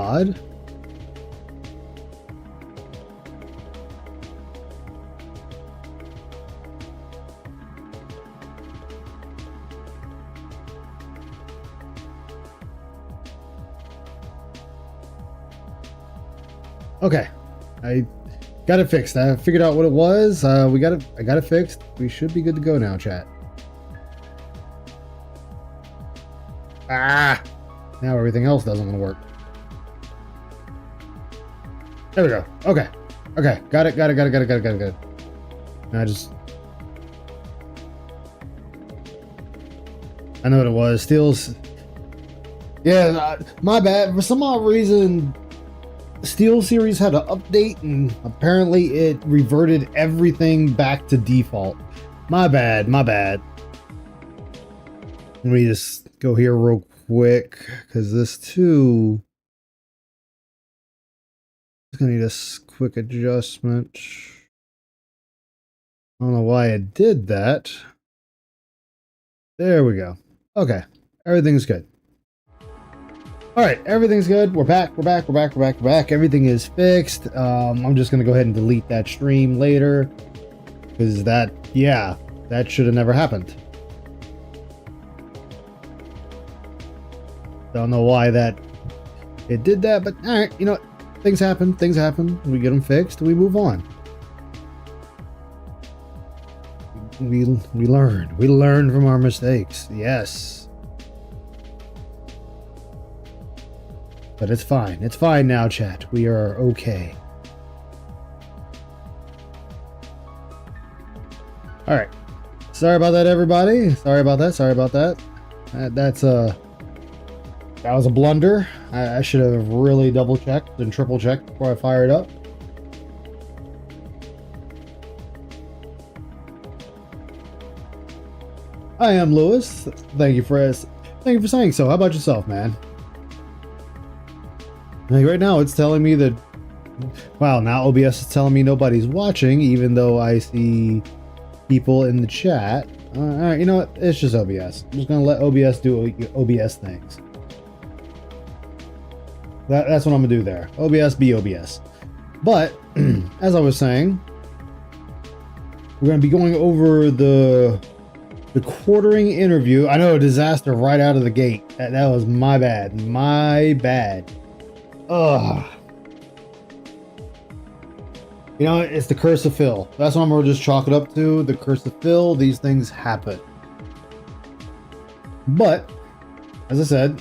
Odd. Okay, I got it fixed. I figured out what it was. I got it fixed. We should be good to go now, chat. Ah, now everything else doesn't want to work. There we go. Okay, okay, got it. Now I know what it was. Steel's. Yeah, my bad. For some odd reason, Steel Series had an update and apparently it reverted everything back to default. My bad. Let me just go here real quick because this too is gonna need a quick adjustment. I don't know why it did that. There we go. Okay, everything's good. All right, everything's good. We're back. Everything is fixed. I'm just gonna go ahead and delete that stream later because that should have never happened. Don't know why it did that, but all right, you know what? Things happen. We get them fixed. We move on. We learn from our mistakes. Yes. But it's fine. It's fine now, chat. We are okay. All right. Sorry about that, everybody. Sorry about that. That was a blunder. I should have really double checked and triple checked before I fired up. I am Lewis. Thank you for saying so. How about yourself, man? Like right now, it's telling me that. Wow, now OBS is telling me nobody's watching, even though I see people in the chat. All right, you know what? It's just OBS. I'm just gonna let OBS do OBS things. That's what I'm gonna do there. OBS be OBS. But as I was saying, we're gonna be going over the quartering interview. I know, a disaster right out of the gate. That was my bad. Ugh. You know, it's the curse of Phil. That's what I'm gonna just chalk it up to. The curse of Phil. These things happen. But as I said,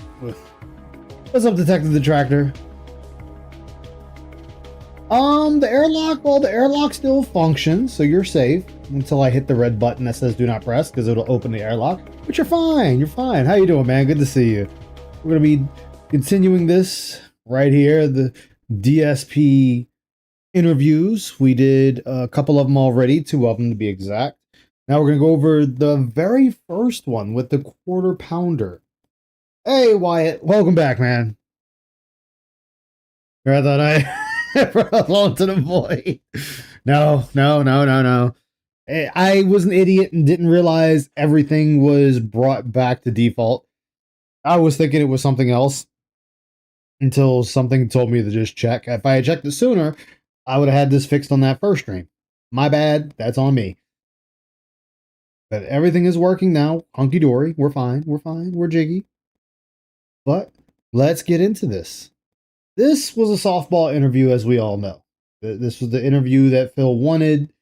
what's up, Detective Detractor? The airlock still functions, so you're safe until I hit the red button that says do not press, because it'll open the airlock. But you're fine. How you doing, man? Good to see you. We're gonna be continuing this right here, the DSP interviews. We did a couple of them already, 2 of them to be exact. Now we're gonna go over the very first one with the quarter pounder. Hey, Wyatt, welcome back, man. I thought I belonged to the void. No. I was an idiot and didn't realize everything was brought back to default. I was thinking it was something else until something told me to just check. If I had checked it sooner, I would have had this fixed on that first stream. My bad. That's on me. But everything is working now. Hunky dory. We're fine. We're jiggy. But let's get into this. This was a softball interview, as we all know. This was the interview that Phil wanted.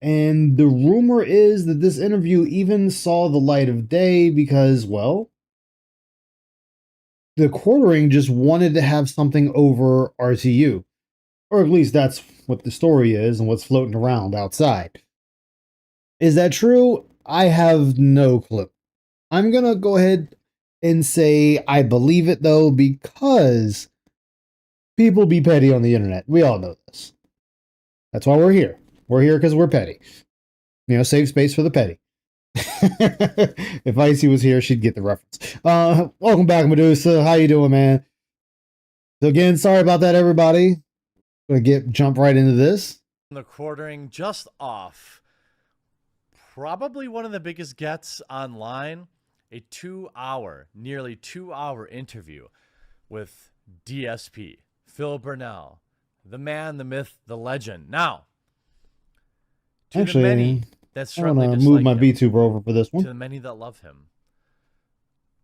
And the rumor is that this interview even saw the light of day because, well, the quartering just wanted to have something over RTU. Or at least that's what the story is and what's floating around outside. Is that true? I have no clue. I'm going to go ahead and say I believe it, though, because people be petty on the internet. We all know this. That's why we're here. We're here because we're petty. You know, save space for the petty. If Icy was here, she'd get the reference. Welcome back, Medusa. How you doing, man? So again, sorry about that, everybody. Gonna jump right into this. The quartering just off. Probably one of the biggest gets online. A nearly two hour interview with DSP, Phil Burnell, the man, the myth, the legend. Now, to the Actually, many that I want certainly to move dislike my him, VTuber over for this to one. the many that love him,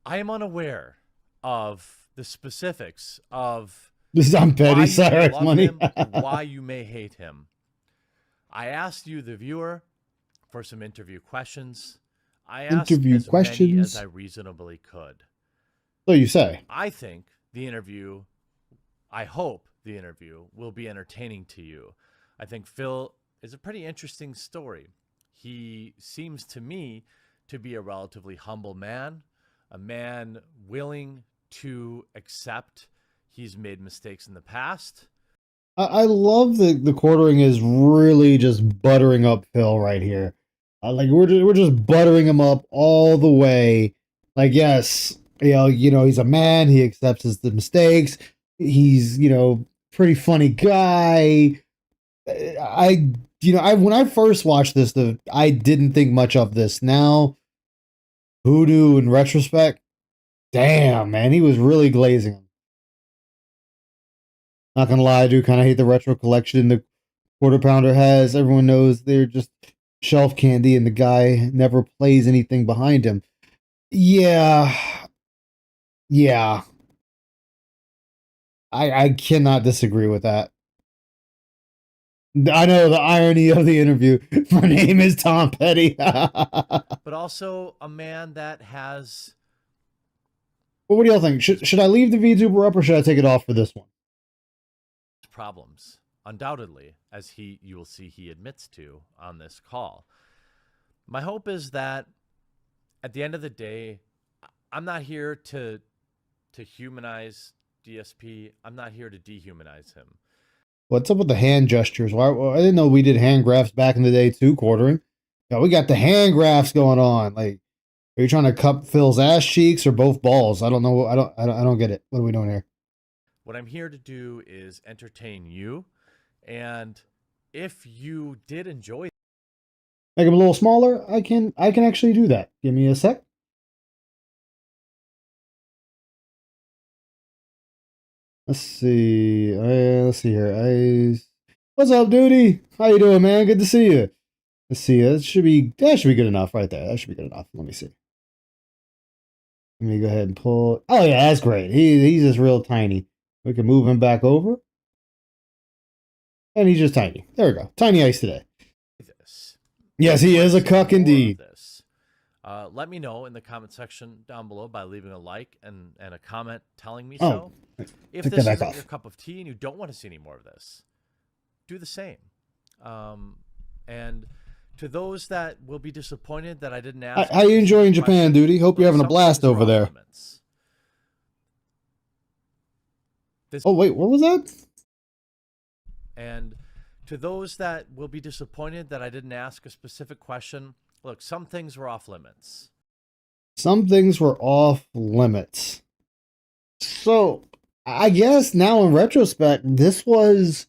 I am unaware of the specifics of This is I'm why petty. you may Cyrus love money. him and why you may hate him. I asked you, the viewer, for some interview questions. I asked Interview as many as questions. I reasonably could. So you say. I think the interview, I hope the interview will be entertaining to you. I think Phil is a pretty interesting story. He seems to me to be a relatively humble man, a man willing to accept he's made mistakes in the past. I love the quartering is really just buttering up Phil right here. Like we're just buttering him up all the way. Like yes, he's a man. He accepts the mistakes. He's pretty funny guy. I when I first watched this, I didn't think much of this. Now, Hoodoo in retrospect, damn man, he was really glazing him. Not gonna lie, I do kind of hate the retro collection the Quarter Pounder has. Everyone knows they're just shelf candy, and the guy never plays anything behind him. Yeah, yeah, I cannot disagree with that. I know the irony of the interview. My name is Tom Petty. But also a man that has. Well, what do y'all think? Should I leave the VTuber up or should I take it off for this one? Problems, undoubtedly, as you will see he admits to on this call. My hope is that at the end of the day, I'm not here to humanize DSP. I'm not here to dehumanize him. What's up with the hand gestures? Why I didn't know we did hand graphs back in the day too, quartering. Yeah, we got the hand graphs going on. Like, are you trying to cup Phil's ass cheeks or both balls? I don't know. I don't get it. What are we doing here? What I'm here to do is entertain you, and if you did enjoy, Make them a little smaller. I can actually do that. Give me a sec. Let's see. Let's see here. What's up, duty? How you doing, man? Good to see you. Let's see. That should be good enough right there. That should be good enough. Let me see. Let me go ahead and pull. Oh yeah, that's great. He's just real tiny. We can move him back over, and he's just tiny. There we go. Tiny ice today. this. Yes, he is a cuck indeed. This. Let me know in the comment section down below by leaving a like and a comment telling me so. If this isn't your cup of tea and you don't want to see any more of this, do the same. And to those that will be disappointed that I didn't ask, how you enjoying Japan, duty? Hope you're having a blast over there. Oh wait, what was that? And to those that will be disappointed that I didn't ask a specific question, look, some things were off limits. Some things were off limits. So I guess now in retrospect, this was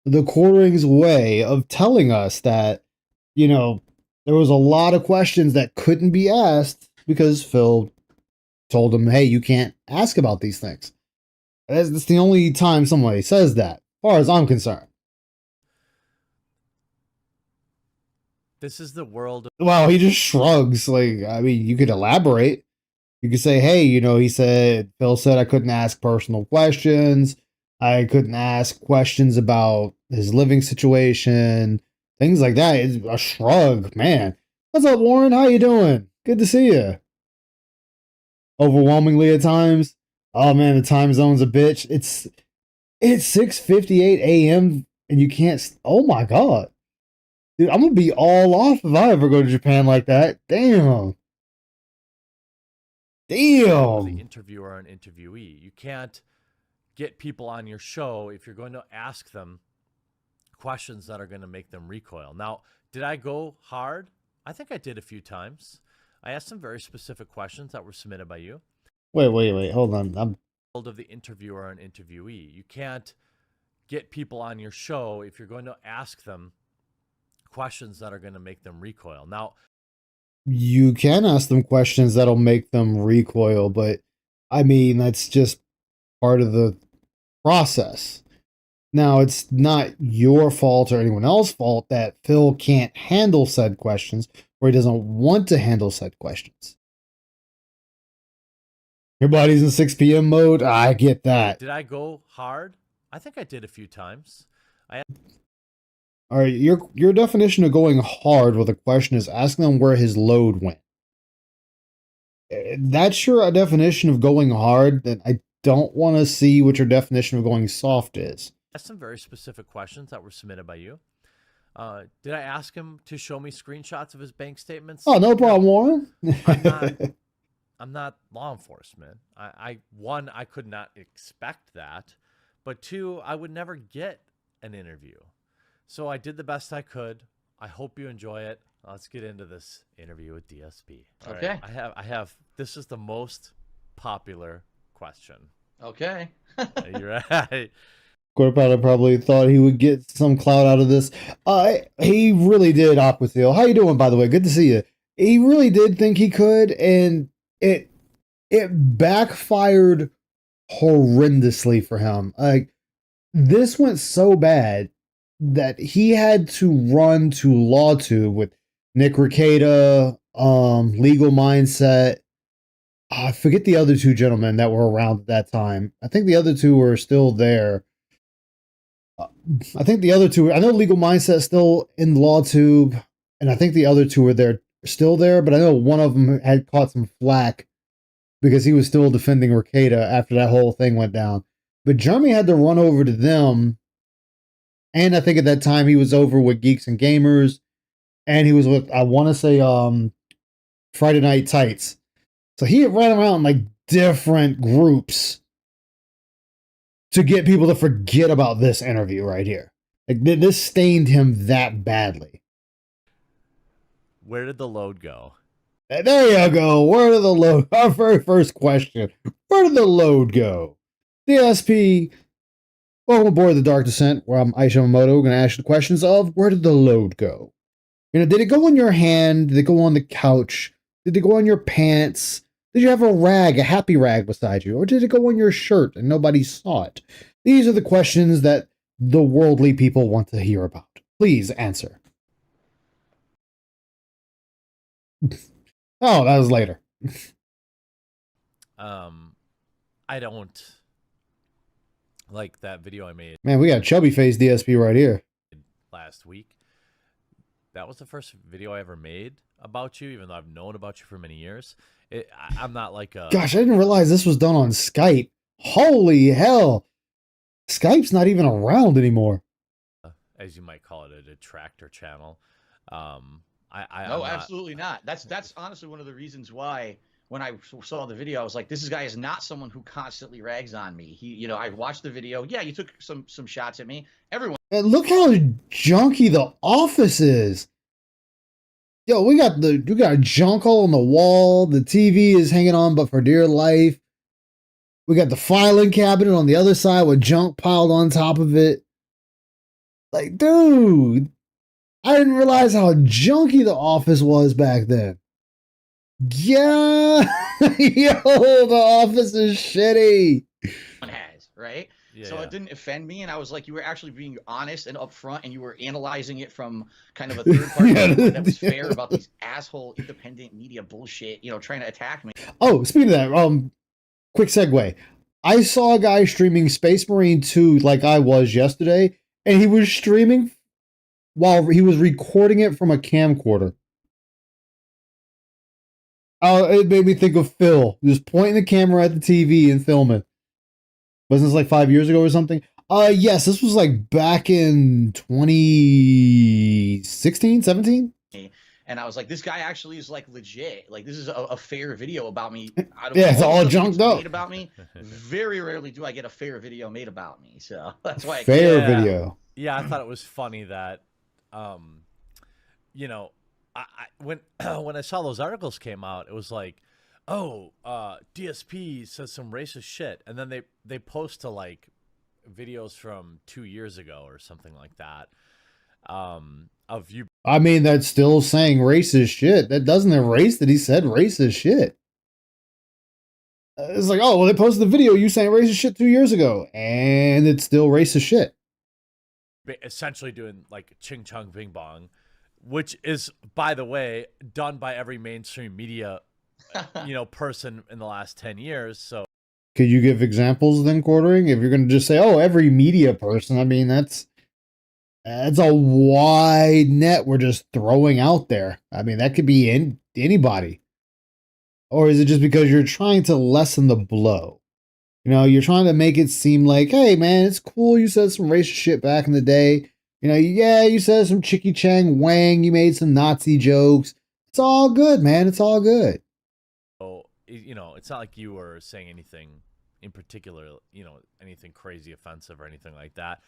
the quartering's way of telling us that, there was a lot of questions that couldn't be asked because Phil told him, hey, you can't ask about these things. That's the only time somebody says that, as far as I'm concerned. This is the world. Wow, he just shrugs. Like, I mean, you could elaborate. You could say, hey, Phil said I couldn't ask personal questions. I couldn't ask questions about his living situation, things like that. It's a shrug, man. What's up, Warren? How you doing? Good to see you. Overwhelmingly at times. Oh man, the time zone's a bitch. It's 6:58 a.m. and you can't. Oh my god, dude, I'm gonna be all off if I ever go to Japan like that. Damn. The interviewer and interviewee. You can't get people on your show if you're going to ask them questions that are going to make them recoil. Now, did I go hard? I think I did a few times. I asked some very specific questions that were submitted by you. Wait. Hold on. Of the interviewer and interviewee. You can't get people on your show if you're going to ask them questions that are going to make them recoil. Now, you can ask them questions that'll make them recoil, but I mean, that's just part of the process. Now, it's not your fault or anyone else's fault that Phil can't handle said questions or he doesn't want to handle said questions. Your body's in 6 p.m. mode. I get that. Did I go hard? I think I did a few times. All right, your definition of going hard with a question is asking them where his load went. That's your definition of going hard. Then I don't want to see what your definition of going soft is. Asked some very specific questions that were submitted by you. Did I ask him to show me screenshots of his bank statements? Oh, no problem, Warren. I'm not law enforcement. I could not expect that, but two, I would never get an interview. So I did the best I could. I hope you enjoy it. Let's get into this interview with DSP. All Okay. right. I have. This is the most popular question. Okay. You're right. Quarterpilot probably thought he would get some clout out of this. He really did, Aquatil. How you doing, by the way? Good to see you. He really did think he could, and it backfired horrendously for him. Like, this went so bad that he had to run to LawTube with Nick Rekieta, Legal Mindset. I forget the other two gentlemen that were around at that time. I think the other two were still there. I think the other two, I know Legal Mindset still in LawTube, and I think the other two were still there, but I know one of them had caught some flack because he was still defending Rekieta after that whole thing went down. But Jeremy had to run over to them, and I think at that time he was over with Geeks and Gamers, and he was with, I want to say, Friday Night Tights. So he ran around like different groups to get people to forget about this interview right here. Like, this stained him that badly. Where did the load go? There you go. Where did the load? Our very first question. Where did the load go? DSP, welcome aboard the Dark Descent, where I'm Aisha Yamamoto. Going to ask you the questions of where did the load go? Did it go in your hand? Did it go on the couch? Did it go on your pants? Did you have a rag, a happy rag beside you? Or did it go on your shirt and nobody saw it? These are the questions that the worldly people want to hear about. Please answer. Oh, that was later. I don't like that video I made. Man, we got chubby face DSP right here. Last week. That was the first video I ever made about you, even though I've known about you for many years. I'm not like a... Gosh, I didn't realize this was done on Skype. Holy hell. Skype's not even around anymore. As you might call it, a detractor channel. No, absolutely not. That's honestly one of the reasons why when I saw the video, I was like, this guy is not someone who constantly rags on me. I watched the video. Yeah, you took some shots at me. Everyone. And look how junky the office is. Yo, we got junk all on the wall. The TV is hanging on, but for dear life. We got the filing cabinet on the other side with junk piled on top of it. Like, dude, I didn't realize how junky the office was back then. Yeah, yo, the office is shitty. Has, right? Yeah, so yeah. It didn't offend me, and I was like, you were actually being honest and upfront, and you were analyzing it from kind of a third party that was fair about these asshole independent media bullshit, trying to attack me. Oh, speaking of that, quick segue. I saw a guy streaming Space Marine 2 like I was yesterday, and he was streaming while he was recording it from a camcorder. It made me think of Phil, just pointing the camera at the TV and filming. Wasn't this like 5 years ago or something? Yes, this was like back in 2016, 17? And I was like, this guy actually is like legit. Like, this is a fair video about me. Yeah, it's all junked up. Made about me. Very rarely do I get a fair video made about me. So that's why. Fair video. Yeah, I thought it was funny that, when I saw those articles came out, it was like, oh, DSP says some racist shit, and then they post to like videos from 2 years ago or something like that. Of you. I mean, that's still saying racist shit. That doesn't erase that he said racist shit. It's like, oh, well, they posted the video you saying racist shit 2 years ago, and it's still racist shit. Essentially doing like ching chong bing bong, which is, by the way, done by every mainstream media, person in the last 10 years. So could you give examples then, Quartering? If you're going to just say, oh, every media person, I mean, that's a wide net we're just throwing out there. I mean, that could be anybody. Or is it just because you're trying to lessen the blow? You're trying to make it seem like, hey, man, it's cool. You said some racist shit back in the day. Yeah, you said some Chicky Chang Wang. You made some Nazi jokes. It's all good, man. It's all good. So, it's not like you were saying anything in particular, anything crazy offensive or anything like that.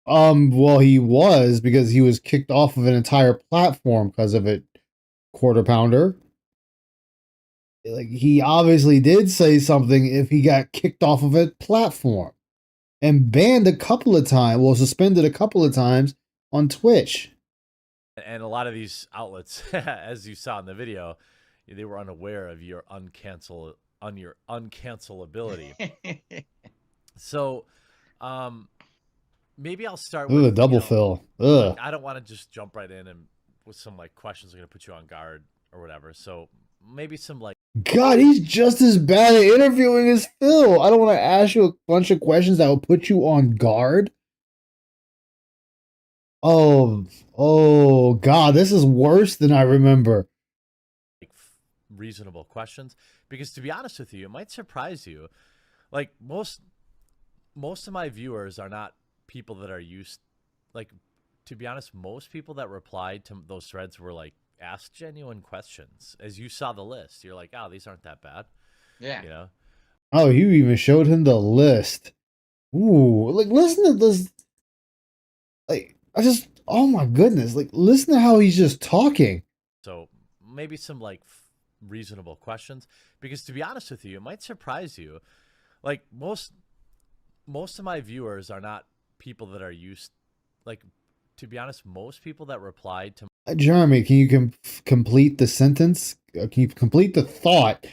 Well, he was, because he was kicked off of an entire platform because of it, Quarter Pounder. Like, he obviously did say something if he got kicked off of a platform and banned a couple of times, well, suspended a couple of times on Twitch. And a lot of these outlets, as you saw in the video, they were unaware of your uncancelability. So, maybe I'll start with the double fill. Ugh. I don't want to just jump right in and with some like questions that are going to put you on guard or whatever. So maybe some like, God, he's just as bad at interviewing as Phil. I don't want to ask you a bunch of questions that will put you on guard. Oh, God, this is worse than I remember. Like reasonable questions, because to be honest with you, it might surprise you. Like most of my viewers are not people that are used, like, to be honest, most people that replied to those threads were like, ask genuine questions. As you saw the list, you're like, oh, these aren't that bad. Yeah. Oh, you even showed him the list. Ooh, like, listen to this. Like, oh my goodness. Like, listen to how he's just talking. So maybe some like reasonable questions, because to be honest with you, it might surprise you. Like most of my viewers are not people that are used, like, to be honest, most people that replied to Jeremy, can you complete the sentence? Can you complete the thought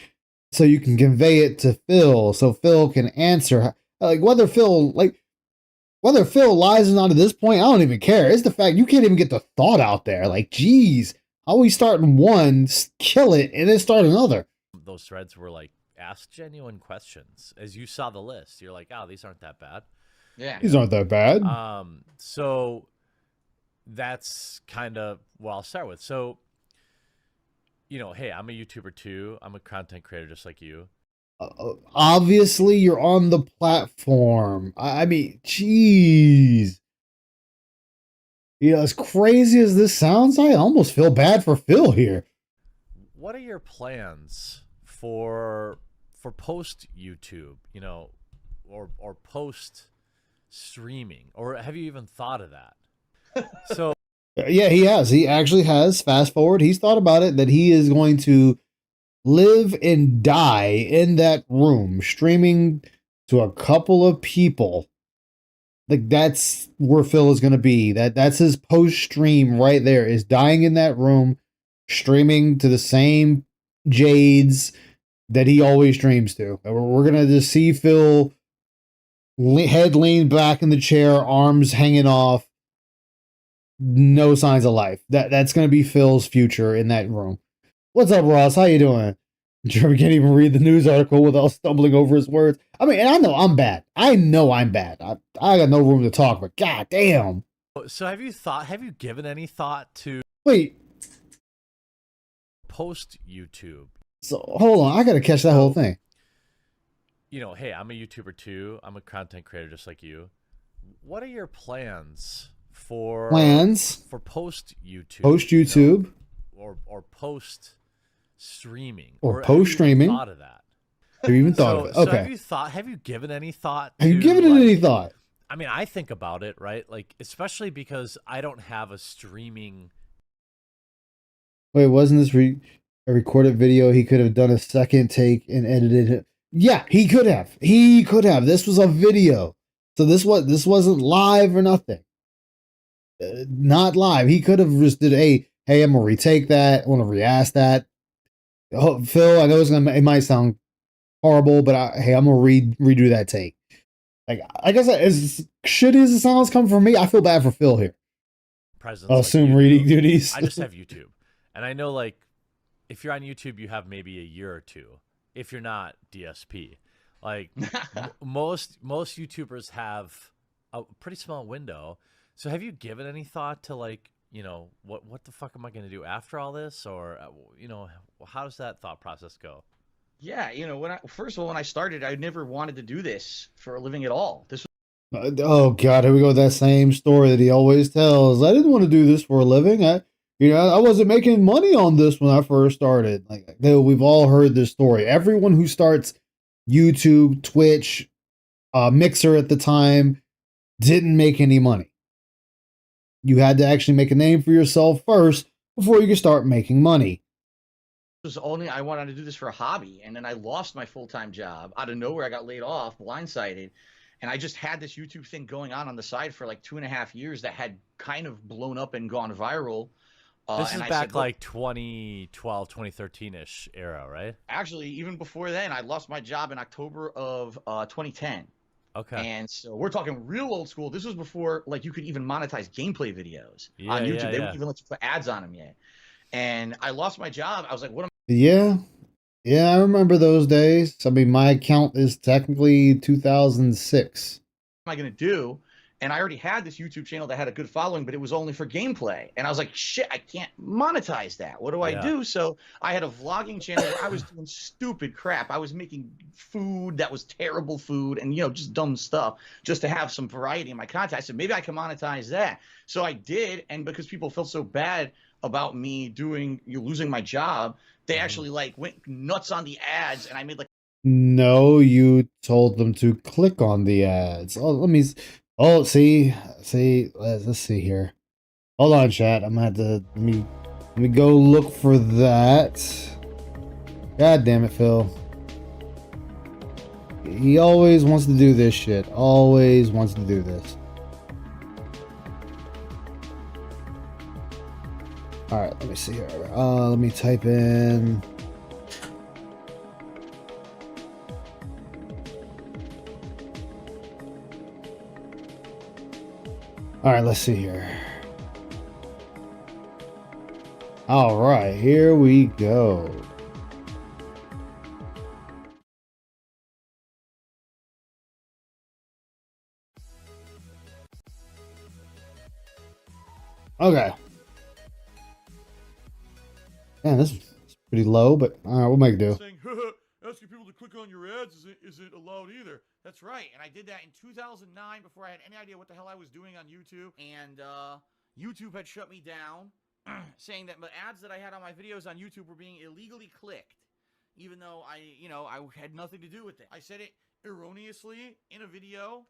so you can convey it to Phil, so Phil can answer? Like, whether Phil lies or not at this point, I don't even care. It's the fact you can't even get the thought out there. Like, geez, always starting one, kill it, and then start another. Those threads were like, ask genuine questions. As you saw the list, you're like, oh, these aren't that bad. Yeah, these aren't that bad. So that's kind of what I'll start with. So, hey, I'm a YouTuber too. I'm a content creator just like you. Obviously, you're on the platform. I mean, jeez. As crazy as this sounds, I almost feel bad for Phil here. What are your plans for post YouTube, or post streaming, or have you even thought of that? So yeah, he has. He actually has. Fast forward, he's thought about it, that he is going to live and die in that room, streaming to a couple of people. Like, that's where Phil is going to be. That's his post stream right there, is dying in that room, streaming to the same Jades that he always streams to. We're going to just see Phil, head leaned back in the chair, arms hanging off, no signs of life. That's going to be Phil's future in that room. What's up, Ross? How you doing? Jeremy can't even read the news article without stumbling over his words. I mean, and I know I'm bad. I got no room to talk, but god damn. So have you given any thought to post YouTube? So hold on, I gotta catch that whole thing. Hey, I'm a YouTuber too. I'm a content creator just like you. What are your plans for post YouTube? Post YouTube, or post streaming, or post streaming? Thought of that? Have you even thought of it? Okay. So have you given any thought? Have you given it any thought? I mean, I think about it, right? Like, especially because I don't have a streaming. Wait, wasn't this a recorded video? He could have done a second take and edited it. Yeah, he could have. This was a video, so this wasn't live or nothing. Not live. He could have just did hey, I'm gonna retake that. I want to re-ask that. Oh, Phil, I know it might sound horrible, but hey, I'm gonna redo that take. Like I said, as shitty as it sounds coming from me, I feel bad for Phil here. Presence I'll like assume you reading do. duties. I just have YouTube, and I know like if you're on YouTube, you have maybe a year or two. If you're not DSP, like most YouTubers have a pretty small window. So have you given any thought to like what the fuck am I going to do after all this, or how does that thought process go? Yeah, first of all, when I started, I never wanted to do this for a living at all. This Oh God, here we go with that same story that he always tells. I didn't want to do this for a living. I wasn't making money on this when I first started. Like, dude, we've all heard this story. Everyone who starts YouTube, Twitch, Mixer at the time didn't make any money. You had to actually make a name for yourself first before you could start making money. was only I wanted to do this for a hobby, and then I lost my full-time job out of nowhere. I got laid off, blindsided, and I just had this YouTube thing going on the side for like 2.5 years that had kind of blown up and gone viral. This is and I back said, like 2012, 2013-ish era, right? Actually, even before then, I lost my job in October of 2010. Okay. And so we're talking real old school. This was before like you could even monetize gameplay videos on YouTube. They wouldn't even let you put ads on them yet. And I lost my job. I was like, what am Yeah. Yeah, I remember those days. I mean, my account is technically 2006. I going to do? And I already had this YouTube channel that had a good following, but it was only for gameplay. And I was like, shit, I can't monetize that. What do I do? So I had a vlogging channel where I was doing stupid crap. I was making food that was terrible food and, just dumb stuff just to have some variety in my content. I said, maybe I can monetize that. So I did. And because people felt so bad about me losing my job, they actually like went nuts on the ads, and I made like. No, you told them to click on the ads. Oh, see, let's see here. Hold on, chat. I'm gonna have to let me go look for that. God damn it, Phil. He always wants to do this shit. Always wants to do this. All right, let me see here. Let me type in. All right, let's see here. All right, here we go. Okay. Man, this is pretty low, but all right, we'll make it do. Saying, asking people to click on your ads isn't allowed either. That's right. And I did that in 2009 before I had any idea what the hell I was doing on YouTube. And YouTube had shut me down, saying that the ads that I had on my videos on YouTube were being illegally clicked, even though I had nothing to do with it. I said it erroneously in a video,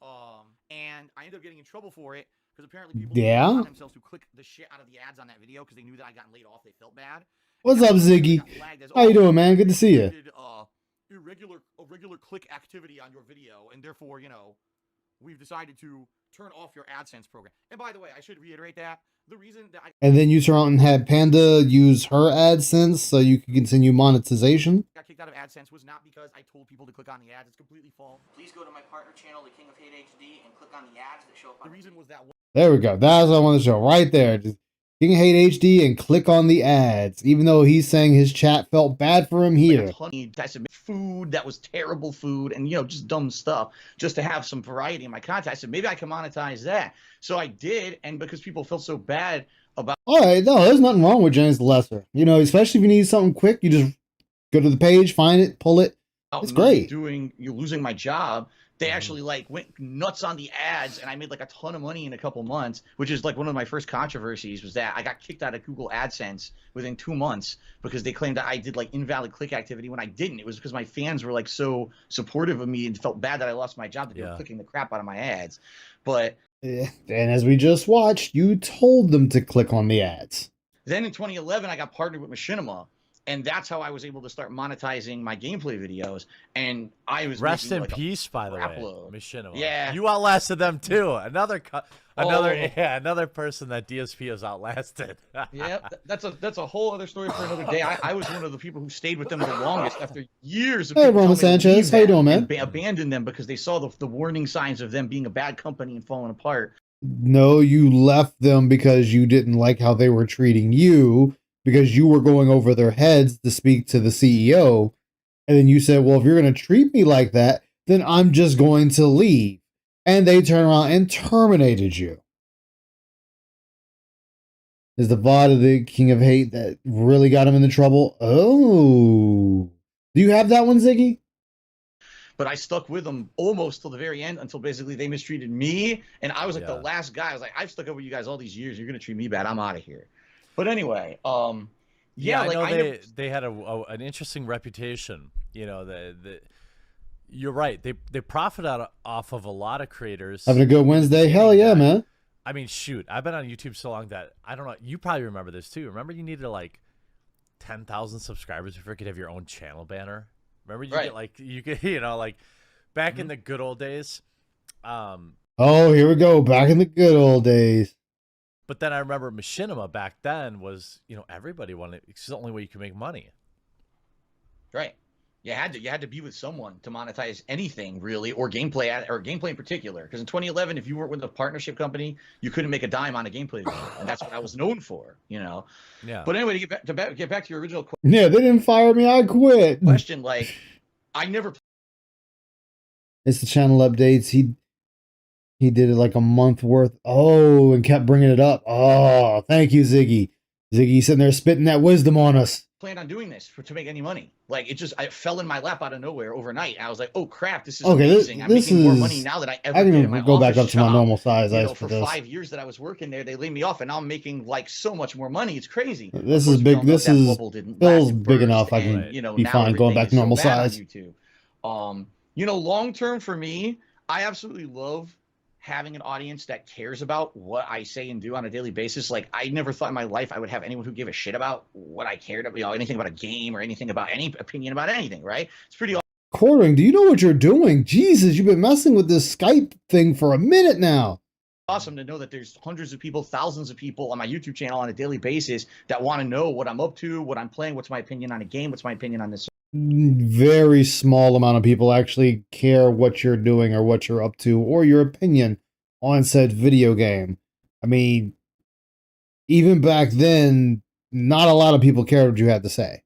and I ended up getting in trouble for it because apparently people allowed themselves to click the shit out of the ads on that video because they knew that I got laid off. They felt bad. What's up, Ziggy? How you doing, man? Good to see you. Irregular click activity on your video, and therefore, we've decided to turn off your AdSense program. And by the way, I should reiterate that the reason that and then you turn out and had Panda use her AdSense so you can continue monetization. Got kicked out of AdSense was not because I told people to click on the ads. It's completely false. Please go to my partner channel, The King of Hate HD, and click on the ads that show up. The reason was that. There we go. That's what I want to show right there. Just King of Hate HD and click on the ads, even though he's saying his chat felt bad for him here. I submit food that was terrible food and, just dumb stuff just to have some variety in my content. I said, maybe I can monetize that. So I did. And because people felt so bad about. All right. No, there's nothing wrong with James the Lesser. Especially if you need something quick, you just go to the page, find it, pull it. It's great. Losing my job. They actually went nuts on the ads, and I made like a ton of money in a couple months, which is like one of my first controversies was that I got kicked out of Google AdSense within 2 months because they claimed that I did like invalid click activity when I didn't. It was because my fans were like so supportive of me and felt bad that I lost my job that they were clicking the crap out of my ads. But and as we just watched, you told them to click on the ads. Then in 2011, I got partnered with Machinima. And that's how I was able to start monetizing my gameplay videos. And I was rest making in like peace, by the way, load. Machinima. Yeah. You outlasted them too. Another Oh. another person that DSP has outlasted. Yeah, that's a whole other story for another day. I was one of the people who stayed with them the longest after years of Hey, people Roman telling me to Sanchez, leave how you them doing, man? and abandon them because they saw the warning signs of them being a bad company and falling apart. No, you left them because you didn't like how they were treating you, because you were going over their heads to speak to the CEO. And then you said, well, if you're going to treat me like that, then I'm just going to leave. And they turned around and terminated you. Is the VOD of the King of Hate that really got him into trouble? Oh. Do you have that one, Ziggy? But I stuck with them almost till the very end until basically they mistreated me. And I was like the last guy. I was like, I've stuck up with you guys all these years. You're going to treat me bad. I'm out of here. But anyway, yeah, like I know they had an interesting reputation. You know, you're right. They profit off of a lot of creators. Having a good Wednesday? Hell yeah, man. I mean, shoot, I've been on YouTube so long that I don't know. You probably remember this too. Remember, you needed like 10,000 subscribers before you could have your own channel banner. Remember, you could like back in the good old days. Oh, here we go, back in the good old days. But then I remember Machinima back then was, everybody wanted. It's the only way you can make money. Right. You had to be with someone to monetize anything really, or gameplay in particular. Because in 2011, if you weren't with a partnership company, you couldn't make a dime on a gameplay video, and that's what I was known for. Yeah. But anyway, to get back to your original question. Yeah, they didn't fire me. I quit. Like, I never. It's the channel updates. He did it like a month worth. Oh, and kept bringing it up. Oh, thank you, Ziggy. Ziggy sitting there spitting that wisdom on us. Planned on doing this to make any money. Like, I fell in my lap out of nowhere overnight. I was like, oh crap, this is amazing. I'm making more money now than I ever did in my go back up to my normal size. For 5 years that I was working there, they laid me off, and now I'm making like so much more money. It's crazy. This is big. This is Phil's big enough. I can be fine going back to normal size. Long term for me, I absolutely love having an audience that cares about what I say and do on a daily basis. Like, I never thought in my life I would have anyone who gave a shit about what I cared about, anything about a game or anything about any opinion about anything, right? It's pretty Quartering, do you know what you're doing? Jesus, you've been messing with this Skype thing for a minute now. Awesome to know that there's hundreds of people, thousands of people on my YouTube channel on a daily basis that want to know what I'm up to, what I'm playing, what's my opinion on a game, what's my opinion on this. Very small amount of people actually care what you're doing or what you're up to or your opinion on said video game. I mean, even back then, not a lot of people cared what you had to say.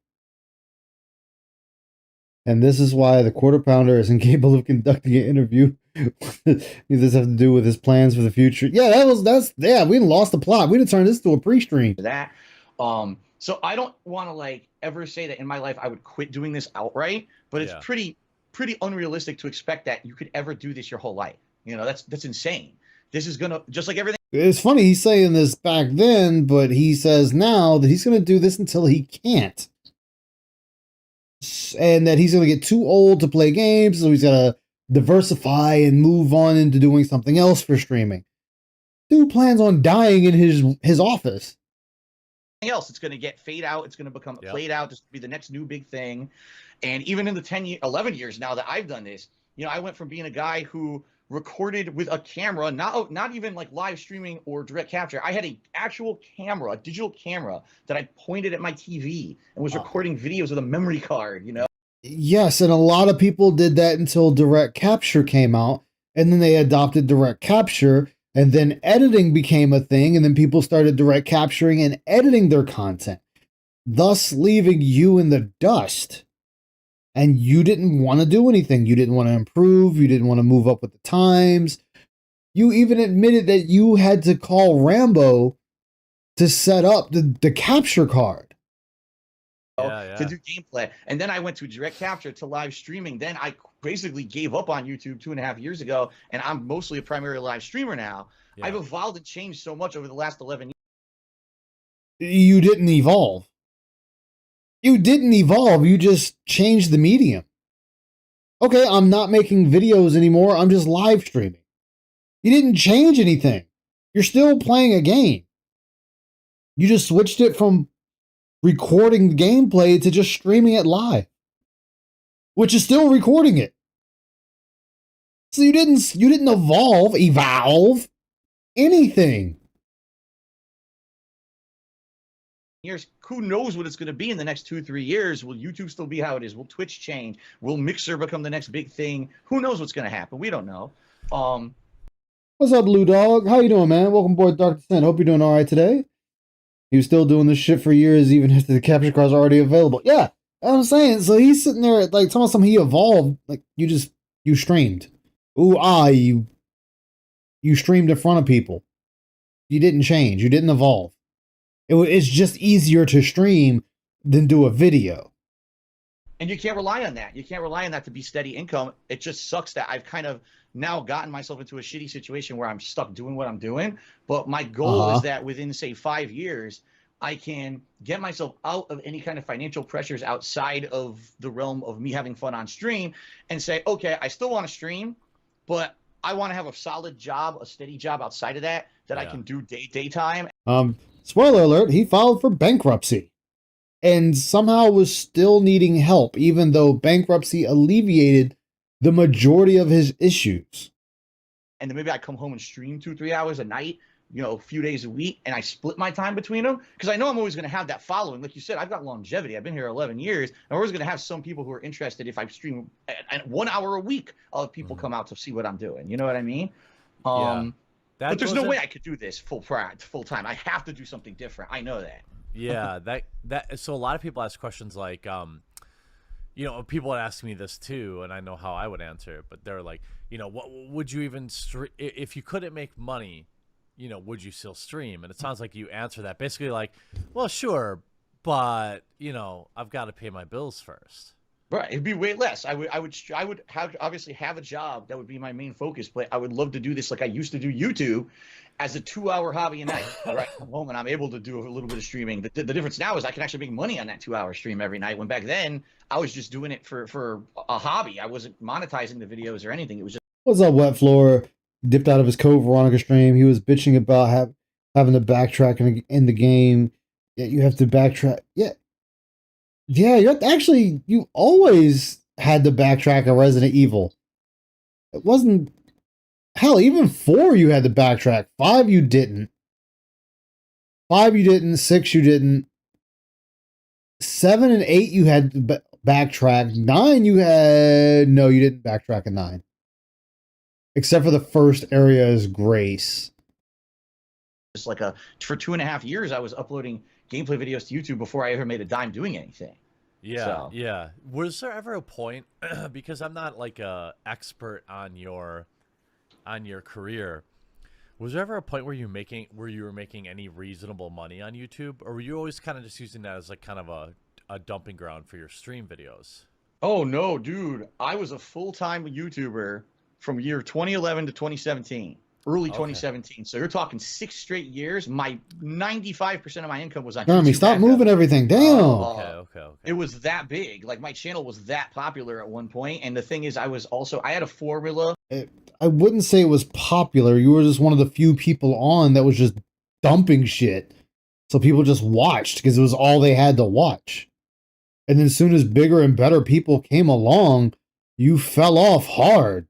And this is why the quarter pounder is incapable of conducting an interview. Does this have to do with his plans for the future? Yeah, we lost the plot. We didn't turn this into a pre-stream. So I don't want to ever say that in my life I would quit doing this outright, but it's pretty unrealistic to expect that you could ever do this your whole life. That's insane. This is gonna, just like everything. It's funny he's saying this back then, but he says now that he's gonna do this until he can't, and that he's gonna get too old to play games, so he's gotta diversify and move on into doing something else for streaming. Dude plans on dying in his office. Else, it's going to get fade out. It's going to become played out. This will be the next new big thing. And even in the 11 years now that I've done this, I went from being a guy who recorded with a camera, not even like live streaming or direct capture. I had an actual camera, a digital camera that I pointed at my TV and was recording videos with a memory card, Yes, and a lot of people did that until direct capture came out, and then they adopted direct capture. And then editing became a thing, and then people started direct capturing and editing their content, thus leaving you in the dust. And you didn't want to do anything. You didn't want to improve. You didn't want to move up with the times. You even admitted that you had to call Rambo to set up the capture card. To do gameplay. And then I went to direct capture to live streaming. Then I basically gave up on YouTube 2.5 years ago, and I'm mostly a primary live streamer now. I've evolved and changed so much over the last 11 years. You didn't evolve. You didn't evolve. You just changed the medium. Okay, I'm not making videos anymore. I'm just live streaming. You didn't change anything. You're still playing a game. You just switched it from recording gameplay to just streaming it live, which is still recording it. So you didn't evolve anything. Years, who knows what it's going to be in the next 2-3 years? Will YouTube still be how it is? Will Twitch change? Will Mixer become the next big thing? Who knows what's going to happen? We don't know. What's up, Blue Dog? How you doing, man? Welcome aboard Dark Descent. Hope you're doing all right today. He was still doing this shit for years, even if the capture cards are already available. Yeah, I'm saying. So he's sitting there like talking about something he evolved. Like you streamed. You streamed in front of people. You didn't change. You didn't evolve. It's just easier to stream than do a video. And you can't rely on that. You can't rely on that to be steady income. It just sucks that I've kind of now gotten myself into a shitty situation where I'm stuck doing what I'm doing. But my goal is that within, say, 5 years, I can get myself out of any kind of financial pressures outside of the realm of me having fun on stream and say, okay, I still want to stream, but I want to have a solid job, a steady job outside of that I can do daytime. Spoiler alert, he filed for bankruptcy and somehow was still needing help, even though bankruptcy alleviated the majority of his issues. And then maybe I come home and stream 2-3 hours a night, you know, a few days a week, and I split my time between them because I know I'm always going to have that following. Like you said, I've got longevity. I've been here 11 years. I'm always going to have some people who are interested. If I stream at 1 hour a week, I'll have people come out to see what I'm doing. You know what I mean? But there's no way I could do this full time. I have to do something different. I know that. Yeah, so a lot of people ask questions like, you know, people ask me this too, and I know how I would answer it, but they're like, you know, what would you even if you couldn't make money, you know, would you still stream? And it sounds like you answer that basically like, well, sure, but you know, I've got to pay my bills first. Right, it'd be way less. I would obviously have a job that would be my main focus, but I would love to do this like I used to do YouTube as a 2-hour hobby a night. Right, at the moment I'm able to do a little bit of streaming. The difference now is I can actually make money on that 2-hour stream every night. When back then I was just doing it for a hobby. I wasn't monetizing the videos or anything. It was just. What's up, Wet Floor? Dipped out of his Code Veronica stream. He was bitching about having to backtrack in the game. Yeah, you have to backtrack. Yeah, you always had to backtrack a Resident Evil. It wasn't, hell, even 4 you had to backtrack. 5 you didn't. 5 you didn't. 6 you didn't. 7 and 8 you had to backtrack. 9 you didn't backtrack in 9. Except for the first area is Grace. Just like for 2.5 years I was uploading gameplay videos to YouTube before I ever made a dime doing anything. Yeah. Was there ever a point, because I'm not like a expert on your career, was there ever a point where you were making any reasonable money on YouTube, or were you always kind of just using that as like kind of a dumping ground for your stream videos? Oh no, dude. I was a full-time YouTuber from year 2011 to 2017. Early 2017. So you're talking 6 straight years. My 95% of my income was on Jeremy, YouTube. Stop moving everything. Damn. Okay. It was that big. Like my channel was that popular at one point. And the thing is, I had a formula. I wouldn't say it was popular. You were just one of the few people on that was just dumping shit. So people just watched because it was all they had to watch. And then as soon as bigger and better people came along, you fell off hard.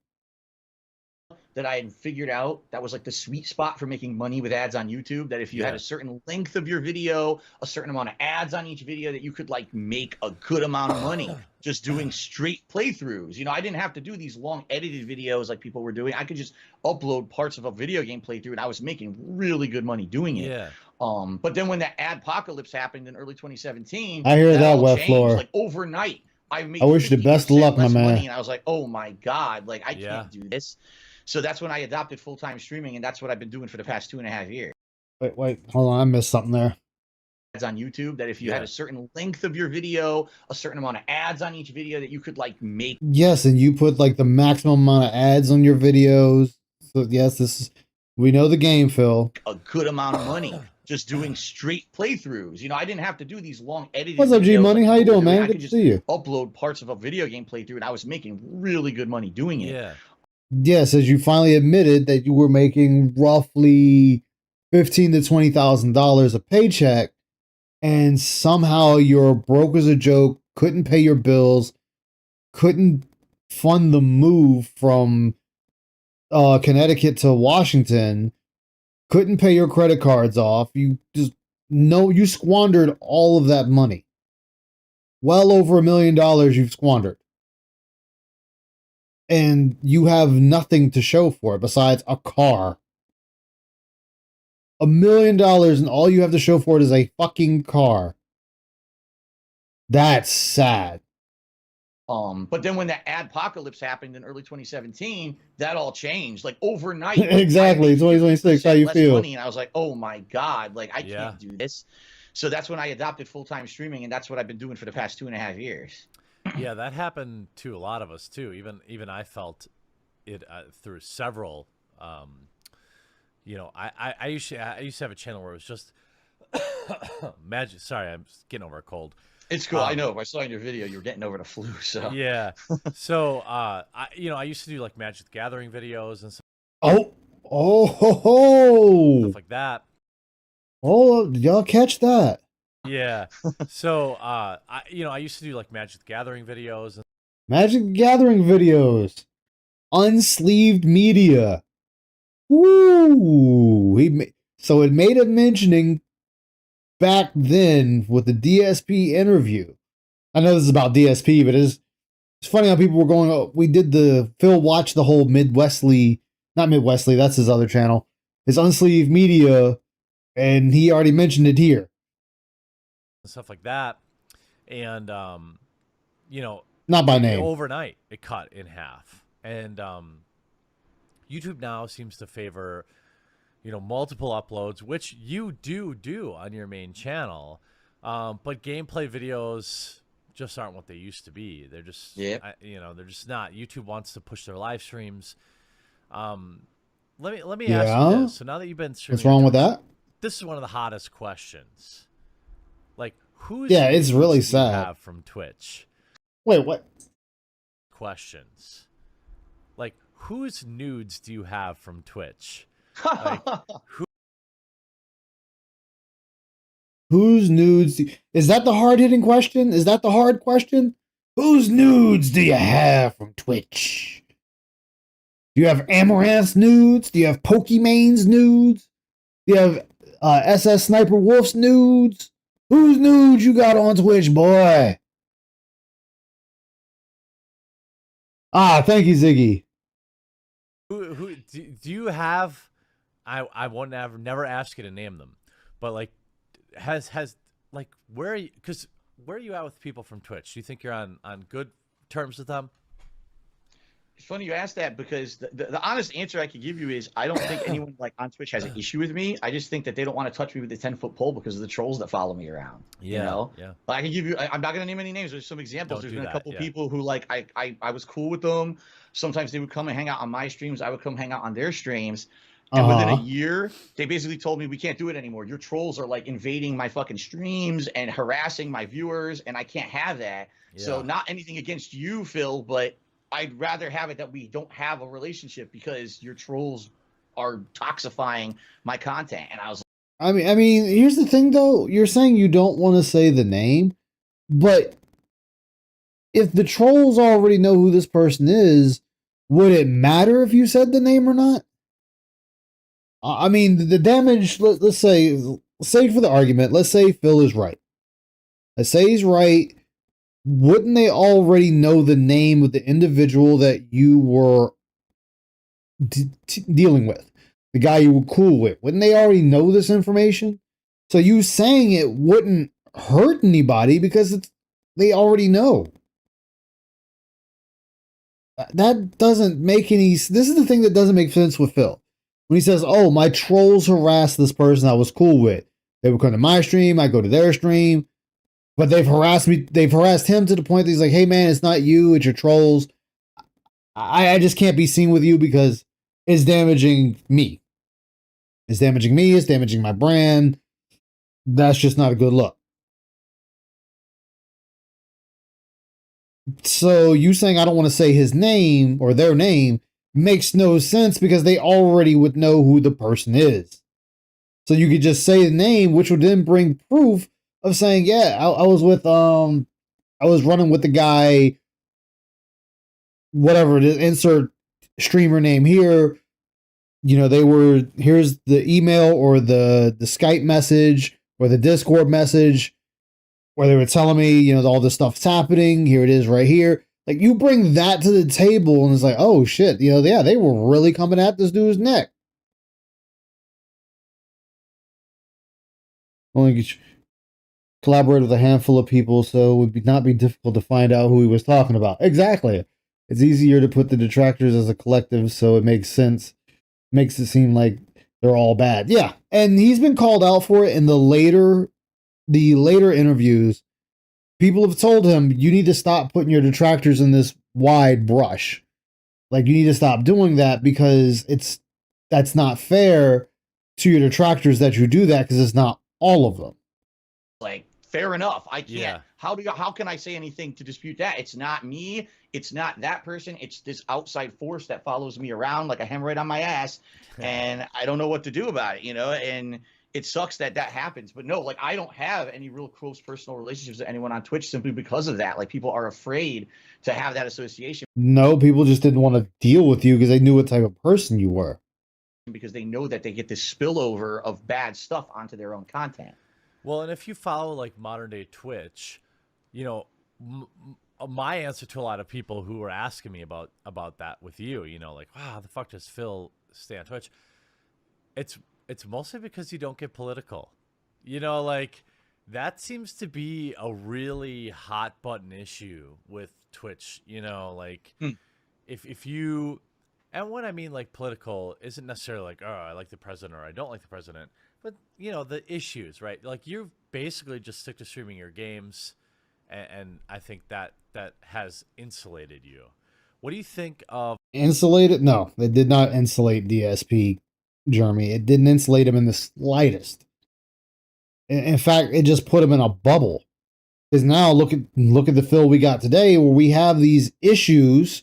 That I had figured out that was like the sweet spot for making money with ads on YouTube, that if you had a certain length of your video, a certain amount of ads on each video, that you could like make a good amount of money just doing straight playthroughs. You know, I didn't have to do these long edited videos like people were doing. I could just upload parts of a video game playthrough and I was making really good money doing it. Yeah. But then when that adpocalypse happened in early 2017, I hear that, Wet Floor. Like overnight, I wish you the best of luck, my man. And I was like, oh my God, like I can't do this. So that's when I adopted full-time streaming, and that's what I've been doing for the past 2.5 years. Wait, hold on, I missed something there. Ads on YouTube, that if you had a certain length of your video, a certain amount of ads on each video, that you could like make. Yes, and you put like the maximum amount of ads on your videos. So yes, we know the game, Phil. A good amount of money just doing straight playthroughs. You know, I didn't have to do these long edited. What's up, G Money? How you doing, man? Good to see you. Upload parts of a video game playthrough, and I was making really good money doing it. Yeah. Yes, as you finally admitted that you were making roughly $15,000 to $20,000 a paycheck and somehow you're broke as a joke, couldn't pay your bills, couldn't fund the move from Connecticut to Washington, couldn't pay your credit cards off. You squandered all of that money. Well over $1 million you've squandered. And you have nothing to show for it besides a car. $1 million and all you have to show for it is a fucking car. That's sad. But then when the adpocalypse happened in early 2017, that all changed. Like overnight. Exactly. 2026. How you feel? Money, and I was like, oh my God, like I can't do this. So that's when I adopted full-time streaming, and that's what I've been doing for the past 2.5 years. Yeah, that happened to a lot of us too. Even I felt it through several. I used to have a channel where it was just magic. Sorry, I'm getting over a cold. It's cool. I know. I saw in your video you were getting over the flu. So yeah. So I used to do like Magic the Gathering videos and stuff. Stuff like that. Oh, did y'all catch that? Yeah. So I used to do like Magic the Gathering videos. Magic the Gathering videos. Unsleeved media. Woo! So it made a mentioning back then with the DSP interview. I know this is about DSP, but it's funny how people were going, oh, we did Phil watched the whole not Midwestly, that's his other channel. His Unsleeved Media, and he already mentioned it here. Stuff like that. And, not by name. Overnight, it cut in half. And YouTube now seems to favor, multiple uploads, which you do on your main channel. But gameplay videos just aren't what they used to be. They're just, they're just not. YouTube wants to push their live streams. Let me ask you this. So now that you've been streaming, what's wrong with that? This is one of the hottest questions. Like, who's it's really sad. Have from Twitch? Wait, what? Questions. Like, whose nudes do you have from Twitch? Like, whose nudes? Is that the hard-hitting question? Is that the hard question? Whose nudes do you have from Twitch? Do you have Amaranth's nudes? Do you have Pokemon's nudes? Do you have SS Sniper Wolf's nudes? Whose nudes you got on Twitch, boy? Thank you, Ziggy. Who do you have? I won't never ask you to name them, but like, has like where are you? Because where are you at with people from Twitch? Do you think you're on good terms with them? It's funny you asked that because the honest answer I could give you is I don't think anyone like on Twitch has an issue with me. I just think that they don't want to touch me with the 10-foot pole because of the trolls that follow me around. Yeah. But I can give you. I'm not gonna name any names. There's some examples. There's been a couple people who like I was cool with them. Sometimes they would come and hang out on my streams. I would come hang out on their streams. And within a year, they basically told me we can't do it anymore. Your trolls are like invading my fucking streams and harassing my viewers, and I can't have that. Yeah. So not anything against you, Phil, but I'd rather have it that we don't have a relationship because your trolls are toxifying my content. And I was I mean, here's the thing though. You're saying you don't want to say the name, but if the trolls already know who this person is, would it matter if you said the name or not? I mean, the damage, let's say for the argument, let's say Phil is right. Let's say he's right. Wouldn't they already know the name of the individual that you were dealing with? The guy you were cool with? Wouldn't they already know this information? So you saying it wouldn't hurt anybody because they already know. That doesn't make any... This is the thing that doesn't make sense with Phil. When he says, oh, my trolls harassed this person I was cool with. They would come to my stream, I go to their stream. But they've harassed me. They've harassed him to the point that he's like, hey, man, it's not you. It's your trolls. I just can't be seen with you because it's damaging me. It's damaging me. It's damaging my brand. That's just not a good look. So you saying I don't want to say his name or their name makes no sense because they already would know who the person is. So you could just say the name, which would then bring proof of saying, yeah, I was with I was running with the guy, whatever it is, insert streamer name here. They were, here's the email or the Skype message or the Discord message where they were telling me, all this stuff's happening. Here it is right here. Like, you bring that to the table and it's like, oh shit, yeah, they were really coming at this dude's neck. Only collaborate with a handful of people, so it would not be difficult to find out who he was talking about. Exactly. It's easier to put the detractors as a collective, so it makes sense. Makes it seem like they're all bad. Yeah, and he's been called out for it in the later interviews. People have told him, you need to stop putting your detractors in this wide brush. Like, you need to stop doing that because that's not fair to your detractors that you do that, because it's not all of them. Like, fair enough. I can't. Yeah. How can I say anything to dispute that? It's not me. It's not that person. It's this outside force that follows me around like a hemorrhoid on my ass, and I don't know what to do about it. And it sucks that happens. But no, like, I don't have any real close personal relationships with anyone on Twitch simply because of that. Like, people are afraid to have that association. No, people just didn't want to deal with you because they knew what type of person you were. Because they know that they get this spillover of bad stuff onto their own content. Well, and if you follow like modern day Twitch, my answer to a lot of people who were asking me about that with you, like, wow, how the fuck does Phil stay on Twitch? It's mostly because you don't get political. Like, that seems to be a really hot button issue with Twitch. Like, if you, and what I mean like political isn't necessarily like, oh, I like the president or I don't like the president, but the issues, right? Like, you're basically just stick to streaming your games, and I think that has insulated you. What do you think of insulated? No, it did not insulate DSP, Jeremy. It didn't insulate him in the slightest. In fact, it just put him in a bubble. Because now look at the Phil we got today, where we have these issues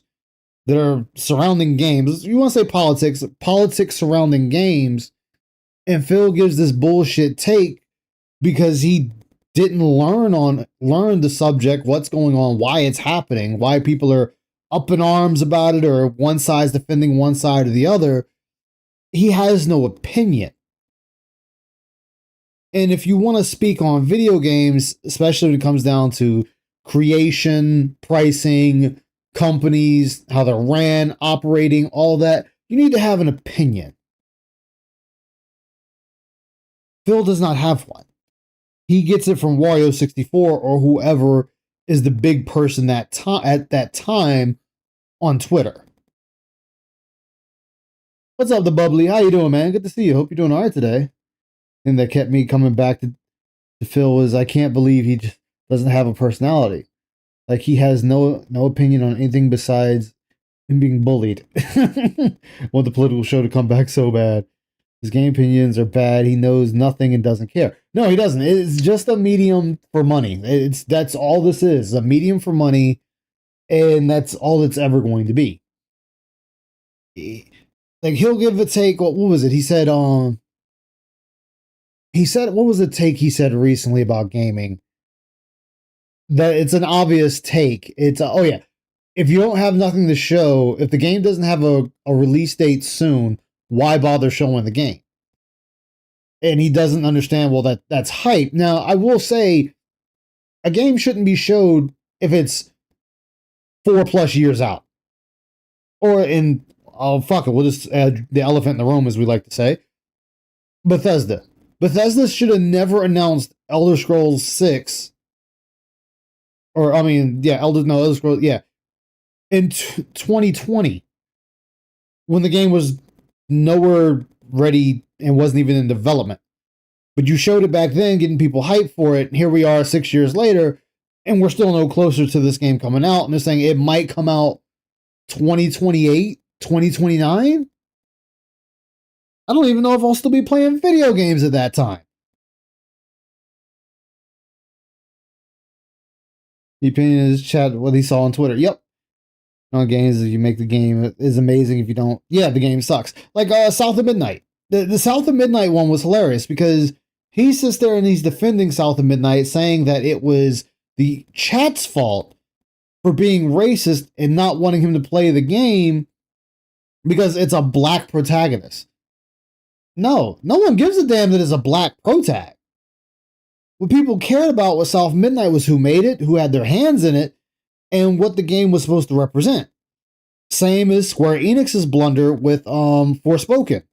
that are surrounding games. You want to say politics surrounding games, and Phil gives this bullshit take because he didn't learn the subject, what's going on, why it's happening, why people are up in arms about it, or one side's defending one side or the other. He has no opinion. And if you want to speak on video games, especially when it comes down to creation, pricing, companies, how they're ran, operating, all that, you need to have an opinion. Phil does not have one. He gets it from Wario64 or whoever is the big person at that time on Twitter. What's up, the bubbly? How you doing, man? Good to see you. Hope you're doing all right today. And that kept me coming back to Phil was, I can't believe he just doesn't have a personality. Like, he has no opinion on anything besides him being bullied. Want the political show to come back so bad. His game opinions are bad. He knows nothing and doesn't care. No, he doesn't. It's just a medium for money. That's all this is. A medium for money, and that's all it's ever going to be. Like, he'll give a take. What was it? He said, what was the take he said recently about gaming? That it's an obvious take. It's, oh yeah, if you don't have nothing to show, if the game doesn't have a release date soon, why bother showing the game? And he doesn't understand, well, that's hype. Now, I will say, a game shouldn't be showed if it's 4+ years out. Or oh, fuck it, we'll just add the elephant in the room, as we like to say. Bethesda. Bethesda should have never announced Elder Scrolls 6. Or, I mean, yeah, Elder Scrolls, yeah. In 2020. When the game was nowhere ready and wasn't even in development. But you showed it back then, getting people hyped for it. And here we are 6 years later, and we're still no closer to this game coming out. And they're saying it might come out 2028, 2029. I don't even know if I'll still be playing video games at that time. The opinion is chat what he saw on Twitter. Yep. On games, if you make the game is amazing. If you don't, yeah, the game sucks. Like South of Midnight. The South of Midnight one was hilarious because he sits there and he's defending South of Midnight, saying that it was the chat's fault for being racist and not wanting him to play the game because it's a black protagonist. No one gives a damn that it's a black protag. What people cared about with South Midnight was who made it, who had their hands in it, and what the game was supposed to represent. Same as Square Enix's blunder with Forspoken.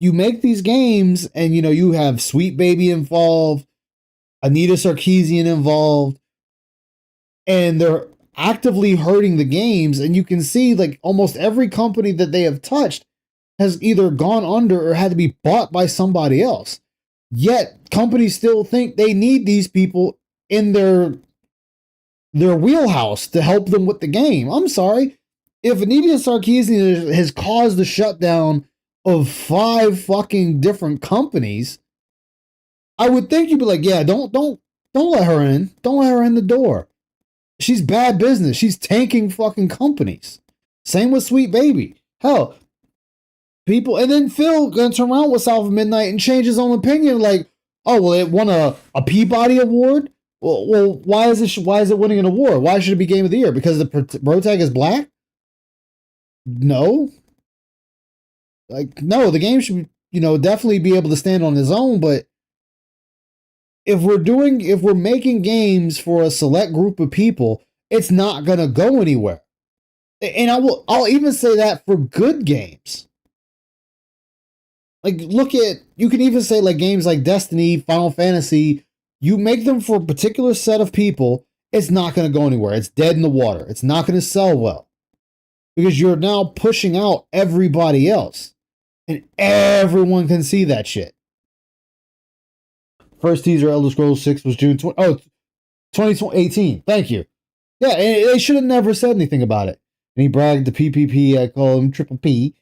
You make these games and you have Sweet Baby involved, Anita Sarkeesian involved, and they're actively hurting the games, and you can see like almost every company that they have touched has either gone under or had to be bought by somebody else. Yet companies still think they need these people in their wheelhouse to help them with the game. I'm sorry. If Anita Sarkeesian has caused the shutdown of 5 fucking different companies, I would think you'd be like, yeah, don't let her in. Don't let her in the door. She's bad business. She's tanking fucking companies. Same with Sweet Baby. Hell, people, and then Phil gonna turn around with South of Midnight and change his own opinion. Like, oh well, it won a Peabody Award. Well, why is it winning an award? Why should it be Game of the Year? Because the protag is black? No. Like, no, the game should, definitely be able to stand on its own. But if we're making games for a select group of people, it's not gonna go anywhere. And I'll even say that for good games. Like, you can even say like games like Destiny, Final Fantasy, you make them for a particular set of people, it's not going to go anywhere. It's dead in the water. It's not going to sell well. Because you're now pushing out everybody else. And everyone can see that shit. First teaser Elder Scrolls 6 was June 2018. Thank you. Yeah, they should have never said anything about it. And he bragged to PPP, I call him Triple P,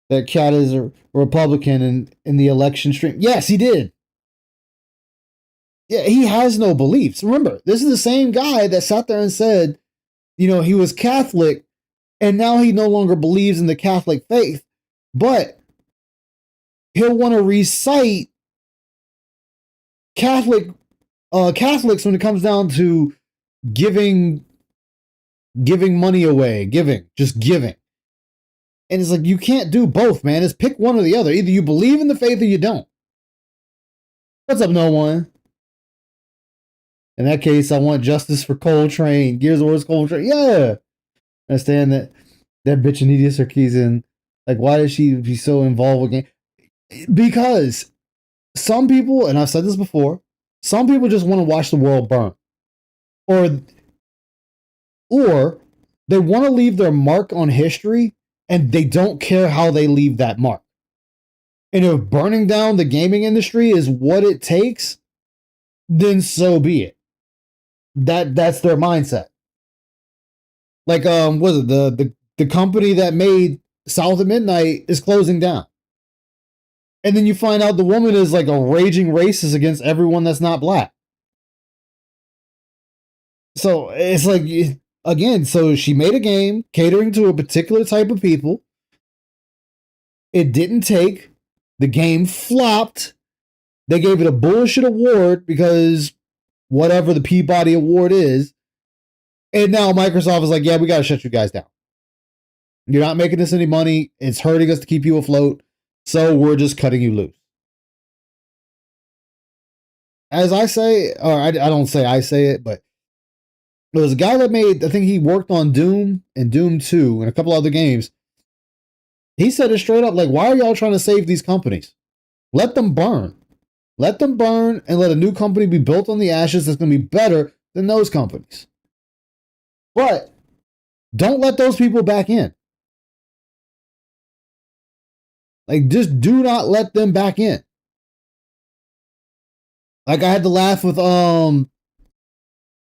that Cat is a Republican in the election stream. Yes, he did. Yeah, he has no beliefs. Remember, this is the same guy that sat there and said, he was Catholic, and now he no longer believes in the Catholic faith, but he'll want to recite Catholics when it comes down to giving money away, just giving. And it's like, you can't do both, man. It's pick one or the other. Either you believe in the faith or you don't. What's up, no one? In that case, I want justice for Coltrane. Gears of War's Coltrane. Yeah. I understand that bitch Anita Sarkeesian, like, why does she be so involved with game? Because some people, and I've said this before, some people just want to watch the world burn. Or they want to leave their mark on history, and they don't care how they leave that mark. And if burning down the gaming industry is what it takes, then so be it. That's their mindset. Like, was it the company that made South of Midnight is closing down. And then you find out the woman is like a raging racist against everyone that's not black. So it's like, again, so she made a game catering to a particular type of people. It didn't take. The game flopped. They gave it a bullshit award because whatever the Peabody Award is. And now Microsoft is like, yeah, we got to shut you guys down. You're not making us any money. It's hurting us to keep you afloat. So we're just cutting you loose. As I say, or I don't say I say it, but there was a guy that made, I think he worked on Doom and Doom 2 and a couple other games. He said it straight up, like, why are y'all trying to save these companies? Let them burn. Let them burn and let a new company be built on the ashes that's going to be better than those companies. But don't let those people back in. Like, just do not let them back in. Like, I had to laugh with, what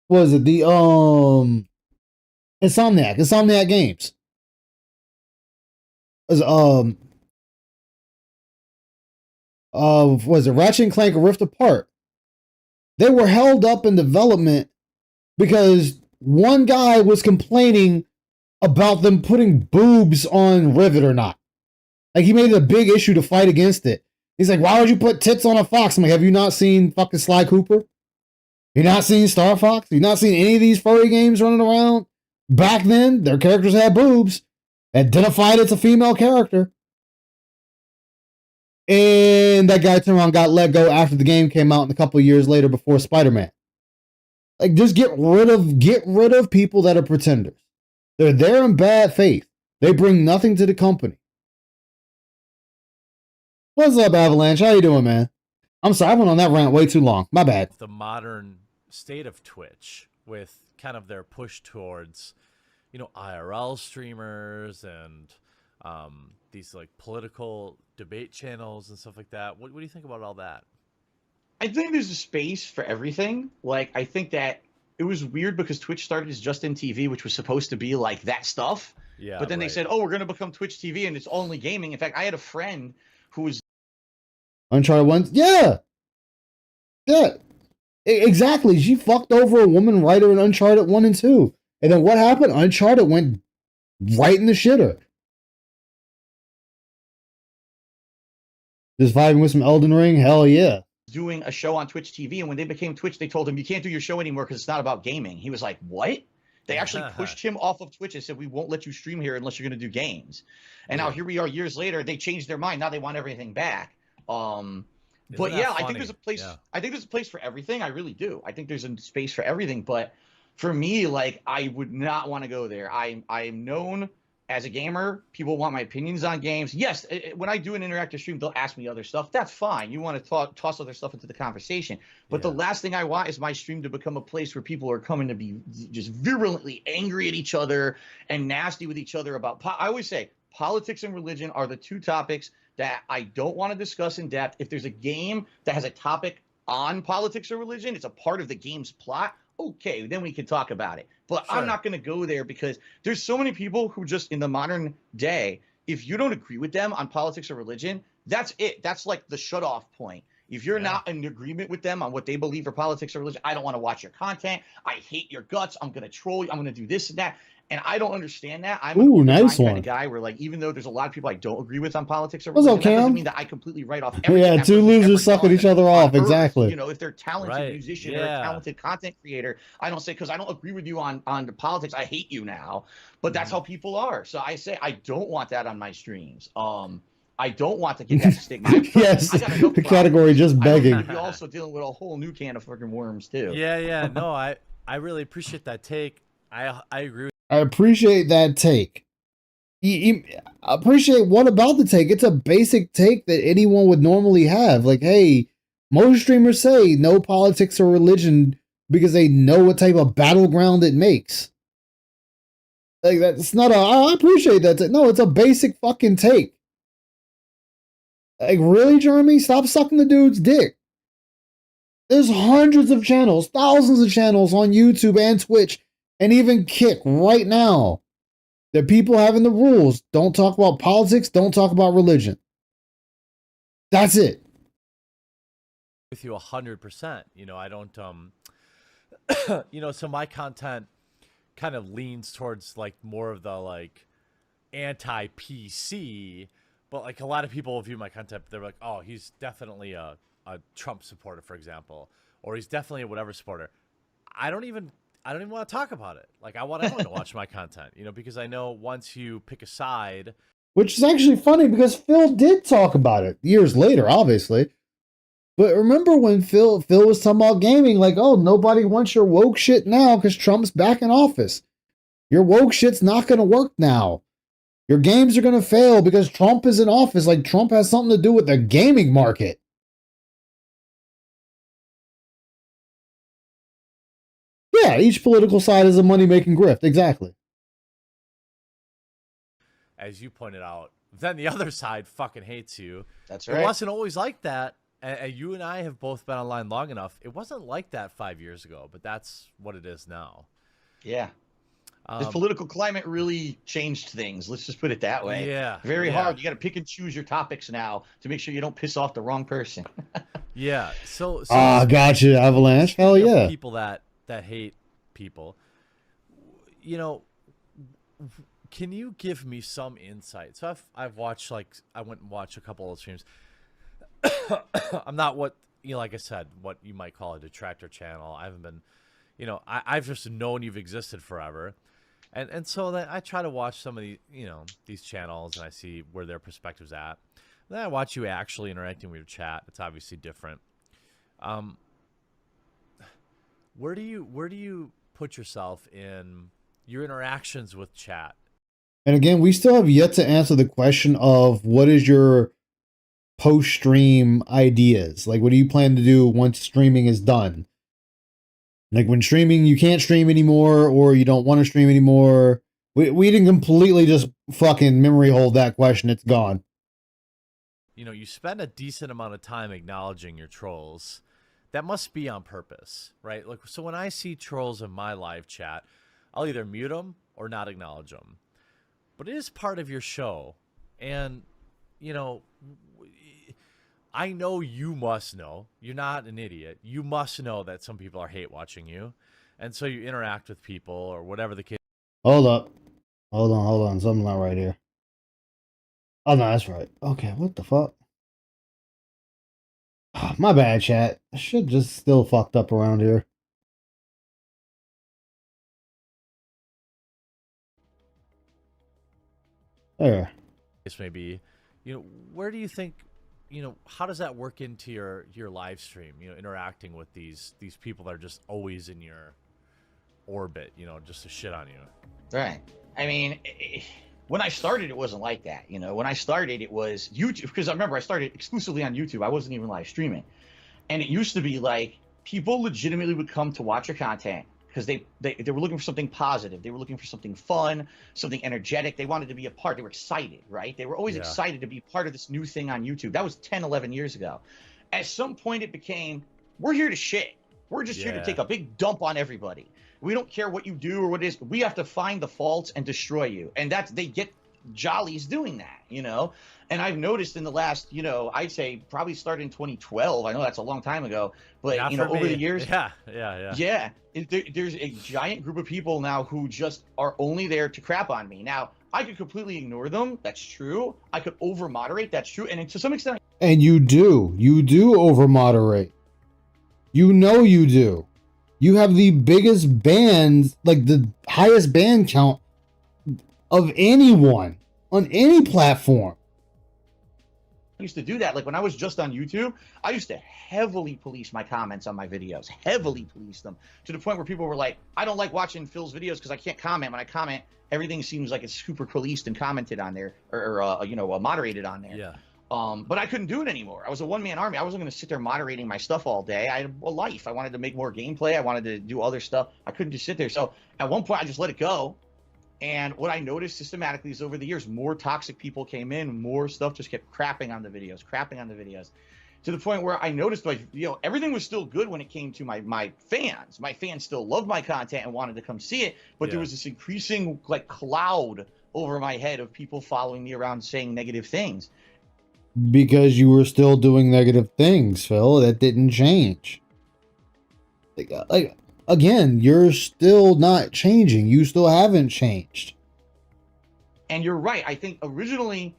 was it? The, Insomniac Games. Was, was it Ratchet and Clank Rift Apart? They were held up in development because one guy was complaining about them putting boobs on Rivet or not. Like, he made it a big issue to fight against it. He's like, why would you put tits on a fox? I'm like, have you not seen fucking Sly Cooper? You not seen Star Fox? You not seen any of these furry games running around? Back then, their characters had boobs. Identified as a female character. And that guy turned around, got let go after the game came out, and a couple of years later before Spider-Man. Like, just get rid of people that are pretenders. They're there in bad faith. They bring nothing to the company. What's up, Avalanche? How you doing, man? I'm sorry, I went on that rant way too long. My bad. The modern state of Twitch with kind of their push towards, you know, IRL streamers and these like political debate channels and stuff like that. What do you think about all that? I think there's a space for everything. Like, I think that it was weird because Twitch started as Just in TV, which was supposed to be like that stuff. Yeah. But then they said, oh, we're going to become Twitch TV and it's only gaming. In fact, I had a friend who was Uncharted 1. Yeah. Yeah. Exactly. She fucked over a woman writer in Uncharted 1 and 2. And then what happened? Uncharted went right in the shitter. Just vibing with some Elden Ring? Hell yeah. doing a show on Twitch TV. And when they became Twitch, they told him, you can't do your show anymore because it's not about gaming. He was like, what? They actually pushed him off of Twitch and said, we won't let you stream here unless you're going to do games. And now here we are years later. They changed their mind. Now they want everything back. But yeah, I think there's a place. Yeah. I think there's a place for everything. I really do. I think there's a space for everything. But for me, like, I would not want to go there. I am known as a gamer. People want my opinions on games. Yes, when I do an interactive stream, they'll ask me other stuff. That's fine. You want to toss other stuff into the conversation. But the last thing I want is my stream to become a place where people are coming to be just virulently angry at each other and nasty with each other about. I always say politics and religion are the two topics that I don't want to discuss in depth. If there's a game that has a topic on politics or religion, it's a part of the game's plot, okay, then we can talk about it. But I'm not going to go there because there's so many people who just in the modern day, if you don't agree with them on politics or religion, that's it. That's like the shut off point. If you're not in agreement with them on what they believe for politics or religion, I don't want to watch your content. I hate your guts. I'm going to troll you. I'm going to do this and that. And I don't understand that. I'm a nice kind of guy where, like, even though there's a lot of people I don't agree with on politics or religion, that doesn't mean that I completely write off everything. Yeah, two losers sucking each other off. Exactly. You know, if they're a talented musician or a talented content creator, I don't say, because I don't agree with you on the politics, I hate you now. But that's how people are. So I say I don't want that on my streams. I don't want to get that stigma. Yes, the category just begging. You're also dealing with a whole new can of fucking worms too. Yeah. No, I really appreciate that take. I agree with. I appreciate that take. You appreciate what about the take? It's a basic take that anyone would normally have. Like, hey, most streamers say no politics or religion because they know what type of battleground it makes. Like, that's not I appreciate that. No, it's a basic fucking take. Like, really, Jeremy? Stop sucking the dude's dick. There's hundreds of channels, thousands of channels on YouTube and Twitch, and even Kick right now. The people having the rules. Don't talk about politics. Don't talk about religion. That's it. With you 100%. You know, I don't, you know, so my content kind of leans towards like more of the like anti-PC, but like a lot of people view my content, they're like, oh, he's definitely a Trump supporter, for example, or he's definitely a whatever supporter. I don't even want to talk about it. Like, I want everyone to watch my content, you know, because I know once you pick a side. Which is actually funny because Phil did talk about it years later, obviously. But remember when Phil was talking about gaming, like, oh, nobody wants your woke shit now because Trump's back in office. Your woke shit's not going to work now. Your games are going to fail because Trump is in office. Like, Trump has something to do with the gaming market. Yeah, each political side is a money-making grift. Exactly. As you pointed out, then the other side fucking hates you. That's right. It wasn't always like that. And you and I have both been online long enough. It wasn't like that 5 years ago, but that's what it is now. Yeah. This political climate really changed things. Let's just put it that way. Yeah. Very hard. You got to pick and choose your topics now to make sure you don't piss off the wrong person. Yeah. So gotcha, Avalanche. Hell yeah. People that hate people. You know, can you give me some insight? So I've watched, like, I went and watched a couple of streams. I'm not what, like I said, what you might call a detractor channel. I haven't been, I've just known you've existed forever. And so that I try to watch some of the, these channels, and I see where their perspective's at. Then I watch you actually interacting with your chat. It's obviously different. Where do you put yourself in your interactions with chat? And again, we still have yet to answer the question of what is your post-stream ideas? Like, what do you plan to do once streaming is done? Like, when streaming, you can't stream anymore, or you don't want to stream anymore. We didn't completely just fucking memory hold that question. It's gone. You spend a decent amount of time acknowledging your trolls. That must be on purpose, right? Like, so when I see trolls in my live chat, I'll either mute them or not acknowledge them. But it is part of your show. And, I know you must know. You're not an idiot. You must know that some people are hate watching you. And so you interact with people or whatever the case. Hold up. Hold on. Something's not right here. Oh, no, that's right. Okay, what the fuck? My bad, chat. I should just still fucked up around here. There. This may be, where do you think, how does that work into your live stream? Interacting with these people that are just always in your orbit, just to shit on you. Right. I mean, when I started, it wasn't like that. When I started, it was YouTube, because I remember I started exclusively on YouTube. I wasn't even live streaming. And it used to be like people legitimately would come to watch your content because they were looking for something positive. They were looking for something fun, something energetic. They wanted to be a part. They were excited, right? They were always excited to be part of this new thing on YouTube. That was 10, 11 years ago. At some point, it became, we're here to shit. We're just here to take a big dump on everybody. We don't care what you do or what it is. We have to find the faults and destroy you. And they get jollies doing that, And I've noticed in the last, I'd say probably started in 2012. I know that's a long time ago, but over the years, yeah, there's a giant group of people now who just are only there to crap on me. Now, I could completely ignore them. That's true. I could over moderate. That's true. And to some extent, and you do over moderate. You do. You have the biggest bans, like the highest ban count of anyone on any platform. I used to do that. Like when I was just on YouTube, I used to heavily police my comments on my videos, heavily police them to the point where people were like, I don't like watching Phil's videos because I can't comment. When I comment, everything seems like it's super policed and commented on there or moderated on there. Yeah. But I couldn't do it anymore. I was a one-man army. I wasn't going to sit there moderating my stuff all day. I had a life. I wanted to make more gameplay. I wanted to do other stuff. I couldn't just sit there. So at one point, I just let it go. And what I noticed systematically is over the years, more toxic people came in, more stuff just kept crapping on the videos, to the point where I noticed, like, everything was still good when it came to my fans. My fans still loved my content and wanted to come see it, but there was this increasing like cloud over my head of people following me around saying negative things. Because you were still doing negative things, Phil. That didn't change. Like again, you're still not changing. You still haven't changed. And you're right. I think originally,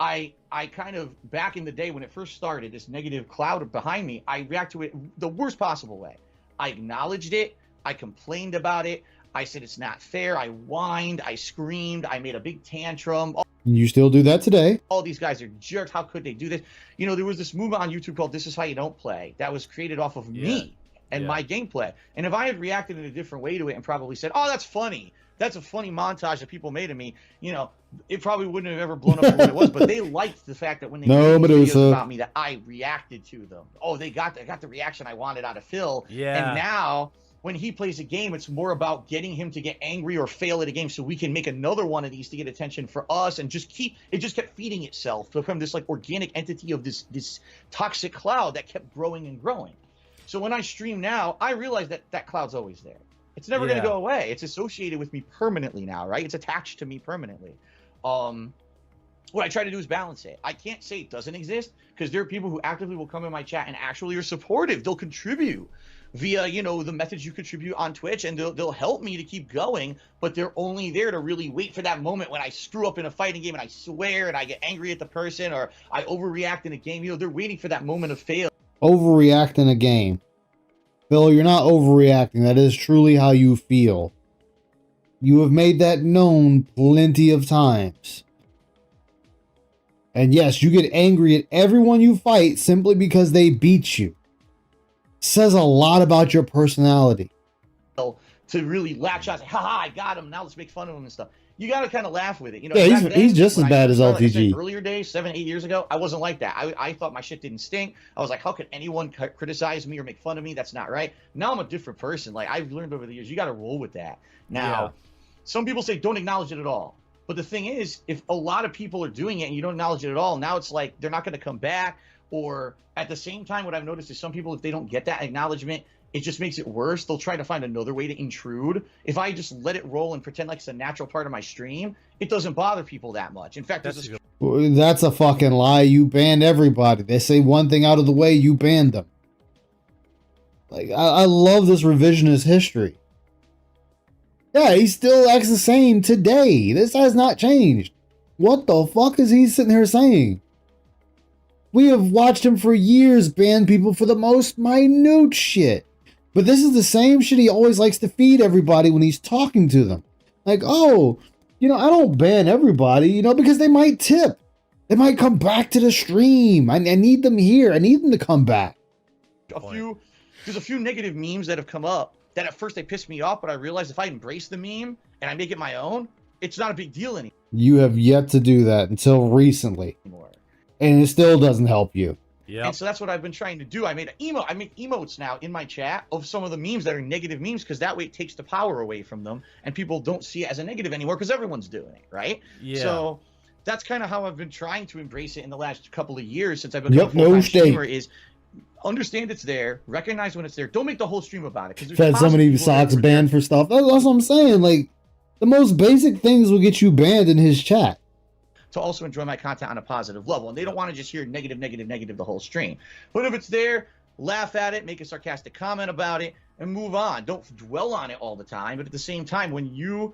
I kind of, back in the day when it first started, this negative cloud behind me, I reacted to it the worst possible way. I acknowledged it. I complained about it. I said it's not fair. I whined. I screamed. I made a big tantrum. You still do that today. All these guys are jerks. How could they do this? There was this movement on YouTube called This Is How You Don't Play that was created off of me and my gameplay. And if I had reacted in a different way to it and probably said, oh, that's funny. That's a funny montage that people made of me. It probably wouldn't have ever blown up for what it was. But they liked the fact that when they made videos about me that I reacted to them. Oh, I got the reaction I wanted out of Phil. Yeah. And now when he plays a game, it's more about getting him to get angry or fail at a game so we can make another one of these to get attention for us and just kept feeding itself to become this like organic entity of this toxic cloud that kept growing and growing. So when I stream now, I realize that cloud's always there. It's never going to go away. It's associated with me permanently now, right? It's attached to me permanently. What I try to do is balance it. I can't say it doesn't exist because there are people who actively will come in my chat and actually are supportive. They'll contribute. via, you know, the methods you contribute on Twitch, and they'll help me to keep going, but they're only there to really wait for that moment when I screw up in a fighting game and I swear and I get angry at the person or I overreact in a game. You know, they're waiting for that moment of fail. Overreact in a game. Phil, you're not overreacting. That is truly how you feel. You have made that known plenty of times. And yes, you get angry at everyone you fight simply because they beat you. Says a lot about your personality. To really latch on, say, haha, I got him. Now let's make fun of him and stuff. You got to kind of laugh with it. You know, yeah, back he's just as bad as like I LTG. said, earlier days, 7-8 years ago, I wasn't like that. I thought my shit didn't stink. I was like, how could anyone criticize me or make fun of me? That's not right. Now I'm a different person. Like, I've learned over the years, you got to roll with that. Now, some people say don't acknowledge it at all. But the thing is, if a lot of people are doing it and you don't acknowledge it at all, now it's like they're not going to come back. Or at the same time, what I've noticed is some people, if they don't get that acknowledgement, it just makes it worse. They'll try to find another way to intrude. If I just let it roll and pretend like it's a natural part of my stream, it doesn't bother people that much. In fact, that's a fucking lie. You banned everybody. They say one thing out of the way, you banned them. Like, I love this revisionist history. Yeah, he still acts the same today. This has not changed. What the fuck is he sitting here saying? We have watched him for years ban people for the most minute shit. But this is the same shit he always likes to feed everybody when he's talking to them. Like, oh, you know, I don't ban everybody, you know, because they might tip. They might come back to the stream. I need them here. I need them to come back. There's a few negative memes that have come up that at first they pissed me off, but I realized if I embrace the meme and I make it my own, it's not a big deal anymore. You have yet to do that until recently. And it still doesn't help you. Yeah. And so that's what I've been trying to do. I make emotes now in my chat of some of the memes that are negative memes, because that way it takes the power away from them and people don't see it as a negative anymore because everyone's doing it, right? Yeah. So that's kind of how I've been trying to embrace it in the last couple of years since I've been a full-time streamer, is understand it's there, recognize when it's there. Don't make the whole stream about it. I've had so many socks banned for stuff. That's what I'm saying. Like, the most basic things will get you banned in his chat. To also enjoy my content on a positive level. And they don't want to just hear negative, negative, negative the whole stream. But if it's there, laugh at it, make a sarcastic comment about it, and move on. Don't dwell on it all the time. But at the same time, when you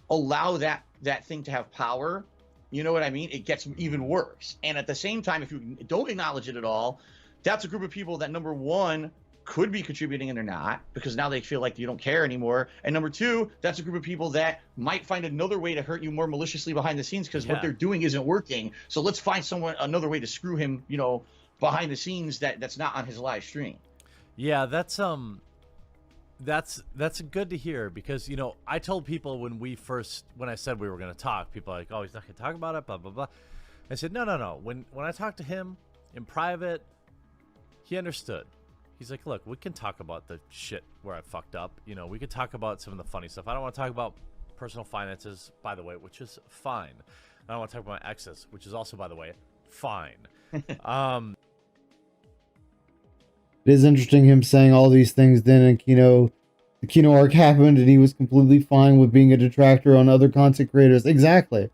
allow that thing to have power, you know what I mean? It gets even worse. And at the same time, if you don't acknowledge it at all, that's a group of people that, number one, could be contributing and they're not, because now they feel like you don't care anymore. And number two, that's a group of people that might find another way to hurt you more maliciously behind the scenes because what they're doing isn't working. So let's find another way to screw him, you know, behind the scenes that's not on his live stream. Yeah, that's good to hear, because, you know, I told people when I said we were going to talk, people are like, oh, he's not going to talk about it, blah, blah, blah. I said, no. When I talked to him in private, he understood. He's like, look, we can talk about the shit where I fucked up. You know, we could talk about some of the funny stuff. I don't want to talk about personal finances, by the way, which is fine. I don't want to talk about my exes, which is also, by the way, fine. It is interesting him saying all these things then, and the Kino arc happened and he was completely fine with being a detractor on other content creators. Exactly.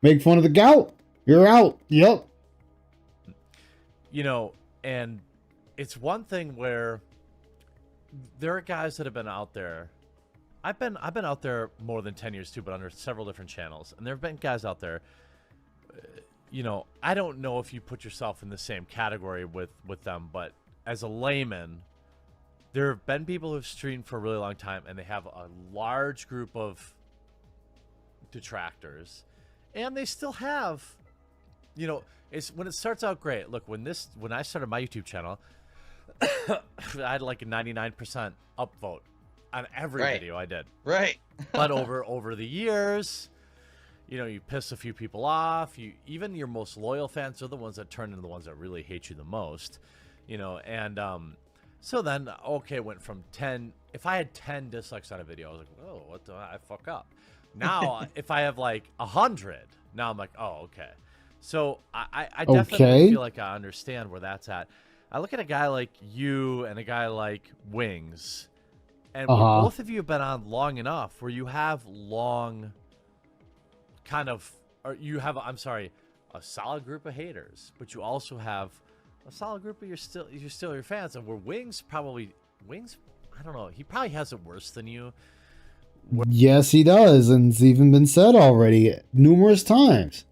Make fun of the gout. You're out. Yep. You know, and it's one thing where there are guys that have been out there. I've been out there more than 10 years too, but under several different channels. And there have been guys out there, you know, I don't know if you put yourself in the same category with them, but as a layman, there have been people who've streamed for a really long time and they have a large group of detractors, and they still have, you know, it's when it starts out great. Look, when I started my YouTube channel, I had like a 99% upvote on every video I did. Right. But over the years, you know, you piss a few people off. Even your most loyal fans are the ones that turn into the ones that really hate you the most. You know, and so then, okay, it went from 10. If I had 10 dislikes on a video, I was like, oh, what the I fuck up. Now, if I have like 100, now I'm like, oh, okay. So I definitely feel like I understand where that's at. I look at a guy like you and a guy like Wings, and both of you have been on long enough where you have a solid group of haters, but you also have a solid group of you're still your fans, and where Wings probably Wings, I don't know. He probably has it worse than you. Yes, he does, and it's even been said already numerous times.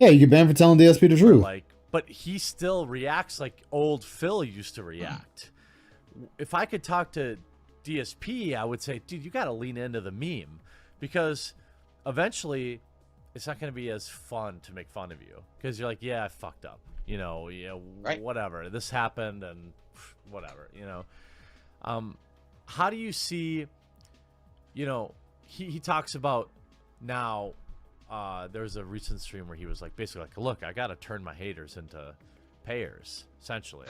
Yeah, you get banned for telling DSP the truth. Like, but he still reacts like old Phil used to react. If I could talk to DSP, I would say, dude, you got to lean into the meme, because eventually it's not going to be as fun to make fun of you, because you're like, yeah, I fucked up, you know, Right. whatever, this happened and whatever, how do you see, he talks about now, there's a recent stream where he was like, basically like, look, I got to turn my haters into payers, essentially.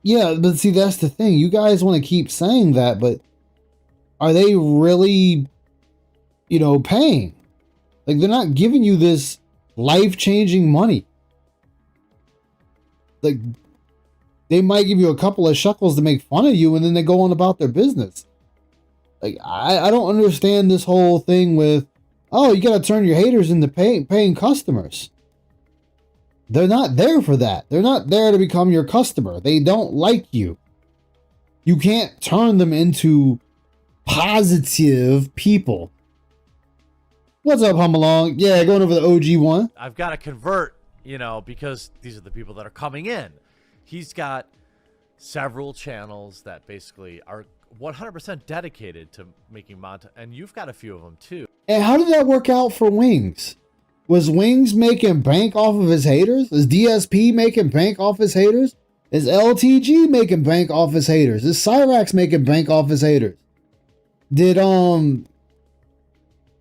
Yeah, but see, that's the thing. You guys want to keep saying that, but are they really, paying? Like, they're not giving you this life-changing money. Like, they might give you a couple of shekels to make fun of you, and then they go on about their business. Like, I don't understand this whole thing with, oh, you got to turn your haters into paying customers. They're not there for that. They're not there to become your customer. They don't like you. You can't turn them into positive people. What's up, Humalong? Yeah, going over the OG one. I've got to convert, because these are the people that are coming in. He's got several channels that basically are 100% dedicated to making Monta, and you've got a few of them too. And how did that work out for Wings? Was Wings making bank off of his haters? Is DSP making bank off his haters? Is LTG making bank off his haters? Is Cyrax making bank off his haters? Did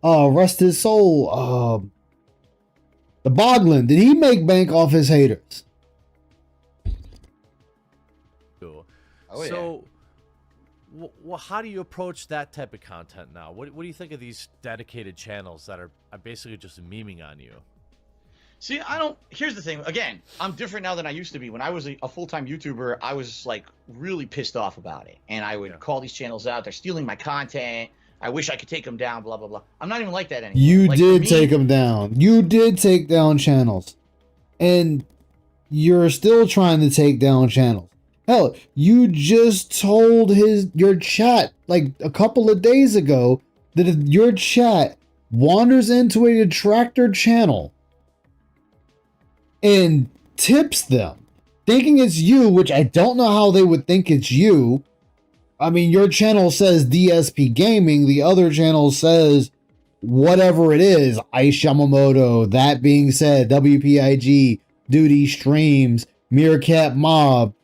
rest his soul, the Boglin, did he make bank off his haters? Oh, yeah. So, how do you approach that type of content now? What do you think of these dedicated channels that are basically just memeing on you? See, here's the thing. Again, I'm different now than I used to be. When I was a full-time YouTuber, I was like really pissed off about it. And I would call these channels out. They're stealing my content. I wish I could take them down, blah, blah, blah. I'm not even like that anymore. You like, did take them down. You did take down channels. And you're still trying to take down channels. Hell, you just told your chat like a couple of days ago that if your chat wanders into a detractor channel and tips them, thinking it's you, which I don't know how they would think it's you. I mean, your channel says DSP Gaming, the other channel says whatever it is, Ice Yamamoto. That being said, WPIG, Duty Streams, Meerkat Mob,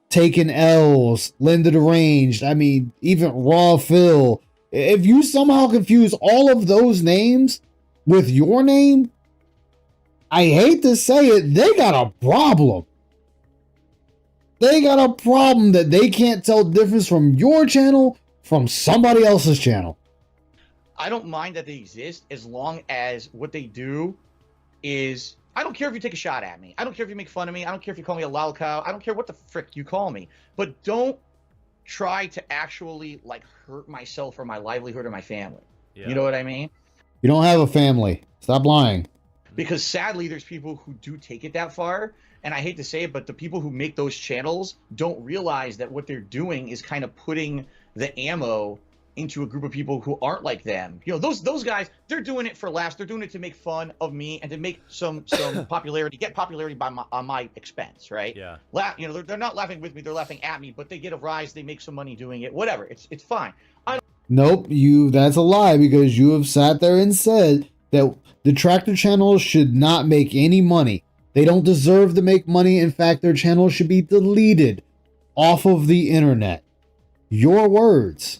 Taking L's, Linda Deranged, I mean, even Raw Phil. If you somehow confuse all of those names with your name, I hate to say it, they got a problem. They got a problem that they can't tell the difference from your channel from somebody else's channel. I don't mind that they exist as long as what they do is, I don't care if you take a shot at me. I don't care if you make fun of me. I don't care if you call me a lol cow. I don't care what the frick you call me. But don't try to actually like hurt myself or my livelihood or my family. Yeah. You know what I mean? You don't have a family. Stop lying. Because sadly, there's people who do take it that far. And I hate to say it, but the people who make those channels don't realize that what they're doing is kind of putting the ammo into a group of people who aren't like them. Those guys, they're doing it for laughs. They're doing it to make fun of me and to make some popularity, get popularity on my expense, right? Yeah. They're not laughing with me. They're laughing at me, but they get a rise. They make some money doing it. Whatever. It's fine. Nope, that's a lie, because you have sat there and said that detractor channels should not make any money. They don't deserve to make money. In fact, their channels should be deleted off of the internet. Your words.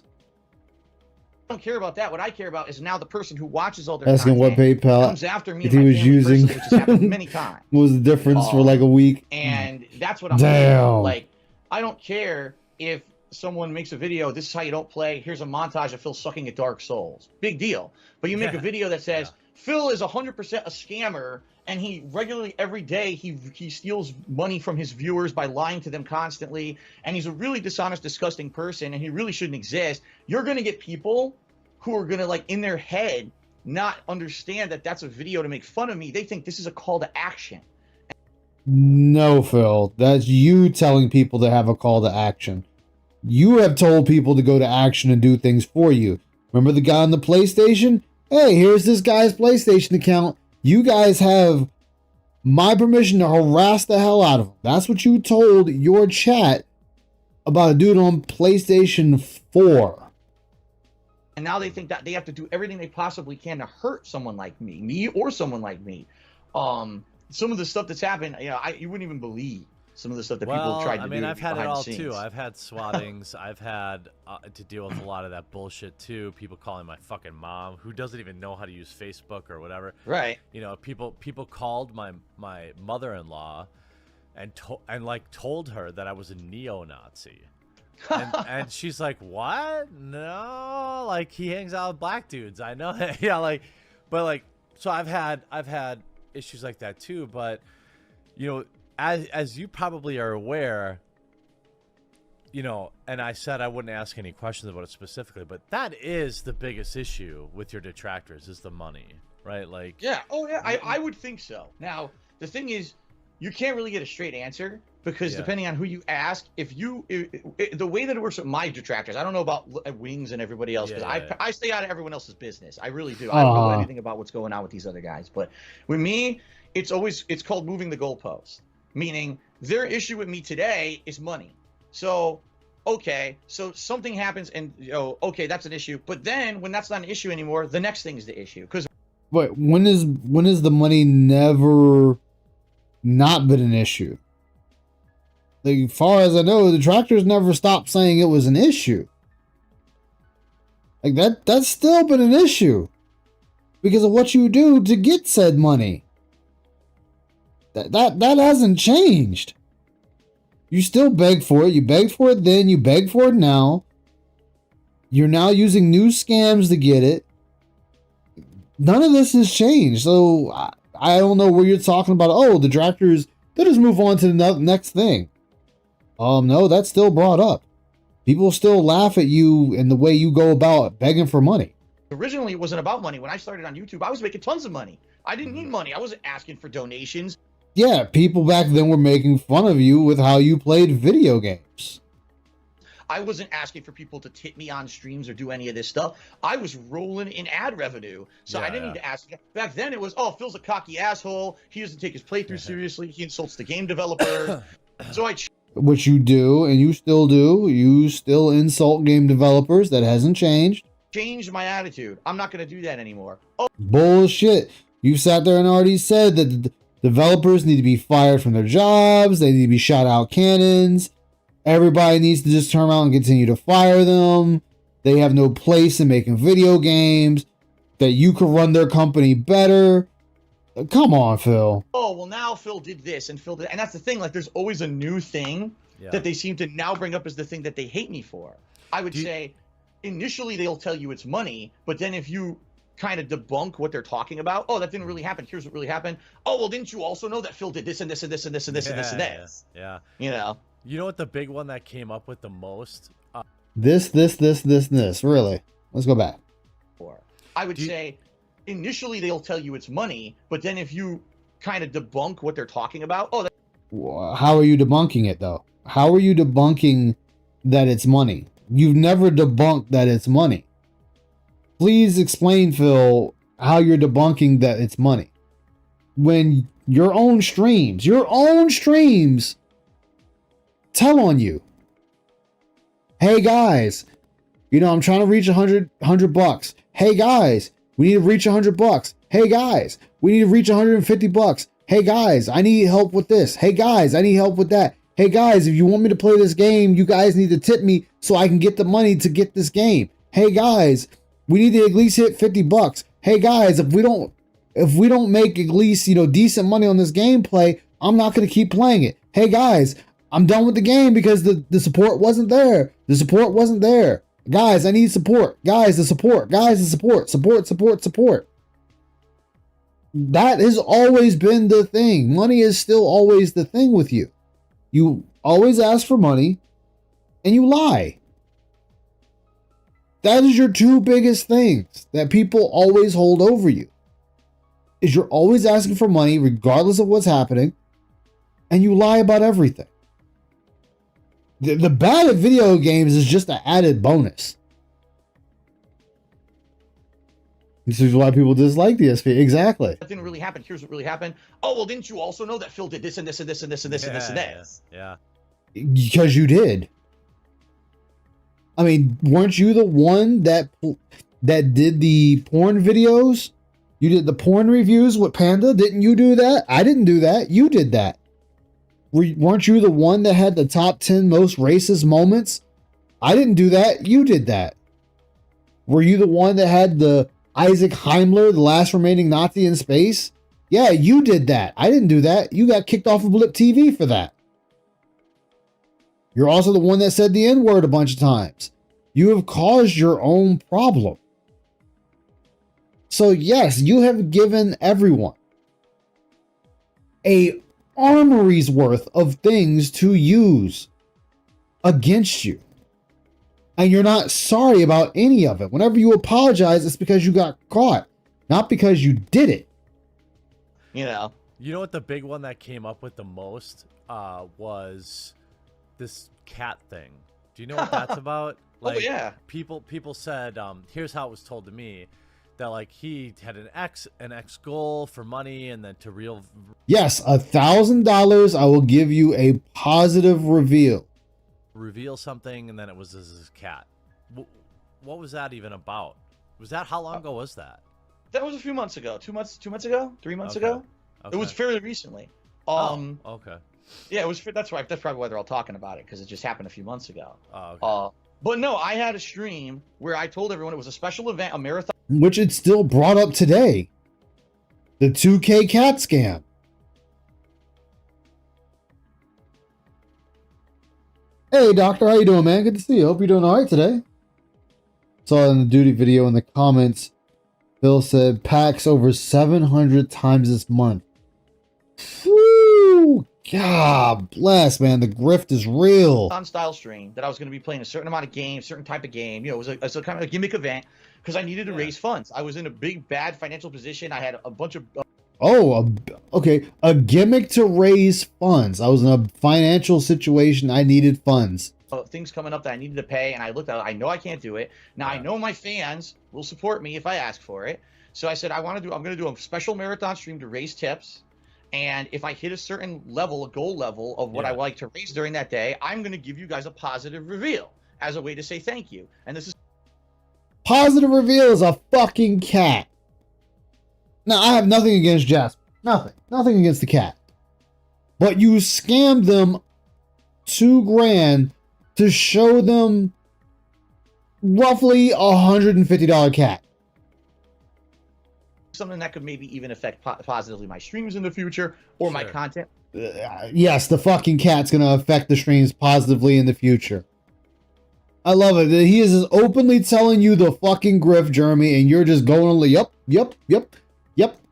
I don't care about that. What I care about is now the person who watches all their asking content what PayPal comes after me if he was using which has happened many times. Was the difference for like a week? And that's what I'm Damn. Like, I don't care if someone makes a video, this is how you don't play, here's a montage of Phil sucking at Dark Souls. Big deal. But you make a video that says Phil is 100% a scammer, and he regularly every day he steals money from his viewers by lying to them constantly, and he's a really dishonest, disgusting person, and he really shouldn't exist. You're going to get people who are going to, like, in their head not understand that that's a video to make fun of me. They think this is a call to action. No, Phil. That's you telling people to have a call to action. You have told people to go to action and do things for you. Remember the guy on the PlayStation? Hey, here's this guy's PlayStation account. You guys have my permission to harass the hell out of him. That's what you told your chat about a dude on PlayStation 4. And now they think that they have to do everything they possibly can to hurt someone like me or someone like me. Some of the stuff that's happened, you wouldn't even believe some of the stuff that people have tried to do. I mean, I've had it all too. Scenes. I've had swattings. I've had to deal with a lot of that bullshit too. People calling my fucking mom, who doesn't even know how to use Facebook or whatever. Right. You know, people called my mother-in-law and told her that I was a neo-Nazi. And she's like, what? No, like, he hangs out with black dudes. I know that. Yeah, like, but like, so I've had issues like that too. But you know, as you probably are aware, you know, and I said I wouldn't ask any questions about it specifically, but that is the biggest issue with your detractors, is the money, right? Like, yeah, oh yeah, I would think so. Now the thing is, you can't really get a straight answer, because depending on who you ask, the way that it works with my detractors, I don't know about Wings and everybody else, because I stay out of everyone else's business. I really do. I don't know anything about what's going on with these other guys. But with me, it's called moving the goalpost, meaning their issue with me today is money. So, okay, so something happens and, okay, that's an issue. But then when that's not an issue anymore, the next thing is the issue. But when is the money never not been an issue? Like, as far as I know, the detractors never stopped saying it was an issue. Like, that's still been an issue because of what you do to get said money. That hasn't changed. You still beg for it. You begged for it then. You beg for it now. You're now using new scams to get it. None of this has changed. So I don't know where you're talking about. Oh, the detractors, they'll just move on to the next thing. No, that's still brought up. People still laugh at you and the way you go about begging for money. Originally, it wasn't about money. When I started on YouTube, I was making tons of money. I didn't need money. I wasn't asking for donations. Yeah, people back then were making fun of you with how you played video games. I wasn't asking for people to tip me on streams or do any of this stuff. I was rolling in ad revenue. So I didn't need to ask. Back then, it was, oh, Phil's a cocky asshole. He doesn't take his playthrough seriously. He insults the game developers. So which you do, and you still do. You still insult game developers. That hasn't changed. Changed my attitude. I'm not going to do that anymore. Oh, bullshit. You sat there and already said that the developers need to be fired from their jobs. They need to be shot out cannons. Everybody needs to just turn around and continue to fire them. They have no place in making video games. That you could run their company better. Come on, Phil. Oh, well, now Phil did this and Phil did, and that's the thing. Like, there's always a new thing that they seem to now bring up as the thing that they hate me for. I would say, initially they'll tell you it's money, but then if you kind of debunk what they're talking about, oh, that didn't really happen. Here's what really happened. Oh, well, didn't you also know that Phil did this and this and this and this and this and this and this? Yeah. You know. You know what the big one that came up with the most? This. Really? Let's go back. I would say, initially they'll tell you it's money, but then if you kind of debunk what they're talking about, oh, how are you debunking it though? How are you debunking that it's money? You've never debunked that it's money. Please explain, Phil, how you're debunking that it's money. When your own streams tell on you. Hey guys, I'm trying to reach $100. Hey guys, we need to reach $100. Hey guys, we need to reach $150. Hey guys, I need help with this. Hey guys, I need help with that. Hey guys, if you want me to play this game, you guys need to tip me so I can get the money to get this game. Hey guys, we need to at least hit $50. Hey guys, if we don't make at least, decent money on this gameplay, I'm not going to keep playing it. Hey guys, I'm done with the game because the support wasn't there. The support wasn't there. Guys, I need support. Guys, the support. Guys, the support. Support. That has always been the thing. Money is still always the thing with you. You always ask for money and you lie. That is your two biggest things that people always hold over you. Is you're always asking for money regardless of what's happening, and you lie about everything. The bad at video games is just an added bonus. This is why people dislike DSP. Exactly. That didn't really happen. Here's what really happened. Oh, well, didn't you also know that Phil did this and this and this and this and this and this and this? Yeah. Because you did. I mean, weren't you the one that did the porn videos? You did the porn reviews with Panda? Didn't you do that? I didn't do that. You did that. Weren't you the one that had the top 10 most racist moments? I didn't do that. You did that. Were you the one that had the Isaac Heimler, the last remaining Nazi in space? Yeah, you did that. I didn't do that. You got kicked off of Blip TV for that. You're also the one that said the N-word a bunch of times. You have caused your own problem. So yes, you have given everyone a armory's worth of things to use against you. And you're not sorry about any of it. Whenever you apologize, it's because you got caught, not because you did it. You know what the big one that came up with the most was this cat thing. Do you know what that's about? Like, oh yeah. People said, here's how it was told to me, that like he had an ex goal for money, and then to yes, $1,000. I will give you a positive reveal something, and then it was his cat. What was that even about? Was that, how long ago was that? That was a few months ago. 2 months ago, 3 months ago. Okay. It was fairly recently. Okay. Yeah, it was. That's probably why they're all talking about it, because it just happened a few months ago. Oh, okay. But no, I had a stream where I told everyone it was a special event, a marathon. Which it's still brought up today. The 2K cat scam. Hey, doctor, how you doing, man? Good to see you. Hope you're doing all right today. Saw in the duty video in the comments, Phil said packs over 700 times this month. Whew, God bless, man. The grift is real. On style stream that I was going to be playing a certain amount of games, certain type of game. You know, it was a kind of a gimmick event because I needed to raise funds. I was in a big, bad financial position. I had a bunch of... okay. A gimmick to raise funds. I was in a financial situation. I needed funds. Things coming up that I needed to pay, and I looked at it. I know I can't do it. Now, I know my fans will support me if I ask for it. So I said, I'm going to do a special marathon stream to raise tips. And if I hit a certain level, a goal level of what I like to raise during that day, I'm going to give you guys a positive reveal as a way to say thank you. And this is... Positive reveal is a fucking cat. Now, I have nothing against Jasper. Nothing against the cat. But you scammed them $2,000 to show them roughly $150 cat. Something that could maybe even affect positively my streams in the future or my content. Yes, the fucking cat's going to affect the streams positively in the future. I love it. He is just openly telling you the fucking grift, Jeremy, and you're just going, yep.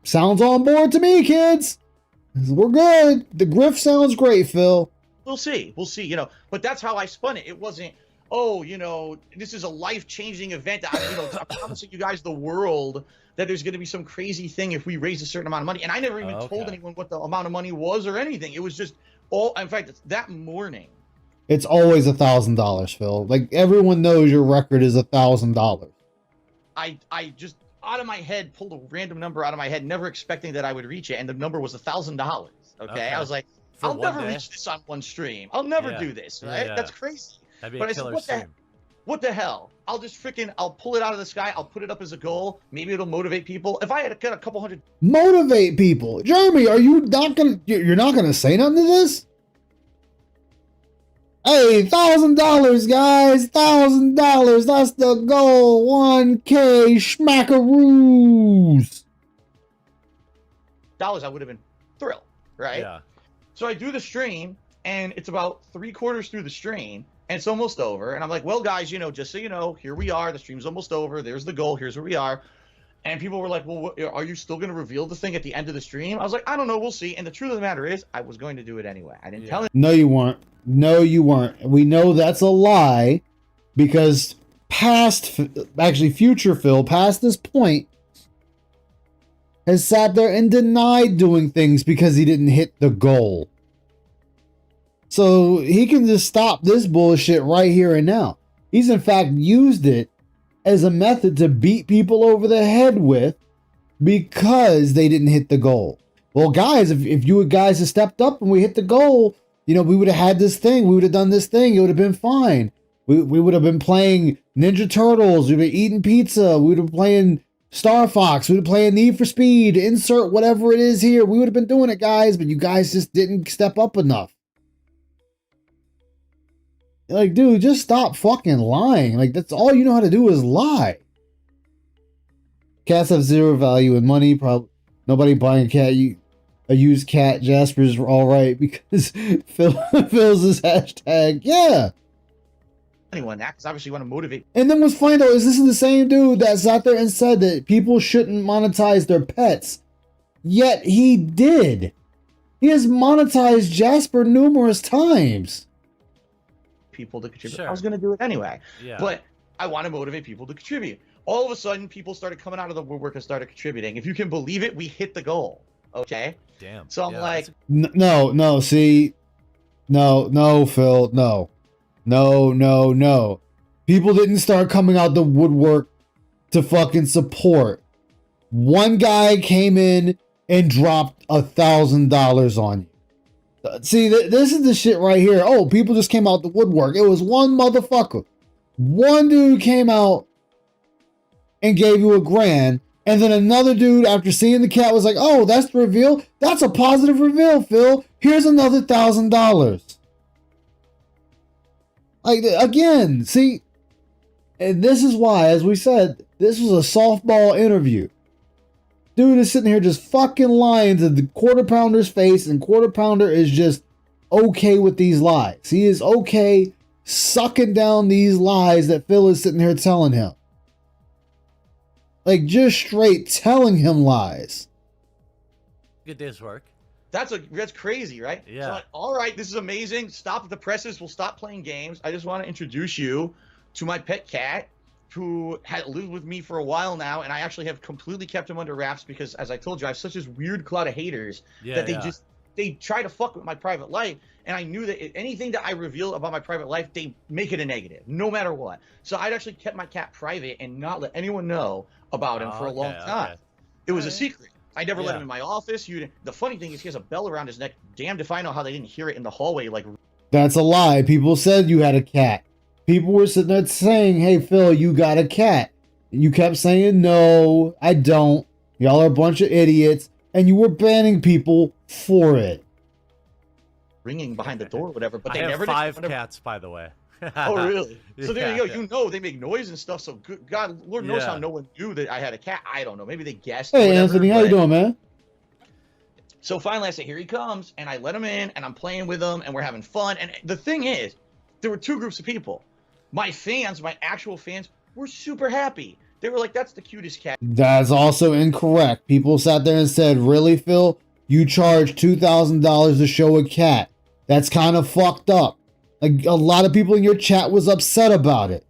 Sounds on board to me, kids. We're good. The grift sounds great, Phil. We'll see, you know, but that's how I spun it. It wasn't, oh, you know, this is a life-changing event. I'm promising you guys the world that there's going to be some crazy thing if we raise a certain amount of money. And I never even told anyone what the amount of money was or anything. It was just in fact, that morning. It's always $1,000, Phil. Like, everyone knows your record is $1,000. I just out of my head pulled a random number out of my head, never expecting that I would reach it. And the number was $1,000. Okay. I was like, I'll never reach this on one stream. I'll never do this. Right. Yeah. That's crazy. That'd be a killer stream. What the hell? I'll pull it out of the sky. I'll put it up as a goal. Maybe it'll motivate people. If I had got a couple hundred. Motivate people. Jeremy, you're not going to say nothing to this? Hey, $1,000, guys. $1,000. That's the goal. 1K schmackaroos. I would have been thrilled, right? Yeah. So I do the stream, and it's about 3/4 through the stream, and it's almost over. And I'm like, well, guys, you know, just so you know, here we are. The stream's almost over. There's the goal. Here's where we are. And people were like, well, are you still going to reveal the thing at the end of the stream? I was like, I don't know. We'll see. And the truth of the matter is, I was going to do it anyway. I didn't tell him. No, you weren't. No, you weren't. We know that's a lie because future Phil, past this point, has sat there and denied doing things because he didn't hit the goal. So he can just stop this bullshit right here and now. He's in fact used it as a method to beat people over the head with because they didn't hit the goal. Well, guys, if you guys had stepped up and we hit the goal, you know, we would have had this thing. We would have done this thing. It would have been fine. We would have been playing Ninja Turtles. We'd have been eating pizza. We would have been playing Star Fox. We would have been playing Need for Speed. Insert whatever it is here. We would have been doing it, guys, but you guys just didn't step up enough. Like, dude, just stop fucking lying. Like, that's all you know how to do is lie. Cats have zero value in money. Probably nobody buying a cat. A used cat. Jasper's all right because Phil's his hashtag. Yeah. Anyone that because obviously you want to motivate. And then what's funny though is this is the same dude that sat there and said that people shouldn't monetize their pets. Yet he did. He has monetized Jasper numerous times. People to contribute. Sure. I was going to do it anyway. Yeah. But I want to motivate people to contribute. All of a sudden, people started coming out of the woodwork and started contributing. If you can believe it, we hit the goal. Okay. Damn. So I'm like, no, see, no, Phil, no. People didn't start coming out the woodwork to fucking support. One guy came in and dropped $1,000 on you. See, this is the shit right here. Oh, people just came out the woodwork. It was one motherfucker. One dude came out and gave you $1,000. And then another dude, after seeing the cat, was like, oh, that's the reveal? That's a positive reveal, Phil. Here's another $1,000. Like, again, see, and this is why, as we said, this was a softball interview. Dude is sitting here just fucking lying to the Quarter Pounder's face, and Quarter Pounder is just okay with these lies. He is okay sucking down these lies that Phil is sitting here telling him. Like, just straight telling him lies. Good day's work. that's crazy, right? Yeah. So like, all right, this is amazing. Stop the presses. We'll stop playing games. I just want to introduce you to my pet cat, who had lived with me for a while now, and I actually have completely kept him under wraps because, as I told you, I have such this weird cloud of haters that they try to fuck with my private life, and I knew that anything that I reveal about my private life, they make it a negative, no matter what. So I'd actually kept my cat private and not let anyone know about him for a long time. It was a secret. I never let him in my office. The funny thing is he has a bell around his neck. Damned if I know how they didn't hear it in the hallway. Like, that's a lie. People said you had a cat. People were sitting there saying, hey, Phil, you got a cat. And you kept saying, no, I don't. Y'all are a bunch of idiots. And you were banning people for it. Ringing behind the door or whatever. But they I never have 5 cats, by the way. Oh, really? So there you go. Yeah. You know they make noise and stuff. So good God, Lord knows how no one knew that I had a cat. I don't know. Maybe they guessed. Hey, whatever, Anthony, how you doing, man? So finally I say, here he comes. And I let him in and I'm playing with him and we're having fun. And the thing is, there were 2 groups of people. My fans, my actual fans, were super happy. They were like, that's the cutest cat. That's also incorrect. People sat there and said, really, Phil? You charge $2,000 to show a cat. That's kind of fucked up. Like, a lot of people in your chat was upset about it.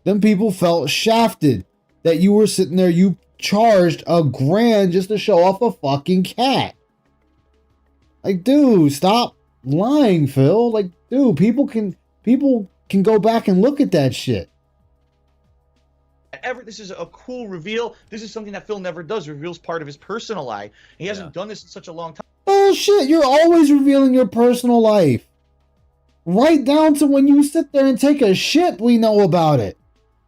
Them people felt shafted that you were sitting there, you charged $1,000 just to show off a fucking cat. Like, dude, stop lying, Phil. Like, dude, people can go back and look at that shit. This is a cool reveal. This is something that Phil never does. Reveals part of his personal life. He hasn't done this in such a long time. Bullshit, you're always revealing your personal life. Right down to when you sit there and take a shit, we know about it.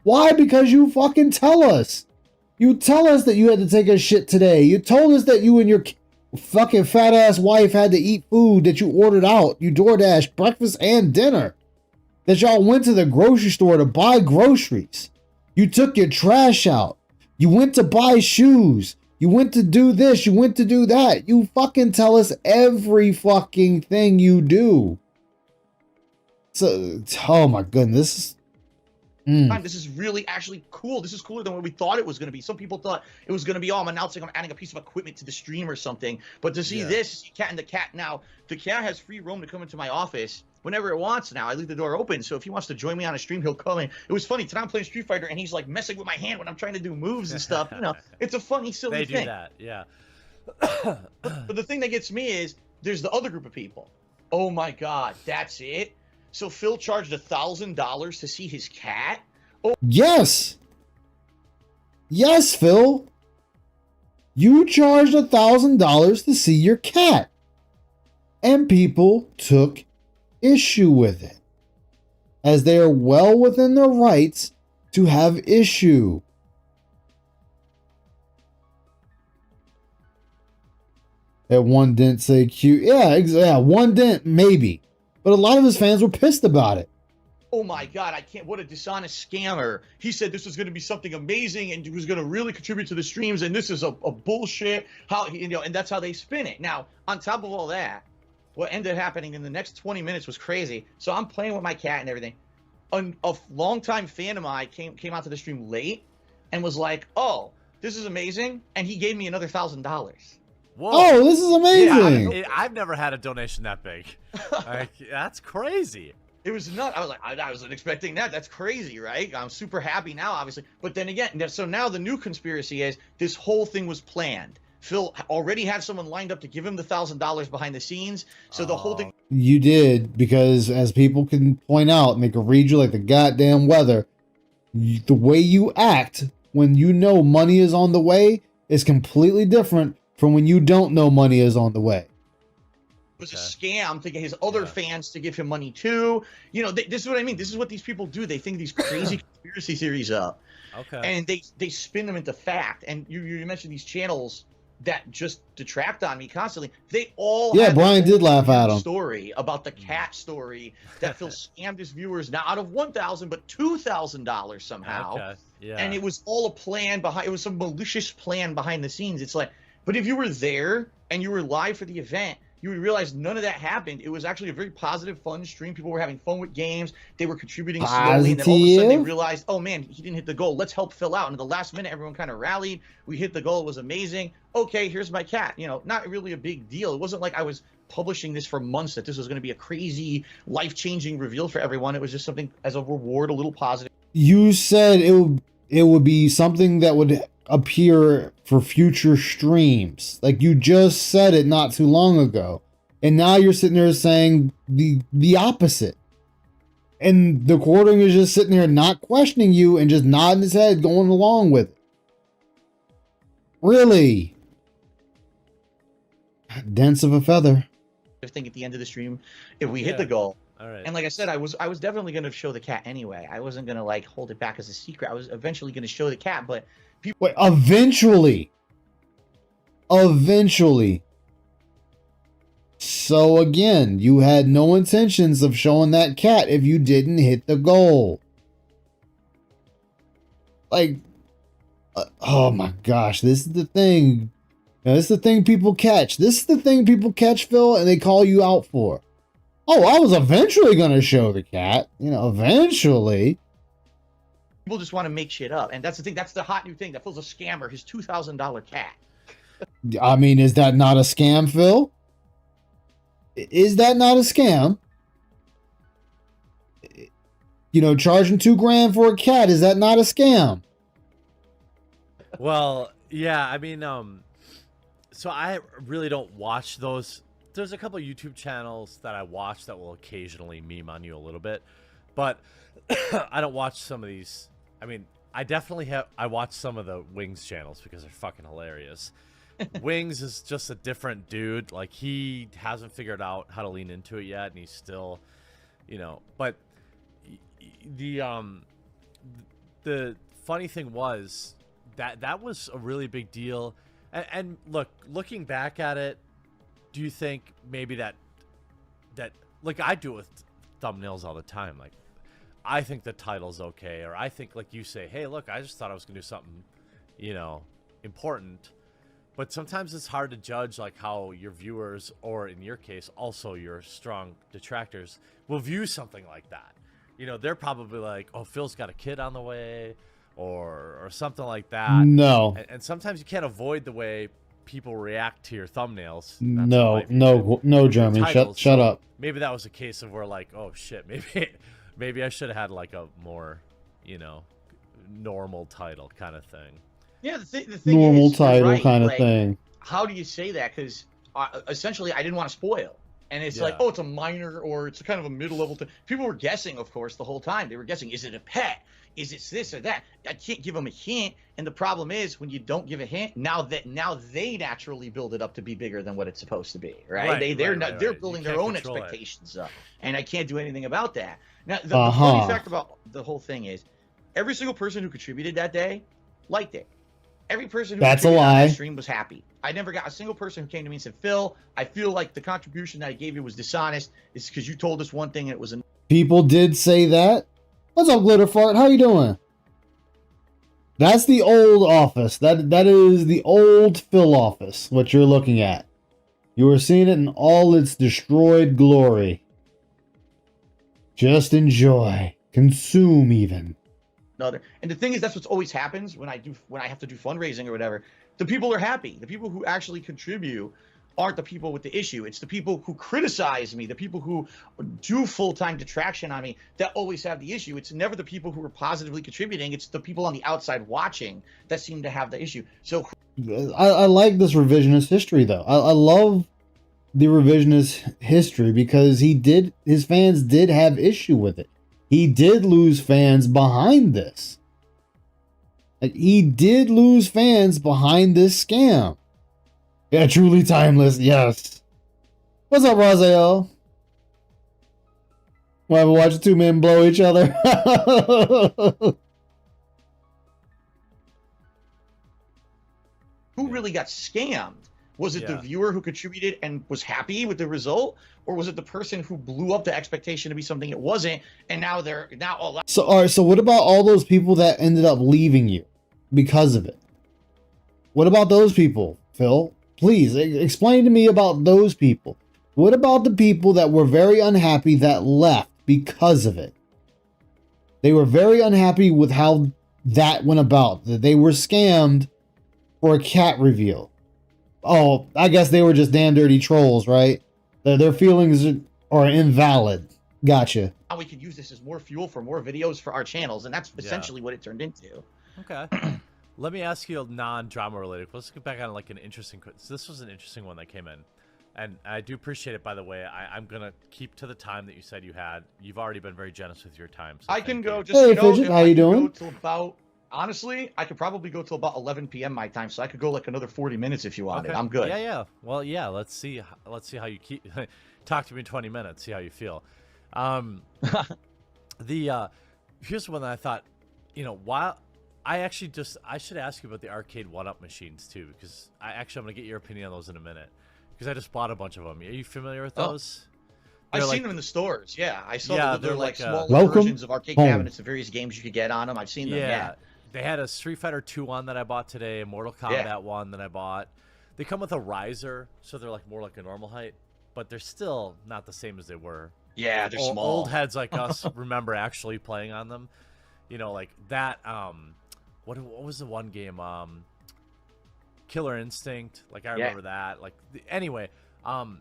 Why? Because you fucking tell us. You tell us that you had to take a shit today. You told us that you and your fucking fat ass wife had to eat food that you ordered out. You DoorDash breakfast and dinner. That y'all went to the grocery store to buy groceries. You took your trash out. You went to buy shoes. You went to do this. You went to do that. You fucking tell us every fucking thing you do. So, oh my goodness. This is really actually cool. This is cooler than what we thought it was going to be. Some people thought it was going to be, oh, I'm announcing I'm adding a piece of equipment to the stream or something. But to see this, Cat and the Cat now, the cat has free roam to come into my office whenever it wants now. I leave the door open. So if he wants to join me on a stream, he'll come in. It was funny. Tonight I'm playing Street Fighter and he's like messing with my hand when I'm trying to do moves and stuff. You know, it's a funny, silly thing. They do that, yeah. But the thing that gets me is there's the other group of people. Oh my God, that's it? So Phil charged $1,000 to see his cat? Oh, Yes. Yes, Phil. You charged $1,000 to see your cat. And people took issue with it, as they are well within their rights to have issue. That one didn't say cute. Yeah, one didn't, maybe. But a lot of his fans were pissed about it. oh my God, I can't. What a dishonest scammer. He said this was going to be something amazing and it was going to really contribute to the streams. And this is a bullshit. How, you know, and that's how they spin it. Now, on top of all that, what ended up happening in the next 20 minutes was crazy. So I'm playing with my cat and everything. A longtime fan of mine came out to the stream late and was like, "Oh, this is amazing," and he gave me another $1,000. Whoa. Oh, this is amazing. Yeah, I've never had a donation that big. Like, that's crazy. It was nuts. I was like, I wasn't expecting that. That's crazy, right? I'm super happy now, obviously. But then again, so now the new conspiracy is this whole thing was planned. Phil already had someone lined up to give him the $1,000 behind the scenes. So the whole thing. You did, because as people can point out, and they can read you like the goddamn weather, the way you act when you know money is on the way is completely different from when you don't know money is on the way. Was a scam to get his other fans to give him money too. You know, this is what I mean. This is what these people do. They think these crazy conspiracy theories up. Okay. And they spin them into fact. And you mentioned these channels that just detract on me constantly. They all have Brian did laugh at him. Story about the cat story that Phil scammed his viewers, not out of $1,000 but $2,000 somehow. Okay. Yeah. And it was all a plan behind. It was some malicious plan behind the scenes. It's like, but if you were there and you were live for the event, you would realize none of that happened. It was actually a very positive, fun stream. People were having fun with games. They were contributing slowly. And then all of a sudden they realized, oh man, he didn't hit the goal. Let's help Phil out. And at the last minute, everyone kind of rallied. We hit the goal. It was amazing. Okay, here's my cat. You know, not really a big deal. It wasn't like I was publishing this for months that this was going to be a crazy, life-changing reveal for everyone. It was just something as a reward, a little positive. You said it would be something that would appear for future streams. Like you just said it not too long ago. And now you're sitting there saying the opposite. And the quartering is just sitting there not questioning you and just nodding his head, going along with it. Really? Dense of a feather. Thing at the end of the stream, if we hit the goal. All right. And like I said, I was definitely going to show the cat anyway. I wasn't going to like hold it back as a secret. I was eventually going to show the cat, but people. Wait, eventually. So again, you had no intentions of showing that cat if you didn't hit the goal. Like, oh my gosh, this is the thing. Now, this is the thing people catch. This is the thing people catch, Phil, and they call you out for. Oh, I was eventually going to show the cat. You know, eventually. People just want to make shit up. And that's the thing. That's the hot new thing. That Phil's a scammer. His $2,000 cat. I mean, is that not a scam, Phil? Is that not a scam? You know, charging $2,000 for a cat, is that not a scam? Well, yeah, I mean, so I really don't watch those. There's a couple of YouTube channels that I watch that will occasionally meme on you a little bit, but I don't watch some of these. I mean, I watch some of the Wings channels because they're fucking hilarious. Wings is just a different dude. Like, he hasn't figured out how to lean into it yet, and he's still, you know, but the funny thing was that was a really big deal. And look, looking back at it, do you think maybe that like I do it with thumbnails all the time, like I think the title's okay, or I think, like you say, hey, look, I just thought I was gonna do something, you know, important. But sometimes it's hard to judge like how your viewers, or in your case also your strong detractors, will view something like that. You know, they're probably like, oh, Phil's got a kid on the way, or something like that. No. And sometimes you can't avoid the way people react to your thumbnails. No, Jeremy, shut up. Maybe that was a case of where, like, oh shit, maybe I should have had like a more, you know, normal title kind of thing. Yeah, the thing normal is, title right, kind of like, thing. How do you say that? Because essentially, I didn't want to spoil. And it's Yeah. like, oh, it's a minor or it's a kind of a mid-level thing. People were guessing, of course, the whole time. They were guessing, is it a pet? Is it this or that? I can't give them a hint. And the problem is when you don't give a hint, now they naturally build it up to be bigger than what it's supposed to be, right? They're building their own expectations up. And I can't do anything about that. Now, the funny fact about the whole thing is every single person who contributed that day liked it. Every person who That's a contributed on lie. that stream was happy. I never got a single person who came to me and said, Phil, I feel like the contribution that I gave you was dishonest. It's because you told us one thing and it was People did say that. What's up, Glitter Fart? How you doing? That's the old office. That is the old Phil office, what you're looking at. You are seeing it in all its destroyed glory. Just enjoy. Consume even. another. And the thing is, that's what's always happens when I have to do fundraising or whatever. The people are happy. The people who actually contribute aren't the people with the issue. It's the people who criticize me, the people who do full-time detraction on me that always have the issue. It's never the people who are positively contributing. It's the people on the outside watching that seem to have the issue. So I like this revisionist history, though. I love the revisionist history because his fans did have issue with it. He did lose fans behind this. Like, he did lose fans behind this scam. Yeah, truly timeless, yes. What's up, Raziel? Why we watch two men blow each other? who really got scammed? Was it the viewer who contributed and was happy with the result? Or was it the person who blew up the expectation to be something it wasn't, and now they're all that? So, all right, so what about all those people that ended up leaving you because of it? What about those people, Phil? Please explain to me about those people. What about the people that were very unhappy that left because of it? They were very unhappy with how that went about, that they were scammed for a cat reveal. Oh, I guess they were just damn dirty trolls, right? Their feelings are invalid. Gotcha. How we could use this as more fuel for more videos for our channels, and that's essentially what it turned into. Okay. Let me ask you a non-drama related. Let's get back on like an interesting. So this was an interesting one that came in, and I do appreciate it. By the way, I'm gonna keep to the time that you said you had. You've already been very generous with your time. So I can go you. just. Hey, you know, Fidget, how you doing? Till about, honestly, I could probably go till about 11 p.m. my time, so I could go like another 40 minutes if you wanted. Okay. I'm good. Yeah. Well, yeah. Let's see how you keep. Talk to me in 20 minutes. See how you feel. Here's one that I thought, while. I should ask you about the arcade 1-up machines too, because I'm gonna get your opinion on those in a minute, because I just bought a bunch of them. Are you familiar with those? I've like, seen them in the stores. Yeah, I saw they're like small Welcome versions of arcade home. cabinets of various games you could get on them. I've seen them. Yeah. They had a Street Fighter 2 one that I bought today, a Mortal Kombat one that I bought. They come with a riser, so they're like more like a normal height, but they're still not the same as they were. Yeah, they're small. Old heads like us remember actually playing on them. Like that. What was the one game? Killer Instinct. Like I remember that. Like anyway, one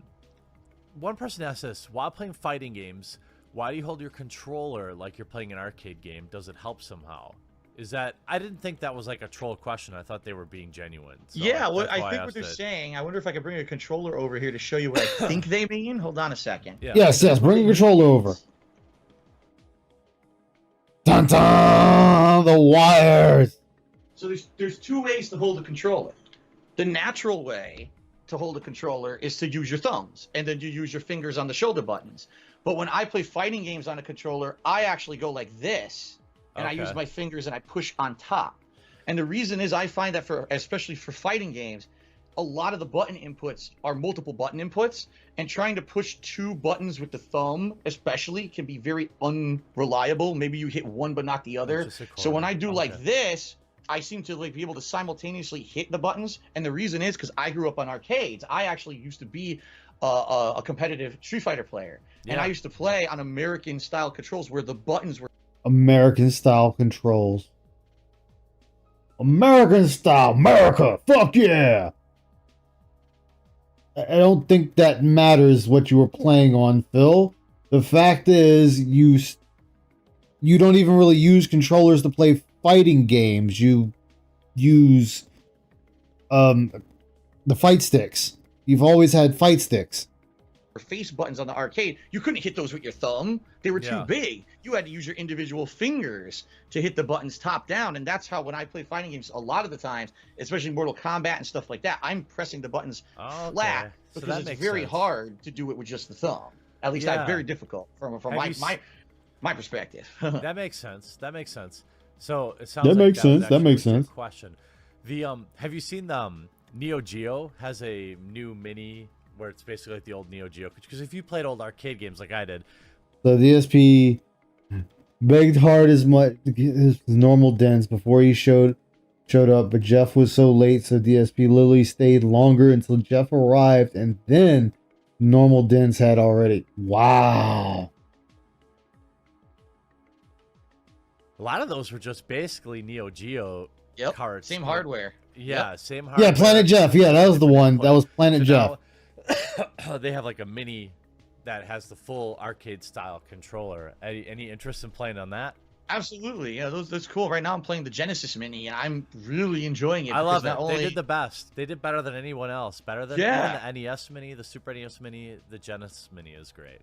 person asked this: while playing fighting games, why do you hold your controller like you're playing an arcade game? Does it help somehow? Is that? I didn't think that was like a troll question. I thought they were being genuine. So yeah, well, I think what they're saying. I wonder if I could bring a controller over here to show you what I think they mean. Hold on a second. Yeah. Yes, bring a controller over. Dun dun! The wires. So there's two ways to hold a controller. The natural way to hold a controller is to use your thumbs, and then you use your fingers on the shoulder buttons. But when I play fighting games on a controller, I actually go like this, and I use my fingers and I push on top. And the reason is I find that especially for fighting games, a lot of the button inputs are multiple button inputs, and trying to push two buttons with the thumb especially can be very unreliable. Maybe you hit one but not the other. So when I do like this, I seem to be able to simultaneously hit the buttons, and the reason is because I grew up on arcades. I actually used to be a competitive Street Fighter player, and I used to play on American-style controls where the buttons were American-style controls. American-style, America, fuck yeah! I don't think that matters what you were playing on, Phil. The fact is, you don't even really use controllers to play fighting games. You use the fight sticks. You've always had fight sticks. face buttons on the arcade, you couldn't hit those with your thumb. They were too big. You had to use your individual fingers to hit the buttons top down. And that's how, when I play fighting games, a lot of the times, especially Mortal Kombat and stuff like that, I'm pressing the buttons flat because it's very hard to do it with just the thumb. At least that's very difficult from my perspective. That makes sense. That makes sense. So it sounds that makes sense. Question. The have you seen the Neo Geo has a new mini where it's basically like the old Neo Geo? Because if you played old arcade games like I did, the DSP begged hard as much his normal dens before he showed up, but Jeff was so late, so DSP literally stayed longer until Jeff arrived, and then normal dens had already. Wow. A lot of those were just basically Neo Geo carts. Same hardware. Yeah, same hardware. Yeah, Planet Jeff. Yeah, that was the one. That was Planet Jeff. Now, they have like a mini that has the full arcade style controller. Any interest in playing on that? Absolutely. Yeah, that's cool. Right now I'm playing the Genesis Mini, and I'm really enjoying it. I love it. They did the best. They did better than anyone else. Better than the NES Mini, the Super NES Mini. The Genesis Mini is great.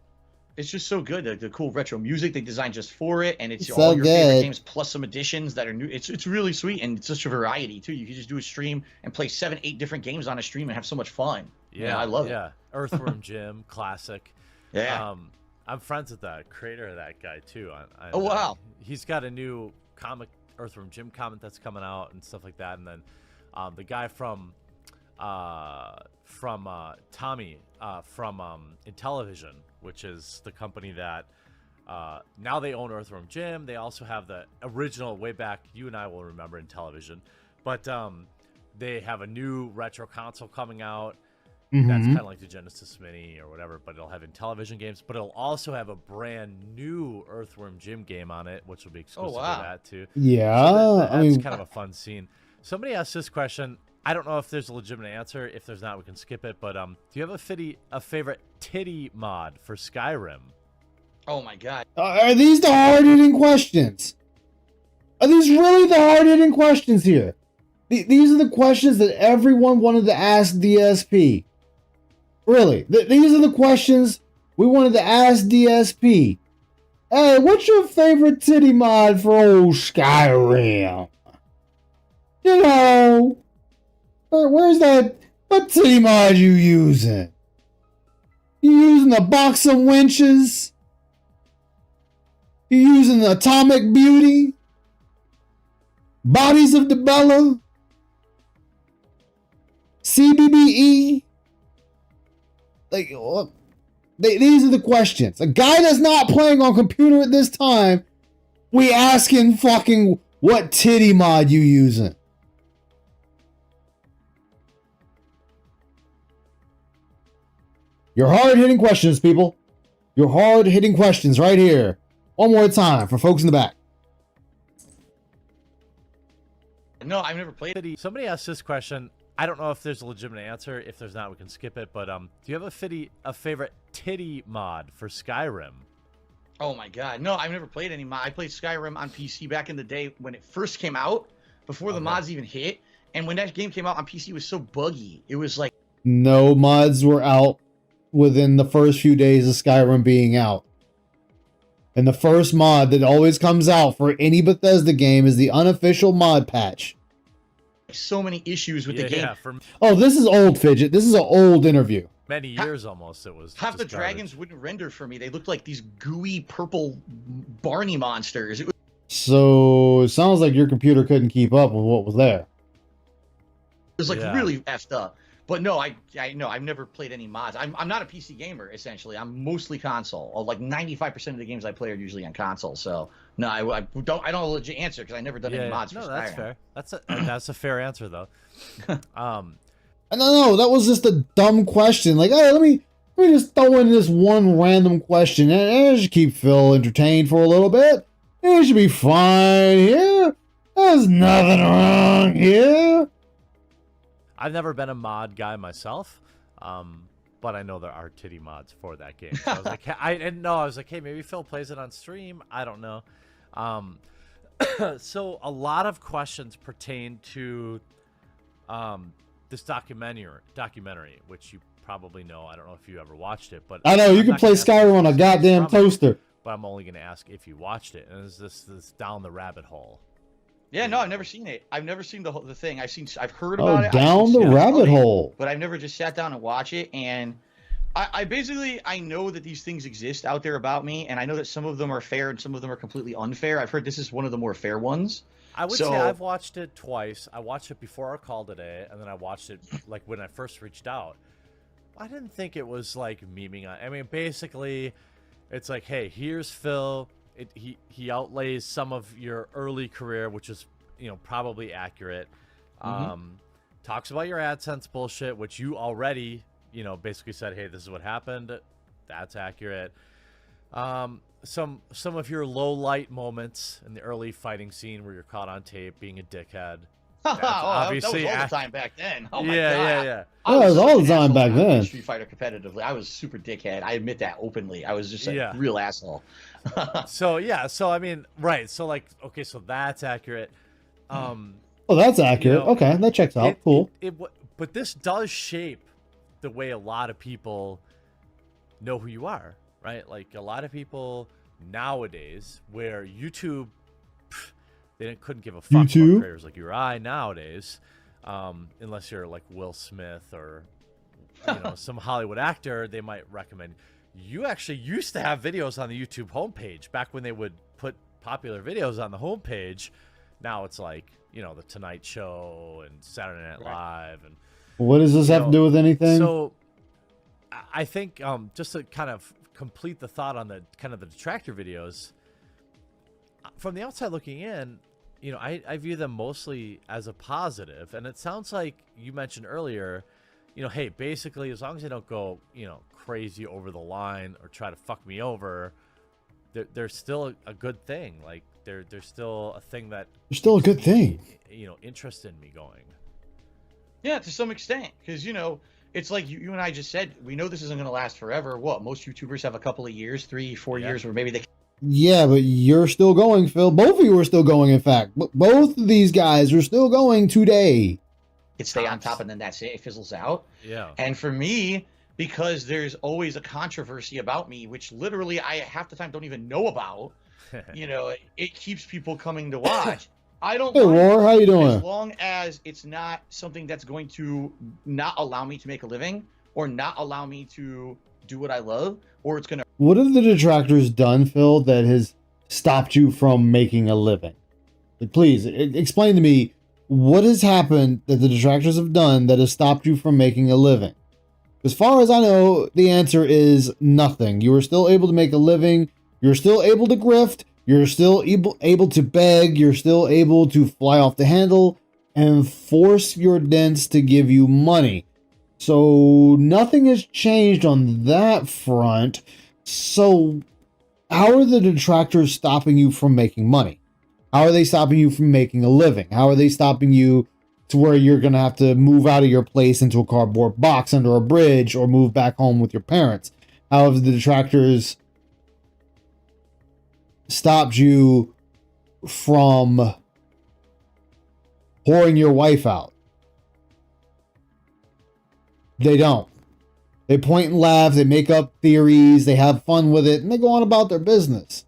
It's just so good. The cool retro music they designed just for it, and it's all your favorite games plus some additions that are new. It's really sweet, and it's such a variety too. You can just do a stream and play 7, 8 different games on a stream and have so much fun. Yeah, I love it. Yeah, Earthworm Jim, classic. Yeah. I'm friends with the creator of that guy too. Oh wow. He's got a new comic, Earthworm Jim comic that's coming out and stuff like that. And then the guy from Tommy from Intellivision, which is the company that now they own Earthworm Jim. They also have the original way back. You and I will remember Intellivision, but they have a new retro console coming out. That's kind of like the Genesis Mini or whatever, but it'll have Intellivision games, but it'll also have a brand new Earthworm Jim game on it, which will be exclusive to that too. Yeah, so that's kind of a fun scene. Somebody asked this question. I don't know if there's a legitimate answer. If there's not, we can skip it. But do you have a favorite titty mod for Skyrim? Oh my god. Are these the hard-hitting questions? Are these really the hard-hitting questions here? These are the questions that everyone wanted to ask DSP. Really, these are the questions we wanted to ask DSP. Hey, what's your favorite titty mod for old Skyrim? You know, where's that? What titty mod you using? You using the box of winches? You using the Atomic Beauty? Bodies of the Bella? CBBE? Like, look, these are the questions. A guy that's not playing on computer at this time, we asking fucking what titty mod you using. Your hard-hitting questions, people. Your hard-hitting questions right here. One more time for folks in the back. No, I've never played it. Somebody asked this question. I don't know if there's a legitimate answer. If there's not, we can skip it. But do you have a favorite titty mod for Skyrim? Oh my god, no, I've never played any mod. I played Skyrim on PC back in the day when it first came out, before the mods even hit. And when that game came out on PC, it was so buggy. It was like no mods were out within the first few days of Skyrim being out. And the first mod that always comes out for any Bethesda game is the unofficial mod patch. So many issues with the game. Oh, this is old, Fidget. This is an old interview. Many years almost it was. Half the dragons wouldn't render for me. They looked like these gooey purple Barney monsters. So it sounds like your computer couldn't keep up with what was there. It was like really effed up. But no, I've never played any mods. I'm not a PC gamer essentially. I'm mostly console. Like 95% of the games I play are usually on console. So no, I don't have a legit answer because I never done any mods. No, that's fair. That's a fair answer though. No, that was just a dumb question. Like, hey, let me just throw in this one random question and just keep Phil entertained for a little bit. It should be fine here. There's nothing wrong here. I've never been a mod guy myself, but I know there are titty mods for that game. So I was like, I didn't know. I was like, hey, maybe Phil plays it on stream. I don't know. So a lot of questions pertain to this documentary, which you probably know. I don't know if you ever watched it, but I know you I'm can not play gonna ask you Skyrim on a if goddamn it's from it, toaster. but I'm only going to ask if you watched it. And it's this down the rabbit hole. Yeah, no, I've never seen it. I've never seen the thing. I've heard Oh, about it. down the rabbit hole. But I've never just sat down and watched it. And I basically, I know that these things exist out there about me, and I know that some of them are fair and some of them are completely unfair. I've heard this is one of the more fair ones. I would say I've watched it twice. I watched it before our call today, and then I watched it like when I first reached out. I didn't think it was like memeing on. I mean, basically, it's like, hey, here's Phil. He outlays some of your early career, which is, you know, probably accurate. Talks about your AdSense bullshit, which you already, you know, basically said, hey, this is what happened. That's accurate. Some of your low light moments in the early fighting scene where you're caught on tape being a dickhead. That's obviously that was all the time back then. Oh my God. Yeah. That was all the time back then. Street Fighter competitively, I was super dickhead. I admit that openly. I was just a real asshole. So I mean, right. So like, okay, so that's accurate. Oh, that's accurate. You know, okay, that checks out. Cool. But this does shape the way a lot of people know who you are, right? Like a lot of people nowadays, where YouTube, they couldn't give a fuck about creators like you or I nowadays, unless you're like Will Smith or, you know, some Hollywood actor, they might recommend. You actually used to have videos on the YouTube homepage back when they would put popular videos on the homepage. Now it's like, you know, The Tonight Show and Saturday Night Live. And what does this have to do with anything? So I think just to kind of complete the thought on the kind of the detractor videos, from the outside looking in, you know, I view them mostly as a positive. And it sounds like you mentioned earlier, you know, hey, basically, as long as they don't go, you know, crazy over the line or try to fuck me over, they're still a good thing. Like, they're still a thing that... They're still a good thing. You know, interest in me going. Yeah, to some extent. Because, you know, it's like you and I just said, we know this isn't going to last forever. What, most YouTubers have a couple of years, 3-4 years, where maybe they... Yeah, but you're still going, Phil. Both of you are still going, in fact. Both of these guys are still going today. It stay on top, and then that's it. It fizzles out. Yeah. And for me, because there's always a controversy about me, which literally I half the time don't even know about, you know, it keeps people coming to watch. I don't. Hey, Roar, how you doing? As long as it's not something that's going to not allow me to make a living or not allow me to do what I love, or it's going to... What have the detractors done, Phil, that has stopped you from making a living? Like, please, explain to me what has happened that the detractors have done that has stopped you from making a living. As far as I know, the answer is nothing. You are still able to make a living. You're still able to grift. You're still able to beg. You're still able to fly off the handle and force your dents to give you money. So nothing has changed on that front. So how are the detractors stopping you from making money? How are they stopping you from making a living? How are they stopping you to where you're going to have to move out of your place into a cardboard box under a bridge or move back home with your parents? How have the detractors stopped you from whoring your wife out? They don't. They point and laugh, they make up theories, they have fun with it, and they go on about their business.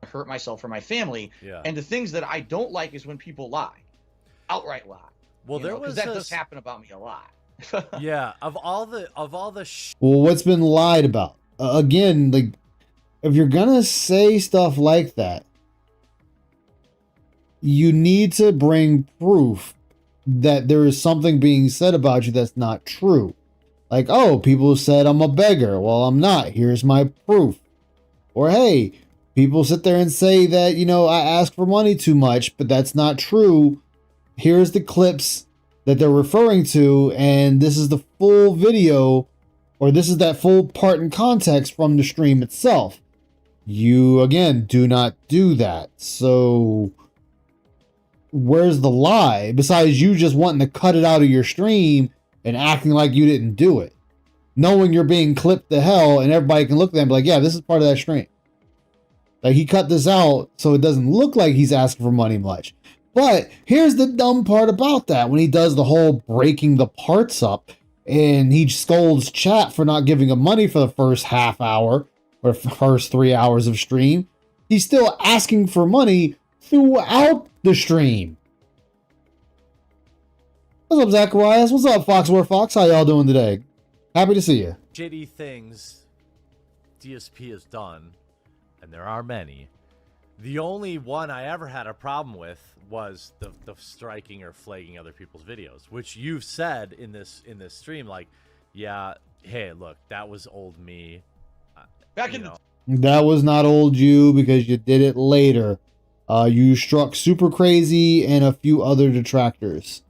Hurt myself or my family. Yeah. And the things that I don't like is when people lie. Outright lie. Well, there was that does happen about me a lot. Yeah, of all the well, what's been lied about? Again, like, if you're gonna say stuff like that, you need to bring proof that there is something being said about you that's not true. Like, oh, people said I'm a beggar. Well, I'm not. Here's my proof. Or, hey, people sit there and say that, you know, I ask for money too much, but that's not true. Here's the clips that they're referring to, and this is the full video, or this is that full part in context from the stream itself. You, again, do not do that. So where's the lie besides you just wanting to cut it out of your stream and acting like you didn't do it, knowing you're being clipped to hell and everybody can look at them and be like, yeah, this is part of that stream. Like, he cut this out so it doesn't look like he's asking for money much. But here's the dumb part about that. When he does the whole breaking the parts up and he scolds chat for not giving him money for the first half hour or first 3 hours of stream, he's still asking for money throughout the stream. What's up, Zacharias? What's up, Foxworth Fox? How y'all doing today? Happy to see you. Shitty things DSP has done, and there are many. The only one I ever had a problem with was the striking or flagging other people's videos, which you've said in this stream, like, yeah, hey, look, that was old me. Back in the That was not old you because you did it later. You struck Super Crazy and a few other detractors.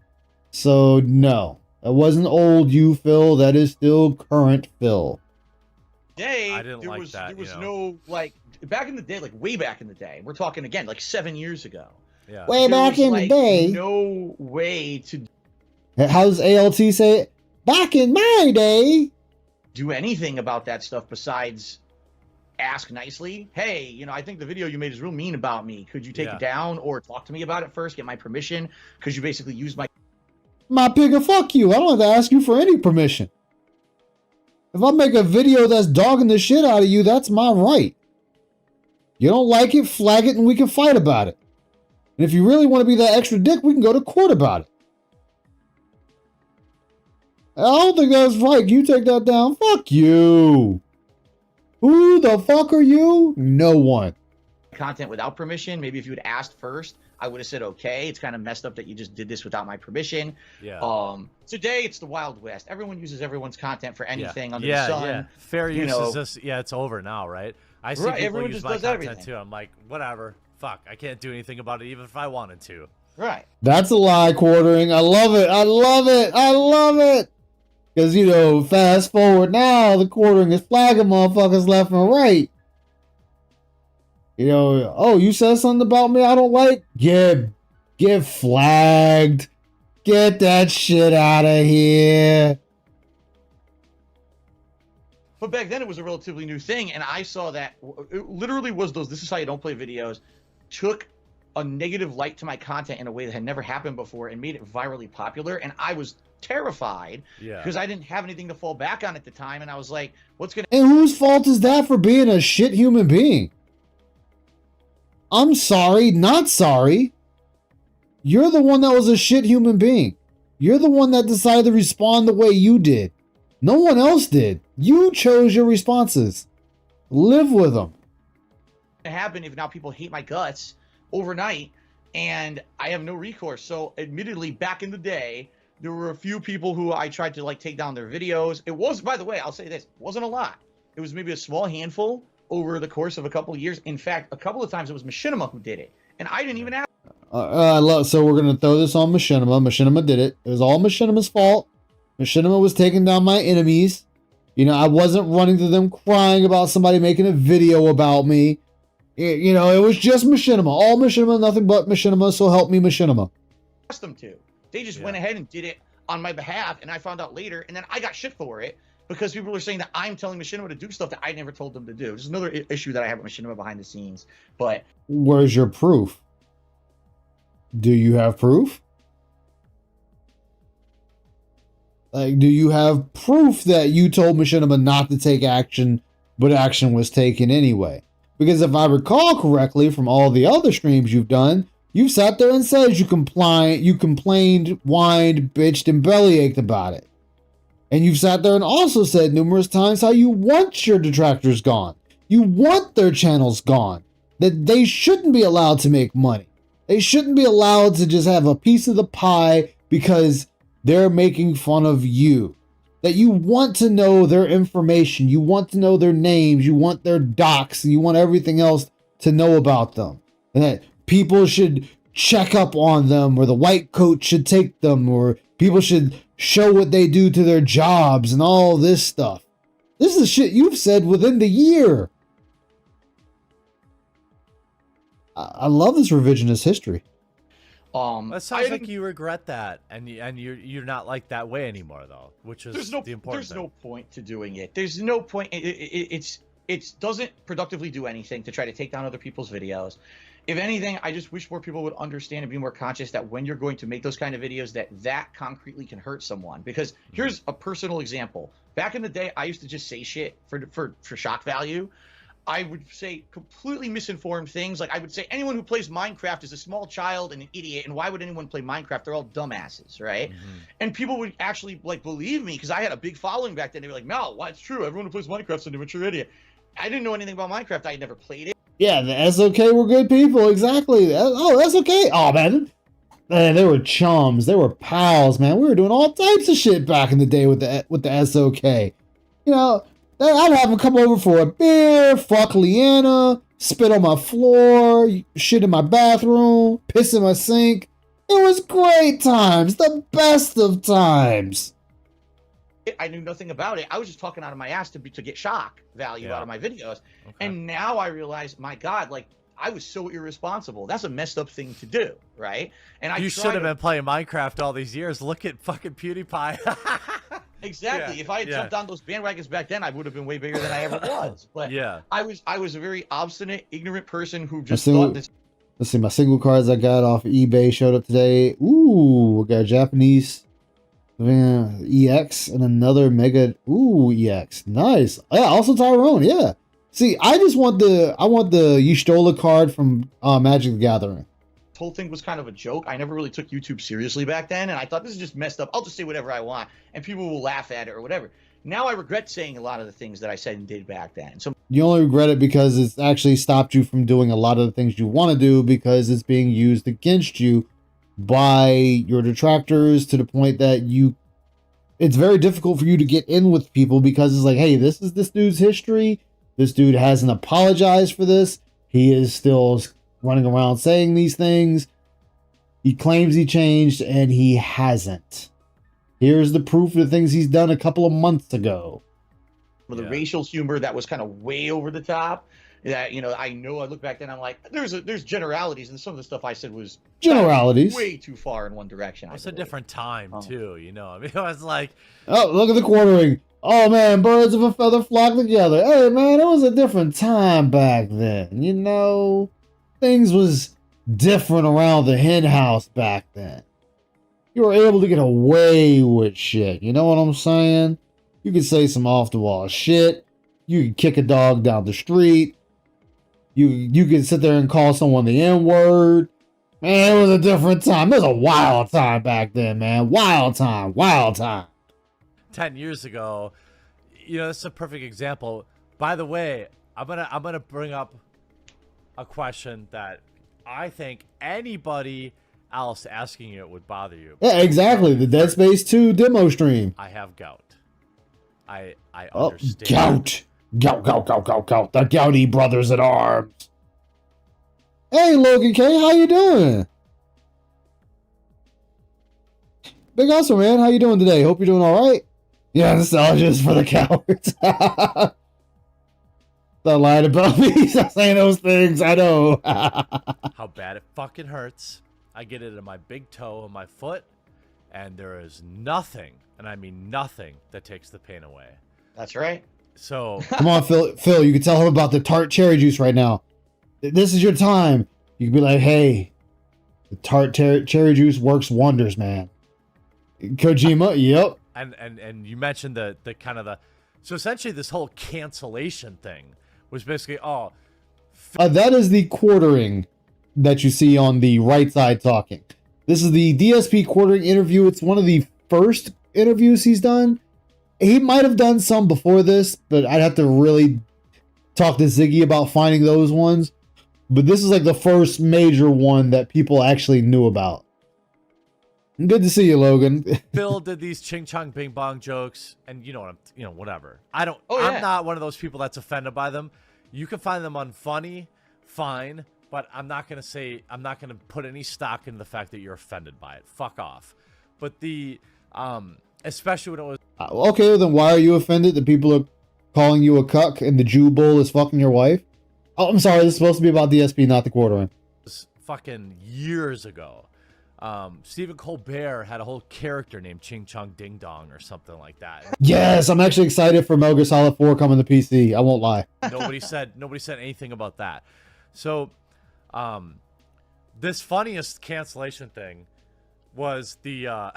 So no, that wasn't old you, Phil. That is still current Phil. day, I didn't there like was that, there was you know. no like back in the day, like way back in the day. We're talking again like 7 years ago. Yeah. Way There back was, in like, the day. no way to How does ALT say it? Back in my day. do anything about that stuff besides ask nicely. Hey, you know, I think the video you made is real mean about me. Could you take Yeah. it down or talk to me about it first? Get my permission because you basically used My pigger, fuck you. I don't have to ask you for any permission. If I make a video that's dogging the shit out of you, that's my right. You don't like it, flag it, and we can fight about it. And if you really want to be that extra dick, we can go to court about it. I don't think that's right. You take that down. Fuck you. Who the fuck are you? No one. content without permission. Maybe if you had asked first, I would have said okay. It's kind of messed up that you just did this without my permission. Yeah. Today it's the Wild West. Everyone uses everyone's content for anything under yeah, the sun. Yeah. Fair you use know. is just it's over now, right? I see Right, people everyone use just my does content everything. too. I'm like, whatever. Fuck. I can't do anything about it even if I wanted to. Right. That's a lie, quartering. I love it. I love it. I love it. Because, you know, fast forward now, the quartering is flagging motherfuckers left and right. You know, oh, you said something about me I don't like? Get flagged. Get that shit out of here. But back then it was a relatively new thing, and I saw that it literally was those "this is how you don't play" videos took a negative light to my content in a way that had never happened before and made it virally popular, and I was terrified because I didn't have anything to fall back on at the time, and I was like, what's gonna And whose fault is that for being a shit human being? I'm sorry, not sorry. You're the one that was a shit human being. You're the one that decided to respond the way you did. No one else did. You chose your responses. Live with them. happen if now people hate my guts overnight and I have no recourse? So admittedly, back in the day, there were a few people who I tried to like take down their videos. It was, by the way, I'll say this, it wasn't a lot. It was maybe a small handful over the course of a couple of years. In fact, a couple of times it was Machinima who did it, and I didn't even ask. So we're going to throw this on Machinima. Machinima did it. It was all Machinima's fault. Machinima was taking down my enemies. You know, I wasn't running to them crying about somebody making a video about me. You know, it was just Machinima. All Machinima, nothing but Machinima, so help me Machinima. Asked them to. They just went ahead and did it on my behalf, and I found out later, and then I got shit for it because people were saying that I'm telling Machinima to do stuff that I never told them to do. This is another issue that I have with Machinima behind the scenes. But where's your proof? Do you have proof? Like, do you have proof that you told Machinima not to take action, but action was taken anyway? Because if I recall correctly from all the other streams you've done, you've sat there and said you complained, whined, bitched, and bellyached about it. And you've sat there and also said numerous times how you want your detractors gone. You want their channels gone. That they shouldn't be allowed to make money. They shouldn't be allowed to just have a piece of the pie because they're making fun of you. That you want to know their information. You want to know their names. You want their docs. You want everything else to know about them. And that people should check up on them, or the white coat should take them, or people should show what they do to their jobs and all this stuff. This is shit you've said within the year. I love this revisionist history. That sounds like you regret that, and you're not like that way anymore, though, which is the important thing. There's no point to doing it. There's no point. It doesn't productively do anything to try to take down other people's videos. if anything, I just wish more people would understand and be more conscious that when you're going to make those kind of videos, that concretely can hurt someone. Because here's a personal example. Back in the day, I used to just say shit for shock value. I would say completely misinformed things. Like I would say anyone who plays Minecraft is a small child and an idiot, and why would anyone play Minecraft? They're all dumbasses, right? And people would actually like believe me because I had a big following back then. They were like, "No, well, it's true. Everyone who plays Minecraft's an immature idiot." I didn't know anything about Minecraft. I had never played it. Yeah, the SOK were good people, exactly. Oh, SOK. Oh man, they were chums. They were pals, man. We were doing all types of shit back in the day with the SOK. You know, I'd have them come over for a beer, fuck Leanna, spit on my floor, shit in my bathroom, piss in my sink. It was great times, the best of times. I knew nothing about it. I was just talking out of my ass to get shock value out of my videos. And now I realize, my God, like I was so irresponsible. That's a messed up thing to do, right? And you should have been playing Minecraft all these years. Look at fucking PewDiePie. Exactly. If I had jumped on those bandwagons back then, I would have been way bigger than I ever was. But I was a very obstinate, ignorant person who just thought this. Let's see, my single cards I got off eBay showed up today. Ooh, we got a Japanese EX and another Mega EX. Nice. Yeah, also Tyrone. Yeah. See, I want the Y'shtola card from Magic the Gathering. This whole thing was kind of a joke. I never really took YouTube seriously back then, and I thought this is just messed up. I'll just say whatever I want, and people will laugh at it or whatever. Now I regret saying a lot of the things that I said and did back then. So you only regret it because it's actually stopped you from doing a lot of the things you want to do because it's being used against you by your detractors to the point that it's very difficult for you to get in with people because it's like, hey, this is this dude's history. This dude hasn't apologized for this. He is still running around saying these things. He claims he changed and he hasn't. Here's the proof of the things he's done a couple of months ago. With the racial humor that was kind of way over the top. That, you know, I look back then, I'm like, there's generalities, and some of the stuff I said was generalities way too far in one direction. It's a different time too, you know. I mean, it was like, oh, look at the quartering. Oh man, birds of a feather flock together. Hey man, it was a different time back then. You know, things was different around the hen house back then. You were able to get away with shit. You know what I'm saying? You could say some off the wall shit. You could kick a dog down the street. You could sit there and call someone the N-word. Man, it was a different time. It was a wild time back then, man. Wild time. 10 years ago, you know, this is a perfect example. By the way, I'm gonna bring up a question that I think anybody else asking it would bother you. Yeah, exactly. The Dead Space 2 demo stream. I have gout. I understand. Gout. The Gouty Brothers at Arms. Hey, Logan K, how you doing? Big Hustle, man. How you doing today? Hope you're doing all right. Yeah, nostalgia's for the cowards. Don't lie about me. Stop saying those things. I know. How bad it fucking hurts. I get it in my big toe and my foot, and there is nothing, and I mean nothing, that takes the pain away. That's right. So come on, Phil. You can tell him about the tart cherry juice right now. This is your time. You can be like, hey, the tart cherry juice works wonders, man. Kojima, yep. And you mentioned the kind of so essentially this whole cancellation thing was basically that is the quartering that you see on the right side talking. This is the DSP quartering interview. It's one of the first interviews he's done. He might have done some before this, but I'd have to really talk to Ziggy about finding those ones. But this is like the first major one that people actually knew about. Good to see you, Logan. Phil did these ching chong bing bong jokes, and whatever. I'm not one of those people that's offended by them. You can find them unfunny, fine, but I'm not gonna put any stock in the fact that you're offended by it. Fuck off. But especially when it was okay, well then why are you offended that people are calling you a cuck and the Jew bull is fucking your wife? Oh, I'm sorry, this is supposed to be about DSP, not the quartering. Fucking years ago. Stephen Colbert had a whole character named Ching Chong Ding Dong or something like that. Yes, I'm actually excited for Metal Gear Solid 4 coming to PC. I won't lie. Nobody said anything about that. So This funniest cancellation thing was the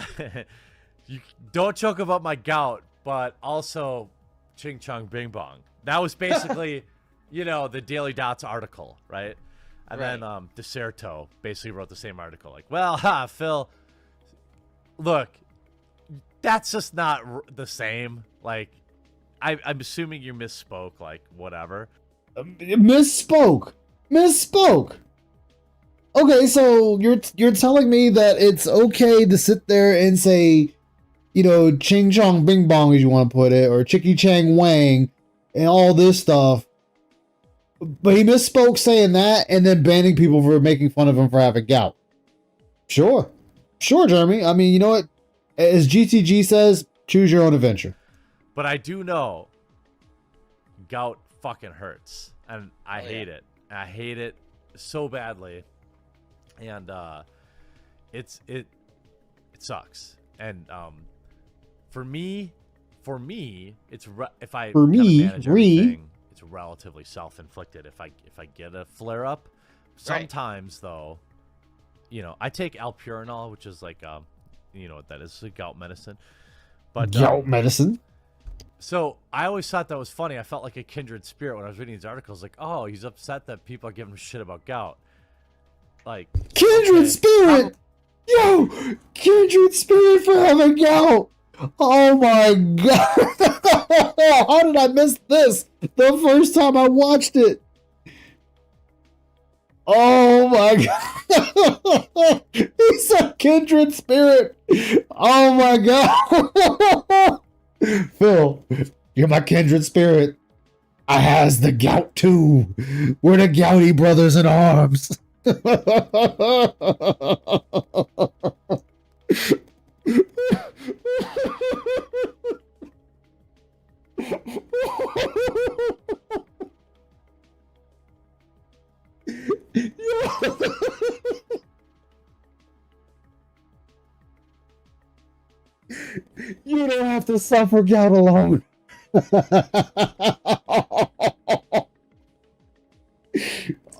you don't joke about my gout, but also Ching Chong Bing Bong. That was basically, the Daily Dots article, right? And then DeSerto basically wrote the same article, like, well, Phil, look, that's just not the same. Like, I'm assuming you misspoke, like, whatever. Misspoke. Okay, so you're telling me that it's okay to sit there and say, Ching Chong Bing Bong, as you want to put it, or Chicky Chang Wang, and all this stuff. But he misspoke saying that and then banning people for making fun of him for having gout. Sure, Jeremy. I mean, you know what? As GTG says, choose your own adventure. But I do know gout fucking hurts, and I hate it. I hate it so badly, and it sucks. And for me, it's if I manage everything, it's relatively self-inflicted. If I get a flare up, sometimes though, I take alpurinol, which is like what that is, gout medicine. But gout medicine. So I always thought that was funny. I felt like a kindred spirit when I was reading these articles. Like, oh, he's upset that people are giving him shit about gout. Like, kindred spirit. Yo, kindred spirit for having gout. Oh my god. How did I miss this the first time I watched it? Oh my god. He's a kindred spirit. Oh my god. Phil, you're my kindred spirit. I has the gout too. We're the Gouty brothers in arms. You don't have to suffer gout alone.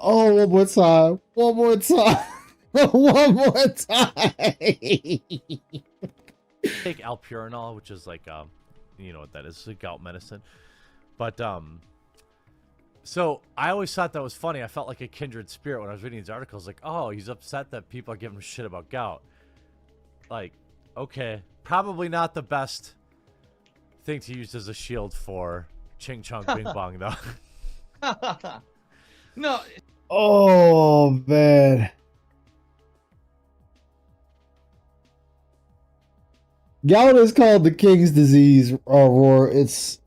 Oh, one more time. One more time. Take alpurinol, which is like what that is, gout medicine. But so I always thought that was funny. I felt like a kindred spirit when I was reading these articles. Like, oh, he's upset that people are giving him shit about gout. Like, okay, probably not the best thing to use as a shield for Ching Chong Bing Bong, though. No. Oh man. Gout is called the king's disease, Roar. It's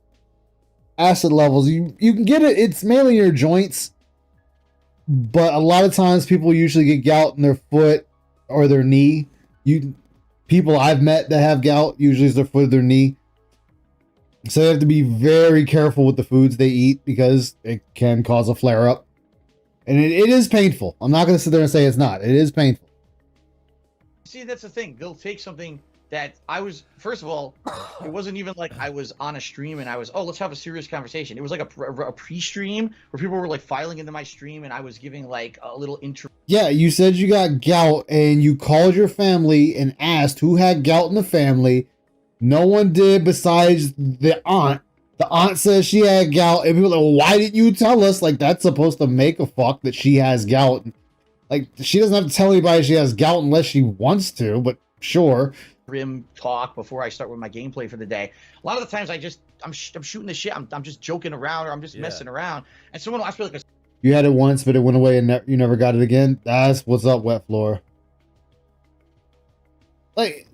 acid levels. You can get it. It's mainly your joints, but a lot of times people usually get gout in their foot or their knee. People I've met that have gout usually is their foot or their knee. So they have to be very careful with the foods they eat because it can cause a flare up, and it is painful. I'm not going to sit there and say it's not. It is painful. See, that's the thing. They'll take something that first of all, it wasn't even like I was on a stream and I was, let's have a serious conversation. It was like a pre-stream where people were like filing into my stream and I was giving like a little intro. Yeah, you said you got gout and you called your family and asked who had gout in the family. No one did besides the aunt. The aunt says she had gout and people are like, why didn't you tell us? Like, that's supposed to make a fuck that she has gout. Like, she doesn't have to tell anybody she has gout unless she wants to, but sure. Rim talk before I start with my gameplay for the day. A lot of the times I'm shooting the shit. I'm just joking around or I'm just messing around. And someone will ask me like, you had it once, but it went away and you never got it again. That's what's up, Wet Floor. Like,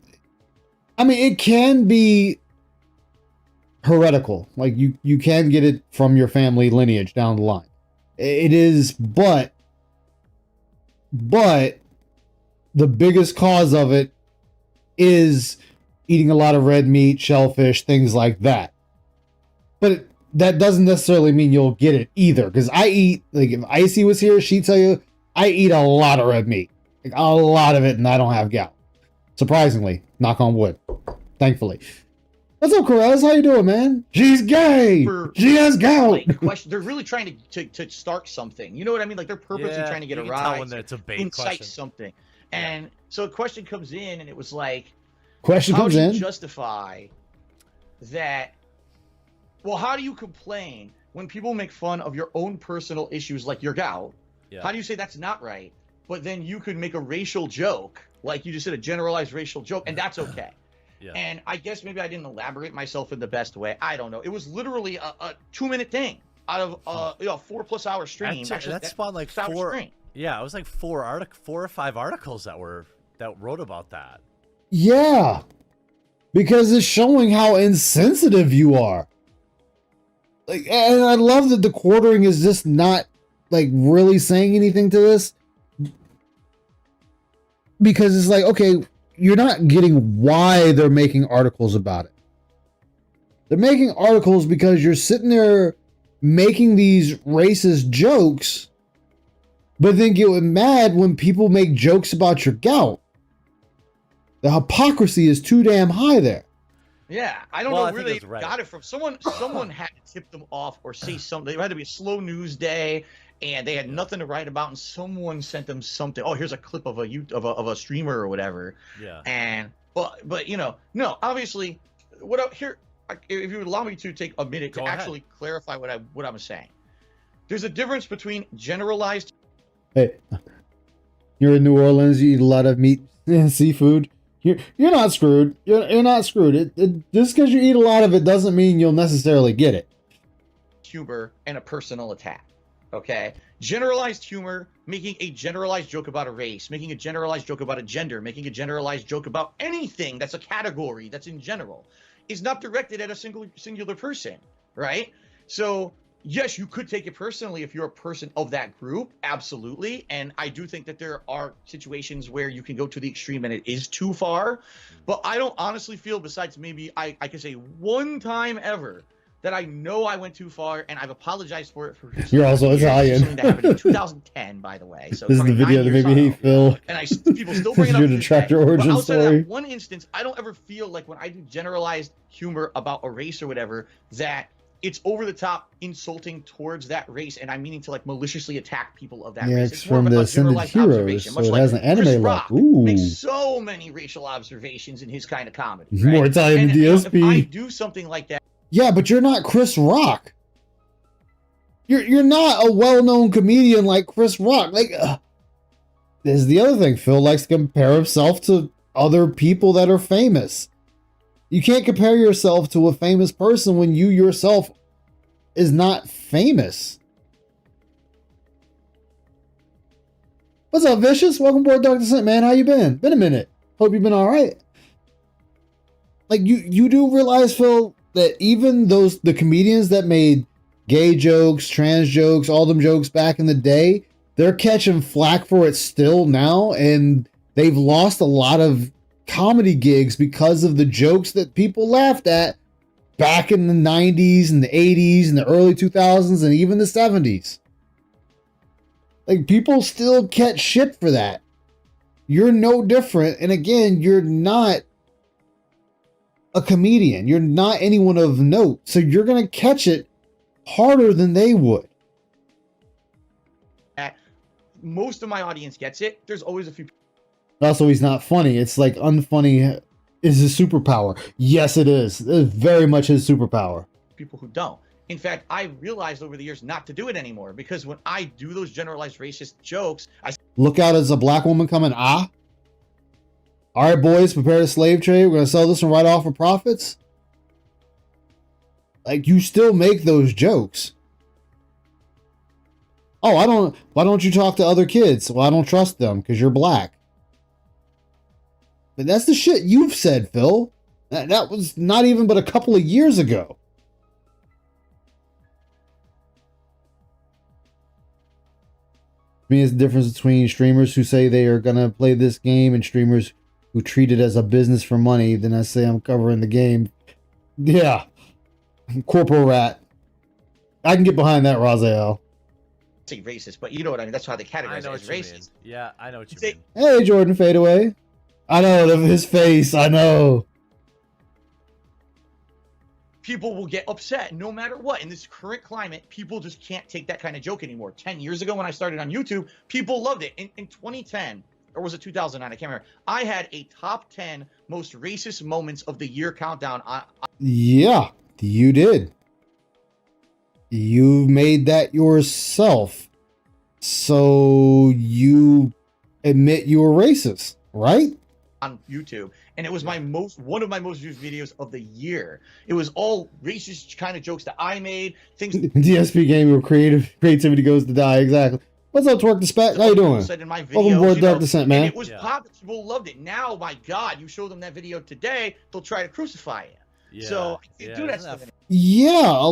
I mean, it can be heretical. Like you can get it from your family lineage down the line. It is, but the biggest cause of it is eating a lot of red meat, shellfish, things like that. But that doesn't necessarily mean you'll get it either. Because I eat, like if Icy was here, she'd tell you, I eat a lot of red meat. Like a lot of it, and I don't have gout. Surprisingly, knock on wood. Thankfully. What's up, Caress? How you doing, man? She's gay. She has gout. Like, question. They're really trying to start something. You know what I mean? Like they're purposely trying to get a rise, incite something. And so a question comes in, and it was like, how do you justify that? Well, how do you complain when people make fun of your own personal issues like your gout? Yeah. How do you say that's not right? But then you could make a racial joke, like you just said, a generalized racial joke, and that's okay. Yeah. And I guess maybe I didn't elaborate myself in the best way. I don't know. It was literally a 2-minute thing out of a 4+ hour stream. That spawned like 4. Yeah, it was like 4 or 5 articles that wrote about that. Yeah, because it's showing how insensitive you are. Like, and I love that the quartering is just not like really saying anything to this, because it's like, okay, you're not getting why they're making articles about it. They're making articles because you're sitting there making these racist jokes, but then get mad when people make jokes about your gout. The hypocrisy is too damn high there. Yeah, I don't know where they got it from. Someone had to tip them off or say something. There had to be a slow news day, and they had nothing to write about, and someone sent them something. Oh, here's a clip of a streamer or whatever. Yeah. And but you know, no, obviously, if you would allow me to take a minute to actually clarify what I'm saying. There's a difference between generalized. Hey, you're in New Orleans. You eat a lot of meat and seafood. You're not screwed. You're not screwed. Just because you eat a lot of it doesn't mean you'll necessarily get it. Humor and a personal attack. Okay, generalized humor, making a generalized joke about a race, making a generalized joke about a gender, making a generalized joke about anything that's a category that's in general, is not directed at a singular person, right? So yes, you could take it personally if you're a person of that group, absolutely. And I do think that there are situations where you can go to the extreme and it is too far. But I don't honestly feel, besides maybe I can say one time ever, that I know I went too far, and I've apologized for it. You're also Italian. Something that happened in 2010, by the way. So this is the video that made me hate Phil. And people still bring it up. Your detractor origin story. That one instance, I don't ever feel like when I do generalized humor about a race or whatever, that it's over the top insulting towards that race, and I'm meaning to like maliciously attack people of that race. It's from the Ascended Heroes, so it has an anime look. Ooh. Makes so many racial observations in his kind of comedy. Right? More Italian than DSP. If I do something like that. Yeah, but you're not Chris Rock. You're not a well-known comedian like Chris Rock. Like, this is the other thing. Phil likes to compare himself to other people that are famous. You can't compare yourself to a famous person when you yourself is not famous. What's up, Vicious? Welcome aboard, Dr. Sent, man. How you been? Been a minute. Hope you've been all right. Like, you do realize, Phil, that even the comedians that made gay jokes, trans jokes, all them jokes back in the day, they're catching flack for it still now, and they've lost a lot of comedy gigs because of the jokes that people laughed at back in the 90s and the 80s and the early 2000s and even the 70s. Like, people still catch shit for that. You're no different, and again, you're not a comedian. You're not anyone of note, so you're gonna catch it harder than they would. Most of my audience gets it. There's always a few. Also, he's not funny. It's like unfunny is his superpower. Yes, it is. It's very much his superpower. People who don't. In fact, I realized over the years not to do it anymore, because when I do those generalized racist jokes, I look out as a black woman coming. All right, boys, prepare the slave trade. We're going to sell this one right off for profits. Like, you still make those jokes. Oh, why don't you talk to other kids? Well, I don't trust them because you're black. But that's the shit you've said, Phil. That was not even but a couple of years ago. I mean, it's the difference between streamers who say they are going to play this game and streamers who treat it as a business for money. Then I say I'm covering the game. Yeah. Corporal rat. I can get behind that, Raziel. Say racist, but you know what I mean. That's how they categorize it as racist. Yeah, I know what you mean. Hey, Jordan Fadeaway. I know his face. I know. people will get upset no matter what. In this current climate, people just can't take that kind of joke anymore. 10 years ago when I started on YouTube, people loved it. In 2010, or was it 2009? I can't remember. I had a top 10 most racist moments of the year countdown. Yeah, you did. You made that yourself. So you admit you were racist, right? On YouTube, and it was one of my most viewed videos of the year. It was all racist kind of jokes that I made. Things DSP game where creativity goes to die. Exactly. What's up, Twerk the Spec? How you doing? said in my videos, Welcome aboard Dark Descent, man. And it was popular. People loved it. Now, my God, you show them that video today, they'll try to crucify you. Yeah. So I can't do that stuff. Yeah,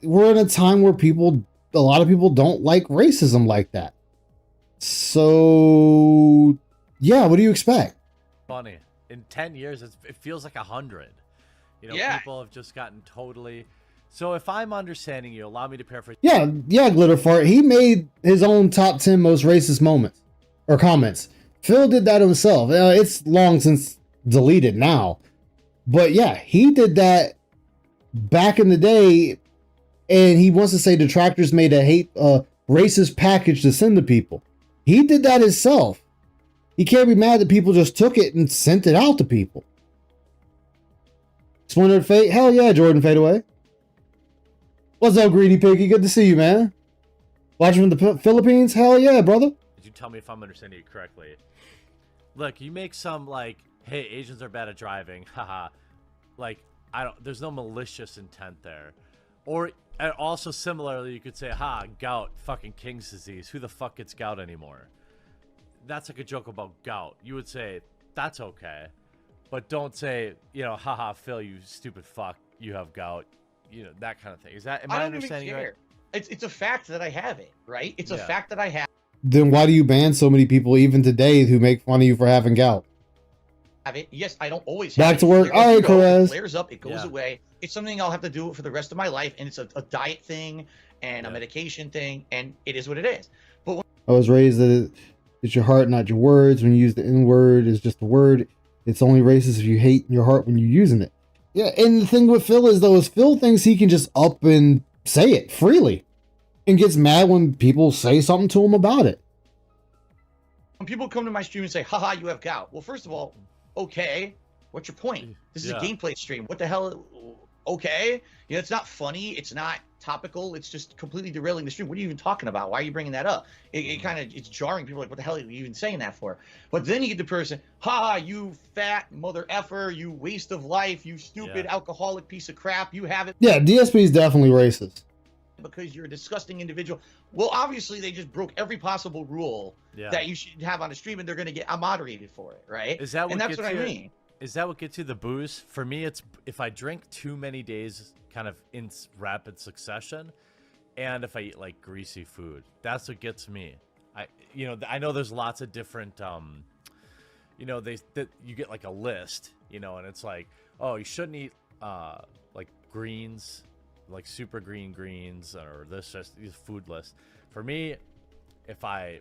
we're in a time where a lot of people don't like racism like that. So, yeah, what do you expect? Funny. In 10 years, it feels like 100. You know, people have just gotten totally. So if I'm understanding you, allow me to paraphrase. Yeah, Glitter Fart. He made his own top 10 most racist moments or comments. Phil did that himself. It's long since deleted now. But yeah, he did that back in the day, and he wants to say detractors made a racist package to send to people. He did that himself. He can't be mad that people just took it and sent it out to people. Splintered Fate? Hell yeah, Jordan Fadeaway. What's up, Greedy Piggy? Good to see you, man. Watching from the Philippines? Hell yeah, brother. Did you tell me if I'm understanding you correctly? Look, you make some like, hey, Asians are bad at driving, haha. Like, there's no malicious intent there. Or and also similarly, you could say, ha, gout, fucking King's disease. Who the fuck gets gout anymore? That's like a joke about gout. You would say, that's okay. But don't say, you know, haha, Phil, you stupid fuck, you have gout. You know, that kind of thing. Am I understanding you right? It's a fact that I have it, right? It's a fact that I have. Then why do you ban so many people even today who make fun of you for having gout? Have it. Yes, I don't always have Back to work. All right, Perez. It flares up, it goes away. It's something I'll have to do for the rest of my life, and it's a diet thing and a medication thing, and it is what it is. But I was raised that it's your heart, not your words. When you use the N-word, it's just a word. It's only racist if you hate in your heart when you're using it. Yeah, and the thing with Phil is Phil thinks he can just up and say it freely and gets mad when people say something to him about it. When people come to my stream and say, haha, you have gout. Well, first of all, okay, what's your point? This is a gameplay stream. What the hell? Okay. You know, it's not funny. It's not topical. It's just completely derailing the stream. What are you even talking about? Why are you bringing that up? It's jarring. People are like, what the hell are you even saying that for? But then you get the person, ha, you fat mother effer, you waste of life, you stupid alcoholic piece of crap. You have it. Yeah, DSP is definitely racist. Because you're a disgusting individual. Well, obviously they just broke every possible rule that you should have on a stream, and they're going to get moderated for it, right? Is that what and that's what I mean. Is that what gets you the booze? For me, it's if I drink too many days kind of in rapid succession, and if I eat like greasy food, that's what gets me. I know there's lots of different, you get like a list, and it's like, oh, you shouldn't eat like greens, like super green greens, or this food list. For me, if I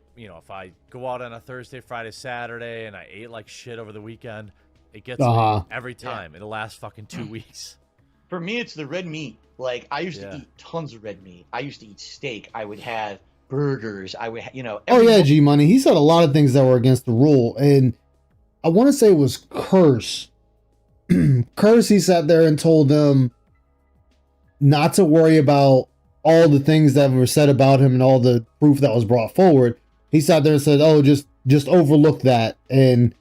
go out on a Thursday, Friday, Saturday, and I ate like shit over the weekend, it gets me every time. It'll last fucking 2 weeks. For me, it's the red meat. Like, I used to eat tons of red meat. I used to eat steak. I would have burgers. I would, Oh yeah, G Money. He said a lot of things that were against the rule, and I want to say it was Curse. Curse. He sat there and told them not to worry about all the things that were said about him and all the proof that was brought forward. He sat there and said, "Oh, just overlook that and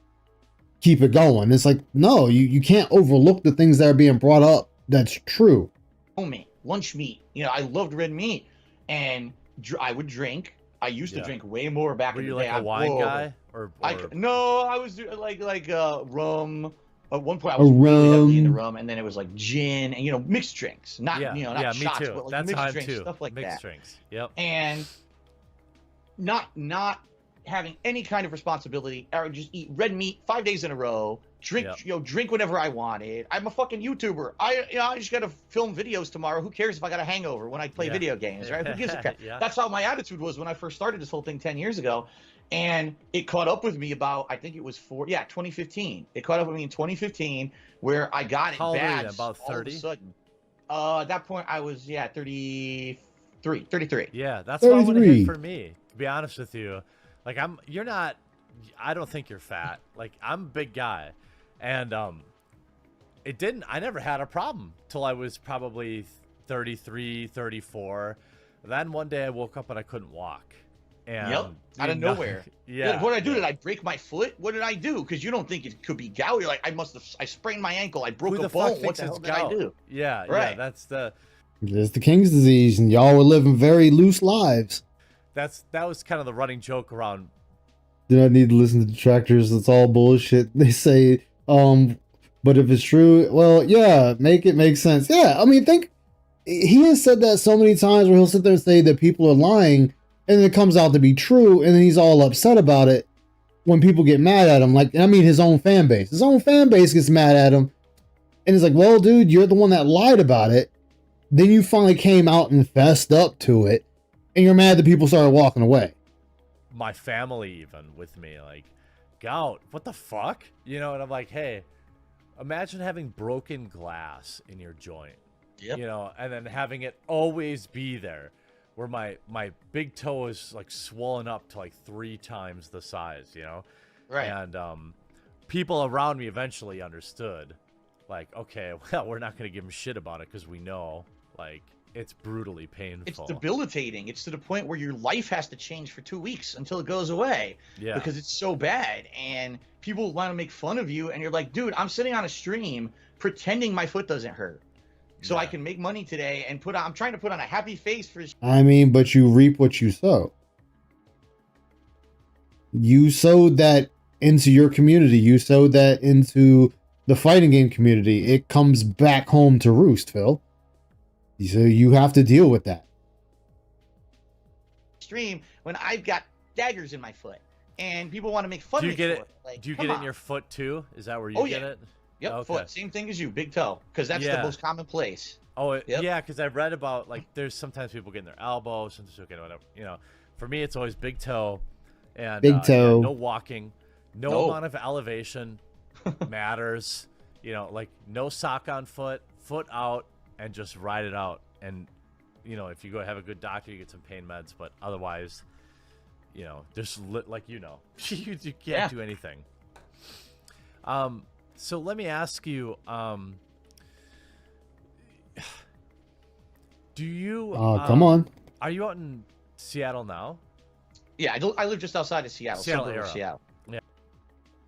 keep it going." It's like, no, you can't overlook the things that are being brought up. That's true. Lunch meat. I loved red meat, and I would drink. I used to drink way more back in the day. Were you like a wine guy? Or... No, I was like rum. At one point, I was really heavily into rum, and then it was like gin and mixed drinks, not not shots, but like mixed drinks, stuff like mixed drinks. Yep. And not having any kind of responsibility. I would just eat red meat 5 days in a row. Drink, drink whatever I wanted. I'm a fucking YouTuber. I just got to film videos tomorrow. Who cares if I got a hangover when I play video games, right? Who gives a crap? That's how my attitude was when I first started this whole thing 10 years ago. And it caught up with me about, I think it was 2015. It caught up with me in 2015 where I got it bad. About 30? All of a sudden. At that point, I was 33. Yeah, that's what I would have 33. hit for me. To be honest with you, like you're not. I don't think you're fat. Like I'm a big guy, and it didn't. I never had a problem till I was probably 33, 34. Then one day I woke up and I couldn't walk. And Yep, out of nowhere. Yeah. What did I do? Did I break my foot? What did I do? Because you don't think it could be gout. You're like, I sprained my ankle. I broke Who a the bone. fuck What thinks the hell it's did I gout? do? Yeah, Right. yeah. That's the. It's the King's disease, and y'all were living very loose lives. That was kind of the running joke around. Do not need to listen to detractors. It's all bullshit. They say, but if it's true, well, yeah, make it make sense. Yeah, I mean, he has said that so many times where he'll sit there and say that people are lying, and then it comes out to be true, and then he's all upset about it when people get mad at him. Like, I mean, his own fan base. His own fan base gets mad at him, and it's like, well, dude, you're the one that lied about it. Then you finally came out and fessed up to it, and you're mad that people started walking away. My family even with me, like, gout, what the fuck? You know, and I'm like, hey, imagine having broken glass in your joint. Yep. You know, and then having it always be there, where my big toe is like swollen up to like 3 times the size, you know? Right. And people around me eventually understood, like, okay, well, we're not going to give them shit about it because we know, like, it's brutally painful. It's debilitating. It's to the point where your life has to change for 2 weeks until it goes away. Yeah. Because it's so bad. And people want to make fun of you. And you're like, dude, I'm sitting on a stream pretending my foot doesn't hurt. So I can make money today and I'm trying to put on a happy face for. I mean, but you reap what you sow. You sowed that into your community. You sowed that into the fighting game community. It comes back home to roost, Phil. So you have to deal with that. Stream when I've got daggers in my foot and people want to make fun of me. Do you get for it? Like, Do you get it in your foot too? Is that where you get it? Yep, Okay. foot. Same thing as you, big toe, because that's the most common place. Oh, Yep. yeah, because I've read about, like, there's sometimes people getting their elbows, sometimes people getting whatever. You know, for me, it's always big toe. And Big toe. yeah, no walking, no amount of elevation matters. You know, like no sock on foot, foot out, and just ride it out. And you know, if you go have a good doctor, you get some pain meds. But otherwise, you know, there's like you can't do anything. So let me ask you, do you? Come on. Are you out in Seattle now? Yeah, I live just outside of Seattle. Seattle.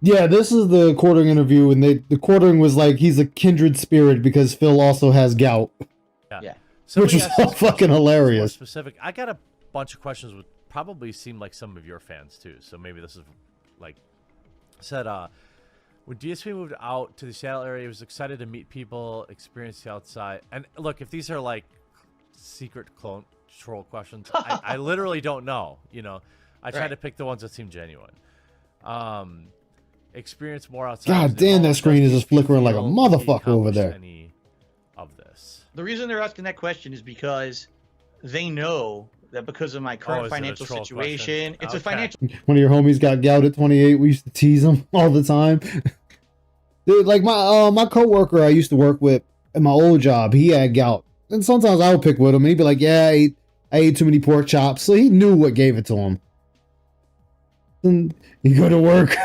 Yeah, this is the quartering interview, and the quartering was like he's a kindred spirit because Phil also has gout. Yeah. So which is fucking hilarious. More specific. I got a bunch of questions which probably seem like some of your fans too. So maybe this is like said. When DSP moved out to the Seattle area, he was excited to meet people, experience the outside. And look, if these are like secret clone troll questions, I literally don't know. You know, I try to pick the ones that seem genuine. Experience more outside. God damn, that screen is just flickering like a motherfucker over there. Any of this? The reason they're asking that question is because they know that because of my current financial situation, it's a financial. One of your homies got gout at 28. We used to tease him all the time. Dude, like my coworker I used to work with at my old job, he had gout, and sometimes I would pick with him, and he'd be like, "Yeah, I ate too many pork chops," so he knew what gave it to him. And you go to work.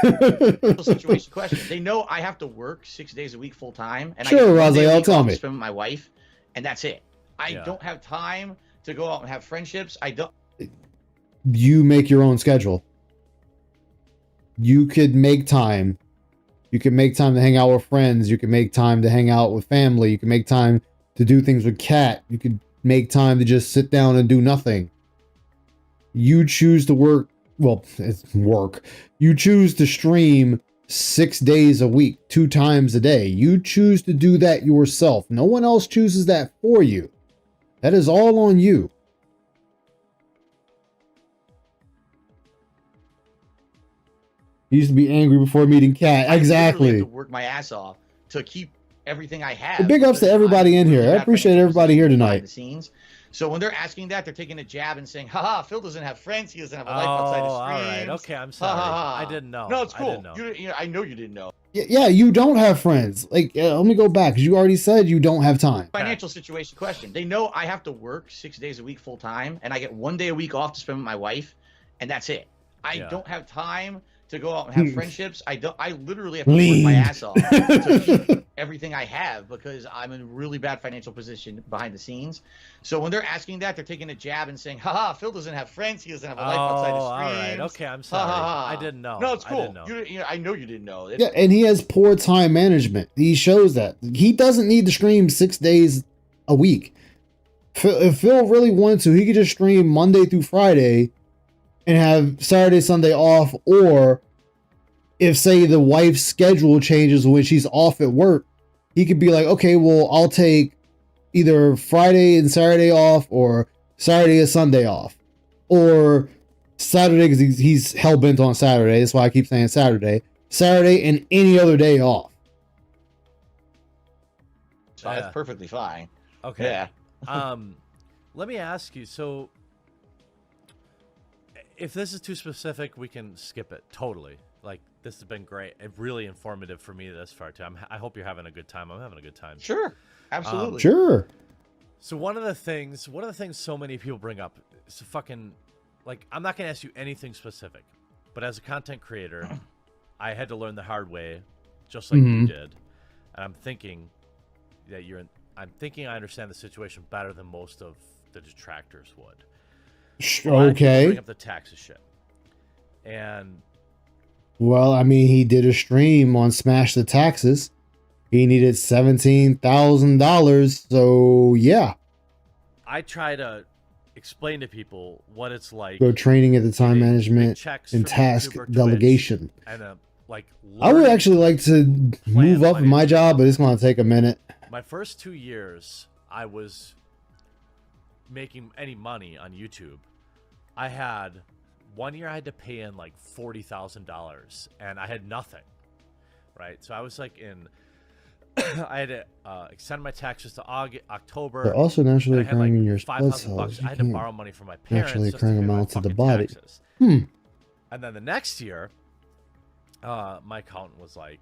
Situation question. They know I have to work 6 days a week full time, and sure, Raziel, tell me. Spend with my wife, and that's it. I don't have time to go out and have friendships. I don't. You make your own schedule. You could make time. You can make time to hang out with friends. You can make time to hang out with family. You can make time to do things with Kat. You could make time to just sit down and do nothing. You choose to work. Well, it's work. You choose to stream 6 days a week, 2 times a day. You choose to do that yourself. No one else chooses that for you. That is all on you. He used to be angry before meeting Kat. Exactly. I have to work my ass off to keep everything I have. Big ups to everybody in here. I appreciate everybody here tonight. The scenes. So when they're asking that, they're taking a jab and saying, haha, Phil doesn't have friends. He doesn't have a life outside of streams. All right. Okay, I'm sorry. I didn't know. No, it's cool. I didn't know. I know you didn't know. Yeah, you don't have friends. Like, let me go back, because you already said you don't have time. Financial situation question. They know I have to work 6 days a week full time, and I get 1 day a week off to spend with my wife, and that's it. I don't have time to go out and have friendships. I literally have to work my ass off to keep everything I have, because I'm in a really bad financial position behind the scenes. So when they're asking that, they're taking a jab and saying, haha, Phil doesn't have friends. He doesn't have a life outside of streams. All right. Okay, I'm sorry. I didn't know. No, it's cool. I didn't know. I know you didn't know. Yeah, and he has poor time management. He shows that. He doesn't need to stream 6 days a week. If Phil really wanted to, he could just stream Monday through Friday and have Saturday, Sunday off. Or if, say, the wife's schedule changes when she's off at work, he could be like, okay, well, I'll take either Friday and Saturday off, or Saturday and Sunday off, or Saturday, because he's hell-bent on Saturday. That's why I keep saying Saturday. Saturday and any other day off. So that's perfectly fine. Okay. Yeah. Let me ask you, so if this is too specific, we can skip it totally. Like, this has been great and really informative for me this far too. I hope you're having a good time. I'm having a good time. Sure. Absolutely. Sure. So one of the things so many people bring up is fucking, like, I'm not going to ask you anything specific, but as a content creator, I had to learn the hard way, just like you did. And I'm thinking that I understand the situation better than most of the detractors would. Okay. Bring up the taxes shit. And well, I mean, he did a stream on Smash the Taxes. He needed $17,000. So yeah. I try to explain to people what it's like. Go training at the time management and task delegation. And like, I would actually like to move up in my job, but it's going to take a minute. My first 2 years, I was making any money on YouTube. I had 1 year I had to pay in like $40,000, and I had nothing. Right, so I was like I had to extend my taxes to October. But also naturally occurring in your blood cells. I had to borrow money from my parents. Naturally just to occurring pay my amounts of the fucking body. taxes. And then the next year, my accountant was like,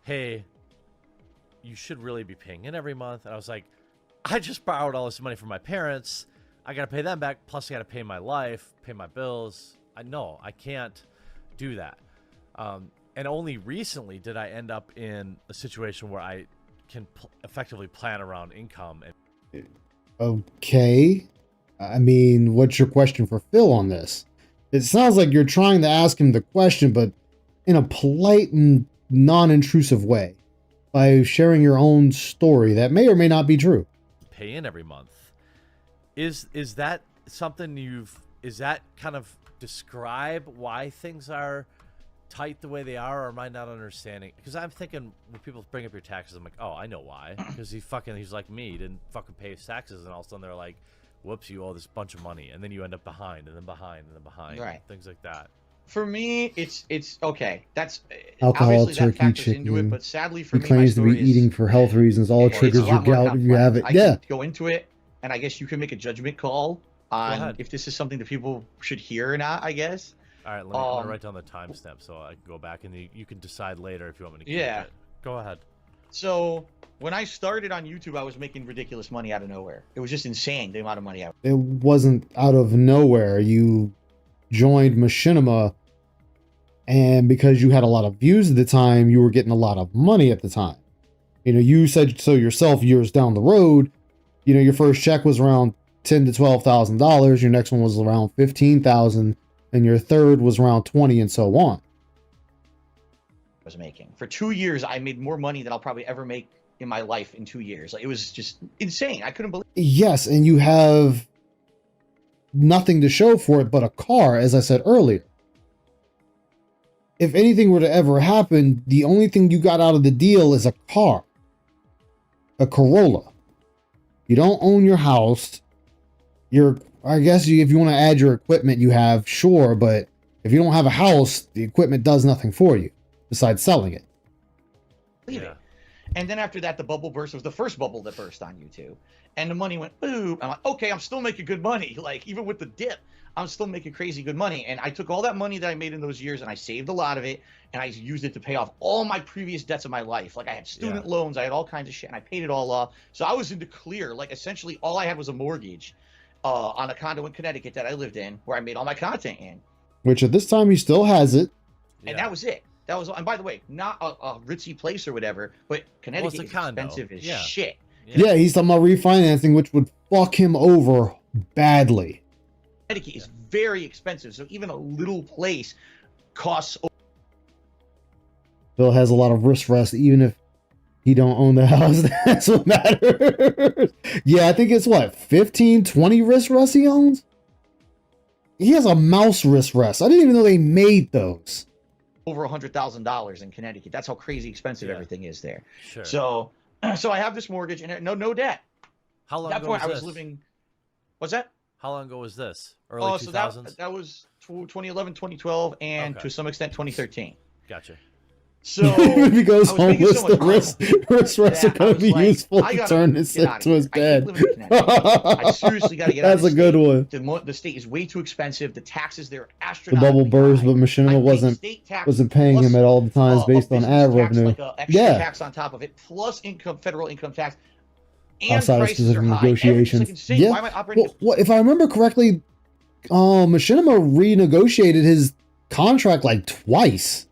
"Hey, you should really be paying in every month." And I was like, "I just borrowed all this money from my parents. I got to pay them back. Plus, I got to pay my life, pay my bills. I can't do that." And only recently did I end up in a situation where I can effectively plan around income. Okay. I mean, what's your question for Phil on this? It sounds like you're trying to ask him the question, but in a polite and non-intrusive way, by sharing your own story that may or may not be true. Pay in every month. Is that something is that kind of describe why things are tight the way they are, or am I not understanding? Because I'm thinking when people bring up your taxes, I'm like, oh, I know why. Because he's like me, he didn't fucking pay his taxes, and all of a sudden they're like, whoops, you owe this bunch of money, and then you end up behind, and then behind, and then behind, right? Things like that. For me, it's okay. That's alcohol, obviously turkey, that factors chicken. into it, but sadly for he me, claims to be eating for health reasons. All triggers your gout if you have it. I can go into it, and I guess you can make a judgment call on if this is something that people should hear or not, I guess. All right, I'm going to write down the timestamp so I can go back, and you can decide later if you want me to keep it. Go ahead. So when I started on YouTube, I was making ridiculous money out of nowhere. It was just insane, the amount of money I was. It wasn't out of nowhere. You joined Machinima, and because you had a lot of views at the time, you were getting a lot of money at the time. You know, you said so yourself years down the road, you know, your first check was around $10,000 to $12,000. Your next one was around $15,000, and your third was around 20, and so on. Was making for 2 years, I made more money than I'll probably ever make in my life in 2 years. Like, it was just insane. I couldn't believe. Yes, and you have nothing to show for it but a car, as I said earlier. If anything were to ever happen, the only thing you got out of the deal is a car, a Corolla. You don't own your house. I guess if you want to add your equipment, you have, sure, but if you don't have a house, the equipment does nothing for you besides selling it. Believe it. And then after that, the bubble burst. It was the first bubble that burst on YouTube. And the money went boom. I'm like, okay, I'm still making good money. Like, even with the dip, I'm still making crazy good money. And I took all that money that I made in those years and I saved a lot of it. And I used it to pay off all my previous debts of my life. Like, I had student loans, I had all kinds of shit, and I paid it all off. So I was in the clear. Like, essentially, all I had was a mortgage on a condo in Connecticut that I lived in, where I made all my content in. Which at this time he still has it. And that was it. That was, and by the way, not a ritzy place or whatever, but Connecticut is expensive as shit. Yeah, he's talking about refinancing, which would fuck him over badly. Connecticut is very expensive, so even a little place costs. Bill has a lot of wrist rest, even if he don't own the house. That's what matters. Yeah, I think it's what, 15, 20 wrist rests he owns? He has a mouse wrist rest. I didn't even know they made those. Over $100,000 in Connecticut. That's how crazy expensive everything is there. Sure. So I have this mortgage and no debt. How long At that ago point, was I was this? living. What's that? How long ago was this? Early 2000s? So that was 2011, 2012, and to some extent 2013. Gotcha. So if he goes homeless, the wrist rests are going to be like, useful to turn this into his bed. I seriously got to get out of That's a good one. The state is way too expensive. The taxes there are astronomical. The bubble burst, but Machinima wasn't paying him at all the times based on ad revenue. Like extra tax on top of it, plus federal income tax. And outside of specific negotiations. Like yeah. Why am I operating? Well, if I remember correctly, Machinima renegotiated his contract like twice.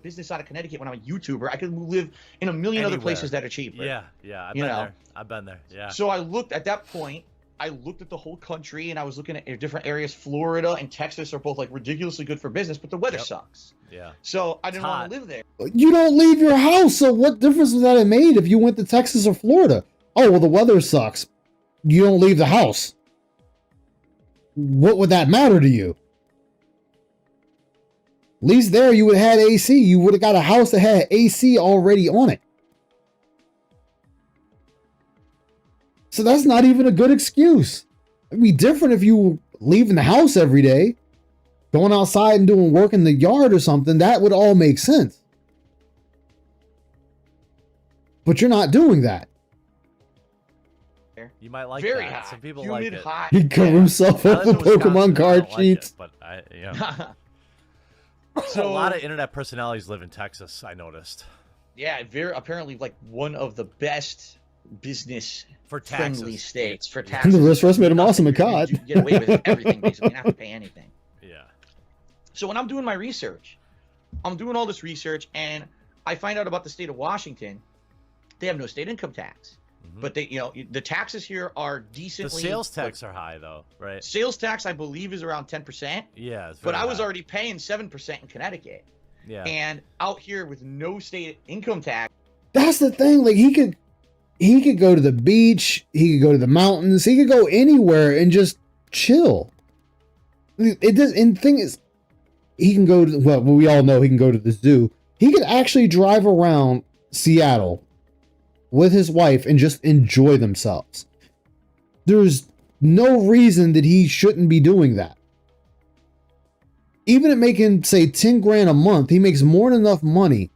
Business out of Connecticut when I'm a YouTuber. I could live in a million other places that are cheaper. Yeah, I've been there. I've been there. Yeah. So I looked at that point. I looked at the whole country and I was looking at different areas. Florida and Texas are both like ridiculously good for business, but the weather sucks. Yeah. So I didn't want to live there. You don't leave your house, so what difference would that have made if you went to Texas or Florida? Oh, well, the weather sucks. You don't leave the house. What would that matter to you? At least there you would have had AC. You would have got a house that had AC already on it. So that's not even a good excuse. It'd be different if you were leaving the house every day, going outside and doing work in the yard or something. That would all make sense. But you're not doing that. You might like Very that. hot. Some people Humid, like it. hot. He covered himself up with Pokemon card sheets. But so a lot of internet personalities live in Texas, I noticed. Yeah, apparently like one of the best business for taxes. Friendly states for taxes. The wrist rest made him awesome at COD. You get away with everything basically. You don't have to pay anything. Yeah. So when I'm doing my research, I'm doing all this research and I find out about the state of Washington. They have no state income tax. But they, the taxes here are decently. The sales tax are high, though, right? Sales tax, I believe, is around 10%. Yeah, but I was already paying 7% in Connecticut. Yeah. And out here with no state income tax. That's the thing. Like he could go to the beach. He could go to the mountains. He could go anywhere and just chill. It does. And the thing is, he can go to. Well, we all know he can go to the zoo. He could actually drive around Seattle with his wife and just enjoy themselves. There's no reason that he shouldn't be doing that. Even at making, say, 10 grand a month, he makes more than enough money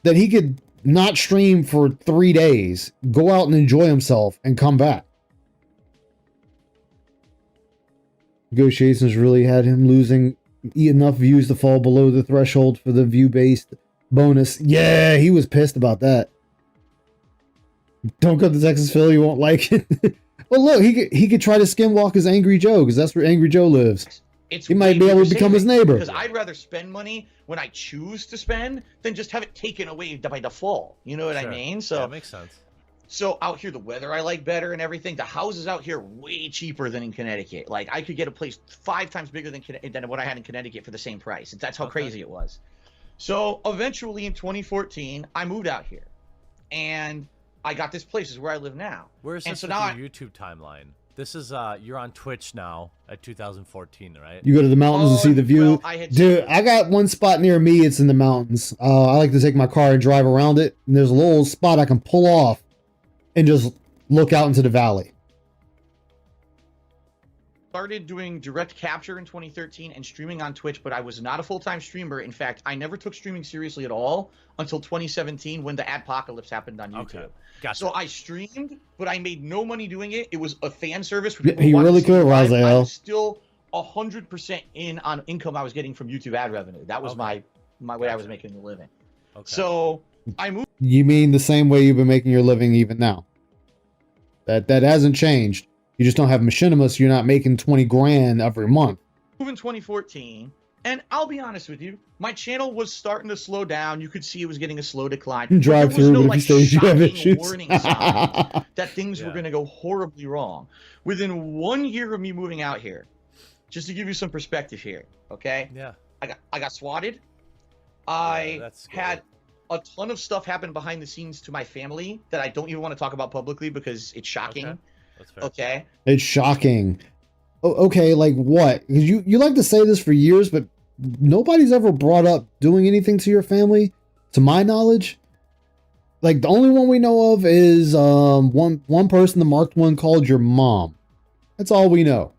that he could not stream for 3 days, go out and enjoy himself, and come back. Negotiations really had him losing enough views to fall below the threshold for the view-based bonus. Yeah, he was pissed about that. Don't come to Texas, Phil. You won't like it. Well, look, he could try to skinwalk his Angry Joe because that's where Angry Joe lives. He might be able to become his neighbor. Because I'd rather spend money when I choose to spend than just have it taken away by default. You know what I mean? So that makes sense. So out here, the weather I like better and everything. The houses out here way cheaper than in Connecticut. Like I could get a place 5 times bigger than what I had in Connecticut for the same price. That's how crazy it was. So eventually in 2014, I moved out here, and I got this place. Is where I live now. Where's this your YouTube timeline? This is you're on Twitch now at 2014, right? You go to the mountains and see the view. Dude, I got one spot near me. It's in the mountains. I like to take my car and drive around it. And there's a little spot I can pull off and just look out into the valley. started doing direct capture in 2013 and streaming on Twitch, but I was not a full-time streamer. In fact, I never took streaming seriously at all until 2017 when the adpocalypse happened on YouTube. Okay. Gotcha. So I streamed, but I made no money doing it. It was a fan service. He really could, Raziel. I was still 100% in on income I was getting from YouTube ad revenue. That was my way I was making a living. Okay. So I moved. You mean the same way you've been making your living even now? That hasn't changed. You just don't have machinima, so you're not making 20 grand every month. In 2014, and I'll be honest with you, my channel was starting to slow down. You could see it was getting a slow decline. Drive through, no, but if you have issues. Warning signs that things were going to go horribly wrong. Within 1 year of me moving out here, just to give you some perspective here, okay? Yeah. I got swatted. I had a ton of stuff happen behind the scenes to my family that I don't even want to talk about publicly because it's shocking. Okay. That's fair. Okay. It's shocking. Oh, okay, like what? Because you like to say this for years, but nobody's ever brought up doing anything to your family, to my knowledge. Like the only one we know of is one person, the marked one, called your mom. That's all we know.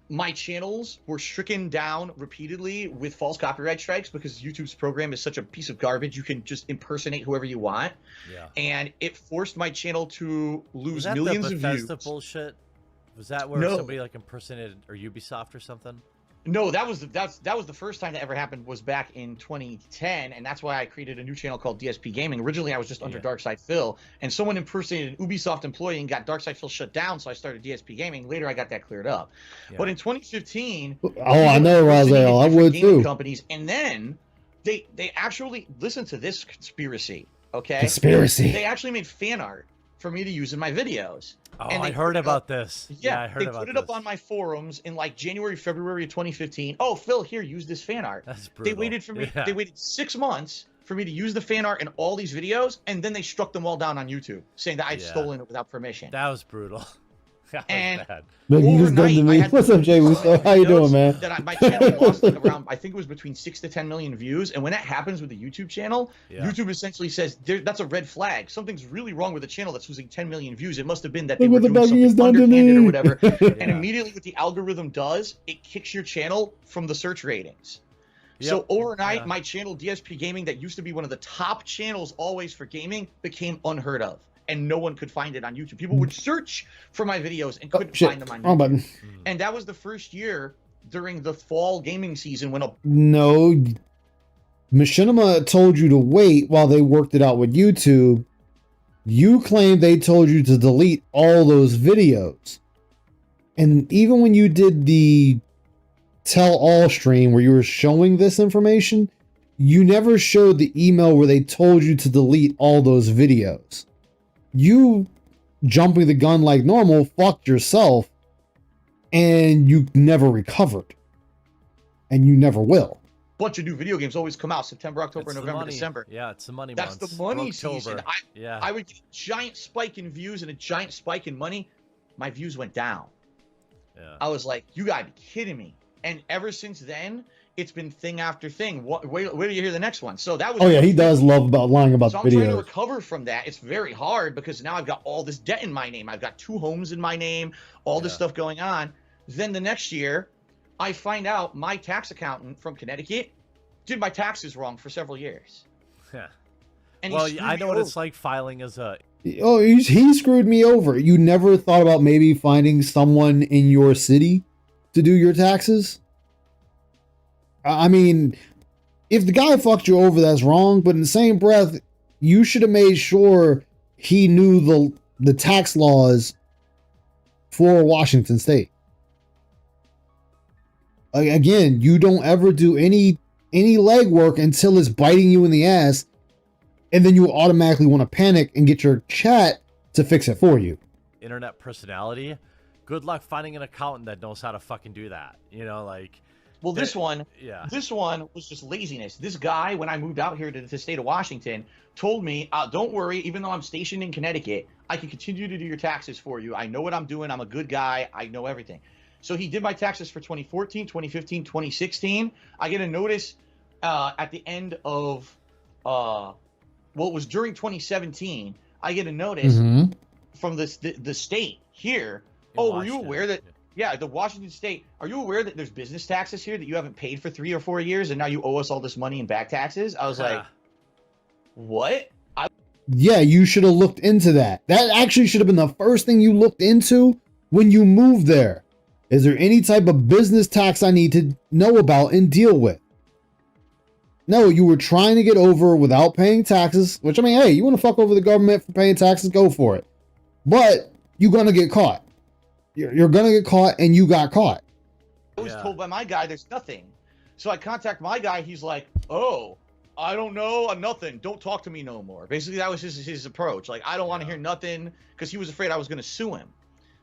My channels were stricken down repeatedly with false copyright strikes because YouTube's program is such a piece of garbage. You can just impersonate whoever you want. Yeah. And it forced my channel to lose millions of views. Bullshit? Was that where somebody like impersonated or Ubisoft or something? No, that was the first time that ever happened was back in 2010, and that's why I created a new channel called DSP Gaming. Originally, I was just under Darkside Phil, and someone impersonated an Ubisoft employee and got Darkside Phil shut down, so I started DSP Gaming. Later, I got that cleared up. Yeah. But in 2015, I know, Raziel, I would too. Companies, and then they actually listen to this conspiracy. Okay, conspiracy. They actually made fan art for me to use in my videos. Oh, I heard about this. Yeah, I heard about this. They put it up on my forums in like January, February of 2015. Oh, Phil, here, use this fan art. That's brutal. They waited for me. Yeah. They waited 6 months for me to use the fan art in all these videos, and then they struck them all down on YouTube, saying that I'd stolen it without permission. That was brutal. And overnight, what's up, Jay Wusso? How you doing, man? That my channel lost like around, I think it was between 6 to 10 million views. And when that happens with a YouTube channel, YouTube essentially says that's a red flag. Something's really wrong with a channel that's losing 10 million views. It must have been that they were doing something underhanded or whatever. And immediately what the algorithm does, it kicks your channel from the search ratings. So overnight, my channel, DSP Gaming, that used to be one of the top channels always for gaming, became unheard of. And no one could find it on YouTube. People would search for my videos and couldn't find them on YouTube. And that was the first year during the fall gaming season when No, Machinima told you to wait while they worked it out with YouTube. You claim they told you to delete all those videos. And even when you did the tell all stream where you were showing this information, you never showed the email where they told you to delete all those videos. You jumping the gun like normal fucked yourself, and you never recovered, and you never will. Bunch of new video games always come out September, October, November, December. Yeah, it's the money months. That's the money season. I would get a giant spike in views and a giant spike in money. My views went down. Yeah. I was like, you gotta be kidding me. And ever since then, it's been thing after thing. Wait till you hear the next one. So that was. Oh yeah, he does love about lying about videos. I'm trying to recover from that. It's very hard because now I've got all this debt in my name. I've got 2 homes in my name. All this stuff going on. Then the next year, I find out my tax accountant from Connecticut did my taxes wrong for several years. Yeah. And well, I know what it's like filing as a. Oh, he screwed me over. You never thought about maybe finding someone in your city to do your taxes? I mean, if the guy fucked you over, that's wrong. But in the same breath, you should have made sure he knew the tax laws for Washington State. Again, you don't ever do any legwork until it's biting you in the ass, and then you automatically want to panic and get your chat to fix it for you. Internet personality. Good luck finding an accountant that knows how to fucking do that. You know, like. Well, this one was just laziness. This guy, when I moved out here to the state of Washington, told me, don't worry, even though I'm stationed in Connecticut, I can continue to do your taxes for you. I know what I'm doing. I'm a good guy. I know everything. So he did my taxes for 2014, 2015, 2016. I get a notice at the end of, it was during 2017. I get a notice from the state here Oh, were you aware that? Yeah, the Washington State. Are you aware that there's business taxes here that you haven't paid for 3 or 4 years, and now you owe us all this money in back taxes? I was like, what? Yeah, you should have looked into that. That actually should have been the first thing you looked into when you moved there. Is there any type of business tax I need to know about and deal with? No, you were trying to get over without paying taxes, which, I mean, hey, you want to fuck over the government for paying taxes, go for it. But you're going to get caught. You're going to get caught, and you got caught. I was told by my guy there's nothing. So I contact my guy. He's like, oh, I don't know, nothing. Don't talk to me no more. Basically, that was his approach. Like, I don't want to hear nothing, because he was afraid I was going to sue him.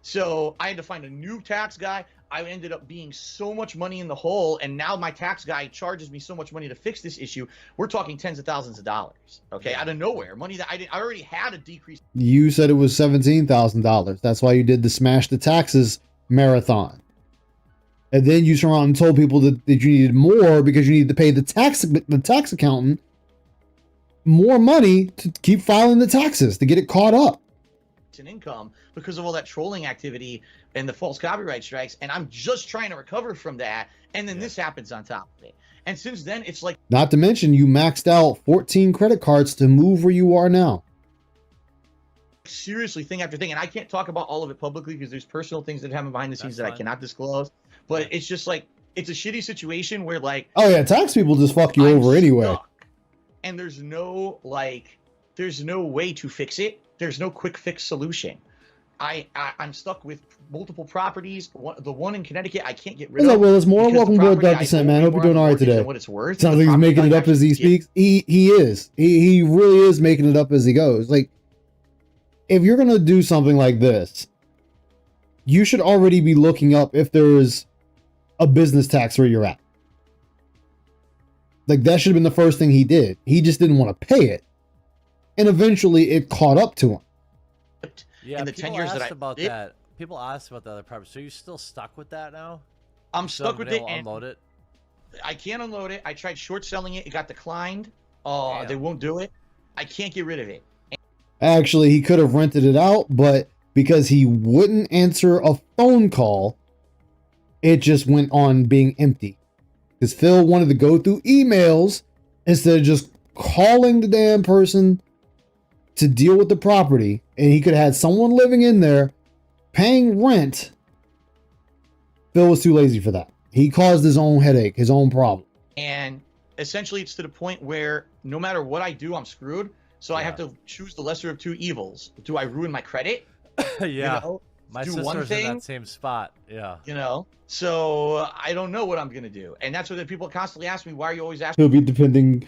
So I had to find a new tax guy. I ended up being so much money in the hole, and now my tax guy charges me so much money to fix this issue. We're talking tens of thousands of dollars, okay, out of nowhere. Money that I already had a decrease. You said it was $17,000. That's why you did the Smash the Taxes marathon. And then you turned around and told people that you needed more because you needed to pay the tax accountant more money to keep filing the taxes to get it caught up. In income because of all that trolling activity and the false copyright strikes, and I'm just trying to recover from that, and then this happens on top of it. And since then, it's like, not to mention you maxed out 14 credit cards to move where you are now. Seriously, thing after thing, and I can't talk about all of it publicly because there's personal things that happen behind the scenes that I cannot disclose. But it's just like, it's a shitty situation where, like, oh yeah, tax people just fuck you over anyway, and there's no way to fix it. There's no quick fix solution. I'm stuck with multiple properties. The one in Connecticut I can't get rid of. Well, it's more. Welcome aboard, Dr. Descent, man. Hope you're doing all right today. What it's worth. Sounds like he's making it up as he speaks. He is. He really is making it up as he goes. Like, if you're gonna do something like this, you should already be looking up if there is a business tax where you're at. Like, that should have been the first thing he did. He just didn't want to pay it. And eventually it caught up to him. Yeah, in the 10 years that I about that. People asked about the other property. So you're still stuck with that now? I'm stuck with it. Unload it. I can't unload it. I tried short selling it. It got declined. They won't do it. I can't get rid of it. Actually, he could have rented it out, but because he wouldn't answer a phone call, it just went on being empty. Because Phil wanted to go through emails instead of just calling the damn person to deal with the property, and he could have had someone living in there paying rent. Phil was too lazy for that. He caused his own headache, his own problem. And essentially it's to the point where no matter what I do, I'm screwed. So I have to choose the lesser of two evils. Do I ruin my credit? Yeah. You know? My do sister's one thing, in that same spot. Yeah. You know? So I don't know what I'm going to do. And that's what the people constantly ask me, why are you always asking? He'll be depending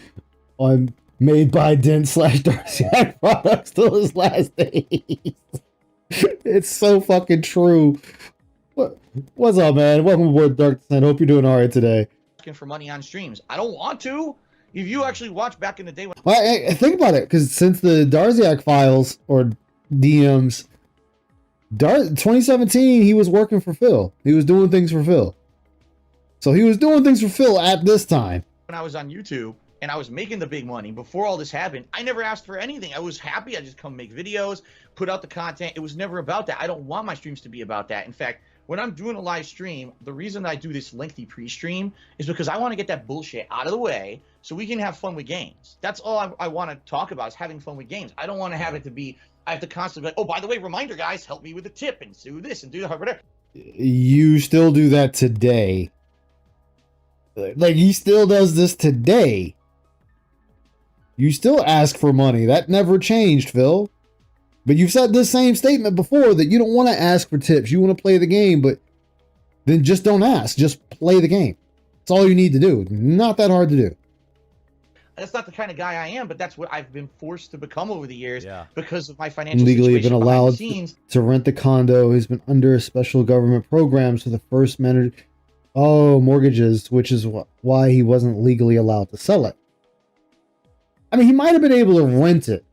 on made by Dent / Darcy products till his last days. It's so fucking true. What's up, man? Welcome aboard, Dark Descent. Hope you're doing all right today. Asking for money on streams. I don't want to. If you actually watch back in the day when think about it, because since the Darziak files or DMs, 2017, he was working for Phil. He was doing things for Phil. So he was doing things for Phil at this time. When I was on YouTube and I was making the big money before all this happened, I never asked for anything. I was happy. I just come make videos, put out the content. It was never about that. I don't want my streams to be about that. In fact, when I'm doing a live stream, the reason I do this lengthy pre-stream is because I want to get that bullshit out of the way so we can have fun with games. That's all I want to talk about is having fun with games. I don't want to have it to be, I have to constantly be like, oh, by the way, reminder, guys, help me with a tip and do this and do that, whatever. You still do that today. Like, he still does this today. You still ask for money. That never changed, Phil. But you've said this same statement before that you don't want to ask for tips. You want to play the game, but then just don't ask. Just play the game. That's all you need to do. Not that hard to do. That's not the kind of guy I am, but that's what I've been forced to become over the years because of my legally financial situation. Been allowed to rent the condo. He's been under special government programs for the first minute. Oh, mortgages, which is why he wasn't legally allowed to sell it. I mean, he might have been able to rent it.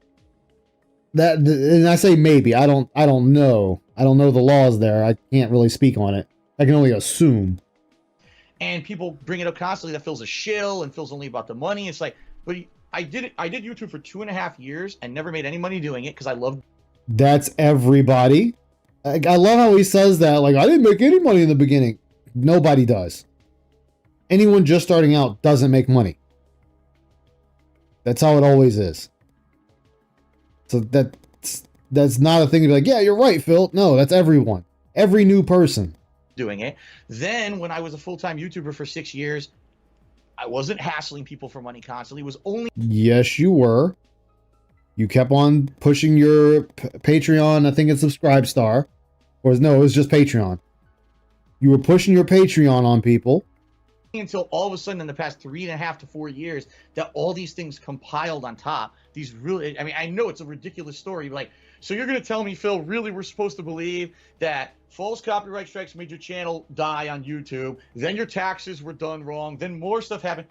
And I say maybe. I don't know. I don't know the laws there. I can't really speak on it. I can only assume. And people bring it up constantly that Phil's a shill and Phil's only about the money. It's like, but I did YouTube for 2.5 years and never made any money doing it because I loved. That's everybody. I love how he says that. Like, I didn't make any money in the beginning. Nobody does. Anyone just starting out doesn't make money. That's how it always is. So that's not a thing to be like, yeah, you're right, Phil. No, that's everyone. Every new person doing it. Then when I was a full-time YouTuber for 6 years, I wasn't hassling people for money constantly. It was only... Yes, you were. You kept on pushing your Patreon, I think it's Subscribestar. Or no, it was just Patreon. You were pushing your Patreon on people. Until all of a sudden in the past 3.5 to 4 years that all these things compiled on top. These really, I mean, I know it's a ridiculous story. Like, so you're going to tell me, Phil, really we're supposed to believe that false copyright strikes made your channel die on YouTube, then your taxes were done wrong, then more stuff happened.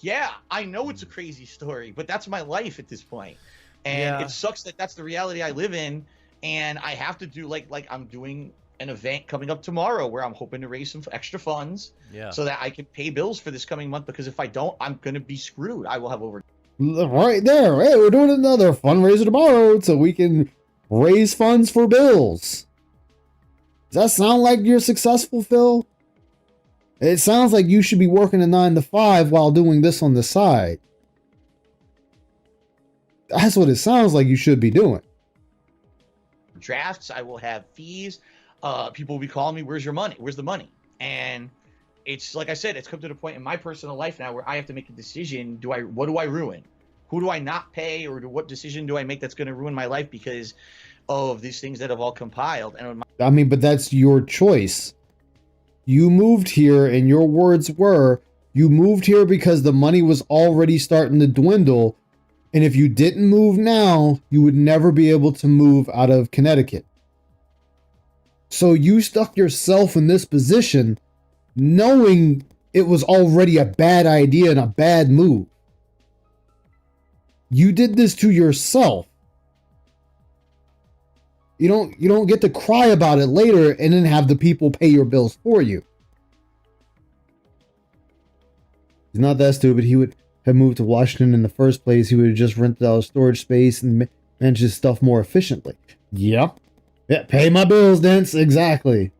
Yeah, I know it's a crazy story, but that's my life at this point. And it sucks that that's the reality I live in. And I have to do like I'm doing an event coming up tomorrow where I'm hoping to raise some extra funds so that I can pay bills for this coming month, because if I don't, I'm going to be screwed. I will have over. Right there. Hey, we're doing another fundraiser tomorrow so we can raise funds for bills. Does that sound like you're successful, Phil? It sounds like you should be working a 9 to 5 while doing this on the side. That's what it sounds like you should be doing. Drafts, I will have fees. People will be calling me, where's your money? Where's the money? And it's like I said, it's come to the point in my personal life now where I have to make a decision. What do I ruin? Who do I not pay, or what decision do I make that's going to ruin my life because of these things that have all compiled? And I mean, but that's your choice. You moved here, and your words were, you moved here because the money was already starting to dwindle. And if you didn't move now, you would never be able to move out of Connecticut. So you stuck yourself in this position knowing it was already a bad idea and a bad move. You did this to yourself. You don't get to cry about it later and then have the people pay your bills for you. He's not that stupid. He would have moved to Washington in the first place. He would have just rented out a storage space and managed his stuff more efficiently. Yep. Yeah, pay my bills, Dents. Exactly.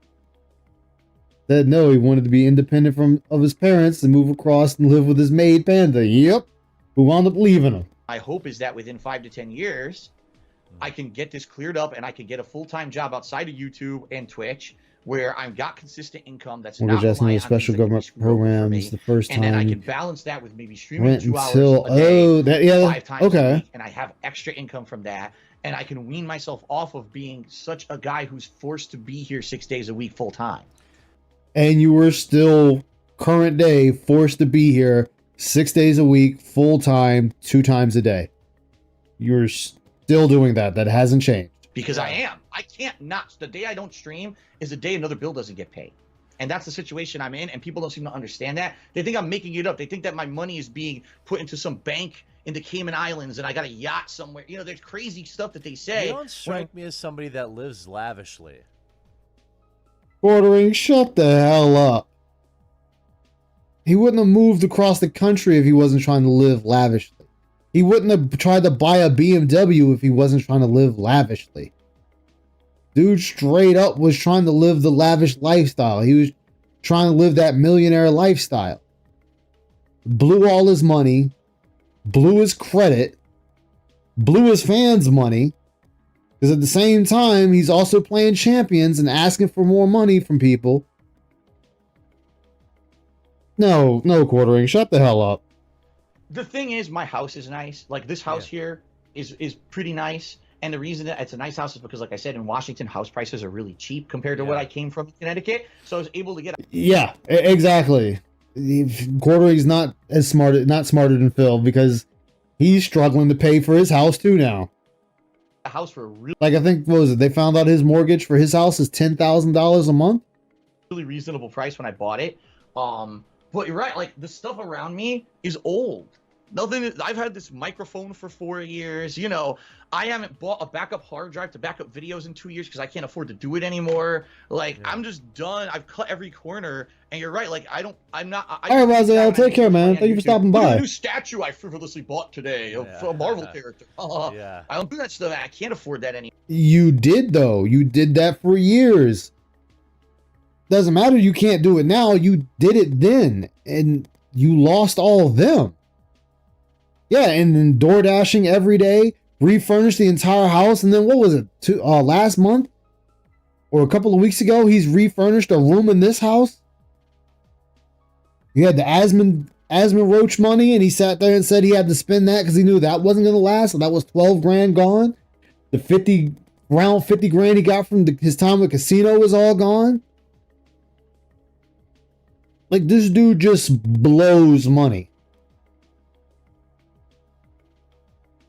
Said no, he wanted to be independent of his parents and move across and live with his maid Panda. Yep. Who wound up leaving him. My hope is that within 5 to 10 years, I can get this cleared up and I can get a full-time job outside of YouTube and Twitch where I've got consistent income that's not reliant on special government programs the first time. And then I can balance that with maybe streaming 2 hours a day, 5 times a week, and I have extra income from that. And I can wean myself off of being such a guy who's forced to be here 6 days a week full time. And you were still, current day, forced to be here 6 days a week, full time, 2 times a day. You're still doing that. That hasn't changed. Because I am. I can't not. The day I don't stream is the day another bill doesn't get paid. And that's the situation I'm in. And people don't seem to understand that. They think I'm making it up. They think that my money is being put into some bank in the Cayman Islands and I got a yacht somewhere. You know, there's crazy stuff that they say. You don't strike me as somebody that lives lavishly. Bordering, shut the hell up. He wouldn't have moved across the country if he wasn't trying to live lavishly. He wouldn't have tried to buy a BMW if he wasn't trying to live lavishly. Dude straight up was trying to live the lavish lifestyle. He was trying to live that millionaire lifestyle. Blew all his money. Blew his credit. Blew his fans' money. Because at the same time, he's also playing champions and asking for more money from people. No, Quartering. Shut the hell up. The thing is, my house is nice. Like, this house here is pretty nice. And the reason that it's a nice house is because, like I said, in Washington, house prices are really cheap compared to what I came from in Connecticut. So I was able to get Yeah, exactly. Quartering's not smarter than Phil because he's struggling to pay for his house too now. a house for a really, Like, I think, what was it? They found out his mortgage for his house is $10,000 a month. really reasonable price when I bought it. But you're right. Like, the stuff around me is old. Nothing. I've had this microphone for 4 years. You know, I haven't bought a backup hard drive to back up videos in 2 years because I can't afford to do it anymore. Like, Yeah. I'm just done. I've cut every corner. And you're right. Like, I'm not. All right, Raziel, take care, man. Thank you for stopping Look at by. the new statue I frivolously bought today of a Marvel character. Yeah. I don't do that stuff. I can't afford that anymore. You did, though. You did that for years. Doesn't matter. You can't do it now. You did it then. And you lost all of them. Yeah, and then door dashing every day, refurnished the entire house, and then what was it? Last month or a couple of weeks ago, he's refurnished a room in this house. He had the Asmund Roach money, and he sat there and said he had to spend that because he knew that wasn't going to last. So that was 12 grand gone. The around 50 grand he got from his time with casino was all gone. Like, this dude just blows money.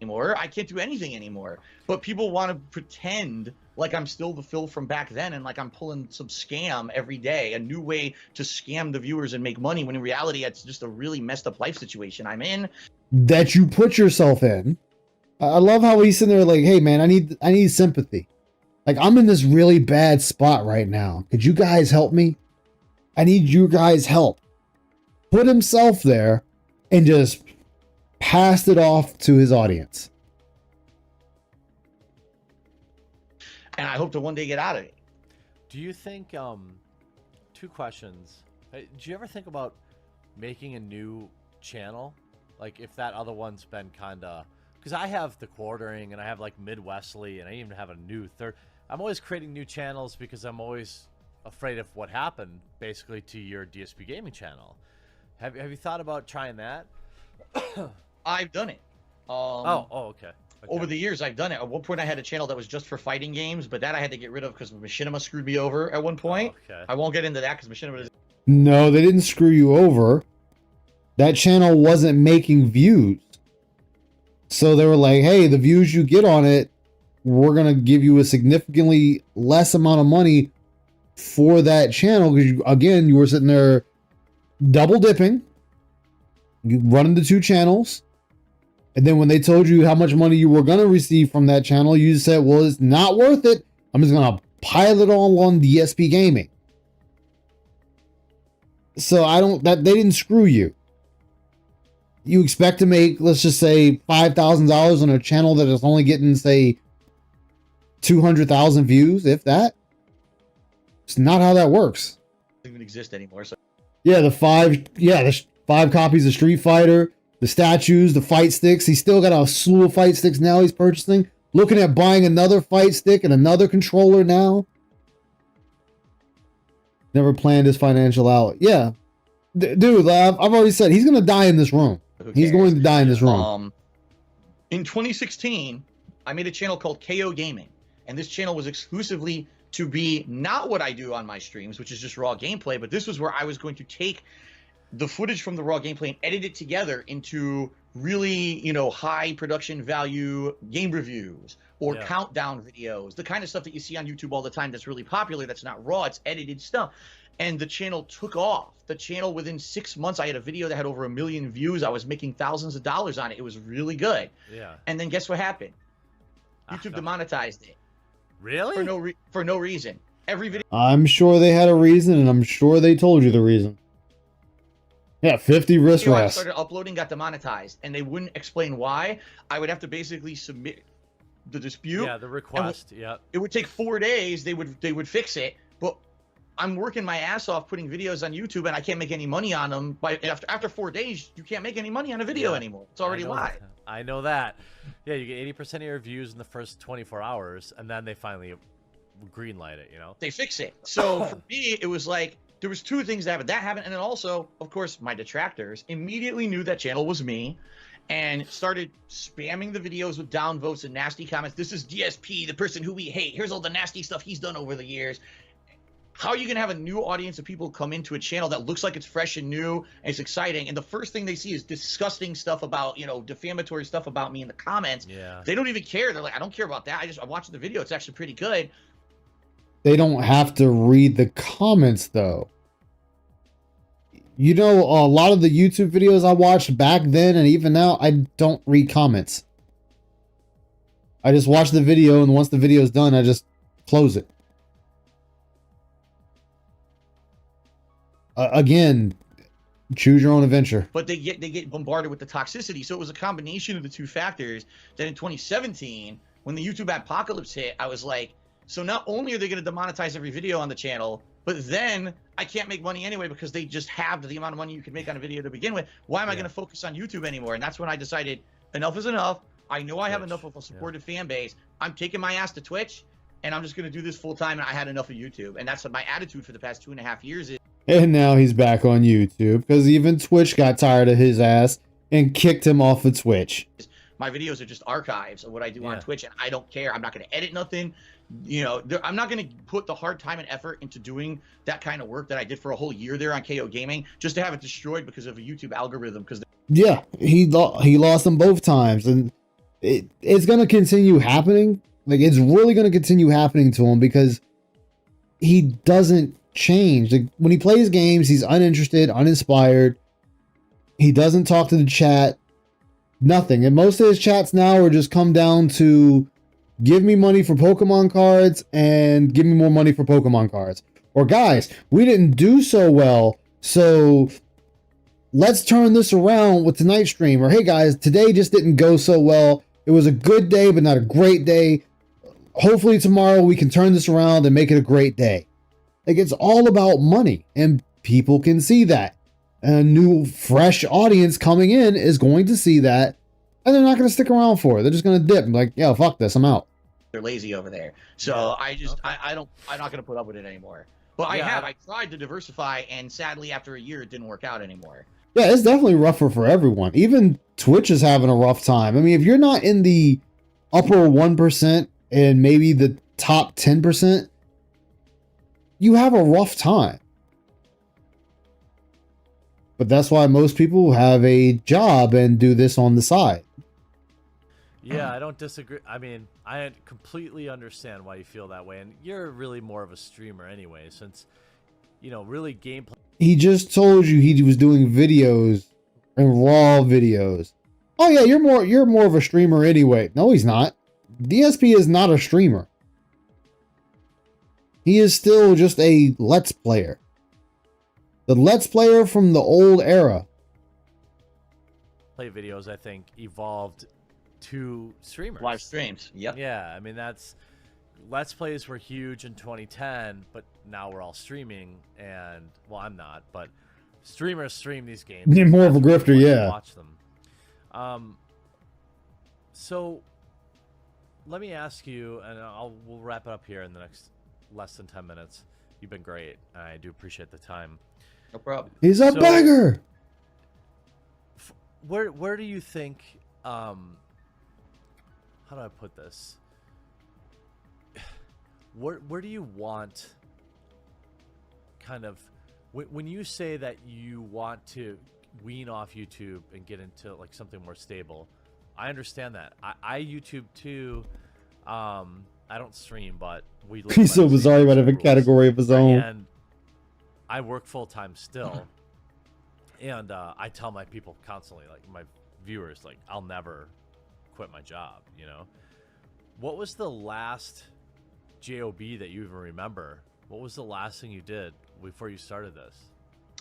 Anymore. I can't do anything anymore. But people want to pretend like I'm still the Phil from back then and like I'm pulling some scam every day, a new way to scam the viewers and make money, when in reality it's just a really messed up life situation I'm in. That you put yourself in. I love how he's sitting there like, hey man, I need sympathy. Like, I'm in this really bad spot right now. Could you guys help me? I need you guys' help. Put himself there and just passed it off to his audience. And I hope to one day get out of it. Do you think, two questions. Do you ever think about making a new channel? Like, if that other one's been kind of, because I have the quartering and I have like Midwestly and I even have a new third. I'm always creating new channels because I'm always afraid of what happened basically to your DSP gaming channel. Have you thought about trying that? I've done it. Okay. Over the years, I've done it. At one point, I had a channel that was just for fighting games, but that I had to get rid of because Machinima screwed me over at one point. Okay. I won't get into that because Machinima is... No, they didn't screw you over. That channel wasn't making views. So they were like, hey, the views you get on it, we're going to give you a significantly less amount of money for that channel. Because, again, you were sitting there double dipping. You running the two channels. And then when they told you how much money you were going to receive from that channel, you said, well, it's not worth it. I'm just going to pile it all on DSP Gaming. So they didn't screw you. You expect to make, let's just say, $5,000 on a channel that is only getting, say, 200,000 views, if that. It's not how that works. Doesn't even exist anymore. So Yeah, the 5 copies of Street Fighter, the statues, the fight sticks. He's still got a slew of fight sticks now he's purchasing. Looking at buying another fight stick and another controller now. Never planned his financial out. Yeah. Dude, I've already said he's going to die in this room. He's going to die in this room. In 2016, I made a channel called KO Gaming. And this channel was exclusively to be not what I do on my streams, which is just raw gameplay, but this was where I was going to take the footage from the raw gameplay and edit it together into really, high production value game reviews or countdown videos, the kind of stuff that you see on YouTube all the time that's really popular, that's not raw, it's edited stuff. And the channel took off. The channel, within 6 months, I had a video that had over 1 million views. I was making thousands of dollars on it. It was really good. Yeah. And then guess what happened? YouTube demonetized it. Really? For no reason. Every video. I'm sure they had a reason, and I'm sure they told you the reason. Yeah, 50 wrist I rests. started uploading, got demonetized, and they wouldn't explain why. I would have to basically submit the dispute. Yeah, the request. Yeah. It would take 4 days. They would fix it, but I'm working my ass off putting videos on YouTube, and I can't make any money on them. After 4 days, you can't make any money on a video anymore. It's already live. I know that. Yeah, you get 80% of your views in the first 24 hours, and then they finally greenlight it. They fix it. So for me, it was like, there was two things that happened. That happened, and then also, of course, my detractors immediately knew that channel was me and started spamming the videos with downvotes and nasty comments. This is DSP, the person who we hate. Here's all the nasty stuff he's done over the years. How are you going to have a new audience of people come into a channel that looks like it's fresh and new and it's exciting, and the first thing they see is disgusting stuff about, defamatory stuff about me in the comments? Yeah. They don't even care. They're like, I don't care about that. I'm watching the video. It's actually pretty good. They don't have to read the comments, though. You know, a lot of the YouTube videos I watched back then and even now, I don't read comments. I just watch the video, and once the video is done, I just close it. Again, choose your own adventure. But they get bombarded with the toxicity. So it was a combination of the two factors that in 2017, when the YouTube apocalypse hit, I was like, so not only are they going to demonetize every video on the channel, but then I can't make money anyway because they just halved the amount of money you can make on a video to begin with. Why am I going to focus on YouTube anymore? And that's when I decided enough is enough. I know I have enough of a supportive fan base. I'm taking my ass to Twitch, and I'm just going to do this full time. And I had enough of YouTube. And that's what my attitude for the past 2.5 years is. And now he's back on YouTube because even Twitch got tired of his ass and kicked him off of Twitch. My videos are just archives of what I do on Twitch, and I don't care. I'm not going to edit nothing. You know, I'm not going to put the hard time and effort into doing that kind of work that I did for a whole year there on KO Gaming just to have it destroyed because of a YouTube algorithm. Because yeah, he lost them both times, and it's going to continue happening. Like, it's really going to continue happening to him because he doesn't change. Like, when he plays games, he's uninterested, uninspired. He doesn't talk to the chat. Nothing. And most of his chats now are just come down to give me money for Pokemon cards and give me more money for Pokemon cards. Or guys, we didn't do so well, so let's turn this around with tonight's stream. Or hey guys, today just didn't go so well. It was a good day, but not a great day. Hopefully tomorrow we can turn this around and make it a great day. Like, it's all about money, and people can see that. And a new, fresh audience coming in is going to see that, and they're not going to stick around for it. They're just going to dip and be like, yeah, fuck this, I'm out. They're lazy over there. So I'm not going to put up with it anymore. But I tried to diversify, and sadly, after a year, it didn't work out anymore. Yeah, it's definitely rougher for everyone. Even Twitch is having a rough time. I mean, if you're not in the upper 1% and maybe the top 10%, you have a rough time. But that's why most people have a job and do this on the side. Yeah, I don't disagree. I mean, I completely understand why you feel that way. And you're really more of a streamer anyway, since, you know, really gameplay. He just told you he was doing videos and raw videos. Oh yeah, you're more of a streamer anyway. No, he's not. DSP is not a streamer. He is still just a Let's Player. The Let's Player from the old era. Play videos, I think, evolved to streamers. Live streams. Yep. Yeah, I mean, that's... Let's Plays were huge in 2010, but now we're all streaming, and... Well, I'm not, but streamers stream these games. You're more of a grifter, yeah. Watch them. So, let me ask you, and we'll wrap it up here in the next less than 10 minutes. You've been great. I do appreciate the time. No problem. He's a beggar. Where do you think? How do I put this? Where do you want? Kind of, when you say that you want to wean off YouTube and get into like something more stable, I understand that. I YouTube too. I don't stream, but we. He's so bizarre about a category of his own. And I work full time still, and I tell my people constantly, like my viewers, like I'll never quit my job. You know, what was the last job that you even remember? What was the last thing you did before you started this?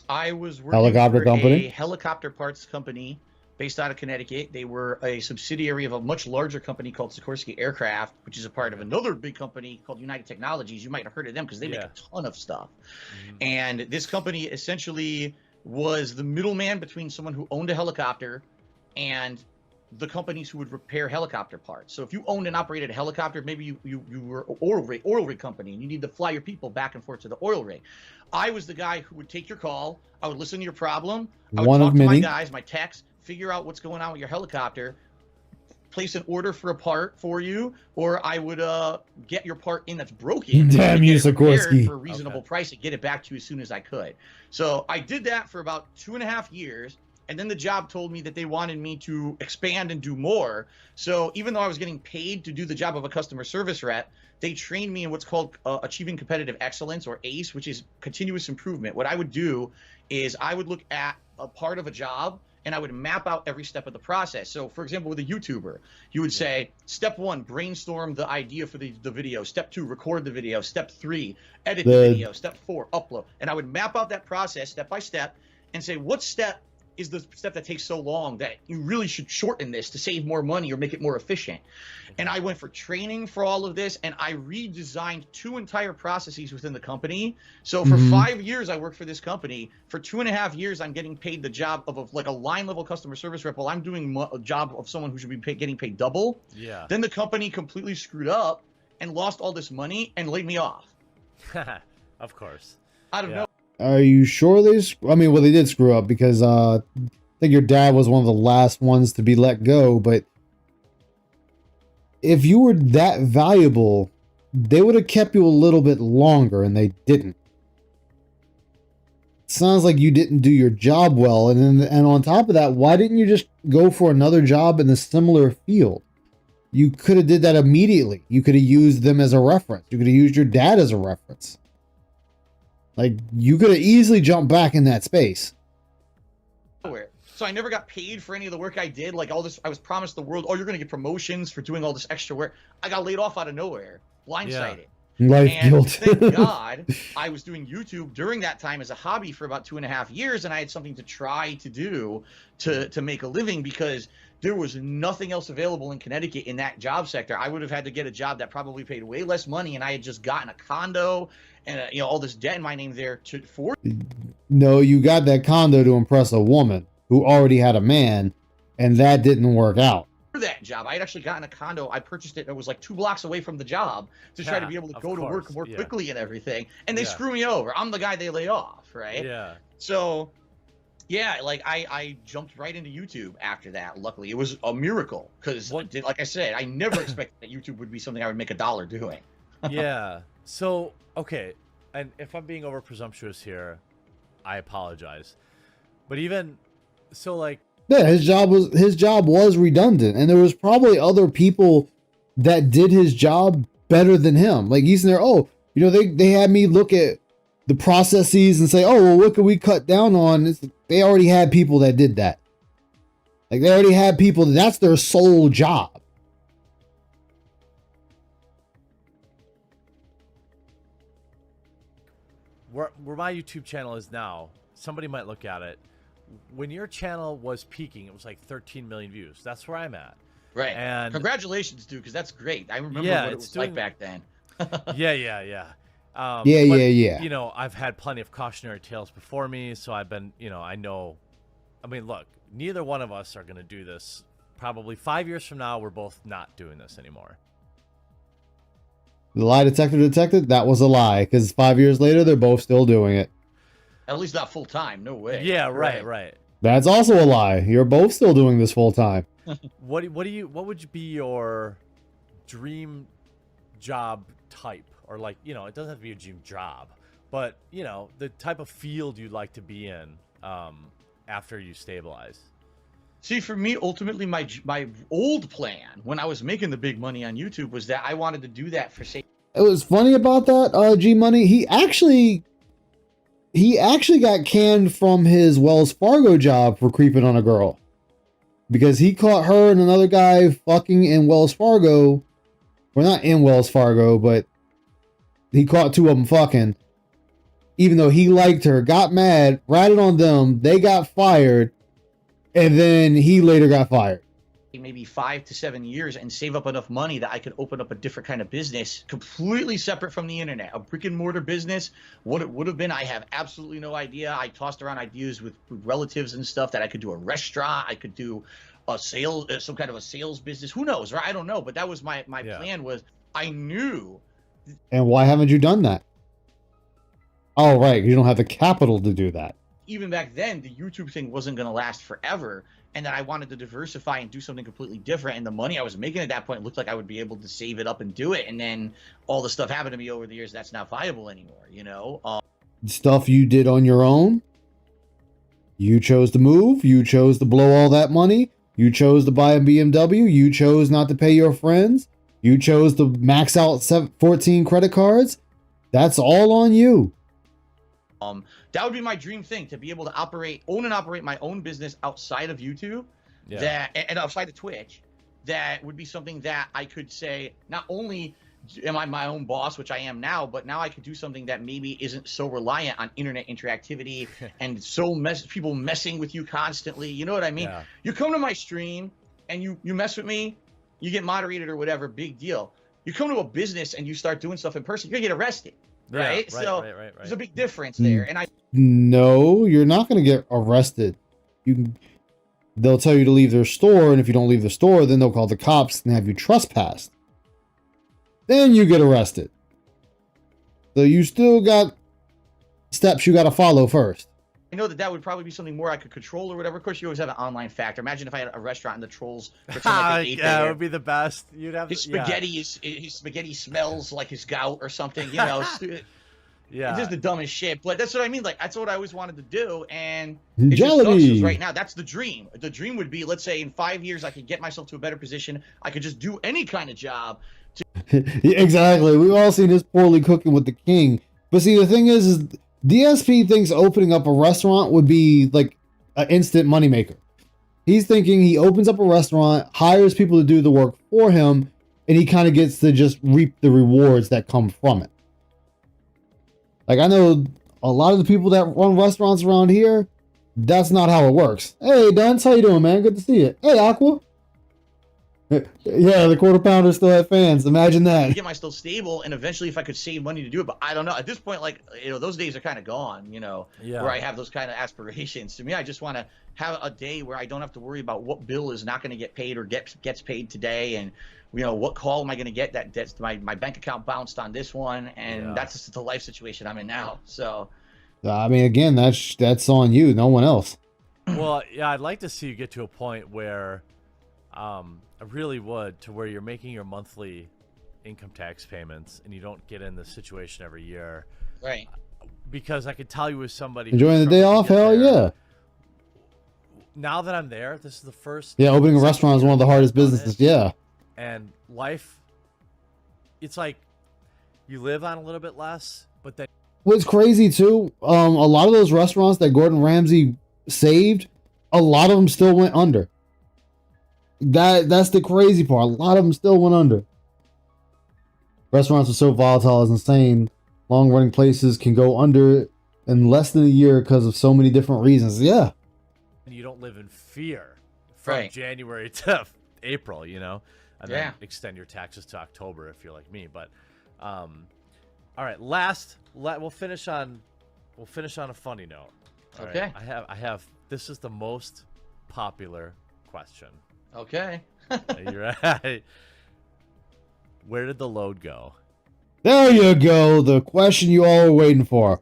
I was working for a helicopter parts company based out of Connecticut. They were a subsidiary of a much larger company called Sikorsky Aircraft, which is a part of another big company called United Technologies. You might have heard of them because they make a ton of stuff. And this company essentially was the middleman between someone who owned a helicopter and the companies who would repair helicopter parts. So if you owned and operated a helicopter, maybe you were an oil rig company and you need to fly your people back and forth to the oil rig. I was the guy who would take your call. I would listen to your problem. I would talk to my guys, my techs, figure out what's going on with your helicopter, place an order for a part for you, or I would get your part in that's broken. Damn you, Sikorsky. For a reasonable price and get it back to you as soon as I could. So I did that for about 2.5 years. And then the job told me that they wanted me to expand and do more. So even though I was getting paid to do the job of a customer service rep, they trained me in what's called Achieving Competitive Excellence, or ACE, which is continuous improvement. What I would do is I would look at a part of a job and I would map out every step of the process. So for example, with a YouTuber, you would say, step 1, brainstorm the idea for the video. Step 2, record the video. Step 3, edit the video. Step 4, upload. And I would map out that process step by step and say, what step is the step that takes so long that you really should shorten this to save more money or make it more efficient. And I went for training for all of this, and I redesigned 2 entire processes within the company. So for 5 years, I worked for this company. For 2.5 years, I'm getting paid the job of like a line level customer service rep while I'm doing a job of someone who should be getting paid double. Yeah. Then the company completely screwed up and lost all this money and laid me off. Of course. Out of nowhere. Are you sure they? I mean, well, they did screw up because I think your dad was one of the last ones to be let go. But if you were that valuable, they would have kept you a little bit longer, and they didn't. Sounds like you didn't do your job well, and on top of that, why didn't you just go for another job in a similar field? You could have did that immediately. You could have used them as a reference. You could have used your dad as a reference. Like, you could have easily jumped back in that space. So I never got paid for any of the work I did. Like all this, I was promised the world, oh, you're going to get promotions for doing all this extra work. I got laid off out of nowhere, blindsided. Life And guilt. thank God I was doing YouTube during that time as a hobby for about 2.5 years, and I had something to try to do to make a living because there was nothing else available in Connecticut in that job sector. I would have had to get a job that probably paid way less money, and I had just gotten a condo and all this debt in my name there for. No, you got that condo to impress a woman who already had a man, and that didn't work out. That job, I had actually gotten a condo. I purchased it. It was like 2 blocks away from the job to try to be able to go to work more quickly and everything. And they screw me over. I'm the guy they lay off, right? Yeah. So, yeah, like I jumped right into YouTube after that. Luckily, it was a miracle because, like I said, I never expected that YouTube would be something I would make $1 doing. Yeah. So, okay, and if I'm being over presumptuous here, I apologize. But even so, like, yeah, his job was redundant, and there was probably other people that did his job better than him. Like he's in there, oh, you know, they had me look at the processes and say, oh, well, what could we cut down on? They already had people that did that. Like they already had people that's their sole job. where my YouTube channel is now, somebody might look at it. When your channel was peaking, it was like 13 million views. That's where I'm at. Right. And congratulations, dude, because that's great. I remember what it was like back then. Yeah. Yeah. You know, I've had plenty of cautionary tales before me, so I've been, you know, I know. I mean, look, neither one of us are going to do this. Probably 5 years from now, we're both not doing this anymore. The lie detected, that was a lie, because 5 years later, they're both still doing it. At least not full time. No way. Yeah, right. That's also a lie. You're both still doing this full time. What would be your dream job type? Or like, you know, it doesn't have to be a dream job, but you know, the type of field you'd like to be in after you stabilize. See, for me, ultimately, my old plan when I was making the big money on YouTube was that I wanted to do that for say. It was funny about that, G Money. He actually got canned from his Wells Fargo job for creeping on a girl because he caught her and another guy fucking in Wells Fargo. Well, not in Wells Fargo, but he caught 2 of them fucking. Even though he liked her, got mad, ratted on them, they got fired, and then he later got fired. Maybe 5 to 7 years and save up enough money that I could open up a different kind of business completely separate from the internet, a brick and mortar business. What it would have been, I have absolutely no idea. I tossed around ideas with relatives and stuff that I could do a restaurant. I could do a sale, some kind of a sales business. Who knows, right? I don't know. But that was my plan was I knew. And why haven't you done that? Oh, right. You don't have the capital to do that. Even back then, the YouTube thing wasn't going to last forever. And that I wanted to diversify and do something completely different. And the money I was making at that point looked like I would be able to save it up and do it. And then all the stuff happened to me over the years that's not viable anymore, you know? Stuff you did on your own, You chose to move. You chose to blow all that money. You chose to buy a BMW. You chose not to pay your friends. You chose to max out 14 credit cards. That's all on you. That would be my dream thing, to be able to own and operate my own business outside of YouTube, and outside of Twitch. That would be something that I could say, not only am I my own boss, which I am now, but now I could do something that maybe isn't so reliant on internet interactivity and people messing with you constantly. You know what I mean? Yeah. You come to my stream and you mess with me, you get moderated or whatever, big deal. You come to a business and you start doing stuff in person, you're gonna get arrested. Right? There's a big difference there. And no, you're not going to get arrested. They'll tell you to leave their store, and if you don't leave the store, then they'll call the cops and have you trespassed. Then you get arrested. So you still got steps you got to follow first. I know that would probably be something more I could control or whatever. Of course, you always have an online factor. Imagine if I had a restaurant and the trolls pretend like they ate it would be the best. You'd have his spaghetti. His spaghetti smells like his gout or something. You know, it's just the dumbest shit. But that's what I mean. Like, that's what I always wanted to do, and it just sucks 'cause right now that's the dream. The dream would be, let's say, in 5 years, I could get myself to a better position. I could just do any kind of job. Exactly. We've all seen this poorly cooking with the king. But see, the thing is DSP thinks opening up a restaurant would be like an instant moneymaker. He's thinking he opens up a restaurant, hires people to do the work for him, and he kind of gets to just reap the rewards that come from it. Like, I know a lot of the people that run restaurants around here, that's not how it works. Hey, Dunce, how you doing, man? Good to see you. Hey, Aqua. Yeah, the quarter pounder still have fans. Imagine that. Get my still stable, and eventually, if I could save money to do it, but I don't know. At this point, like, those days are kind of gone. Where I have those kind of aspirations. To me, I just want to have a day where I don't have to worry about what bill is not going to get paid or gets paid today, and what call am I going to get that's my bank account bounced on this one, and that's just the life situation I'm in now. So, I mean, again, that's on you, no one else. Well, yeah, I'd like to see you get to a point where, I really would, to where you're making your monthly income tax payments and you don't get in this situation every year. Right. Because I could tell you with somebody enjoying the day off. Hell yeah. Now that I'm there, this is the first. Yeah, opening a restaurant is one of the hardest businesses. Yeah. And life, it's like you live on a little bit less, but then. What's crazy too, a lot of those restaurants that Gordon Ramsay saved, a lot of them still went under. That's the crazy part. A lot of them still went under. Restaurants are so volatile, it's insane. Long-running places can go under in less than a year because of so many different reasons. Yeah. And you don't live in fear from January to April, and then extend your taxes to October if you're like me. But, all right, we'll finish on a funny note. All okay. Right? I have. This is the most popular question. Okay. You're right. Where did the load go? There you go. The question you all were waiting for.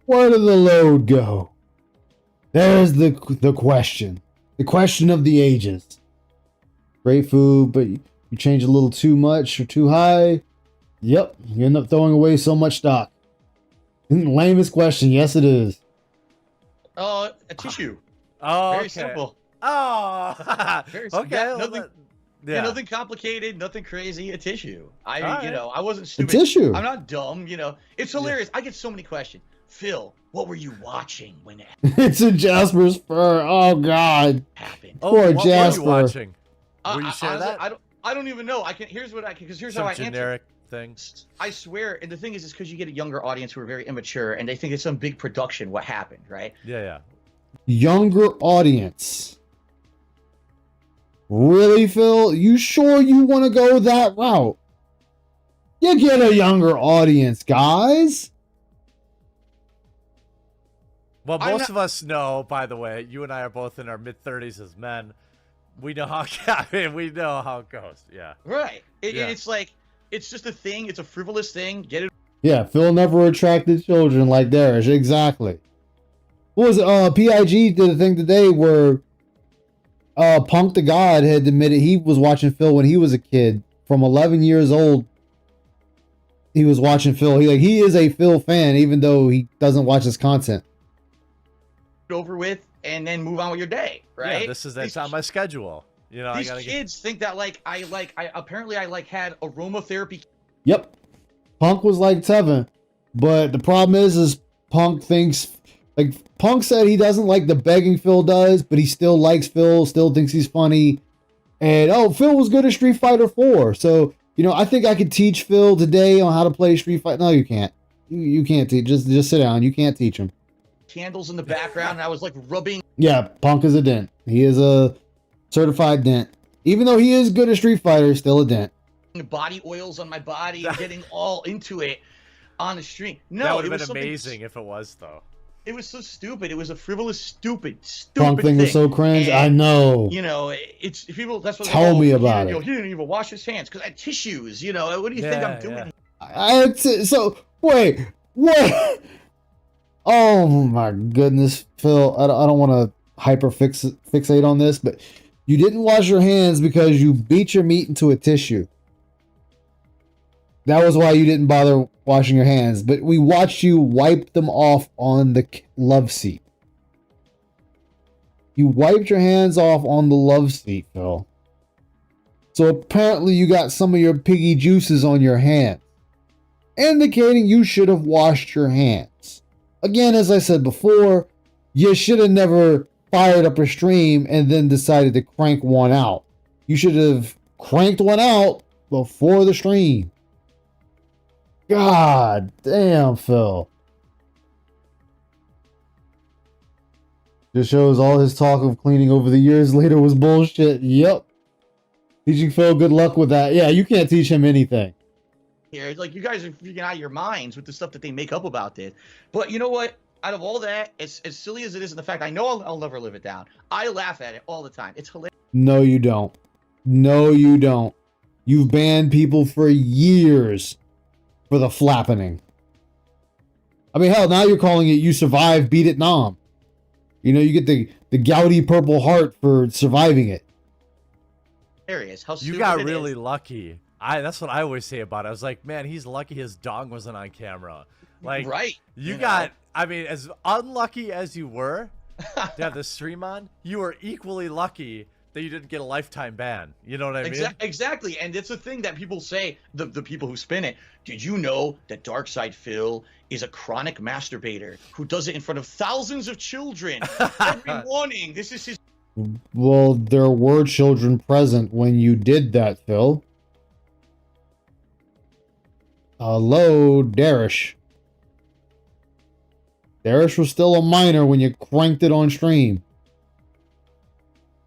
Where did the load go? There's the question. The question of the ages. Great food, but you change a little too much or too high. Yep, you end up throwing away so much stock. Lamest question. Yes, it is. A tissue. Oh, very simple. Oh, very okay. Nothing complicated, nothing crazy. A tissue. I wasn't stupid. A tissue. I'm not dumb. It's hilarious. I get so many questions. Phil, what were you watching when it It's a Jasper's fur. Oh God. happened? Poor what Jasper. were you watching? Will you share honestly, that? I don't even know. Here's Some how I generic answer. thing. I swear, and the thing is because you get a younger audience who are very immature and they think it's some big production. What happened, right? Yeah. Younger audience. Really, Phil? You sure you want to go that route? You get a younger audience, guys. Well, most of us know, by the way, you and I are both in our mid-30s as men. We know how we know how it goes. Yeah. Right. It's like, it's just a thing. It's a frivolous thing. Get it. Yeah, Phil never attracted children like Darish. Exactly. What was it? PIG did a thing today where Punk the God had admitted he was watching Phil when he was a kid. From 11 years old, he was watching Phil. He is a Phil fan, even though he doesn't watch his content. Over with, and then move on with your day, right? Yeah, that's on my schedule. You know, these kids think that I apparently I had aromatherapy. Yep. Punk was like Tevin, but the problem is Punk thinks, like, Punk said he doesn't like the begging Phil does, but he still likes Phil, still thinks he's funny. And, oh, Phil was good at Street Fighter 4. So, you know, I think I could teach Phil today on how to play Street Fighter. No, you can't. You can't teach. Just sit down. You can't teach him. Candles in the background, and I was like rubbing. Yeah, Punk is a dent. He is a certified dent. Even though he is good at Street Fighter, still a dent. Body oils on my body and getting all into it on the stream. No, that would have been amazing if it was, though. It was so stupid. It was a frivolous, stupid Punk thing was so cringe. And, I know. You know, it's people. That's what tell me about it. He didn't even wash his hands because I had tissues. You know, what do you think I'm doing? So wait, what? Oh my goodness, Phil. I don't want to fixate on this, but you didn't wash your hands because you beat your meat into a tissue. That was why you didn't bother washing your hands. But we watched you wipe them off on the love seat. You wiped your hands off on the love seat, Phil. So apparently you got some of your piggy juices on your hands, indicating you should have washed your hands. Again, as I said before, you should have never fired up a stream and then decided to crank one out. You should have cranked one out before the stream. God damn, Phil. Just shows all his talk of cleaning over the years later was bullshit. Yep. Teaching Phil good luck with that. Yeah, you can't teach him anything. Here, like, you guys are freaking out of your minds with the stuff that they make up about this. But you know what? Out of all that, as silly as it is, and the fact I know I'll never live it down, I laugh at it all the time. It's hilarious. No, you don't. No, you don't. You've banned people for years for the flappening. I mean, hell, now you're calling it You Survived, Beat It Nom. You know, you get the gouty Purple Heart for surviving it. Hilarious. How you got really lucky. That's what I always say about it. I was like, man, he's lucky his dong wasn't on camera. Like, right. You got, I mean, as unlucky as you were to have the stream on, you were equally lucky that you didn't get a lifetime ban. You know what I mean? Exactly. And it's a thing that people say, the people who spin it. Did you know that Darkside Phil is a chronic masturbator who does it in front of thousands of children every morning? This is his. Well, there were children present when you did that, Phil. Hello, Darish. Darish was still a minor when you cranked it on stream.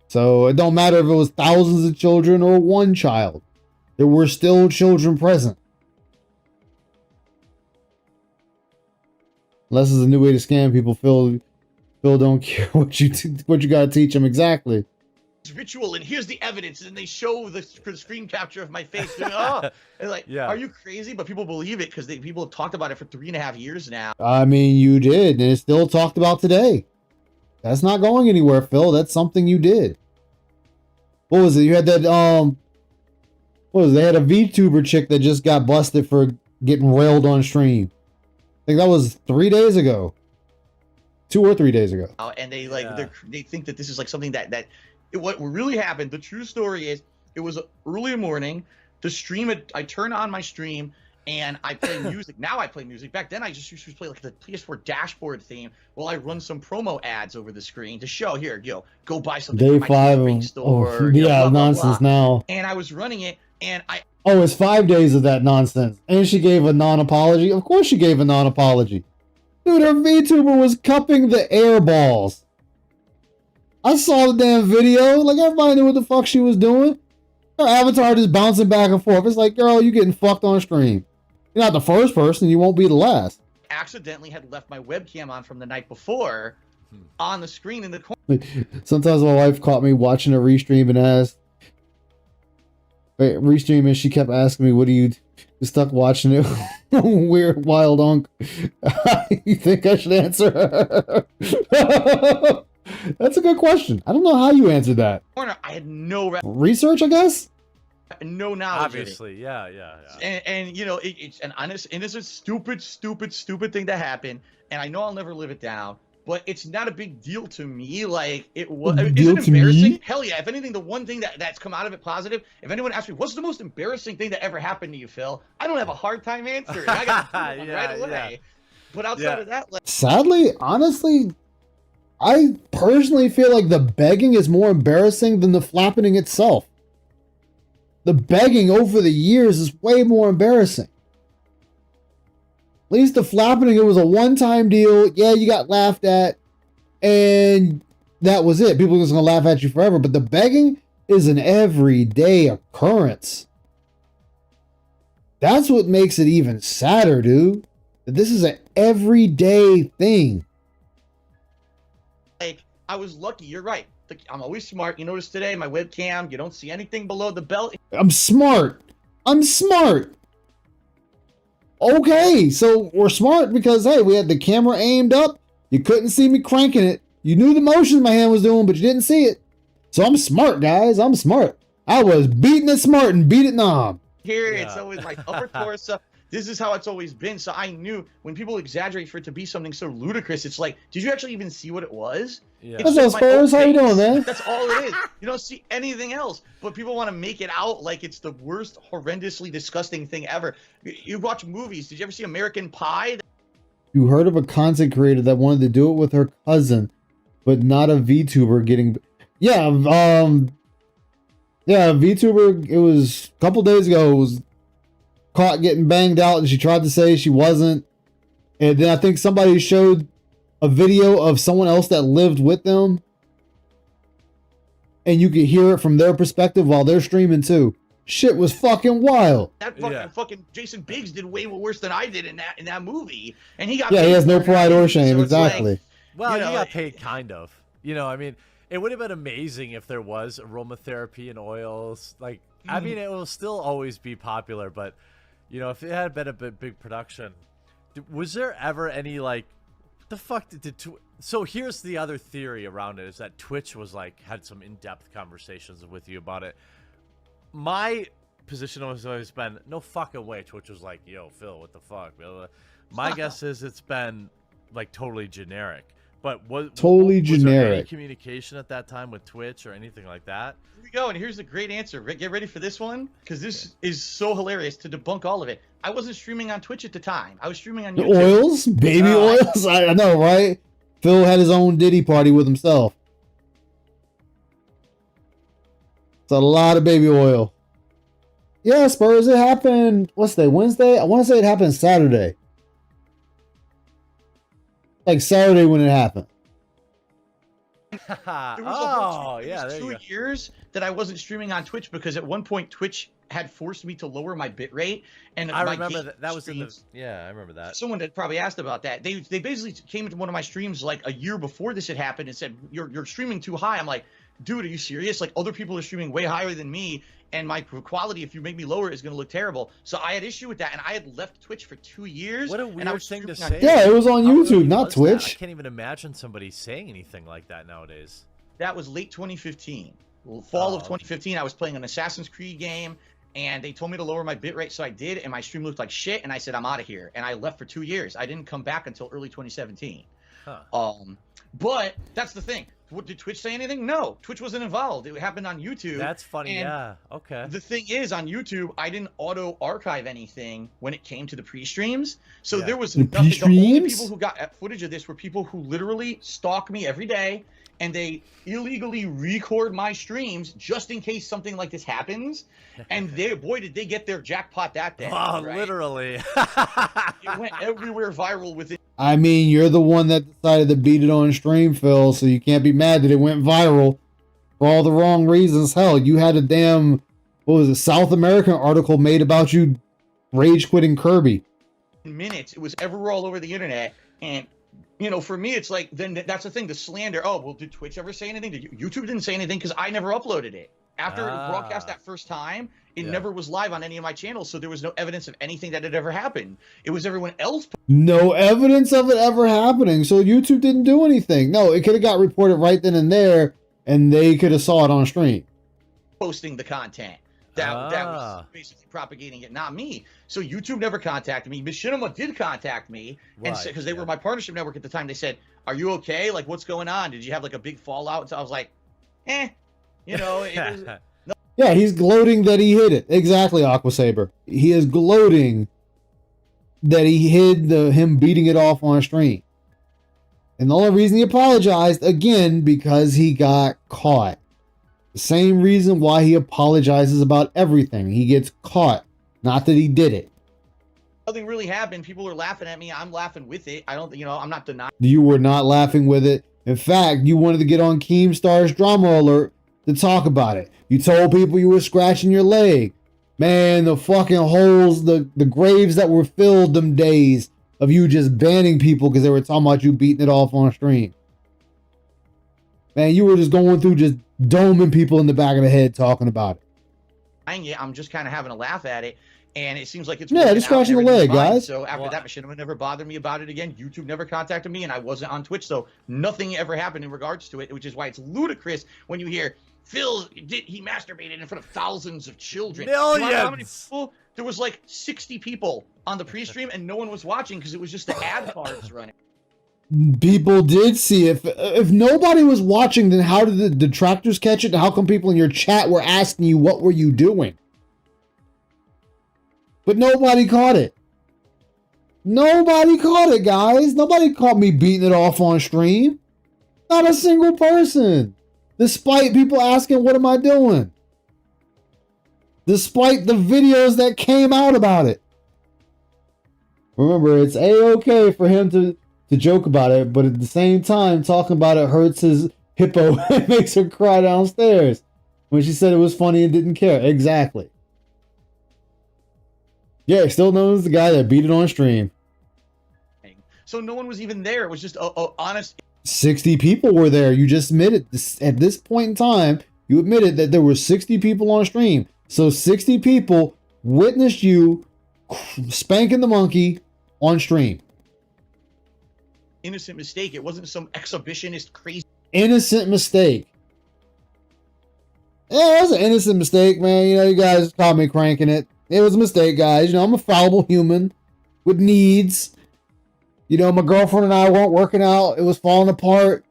So it don't matter if it was thousands of children or one child. There were still children present. Unless it's a new way to scam people, Phil don't care what you got to teach them exactly. Ritual, and here's the evidence, and they show the screen capture of my face doing, oh, and like, yeah. Are you crazy? But people believe it because people have talked about it for 3.5 years now. I mean, you did, and it's still talked about today. That's not going anywhere, Phil. That's something you did. What was it? You had that what was it? They had a VTuber chick that just got busted for getting railed on stream. I think that was 3 days ago. 2 or 3 days ago. And they they think that this is like something that what really happened. The true story is it was early morning. The stream I turn on my stream and I play music. Now I play music. Back then I just used to play like the PS4 dashboard theme while I run some promo ads over the screen to show here, go buy something Day from my 5 store. Yeah, blah, nonsense blah, blah. now. And I was running it and Oh, it's 5 days of that nonsense. And she gave a non-apology. Of course she gave a non-apology. Dude, her VTuber was cupping the air balls. I saw the damn video. Like, everybody knew what the fuck she was doing. Her avatar just bouncing back and forth. It's like, girl, you getting fucked on stream. You're not the first person. You won't be the last. Accidentally had left my webcam on from the night before on the screen in the corner. Sometimes my wife caught me watching a restream and asked, restream, and she kept asking me, what do you stuck watching it? Weird wild unk. You think I should answer her? That's a good question. I don't know how you answered that. I had no research, I guess. No knowledge. Obviously, yeah. And you know, it's an honest, innocent, stupid thing to happen. And I know I'll never live it down. but it's not a big deal to me. Like, it was. Big Is deal it to me? embarrassing? Hell yeah. If anything, the one thing that's come out of it positive, if anyone asks me, what's the most embarrassing thing that ever happened to you, Phil? I don't have a hard time answering. I got to right away. Yeah. But outside of that, like, Sadly, honestly, I personally feel like the begging is more embarrassing than the flapping itself. The begging over the years is way more embarrassing. At least the flapping, it was a one-time deal. Yeah, you got laughed at, and that was it. People are just going to laugh at you forever. But the begging is an everyday occurrence. That's what makes it even sadder, dude. That this is an everyday thing. like, I was lucky. You're right. I'm always smart. You notice today, my webcam, you don't see anything below the belt. I'm smart. I'm smart. Okay, so we're smart because, hey, we had the camera aimed up. You couldn't see me cranking it. You knew the motion my hand was doing, but you didn't see it. So I'm smart, guys. I'm smart. I was beating it smart and beat it knob. Here, Yeah. it's always like upper torso. This is how it's always been. So I knew when people exaggerate for it to be something so ludicrous, it's like, did you actually even see what it was? Yeah. It's What's just up, my own Spurs? How you face. doing, man? That's all it is. You don't see anything else. But people want to make it out like it's the worst, horrendously disgusting thing ever. You watch movies. Did you ever see American Pie? You heard of a content creator that wanted to do it with her cousin, but not a VTuber getting... Yeah, VTuber, it was a couple days ago, was caught getting banged out, and she tried to say she wasn't. And then I think somebody showed a video of someone else that lived with them, and you could hear it from their perspective while they're streaming too. Shit was fucking wild. That fucking Jason Biggs did way worse than I did in that movie, and he got Yeah, he paid has no for it. pride or shame. So it's like, Exactly. Well, You know, you got paid kind of. You know, I mean, it would have been amazing if there was aromatherapy and oils. Like, I mean, it will still always be popular, but, you know, if it had been a big production, was there ever any, like, the fuck did so here's the other theory around it, is that Twitch was, like, had some in-depth conversations with you about it. My position has always been, no fucking way Twitch was like, yo, Phil, what the fuck? My guess is it's been, like, totally generic. But was there generic. any communication at that time with Twitch or anything like that? Here we go, and here's the great answer. Get ready for this one, because this is so hilarious to debunk all of it. I wasn't streaming on Twitch at the time. I was streaming on The YouTube. oils? Baby oils? I know, right? Phil had his own Diddy party with himself. It's a lot of baby oil. Yeah, Spurs, it happened, what's today, Wednesday? I want to say it happened Saturday. Like Saturday when it happened. There was a Oh, whole yeah, there you go. 2 years that I wasn't streaming on Twitch because at one point Twitch had forced me to lower my bitrate, and I my remember game that was in the streams- yeah, I remember that. Someone had probably asked about that. They basically came into one of my streams like a year before this had happened and said, "You're streaming too high." I'm like, "Dude, are you serious? Like, other people are streaming way higher than me, and my quality, if you make me lower, is going to look terrible." So I had issue with that, and I had left Twitch for 2 years. What a and I weird was thing to streaming on say. Yeah, it was on How YouTube, early not was that? Twitch. I can't even imagine somebody saying anything like that nowadays. That was late 2015. Fall of Oh. 2015, I was playing an Assassin's Creed game, and they told me to lower my bitrate, so I did, and my stream looked like shit, and I said, I'm out of here. And I left for 2 years. I didn't come back until early 2017. Huh. But that's the thing. Did Twitch say anything? No. Twitch wasn't involved. It happened on YouTube. That's funny. and Yeah. Okay. The thing is, on YouTube, I didn't auto-archive anything when it came to the pre-streams. So Yeah. there was The nothing. The only pre-streams? people who got footage of this were people who literally stalk me every day, and they illegally record my streams just in case something like this happens. And boy, did they get their jackpot that day. Oh, right? literally. It went everywhere viral within. I mean, you're the one that decided to beat it on stream, Phil, so you can't be mad that it went viral for all the wrong reasons. Hell, you had a damn, what was it, South American article made about you rage quitting Kirby. Minutes. It was everywhere all over the internet. And, you know, for me, it's like, then that's the thing, the slander. Oh, well, did Twitch ever say anything? YouTube didn't say anything because I never uploaded it. After it was broadcast that first time, it never was live on any of my channels, so there was no evidence of anything that had ever happened. It was everyone else No evidence of it ever happening, so YouTube didn't do anything. No, it could have got reported right then and there, and they could have saw it on stream. posting the content. that was basically propagating it, not me. So YouTube never contacted me. Machinima did contact me, and because they were my partnership network at the time, they said, "Are you okay? Like, what's going on? Did you have like a big fallout?" So I was like, you know. It was, no. Yeah, he's gloating that he hid it. Exactly, Aquasaber. He is gloating that he hid him beating it off on a stream. And the only reason he apologized, again, because he got caught. The same reason why he apologizes about everything. He gets caught. Not that he did it. Nothing really happened. People are laughing at me. I'm laughing with it. I don't, I'm not denying. You were not laughing with it. In fact, you wanted to get on Keemstar's Drama Alert to talk about it. You told people you were scratching your leg. Man, the fucking holes, the graves that were filled them days of you just banning people because they were talking about you beating it off on stream. Man, you were just going through just doming people in the back of the head talking about it. I'm just kind of having a laugh at it. And it seems like it's just scratching the leg, guys. So after that, Machinima never bothered me about it again. YouTube never contacted me, and I wasn't on Twitch, so nothing ever happened in regards to it, which is why it's ludicrous when you hear he masturbated in front of thousands of children. Millions. You know how many people? There was like 60 people on the pre-stream, and no one was watching because it was just the ad cards running. People did see it. If nobody was watching, then how did the detractors catch it? And how come people in your chat were asking you what were you doing? But nobody caught it. Nobody caught it, guys. Nobody caught me beating it off on stream. Not a single person. Despite people asking, what am I doing? Despite the videos that came out about it. Remember, it's A-okay for him to joke about it, but at the same time, talking about it hurts his hippo and makes her cry downstairs. When she said it was funny and didn't care. Exactly. Yeah, still known as the guy that beat it on stream. So no one was even there. It was just a honest. 60 people were there. You just admitted this, at this point in time, you admitted that there were 60 people on stream. So 60 people witnessed you spanking the monkey on stream. Innocent mistake. It wasn't some exhibitionist crazy. Innocent mistake. Yeah, it was an innocent mistake, man. You know, you guys caught me cranking it. It was a mistake, guys. You know, I'm a fallible human with needs. You know, my girlfriend and I weren't working out. It was falling apart.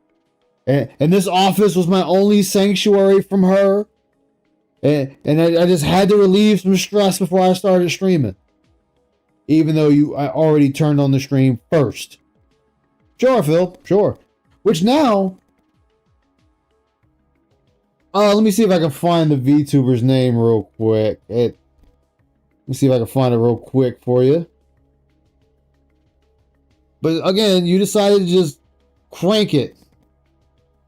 And this office was my only sanctuary from her. And I just had to relieve some stress before I started streaming. Even though I already turned on the stream first. Sure, Phil. Sure. Which now... let me see if I can find the VTuber's name real quick. Let me see if I can find it real quick for you. But again, you decided to just crank it.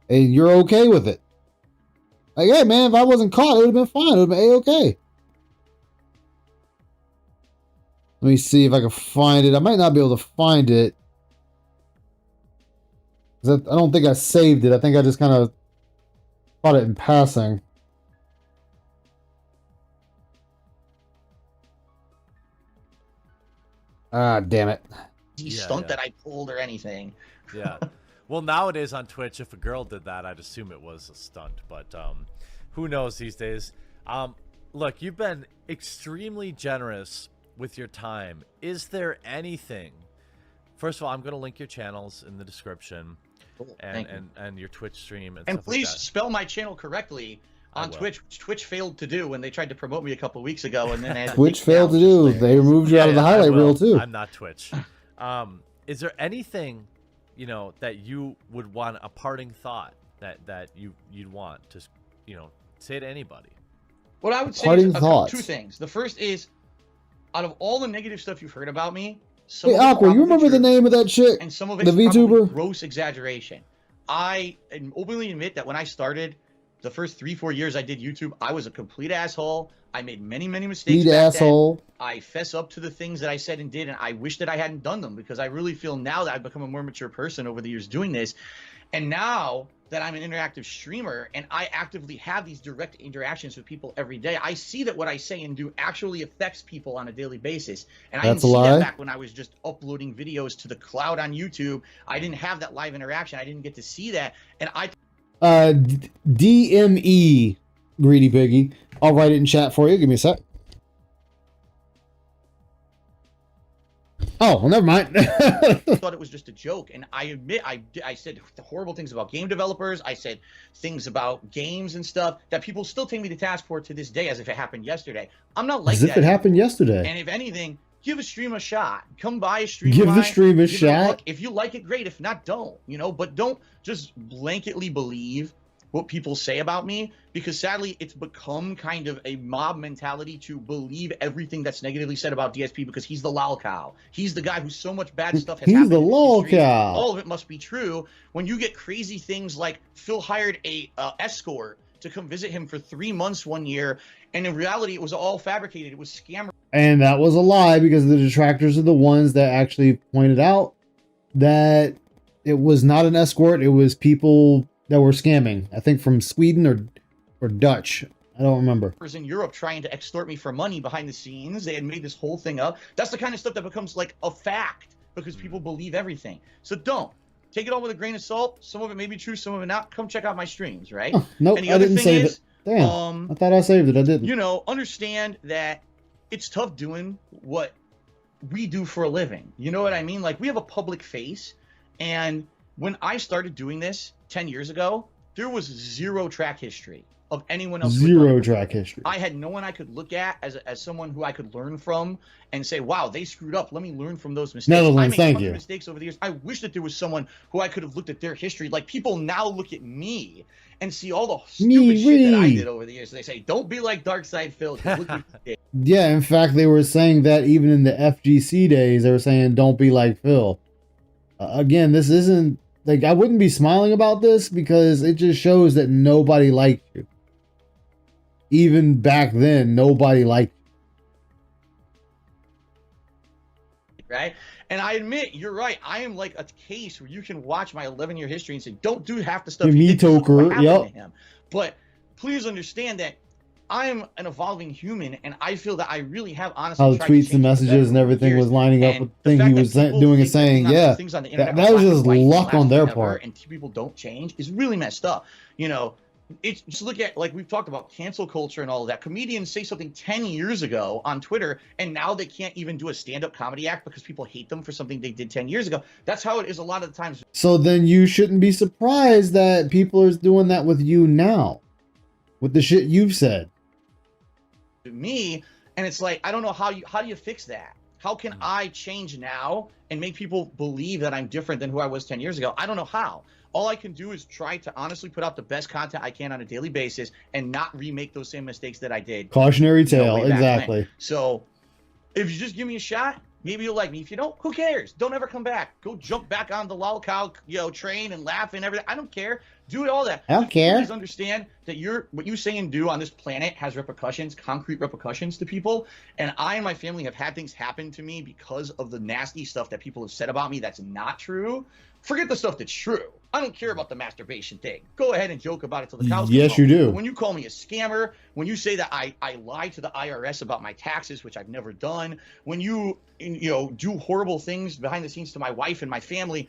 And you're okay with it. Like, hey man, if I wasn't caught, it would have been fine. It would have been A-okay. Let me see if I can find it. I might not be able to find it. I don't think I saved it. I think I just kind of caught it in passing. Ah, damn it. Stunt that I pulled or anything. Yeah. Well, nowadays on Twitch, if a girl did that, I'd assume it was a stunt. But who knows these days? Look, you've been extremely generous with your time. Is there anything? First of all, I'm going to link your channels in the description, Cool. and your Twitch stream. And please spell my channel correctly on Twitch, which Twitch failed to do when they tried to promote me a couple weeks ago, and then I had to Twitch failed to do. They removed you out of the highlight reel too. I'm not Twitch. Is there anything, you know, that you would want, a parting thought that you'd want to, you know, say to anybody? What I would say is two things. The first is, out of all the negative stuff you've heard about me, hey, Aqua, you remember the name of that chick? And some of it the VTuber? Gross exaggeration. I openly admit that when I started, the first 3-4 years I did YouTube, I was a complete asshole. I made many mistakes. Then. I fess up to the things that I said and did, and I wish that I hadn't done them, because I really feel now that I've become a more mature person over the years doing this. And now that I'm an interactive streamer and I actively have these direct interactions with people every day, I see that what I say and do actually affects people on a daily basis. And I didn't see that back when I was just uploading videos to the cloud on YouTube. I didn't have that live interaction. I didn't get to see that. And DME greedy piggy. I'll write it in chat for you. Give me a sec. Oh, well, never mind. I thought it was just a joke, and I admit I said horrible things about game developers. I said things about games and stuff that people still take me to task for to this day, as if it happened yesterday. I'm not like As that. if it happened yesterday. And if anything, give a stream a shot. Come by a stream. Give the stream a shot. If you like it, great. If not, don't. You know, but don't just blanketly believe what people say about me, because sadly it's become kind of a mob mentality to believe everything that's negatively said about DSP because he's the lol cow. He's the guy who so much bad stuff has happened. He's the lol cow. All of it must be true. When you get crazy things like Phil hired a escort to come visit him for 3 months one year, and in reality it was all fabricated. It was scammer. And that was a lie, because the detractors are the ones that actually pointed out that it was not an escort. It was people that were scamming, I think from Sweden or Dutch. I don't remember. In Europe trying to extort me for money behind the scenes. They had made this whole thing up. That's the kind of stuff that becomes like a fact because people believe everything. So don't. Take it all with a grain of salt. Some of it may be true, some of it not. Come check out my streams, right? Oh, nope, I didn't save it. Damn, I thought I saved it. I didn't. You know, understand that it's tough doing what we do for a living. You know what I mean? Like, we have a public face, and when I started doing this 10 years ago, there was zero track history of anyone else. Zero track history. I had no one I could look at as someone who I could learn from and say, wow, they screwed up. Let me learn from those mistakes. Netherlands, I made thank you. mistakes over the years. I wish that there was someone who I could have looked at their history. Like, people now look at me and see all the stupid shit that I did over the years. They say, don't be like Dark Side Phil. Yeah, in fact, they were saying that even in the FGC days, they were saying, don't be like Phil. Again, this isn't, like, I wouldn't be smiling about this because it just shows that nobody liked you. Even back then, nobody liked you. Right? And I admit, you're right. I am like a case where you can watch my 11-year history and say, don't do half the stuff he did. Yep. Him. But please understand that I'm an evolving human, and I feel that I really have honestly how the tweets and messages and everything was lining up with the thing he was doing and saying, yeah, that was just luck on their part. And people don't change is really messed up. You know, it's just look at, like we've talked about, cancel culture and all of that. Comedians say something 10 years ago on Twitter, and now they can't even do a stand-up comedy act because people hate them for something they did 10 years ago. That's how it is a lot of the times. So then you shouldn't be surprised that people are doing that with you now, with the shit you've said. Me, and it's like, I don't know how do you fix that? How can I change now and make people believe that I'm different than who I was 10 years ago? I don't know how. All I can do is try to honestly put out the best content I can on a daily basis and not remake those same mistakes that I did. Cautionary tale, exactly. So if you just give me a shot, maybe you'll like me. If you don't, who cares? Don't ever come back. Go jump back on the lol cow, train and laugh and everything. I don't care. Do all that. I don't care. Please understand that what you say and do on this planet has repercussions, concrete repercussions to people. And I and my family have had things happen to me because of the nasty stuff that people have said about me that's not true. Forget the stuff that's true. I don't care about the masturbation thing. Go ahead and joke about it till the cows come home. Yes, you do. But when you call me a scammer, when you say that I lied to the IRS about my taxes, which I've never done, when you do horrible things behind the scenes to my wife and my family,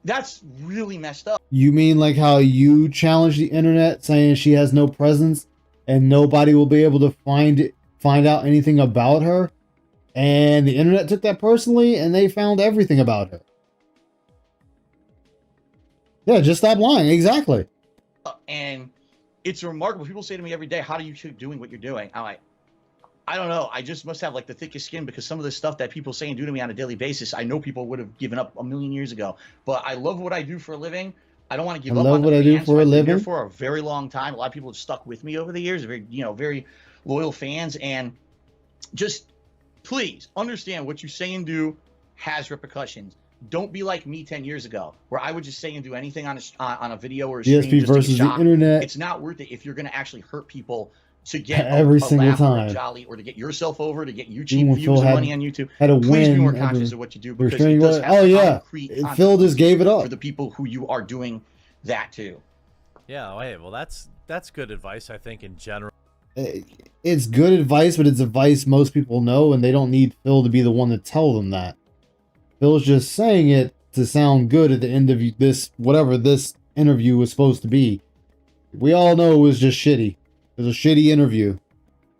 that's really messed up. You mean like how you challenge the internet saying she has no presence and nobody will be able to find out anything about her? And the internet took that personally and they found everything about her. Yeah, just stop lying. Exactly. And it's remarkable. People say to me every day, how do you keep doing what you're doing? I'm like, I don't know. I just must have like the thickest skin because some of the stuff that people say and do to me on a daily basis, I know people would have given up a million years ago. But I love what I do for a living. I don't want to give up on what I do for a living. For a very long time. A lot of people have stuck with me over the years. Very loyal fans. And just please understand what you say and do has repercussions. Don't be like me 10 years ago, where I would just say and do anything on a video or a stream. DSP versus the internet. It's not worth it if you're going to actually hurt people to get every single laugh time, or a jolly, or to get yourself over, to get YouTube views and money on YouTube. Had to Please win be more conscious of what you do, because it does have Phil just gave it up for the people who you are doing that to. Yeah, hey, well, that's good advice, I think, in general. It's good advice, but it's advice most people know, and they don't need Phil to be the one to tell them that. Phil's just saying it to sound good at the end of this, whatever this interview was supposed to be. We all know it was just shitty. It was a shitty interview,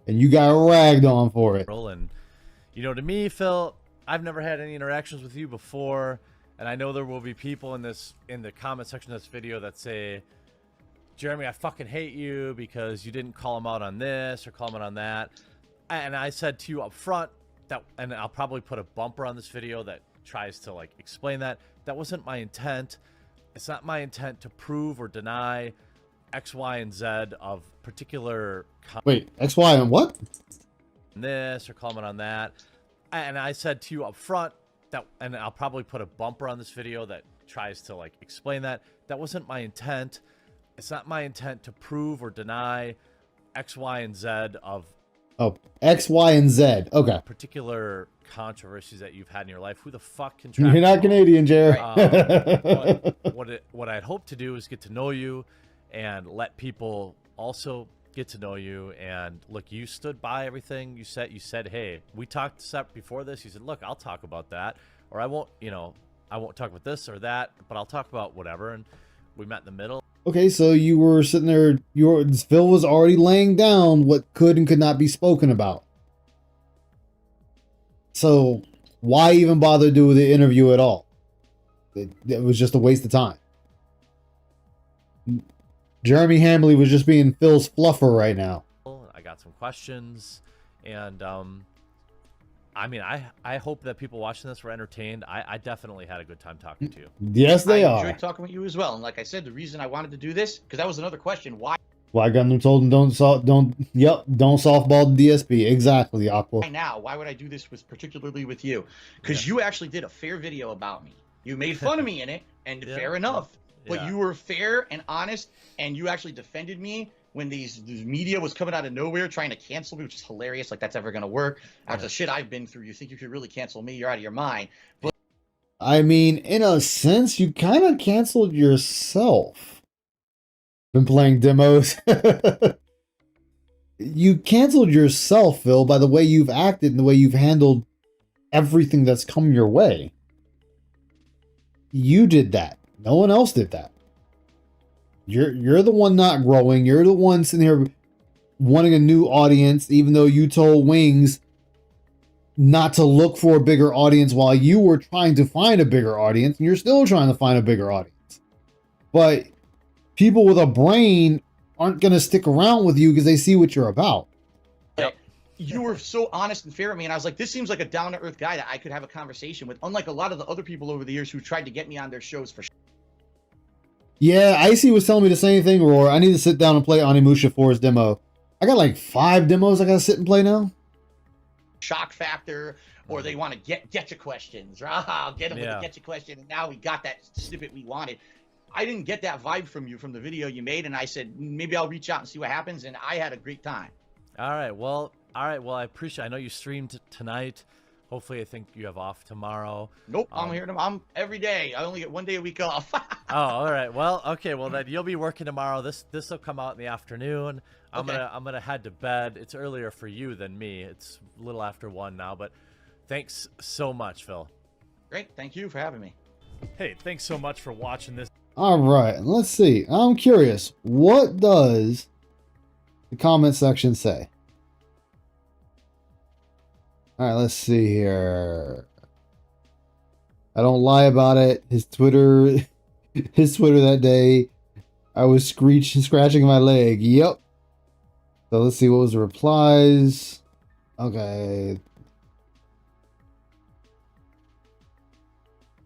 and you got ragged on for it. And, you know, to me, Phil, I've never had any interactions with you before, and I know there will be people in the comment section of this video that say, Jeremy, I fucking hate you because you didn't call him out on this or call him out on that. And I said to you up front that, and I'll probably put a bumper on this video that tries to like explain that wasn't my intent. It's not my intent to prove or deny X, Y, and Z of particular. Wait, X, Y, and what? This or comment on that. And I said to you up front that, and I'll probably put a bumper on this video that tries to like explain that wasn't my intent. It's not my intent to prove or deny X, Y, and Z of X, Y, and Z. Okay. particular controversies that you've had in your life. Who the fuck can You're not Canadian, Jared. What I'd hope to do is get to know you and let people also get to know you. And look, you stood by everything you said. You said, hey, we talked before this. You said, look, I'll talk about that, or I won't talk about this or that, but I'll talk about whatever. And we met in the middle. Okay, so you were sitting there, Phil was already laying down what could and could not be spoken about. So why even bother do the interview at all? It was just a waste of time. Jeremy Hambley was just being Phil's fluffer right now. I got some questions, and I mean, I hope that people watching this were entertained. I definitely had a good time talking to you. Yes, they are. I enjoyed talking with you as well. And like I said, the reason I wanted to do this, because that was another question. Why? Well, I got them told him don't softball the DSP. Exactly, Aqua. Why now? Why would I do this particularly with you? Because you actually did a fair video about me. You made fun of me in it, and fair enough. But you were fair and honest, and you actually defended me when these media was coming out of nowhere trying to cancel me, which is hilarious. Like, that's ever going to work. After the shit I've been through, you think you could really cancel me? You're out of your mind. But I mean, in a sense, you kind of canceled yourself. Been playing demos. You canceled yourself, Phil, by the way you've acted and the way you've handled everything that's come your way. You did that. No one else did that. You're the one not growing. You're the one sitting here wanting a new audience, even though you told Wings not to look for a bigger audience while you were trying to find a bigger audience, and you're still trying to find a bigger audience. But people with a brain aren't going to stick around with you because they see what you're about. Yep. You were so honest and fair with me, and I was like, this seems like a down-to-earth guy that I could have a conversation with, unlike a lot of the other people over the years who tried to get me on their shows for. Yeah, Icy was telling me the same thing, Roar. I need to sit down and play Animusha 4's demo. I got like 5 demos I got to sit and play now. Shock factor, or they want to get your questions. I'll get them with the get your question, and now we got that snippet we wanted. I didn't get that vibe from you from the video you made, and I said maybe I'll reach out and see what happens, and I had a great time. All right, well, I appreciate. I know you streamed tonight. Hopefully, I think you have off tomorrow. Nope, I'm here. I'm every day. I only get 1 day a week off. Oh, all right. Well, okay. Well, then you'll be working tomorrow. This will come out in the afternoon. I'm gonna head to bed. It's earlier for you than me. It's a little after 1 now. But thanks so much, Phil. Great. Thank you for having me. Hey, thanks so much for watching this. All right, let's see. I'm curious. What does the comment section say? All right, let's see here. I don't lie about it. His Twitter that day, I was scratching my leg. Yep. So let's see, what was the replies? Okay.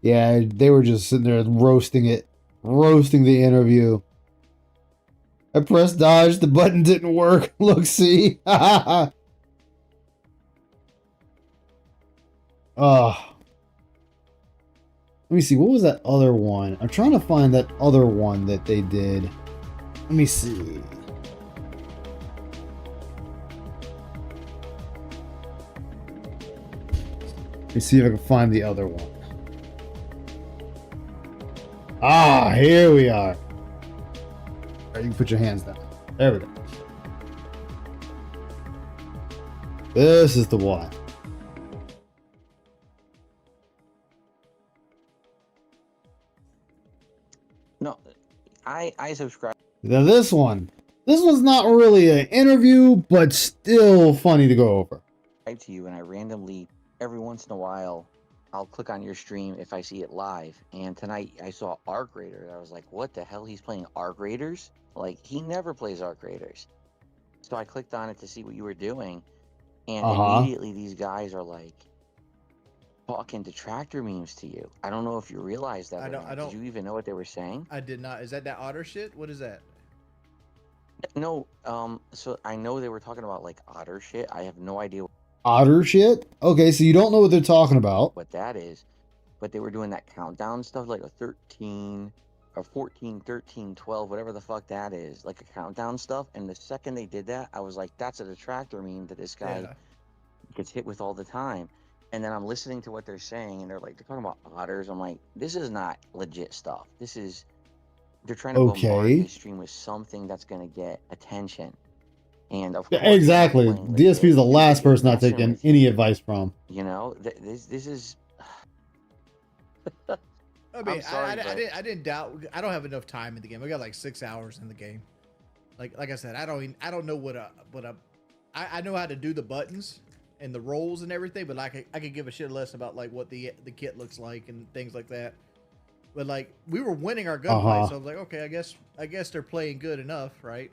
Yeah, they were just sitting there roasting the interview. I pressed dodge, the button didn't work. Look, see? Oh. Let me see, what was that other one? I'm trying to find that other one that they did. Let me see. Let me see if I can find the other one. Ah, here we are. All right, you can put your hands down. There we go. This is the one. No, I subscribe. Now this one This was not really an interview, but still funny to go over. To you, and I randomly, every once in a while, I'll click on your stream if I see it live. And tonight I saw Arc Raiders. I was like, what the hell? He's playing Arc Raiders? Like, he never plays Arc Raiders. So I clicked on it to see what you were doing. And immediately these guys are like talking detractor memes to you. I don't know if you realized that. Did you even know what they were saying? I did not. Is that otter shit? What is that? No. So I know they were talking about like otter shit. I have no idea Otter shit? Okay, so you don't know what they're talking about. what that is, but they were doing that countdown stuff, like a 13 or 14, 13, 12, whatever the fuck that is, like a countdown stuff. And the second they did that, I was like, that's a detractor meme that this guy gets hit with all the time. And then I'm listening to what they're saying, and they're talking about otters. I'm like, this is not legit stuff. They're trying to bombard this stream with something that's going to get attention. And of course, exactly. DSP is the last person not taking any advice from. You know, this is. I mean, I didn't doubt. I don't have enough time in the game. I got like 6 hours in the game. Like I said, I don't know I know how to do the buttons and the rolls and everything, but like I could give a shit less about like what the kit looks like and things like that. But like we were winning our gunplay, so I was like, okay, I guess they're playing good enough, right?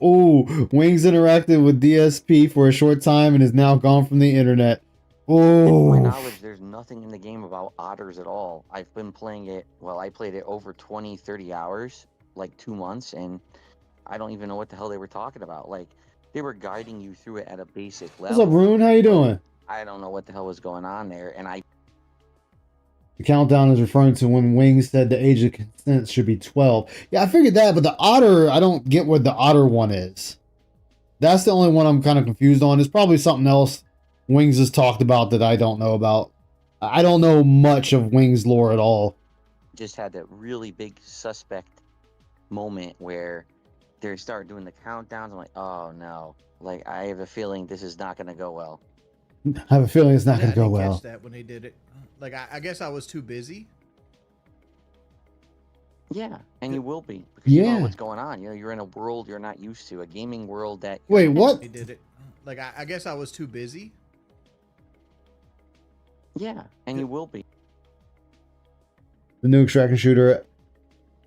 Oh, Wings interacted with DSP for a short time and is now gone from the internet. Oh, to my knowledge, there's nothing in the game about otters at all. I've been playing it. Well, I played it over 20, 30 hours, like 2 months, and I don't even know what the hell they were talking about. Like, they were guiding you through it at a basic level. What's up, Rune? How you doing? I don't know what the hell was going on there, and The countdown is referring to when Wings said the age of consent should be 12. Yeah, I figured that, but the otter, I don't get what the otter one is. That's the only one I'm kind of confused on. It's probably something else Wings has talked about that I don't know about. I don't know much of Wings lore at all. just had that really big suspect moment where they start doing the countdowns. I'm like, oh no. Like, I have a feeling this is not going to go well. I have a feeling it's not going to go well. Catch that when they did it. Like, I guess I was too busy. Yeah, and you will be. Because you know what's going on. You know, you're in a world you're not used to, a gaming world that... Wait, what? They did it. Like, I guess I was too busy. Yeah, and you will be. The new extraction shooter,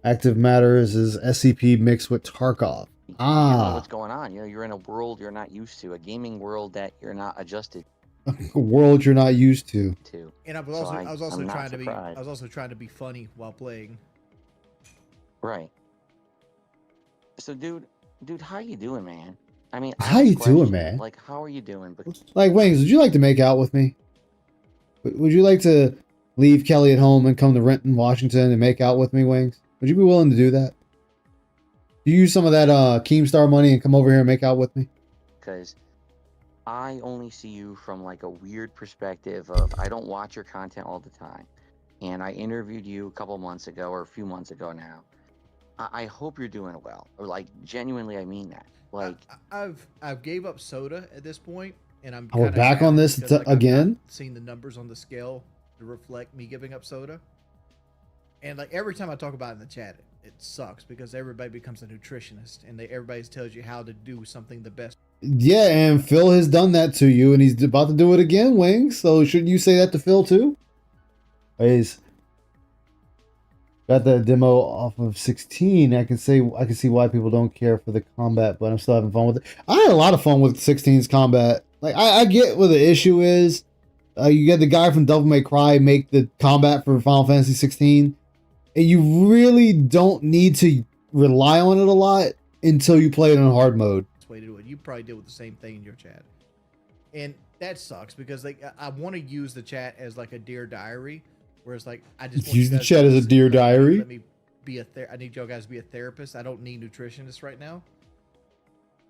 Active Matters, is SCP mixed with Tarkov. You know what's going on. You know, you're in a world you're not used to, a gaming world that you're not adjusted a world you're not used to. And I was also trying to be funny while playing. Right. So, dude, how you doing, man? I mean, how you doing, man? Like, how are you doing? Like, Wings, would you like to make out with me? Would you like to leave Kelly at home and come to Renton, Washington, and make out with me, Wings? Would you be willing to do that? Do you use some of that Keemstar money and come over here and make out with me? Because I only see you from like a weird perspective of I don't watch your content all the time, and I interviewed you a couple months ago or a few months ago now. I hope you're doing well, or like genuinely, I mean that. Like, I've gave up soda at this point, and I'm. We're back on this again. Seeing the numbers on the scale to reflect me giving up soda, and like every time I talk about it in the chat, it sucks because everybody becomes a nutritionist, and everybody tells you how to do something the best. Yeah, and Phil has done that to you, and he's about to do it again, Wings. So shouldn't you say that to Phil too? He's got that demo off of 16. I can see why people don't care for the combat, but I'm still having fun with it. I had a lot of fun with 16's combat. Like, I get what the issue is. You get the guy from Devil May Cry make the combat for Final Fantasy 16, and you really don't need to rely on it a lot until you play it in hard mode. Way to do it. You probably deal with the same thing in your chat, and that sucks because like I want to use the chat as like a dear diary, whereas like I just use the chat as a dear diary. Let me be I need you guys to be a therapist. I don't need nutritionists right now.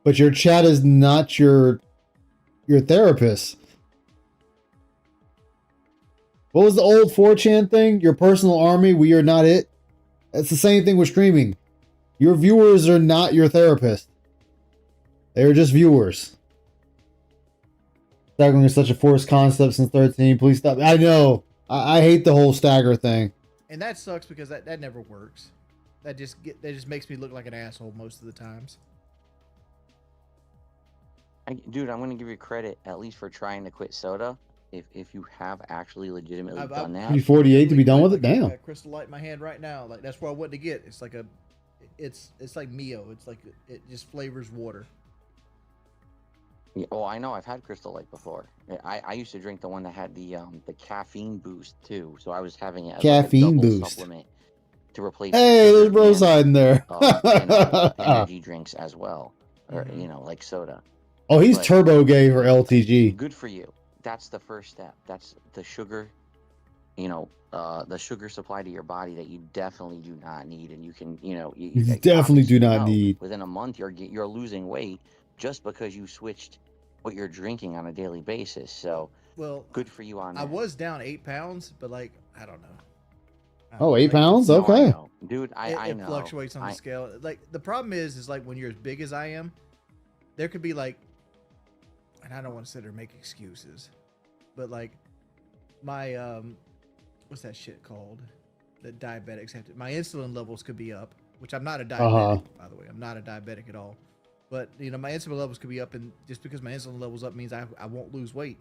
But your chat is not your therapist. What was the old 4chan thing? Your personal army, we are not it. It's the same thing with streaming. Your viewers are not your therapist. They're just viewers. Staggering is such a forced concept since 13. Please stop. I know. I hate the whole stagger thing. And that sucks because that never works. that just makes me look like an asshole most of the times. Dude, I'm gonna give you credit at least for trying to quit soda. If you have actually legitimately done that. Be 48 to be done with it. Damn. I got Crystal Light in my hand right now. Like that's what I wanted to get. It's like it's like Mio. It's like it just flavors water. Yeah, oh, I know. I've had Crystal Light before. I used to drink the one that had the caffeine boost too. So I was having it as Caffeine like a double boost supplement to replace. Hey, there's Broside in there. And energy drinks as well, or you know, like soda. Oh, he's turbo gay for LTG. Good for you. That's the first step. That's the sugar, you know, the sugar supply to your body that you definitely do not need, and you can, you know, you definitely do not need. Within a month, you're losing weight just because you switched what you're drinking on a daily basis. So, well, good for you on that. I was down 8 pounds, but like I don't know. Oh, 8 pounds? Okay. No, dude, I know. It fluctuates on the scale. Like the problem is like when you're as big as I am, there could be like, and I don't want to sit there and make excuses, but like my what's that shit called that diabetics have to, my insulin levels could be up, which I'm not a diabetic, by the way. I'm not a diabetic at all, but you know my insulin levels could be up, and just because my insulin levels up means I won't lose weight.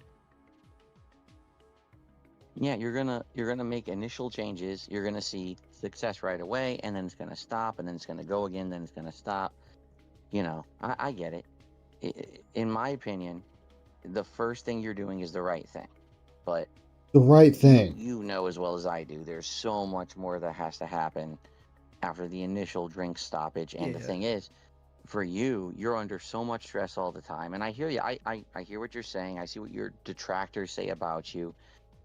Yeah, you're gonna make initial changes. You're gonna see success right away, and then it's gonna stop, and then it's gonna go again, then it's gonna stop. You know, I get it. In my opinion, the first thing you're doing is the right thing, but the right thing. You know as well as I do. There's so much more that has to happen after the initial drink stoppage, and the thing is, for you, you're under so much stress all the time, and I hear you. I hear what you're saying. I see what your detractors say about you.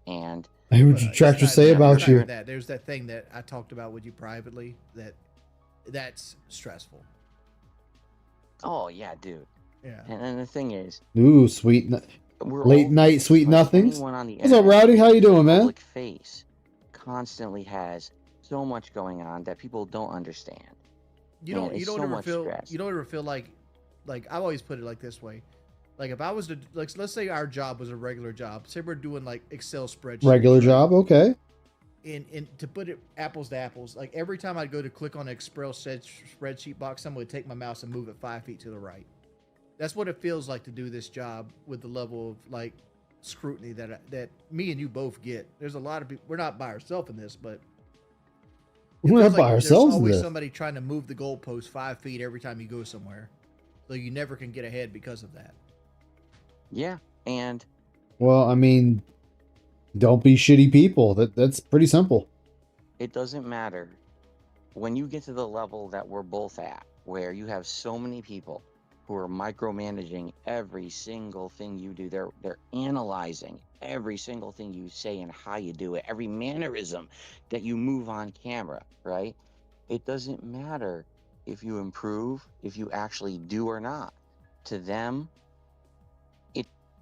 And I hear what your detractors say about you. There's that thing that I talked about with you privately that's stressful. Oh yeah, dude. Yeah. And the thing is, ooh, sweet late night sweet nothings. What's up, Rowdy? How you doing, man? Public face constantly has so much going on that people don't understand. You don't ever feel like I've always put it like this way. Like if I was to let's say our job was a regular job. Say we're doing like Excel spreadsheets. Regular job, okay. And to put it apples to apples, like every time I'd go to click on an Excel spreadsheet box, someone would take my mouse and move it 5 feet to the right. That's what it feels like to do this job with the level of like scrutiny that me and you both get. There's a lot of people. We're not by ourselves in this, but we're not by ourselves. There's always somebody trying to move the goalpost 5 feet every time you go somewhere, so you never can get ahead because of that. Yeah, and well, I mean, don't be shitty people. That's pretty simple. It doesn't matter when you get to the level that we're both at, where you have so many people who are micromanaging every single thing you do. They're analyzing every single thing you say and how you do it, every mannerism that you move on camera, right? It doesn't matter if you improve, if you actually do or not. To them,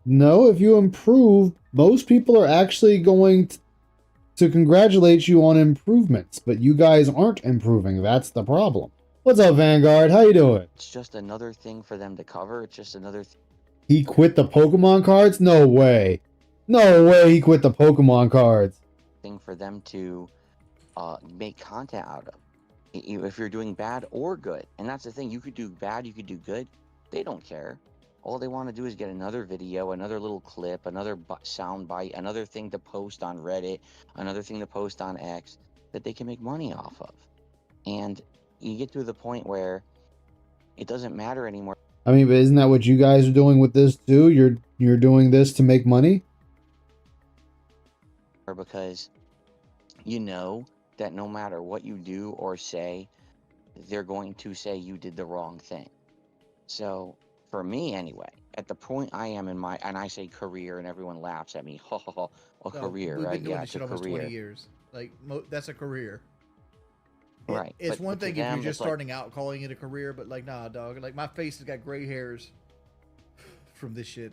no, if you improve, most people are actually going to congratulate you on improvements, but you guys aren't improving. That's the problem. What's up, Vanguard? How you doing? It's just another thing for them to cover. It's just another He quit the Pokemon cards? No way. No way he quit the Pokemon cards. Thing for them to make content out of. If you're doing bad or good. And that's the thing. You could do bad, you could do good. They don't care. All they want to do is get another video, another little clip, another sound bite, another thing to post on Reddit, another thing to post on X that they can make money off of. And you get to the point where it doesn't matter anymore. I mean, but isn't that what you guys are doing with this too? You're doing this to make money? Because you know that no matter what you do or say, they're going to say you did the wrong thing. So for me anyway, at the point I am in my, and I say career and everyone laughs at me, career, we've right? Been doing this shit almost 20 years. Like, that's a career. Right. It's one thing if you're just starting out calling it a career, but like, nah, dog. Like, my face has got gray hairs from this shit.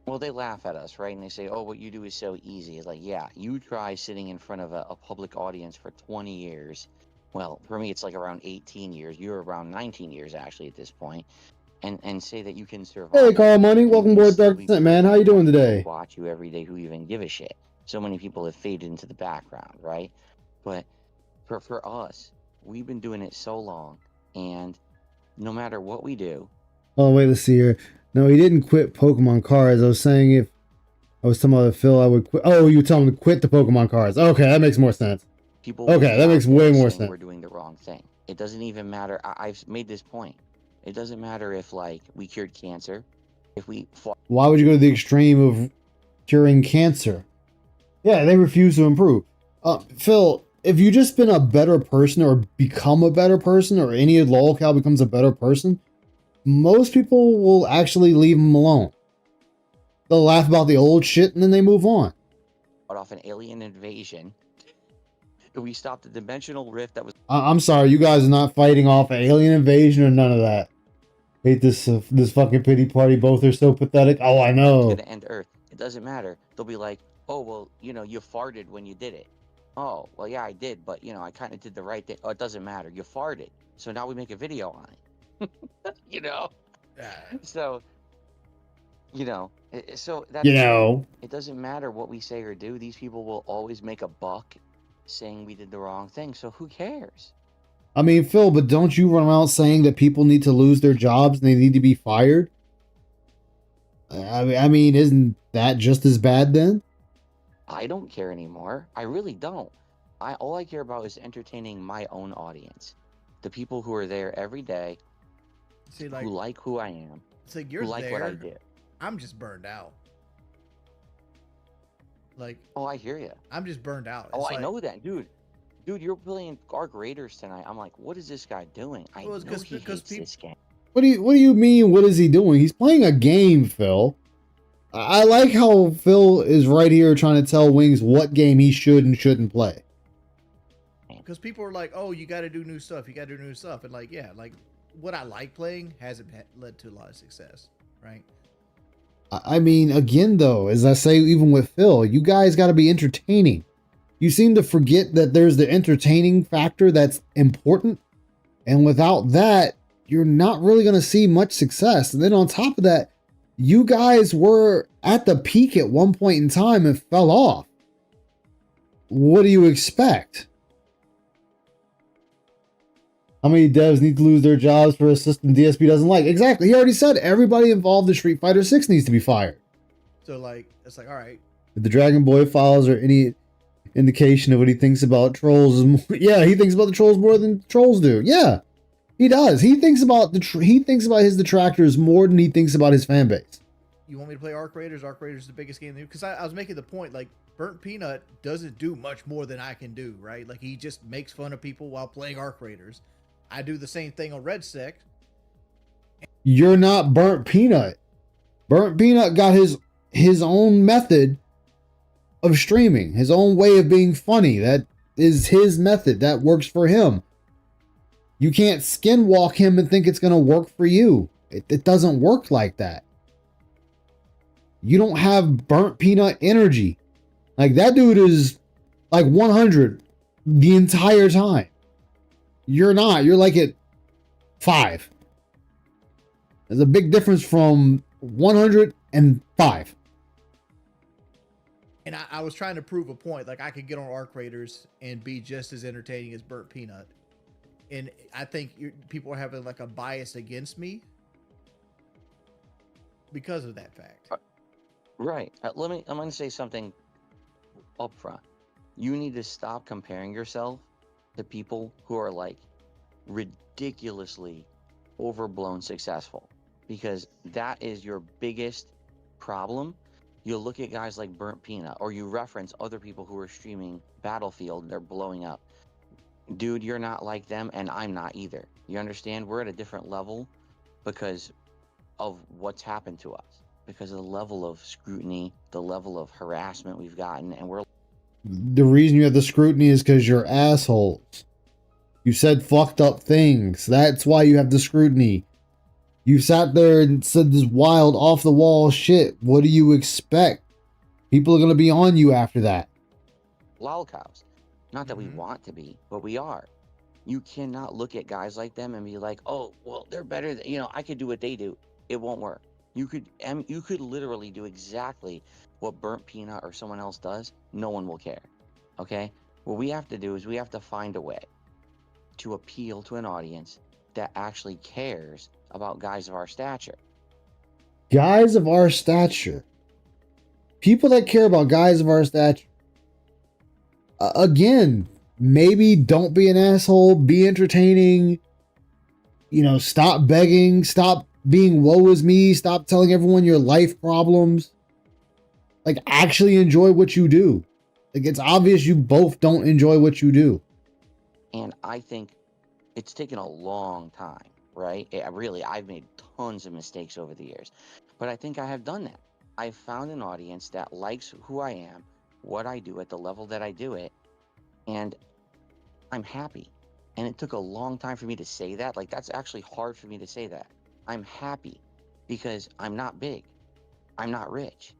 Well, they laugh at us, right? And they say, oh, what you do is so easy. It's like, yeah, you try sitting in front of a public audience for 20 years. Well, for me, it's like around 18 years. You're around 19 years, actually, at this point. And say that you can survive. Hey, Carl Money, welcome aboard Dark Descent, man. How you doing today? Watch you every day who even give a shit. So many people have faded into the background, right? But for us, we've been doing it so long, and no matter what we do. Oh wait, let's see here. No, he didn't quit Pokemon cards. I was saying if I was talking about Phil, I would quit. Oh, you tell him to quit the Pokemon cards. Okay, that makes more sense. People okay, that makes way more sense. We're doing the wrong thing. It doesn't even matter. I've made this point. It doesn't matter if like we cured cancer, if we fought. Why would you go to the extreme of curing cancer? Yeah, they refuse to improve. Phil, if you just been a better person or become a better person, or any lolcow becomes a better person, most people will actually leave them alone. They'll laugh about the old shit and then they move on. Off an alien invasion. We stopped the dimensional rift that was. I'm sorry, you guys are not fighting off an alien invasion or none of that. Hate this fucking pity party. Both are so pathetic. Oh, I know. To end Earth. It doesn't matter. They'll be like, oh well, you know, you farted when you did it. Oh well, yeah, I did, but you know, I kind of did the right thing. Oh, it doesn't matter. You farted, so now we make a video on it. You know. So. You know, so that it doesn't matter what we say or do. These people will always make a buck saying we did the wrong thing. So who cares? I mean, Phil, but don't you run around saying that people need to lose their jobs and they need to be fired? I mean, isn't that just as bad then? I don't care anymore. I really don't. All I care about is entertaining my own audience, the people who are there every day, who like who I am, you're who like there. what I did. I'm just burned out. Like, oh, I hear you. I'm just burned out. Oh, I know that, dude. Dude, you're playing Arc Raiders tonight. I'm like, what is this guy doing? I know he hates this game. What do you mean? What is he doing? He's playing a game, Phil. I like how Phil is right here trying to tell Wings what game he should and shouldn't play. Because people are like, oh, you got to do new stuff. You got to do new stuff. And like, yeah, like what I like playing hasn't led to a lot of success, right? I mean, again, though, as I say, even with Phil, you guys got to be entertaining. You seem to forget that there's the entertaining factor that's important. And without that, you're not really going to see much success. And then on top of that, you guys were at the peak at one point in time and fell off. What do you expect? How many devs need to lose their jobs for a system DSP doesn't like? Exactly. He already said everybody involved in Street Fighter 6 needs to be fired. So, like, it's like, all right. If the Dragon Boy files are any indication of what he thinks about trolls is more, yeah, he thinks about the trolls more than trolls do. Yeah, he does. He thinks about his detractors more than he thinks about his fan base. You want me to play Arc Raiders? Arc Raiders is the biggest game. Because I was making the point, like, Burnt Peanut doesn't do much more than I can do, right? Like, he just makes fun of people while playing Arc Raiders. I do the same thing on Red Sect. You're not Burnt Peanut. Burnt Peanut got his own method of streaming, his own way of being funny. That is his method. That works for him. You can't skinwalk him and think it's going to work for you. It doesn't work like that. You don't have Burnt Peanut energy. Like, that dude is like 100 the entire time. You're not. You're like at 5. There's a big difference from 100 and 5. And I was trying to prove a point. Like, I could get on Arc Raiders and be just as entertaining as Burnt Peanut. And I think people are having like a bias against me because of that fact. Right. I'm going to say something up front. You need to stop comparing yourself to people who are like ridiculously overblown successful, because that is your biggest problem. You look at guys like Burnt Peanut, or you reference other people who are streaming Battlefield and they're blowing up. Dude, you're not like them, and I'm not either. You understand? We're at a different level because of what's happened to us, because of the level of scrutiny, the level of harassment we've gotten, and we're... The reason you have the scrutiny is because you're assholes. You said fucked up things. That's why you have the scrutiny. You sat there and said this wild, off the wall shit. What do you expect? People are going to be on you after that. Lolcows. Not that we want to be, but we are. You cannot look at guys like them and be like, oh, well, they're better than, I could do what they do. It won't work. You could literally do exactly what Burnt Peanut or someone else does. No one will care. Okay? What we have to do is we have to find a way to appeal to an audience that actually cares about guys of our stature. Guys of our stature. People that care about guys of our stature. Again, maybe don't be an asshole, be entertaining, stop begging, stop being woe is me, stop telling everyone your life problems. Like, actually enjoy what you do. Like, it's obvious you both don't enjoy what you do. And I think it's taken a long time, right? I've made tons of mistakes over the years, but I think I have done that. I've found an audience that likes who I am, what I do at the level that I do it, and I'm happy. And it took a long time for me to say that. Like, that's actually hard for me to say that. I'm happy because I'm not big. I'm not rich,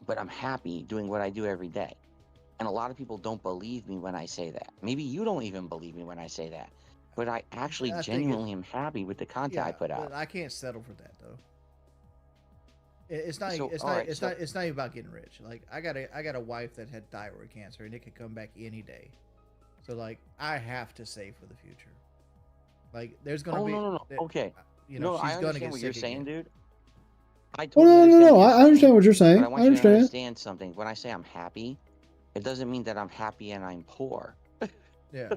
but I'm happy doing what I do every day. And a lot of people don't believe me when I say that. Maybe you don't even believe me when I say that. But I actually genuinely am happy with the content I put out. But I can't settle for that though. It's not. So, It's all not. right, It's so- not. It's not even about getting rich. Like I got a wife that had thyroid cancer, and it could come back any day. So like, I have to save for the future. Like, there's gonna Oh, be. no. Okay. You know, No, I she's gonna understand get what you're sick saying, again. dude. I Well, totally understand no. what you're I understand what you're saying. But I want I you to understand. understand something. When I say I'm happy, it doesn't mean that I'm happy and I'm poor. Yeah.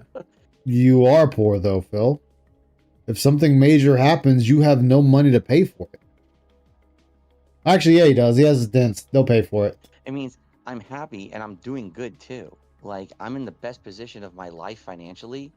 You are poor, though, Phil. If something major happens, you have no money to pay for it. Actually, yeah, he does. He has his dents. They'll pay for it. It means I'm happy and I'm doing good too. Like, I'm in the best position of my life financially,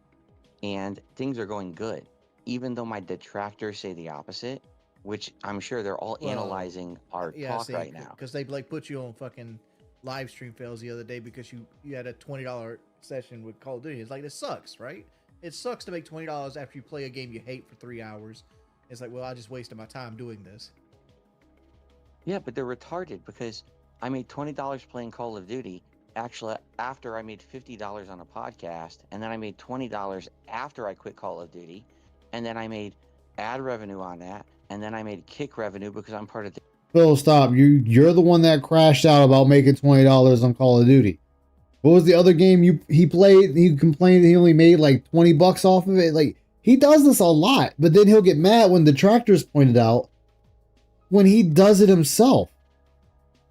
and things are going good. Even though my detractors say the opposite, which I'm sure they're all Well, analyzing our talk right now. Because they like put you on fucking live stream fails the other day because you had a $20 session with Call of Duty. It's like, this sucks, right? It sucks to make $20 after you play a game you hate for 3 hours. It's like, well, I just wasted my time doing this. Yeah, but they're retarded because I made $20 playing Call of Duty. Actually, after I made $50 on a podcast, and then I made $20 after I quit Call of Duty, and then I made ad revenue on that, and then I made kick revenue because I'm part of the. Phil, stop. You're the one that crashed out about making $20 on Call of Duty. What was the other game he played? He complained that he only made like $20 off of it. Like, he does this a lot, but then he'll get mad when detractors pointed out when he does it himself.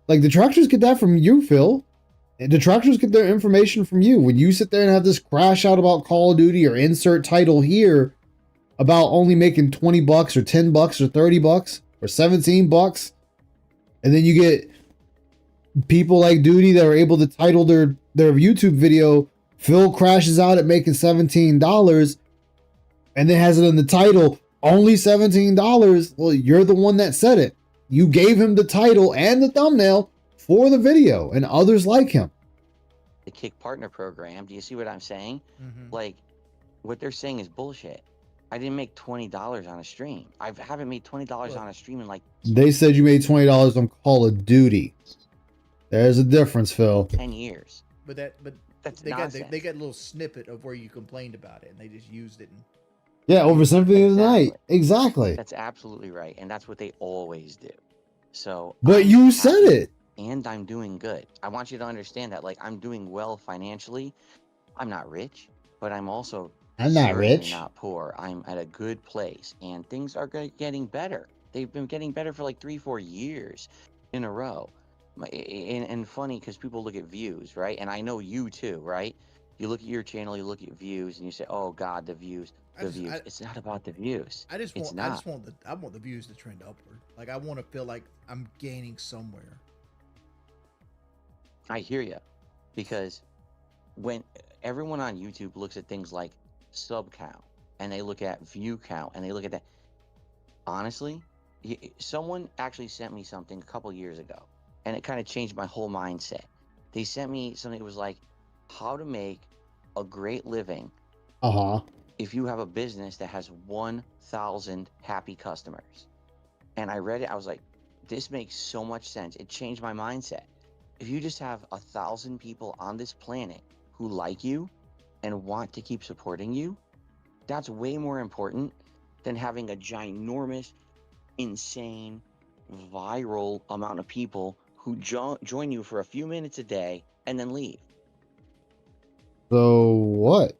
Like, detractors get that from you, Phil. And detractors get their information from you. When you sit there and have this crash out about Call of Duty or insert title here about only making $20 or $10 or $30 or $17, and then you get people like Duty that are able to title their YouTube video, Phil crashes out at making $17, and then has it in the title, only $17. Well, you're the one that said it. You gave him the title and the thumbnail for the video, and others like him. The Kick Partner Program. Do you see what I'm saying? Mm-hmm. Like, what they're saying is bullshit. I didn't make $20 on a stream. I haven't made $20 on a stream in like. They said you made $20 on Call of Duty. There's a difference, Phil. 10 years. But That's they nonsense. got a little snippet of where you complained about it, and they just used it. Yeah, over Symphony of the Night. Exactly. That's absolutely right, and that's what they always do. So. But I'm you said happy, it. and I'm doing good. I want you to understand that. Like, I'm doing well financially. I'm not rich, but I'm also. I'm not certainly rich. Not poor. I'm at a good place, and things are getting better. They've been getting better for like 3-4 years in a row. And funny because people look at views, right? And I know you too, right? You look at your channel, you look at views, and you say, "Oh God, the views, views." It's not about the views. I want the views to trend upward. Like, I want to feel like I'm gaining somewhere. I hear you, because when everyone on YouTube looks at things like sub count, and they look at view count, and they look at that, honestly, someone actually sent me something a couple years ago, and it kind of changed my whole mindset. They sent me something that was like, how to make a great living if you have a business that has 1,000 happy customers. And I read it, I was like, this makes so much sense. It changed my mindset. If you just have 1,000 people on this planet who like you and want to keep supporting you, that's way more important than having a ginormous, insane, viral amount of people who join you for a few minutes a day and then leave. So what?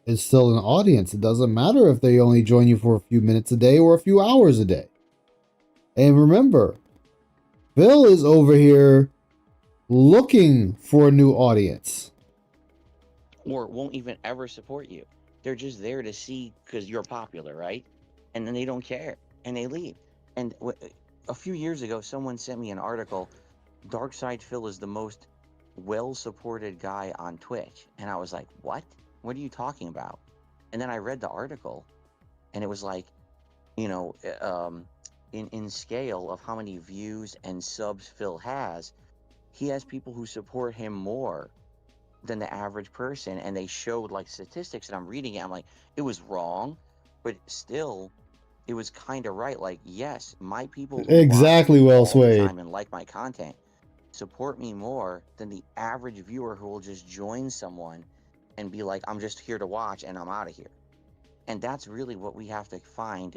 is still an audience. It doesn't matter if they only join you for a few minutes a day or a few hours a day. And remember, Phil is over here looking for a new audience. Or won't even ever support you. They're just there to see because you're popular, right? And then they don't care and they leave. And a few years ago, someone sent me an article. Darkside Phil is the most well-supported guy on Twitch. And I was like, what? What are you talking about? And then I read the article and it was like, you know, in scale of how many views and subs Phil has, he has people who support him more than the average person. And they showed like statistics, and I'm reading it. I'm like, it was wrong, but still, it was kind of right. Like, yes, my people who Exactly, watch me well all the swayed. time and like my content support me more than the average viewer who will just join someone and be like, I'm just here to watch and I'm out of here. And that's really what we have to find.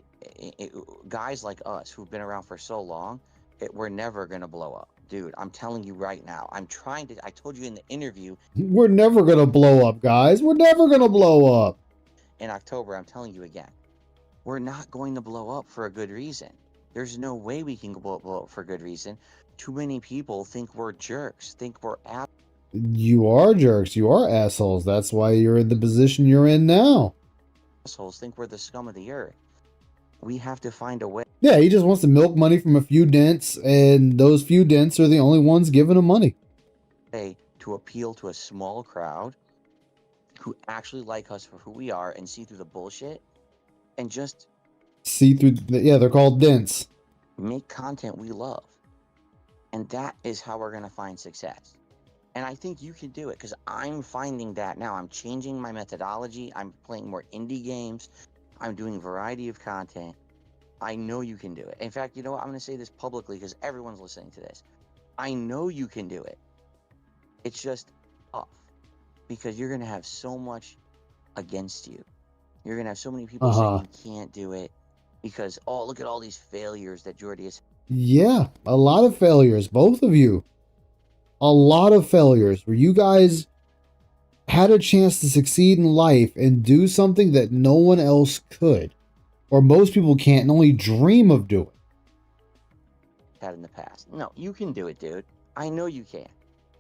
Guys like us who've been around for so long, we're never going to blow up. Dude, I'm telling you right now. I told you in the interview. We're never going to blow up, guys. We're never going to blow up. In October, I'm telling you again. We're not going to blow up for a good reason. There's no way we can blow up for a good reason. Too many people think we're jerks, think we're You are jerks. You are assholes. That's why you're in the position you're in now. assholes, think we're the scum of the earth. We have to find a way. Yeah, he just wants to milk money from a few dents, and those few dents are the only ones giving him money. To appeal to a small crowd who actually like us for who we are and see through the bullshit and just see through they're called dents. Make content we love. And that is how we're going to find success. And I think you can do it because I'm finding that now. I'm changing my methodology. I'm playing more indie games. I'm doing a variety of content. I know you can do it. In fact, you know what? I'm going to say this publicly because everyone's listening to this. I know you can do it. It's just tough because you're going to have so much against you. You're going to have so many people saying you can't do it because, oh, look at all these failures that Jordy has. Yeah, a lot of failures, both of you. A lot of failures where you guys had a chance to succeed in life and do something that no one else could, or most people can't and only dream of doing. Had in the past. No, you can do it, dude. I know you can.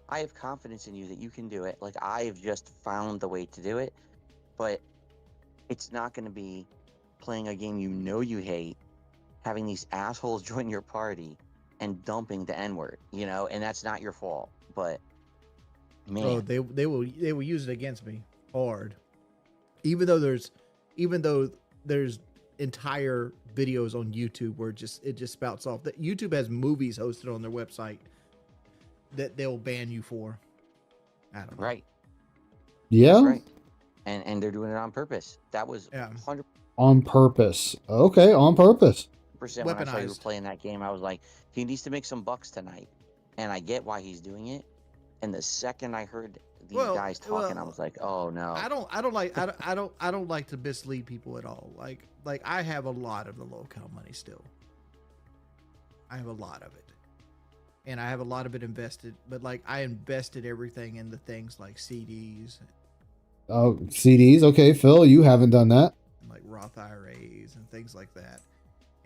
I have confidence in you that you can do it. Like, I've just found the way to do it, but it's not going to be playing a game you know you hate, having these assholes join your party, and dumping the N-word, you know, and that's not your fault. But man, oh, they will use it against me hard. Even though there's entire videos on YouTube where it just spouts off that YouTube has movies hosted on their website that they'll ban you for. I don't know. Right. Yeah. Right. And they're doing it on purpose. That was 100% on purpose. Okay, on purpose. When I saw you were playing that game, I was like, he needs to make some bucks tonight. And I get why he's doing it. And the second I heard these guys talking, I was like, oh no. I don't like to mislead people at all. Like I have a lot of the low count money still. I have a lot of it. And I have a lot of it invested, but like I invested everything in the things like CDs. Oh, CDs. Okay, Phil, you haven't done that. Like Roth IRAs and things like that.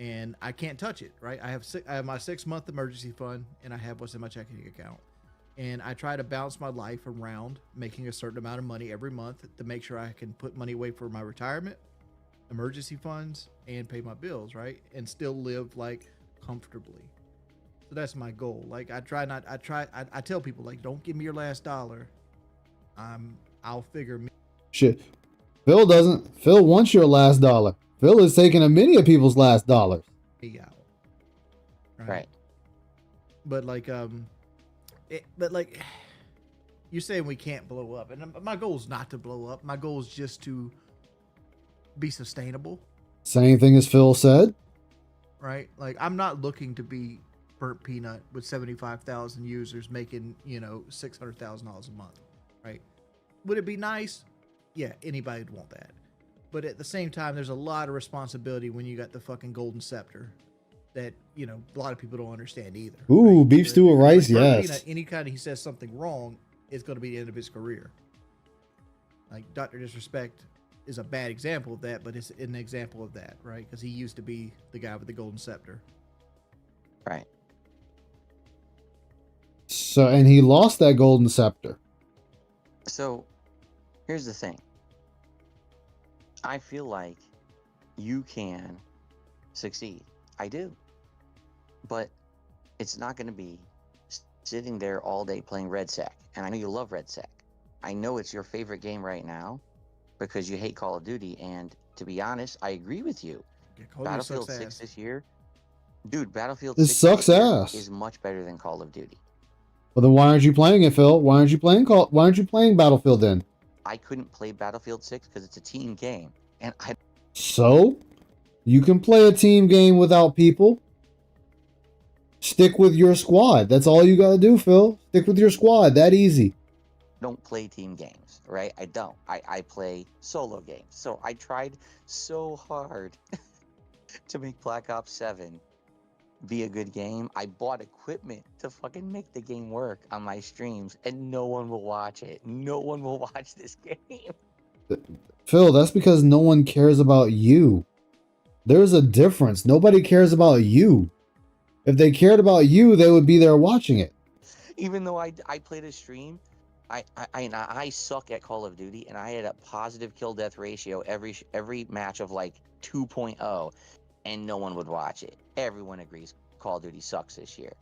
And I can't touch it, right? I have my 6-month emergency fund, and I have what's in my checking account. And I try to balance my life around making a certain amount of money every month to make sure I can put money away for my retirement, emergency funds, and pay my bills, right? And still live like comfortably. So that's my goal. Like I tell people, like, don't give me your last dollar. I'll figure me. Shit. Phil doesn't. Phil wants your last dollar. Phil is taking a many of people's last dollars. Out. Right. But like, you're saying we can't blow up, and my goal is not to blow up. My goal is just to be sustainable. Same thing as Phil said. Right. Like I'm not looking to be Burnt Peanut with 75,000 users making, $600,000 a month. Right. Would it be nice? Yeah, anybody would want that. But at the same time, there's a lot of responsibility when you got the fucking golden scepter that, a lot of people don't understand either. Ooh, right? Beef stew with rice, yes. Peanut, anytime he says something wrong, it's going to be the end of his career. Like Dr. Disrespect is a bad example of that, but it's an example of that, right? Because he used to be the guy with the golden scepter. Right. So, and he lost that golden scepter. So, here's the thing. I feel like you can succeed. I do. But it's not going to be sitting there all day playing Red Sec. And I know you love Red Sec. I know it's your favorite game right now because you hate Call of Duty. And to be honest, I agree with you. Yeah, Battlefield 6 this year, dude, Battlefield This 6 sucks this year ass. is much better than Call of Duty. Well, then why aren't you playing it, Phil? Why aren't you playing Battlefield then? I couldn't play Battlefield 6 because it's a team game. And I So, you can play a team game without people. Stick with your squad. That's all you got to do, Phil. Stick with your squad. That easy. don't play team games, right? I don't. I play solo games. So I tried so hard to make Black Ops 7 be a good game. I bought equipment to fucking make the game work on my streams, and no one will watch it. No one will watch this game. Phil, that's because no one cares about you. There's a difference. Nobody cares about you. If they cared about you, they would be there watching it. Even though I played a stream, I suck at Call of Duty, and I had a positive kill death ratio every match of like 2.0, and no one would watch it. Everyone agrees Call of Duty sucks this year,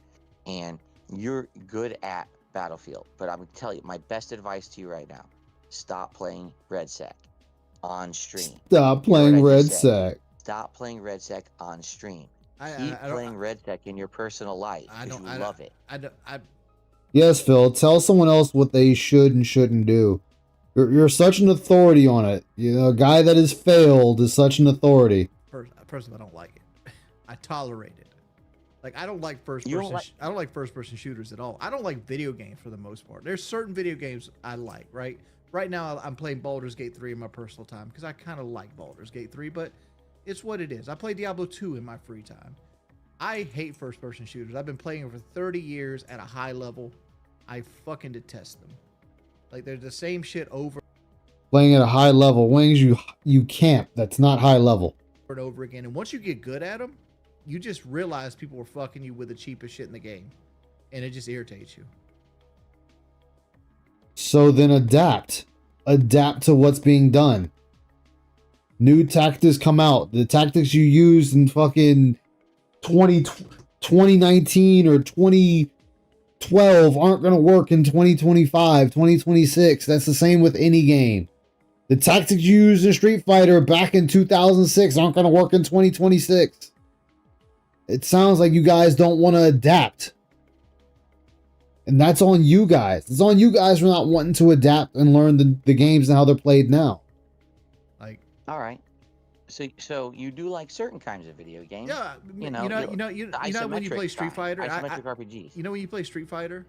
and you're good at Battlefield. But I'm gonna tell you, my best advice to you right now: stop playing Red Sec on stream. Stop playing Red Sec. Stop playing Red Sec on stream. I Keep playing Red Sec in your personal life because you love it. Yes, Phil. Tell someone else what they should and shouldn't do. You're such an authority on it. You know, a guy that has failed is such an authority. Personally, I don't like it. I tolerate it. Like I don't like first person. I don't like first person shooters at all. I don't like video games for the most part. There's certain video games I like. Right now, I'm playing Baldur's Gate 3 in my personal time because I kind of like Baldur's Gate 3, but it's what it is. I play Diablo 2 in my free time. I hate first person shooters. I've been playing for 30 years at a high level. I fucking detest them. Like they're the same shit over. Playing at a high level, Wings, you camp. That's not high level. And over again, and once you get good at them, you just realize people were fucking you with the cheapest shit in the game, and it just irritates you. So then adapt to what's being done. New tactics come out. The tactics you used in fucking 2019 or 2012 aren't going to work in 2025, 2026. That's the same with any game. The tactics you used in Street Fighter back in 2006 aren't going to work in 2026. It sounds like you guys don't want to adapt. And that's on you guys. It's on you guys for not wanting to adapt and learn the games and how they're played now. Like, all right. So you do like certain kinds of video games. Yeah, you know when you play Street Fighter, isometric RPGs. You know when you play Street Fighter,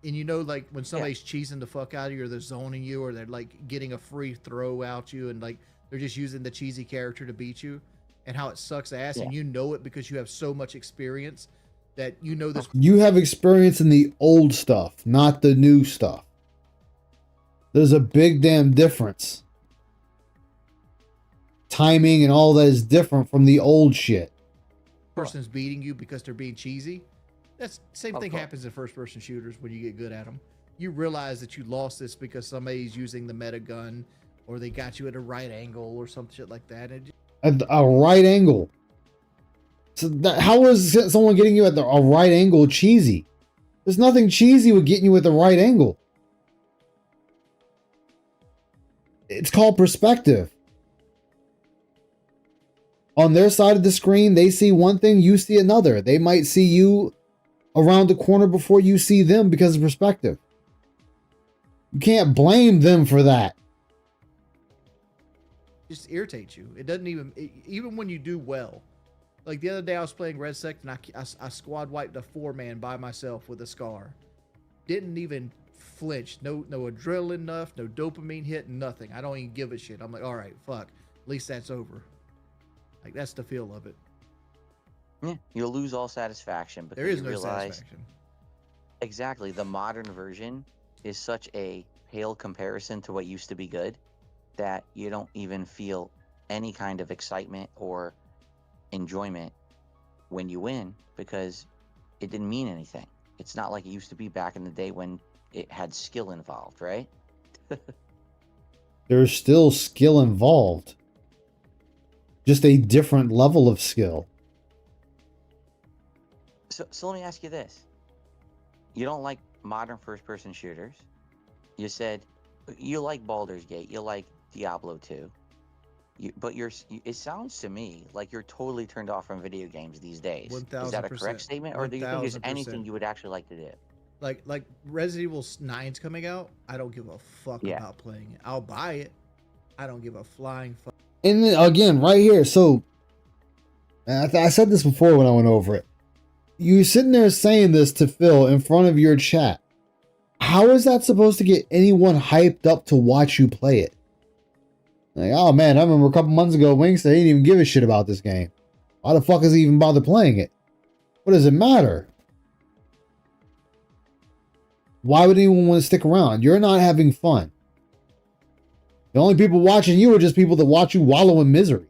and you know like when somebody's cheesing the fuck out of you, or they're zoning you, or they're like getting a free throw out you, and like they're just using the cheesy character to beat you, and how it sucks ass, and you know it because you have so much experience that you know this. You have experience in the old stuff, not the new stuff. There's a big damn difference. Timing and all that is different from the old shit. Person's beating you because they're being cheesy. That's same thing happens in first person shooters when you get good at them. You realize that you lost this because somebody's using the meta gun, or they got you at a right angle or some shit like that. At a right angle. So how is someone getting you at a right angle cheesy? There's nothing cheesy with getting you at the right angle. It's called perspective. On their side of the screen, they see one thing, you see another. They might see you around the corner before you see them because of perspective. You can't blame them for that. It just irritates you. It doesn't even when you do well. Like the other day I was playing Red Sect and I squad wiped a 4-man by myself with a scar. Didn't even flinch. No adrenaline enough, no dopamine hit, nothing. I don't even give a shit. I'm like, all right, fuck. At least that's over. Like that's the feel of it. Yeah, you'll lose all satisfaction because there is you no realize satisfaction. Exactly. The modern version is such a pale comparison to what used to be good. that you don't even feel any kind of excitement or enjoyment when you win because it didn't mean anything. It's not like it used to be back in the day when it had skill involved, right? There's still skill involved. Just a different level of skill. So let me ask you this. You don't like modern first-person shooters. You said you like Baldur's Gate. You like Diablo 2. It sounds to me like you're totally turned off from video games these days. 1000%. Is that a correct statement? Or do you think there's 1000%. anything you would actually like to do? Like Resident Evil 9's coming out. I don't give a fuck about playing it. I'll buy it. I don't give a flying fuck. And then, again, right here. So, I said this before when I went over it. You sitting there saying this to Phil in front of your chat. How is that supposed to get anyone hyped up to watch you play it? Like, oh man, I remember a couple months ago, Wings said he didn't even give a shit about this game. Why the fuck is he even bother playing it? What does it matter? Why would anyone want to stick around? You're not having fun. The only people watching you are just people that watch you wallow in misery.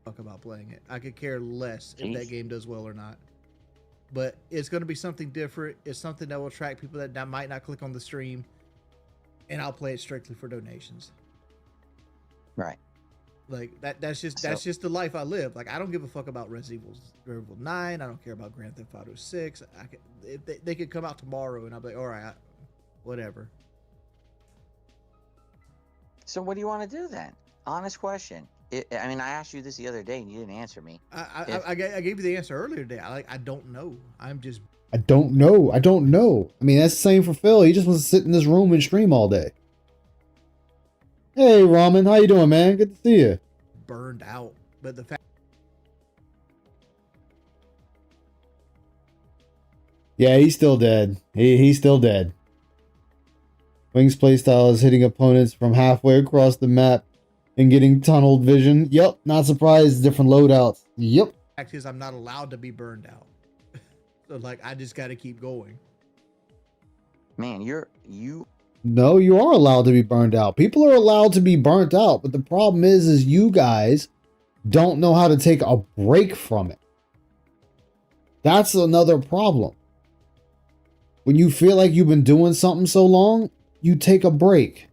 Fuck about playing it. I could care less if that game does well or not. But it's going to be something different. It's something that will attract people that might not click on the stream. And I'll play it strictly for donations. Right. Like that's just the life I live. Like I don't give a fuck about Resident Evil 9. I don't care about Grand Theft Auto 6. They could come out tomorrow and I'll be like, all right, whatever. So what do you want to do then? Honest question. I mean, I asked you this the other day and you didn't answer me. I gave you the answer earlier today. I don't know. I don't know. I mean, that's the same for Phil. He just wants to sit in this room and stream all day. Hey, Ramen, how you doing, man? Good to see you. Burned out, but the fact. Yeah, he's still dead. He's still dead. Wings playstyle is hitting opponents from halfway across the map and getting tunneled vision. Yep, not surprised. Different loadouts. Yep. Fact is, I'm not allowed to be burned out. So, like, I just got to keep going. Man, No, you are allowed to be burned out. People are allowed to be burnt out, but the problem is you guys don't know how to take a break from it. That's another problem. When you feel like you've been doing something so long, you take a break.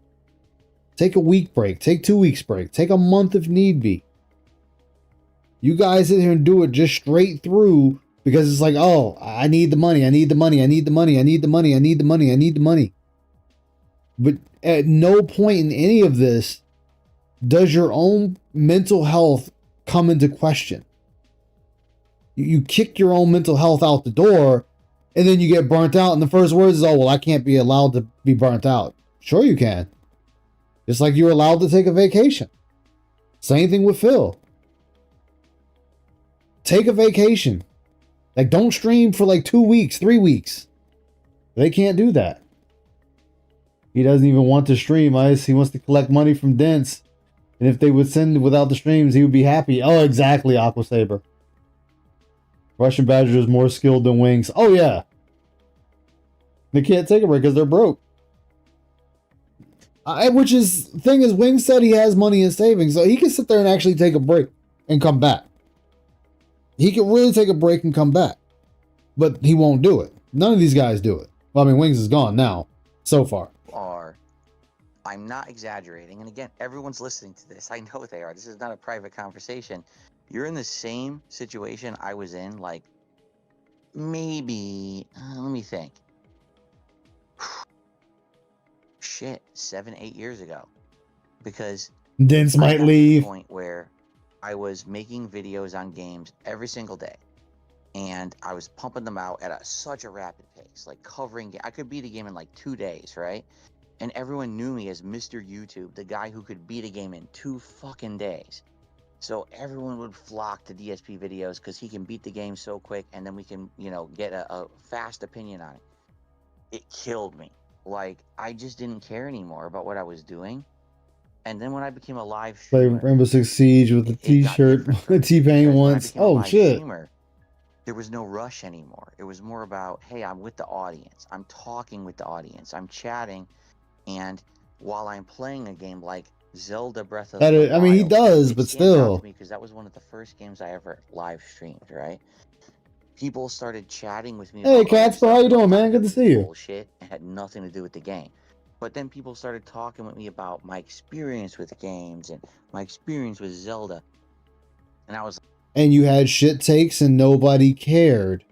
Take a week break. Take 2 weeks break. Take a month if need be. You guys sit here and do it just straight through because it's like, oh, I need the money. I need the money. I need the money. I need the money. I need the money. I need the money. But at no point in any of this does your own mental health come into question. You kick your own mental health out the door, and then you get burnt out. And the first words is, oh, well, I can't be allowed to be burnt out. Sure you can. Just like you're allowed to take a vacation. Same thing with Phil. Take a vacation. Like, don't stream for like 2 weeks, 3 weeks. They can't do that. He doesn't even want to stream, Ice. He wants to collect money from Dents. And if they would send without the streams, he would be happy. Oh, exactly, Aqua Saber. Russian Badger is more skilled than Wings. Oh, yeah. They can't take a break because they're broke. Which is, the thing is, Wings said he has money in savings, so he can sit there and actually take a break and come back. He can really take a break and come back. But he won't do it. None of these guys do it. Well, I mean, Wings is gone now, so far. I'm not exaggerating, and again, everyone's listening to this. I know they are. This is not a private conversation. You're in the same situation I was in, like, maybe, let me think. Shit, 7-8 years ago. Because Dents might leave. To the point where I was making videos on games every single day. And I was pumping them out at such a rapid pace, like covering. I could beat a game in like 2 days, right? And everyone knew me as Mr. YouTube, the guy who could beat a game in 2 fucking days. So everyone would flock to DSP videos because he can beat the game so quick, and then we can, get a fast opinion on it. It killed me. Like, I just didn't care anymore about what I was doing. And then when I became a live streamer, Play Rainbow Six Siege with the t-shirt, T-Pain once. Oh, shit. Streamer, there was no rush anymore. It was more about, hey, I'm with the audience. I'm talking with the audience. I'm chatting. And while I'm playing a game like Zelda Breath of That the is, I mean, he Wild, does, it but stands out still. to me because that was one of the first games I ever live streamed, right? People started chatting with me Hey, about other Casper, how stuff you that all doing, man? kind Good of to see you. bullshit and had nothing to do with the game. But then people started talking with me about my experience with games and my experience with Zelda. And I was And you had shit takes and nobody cared.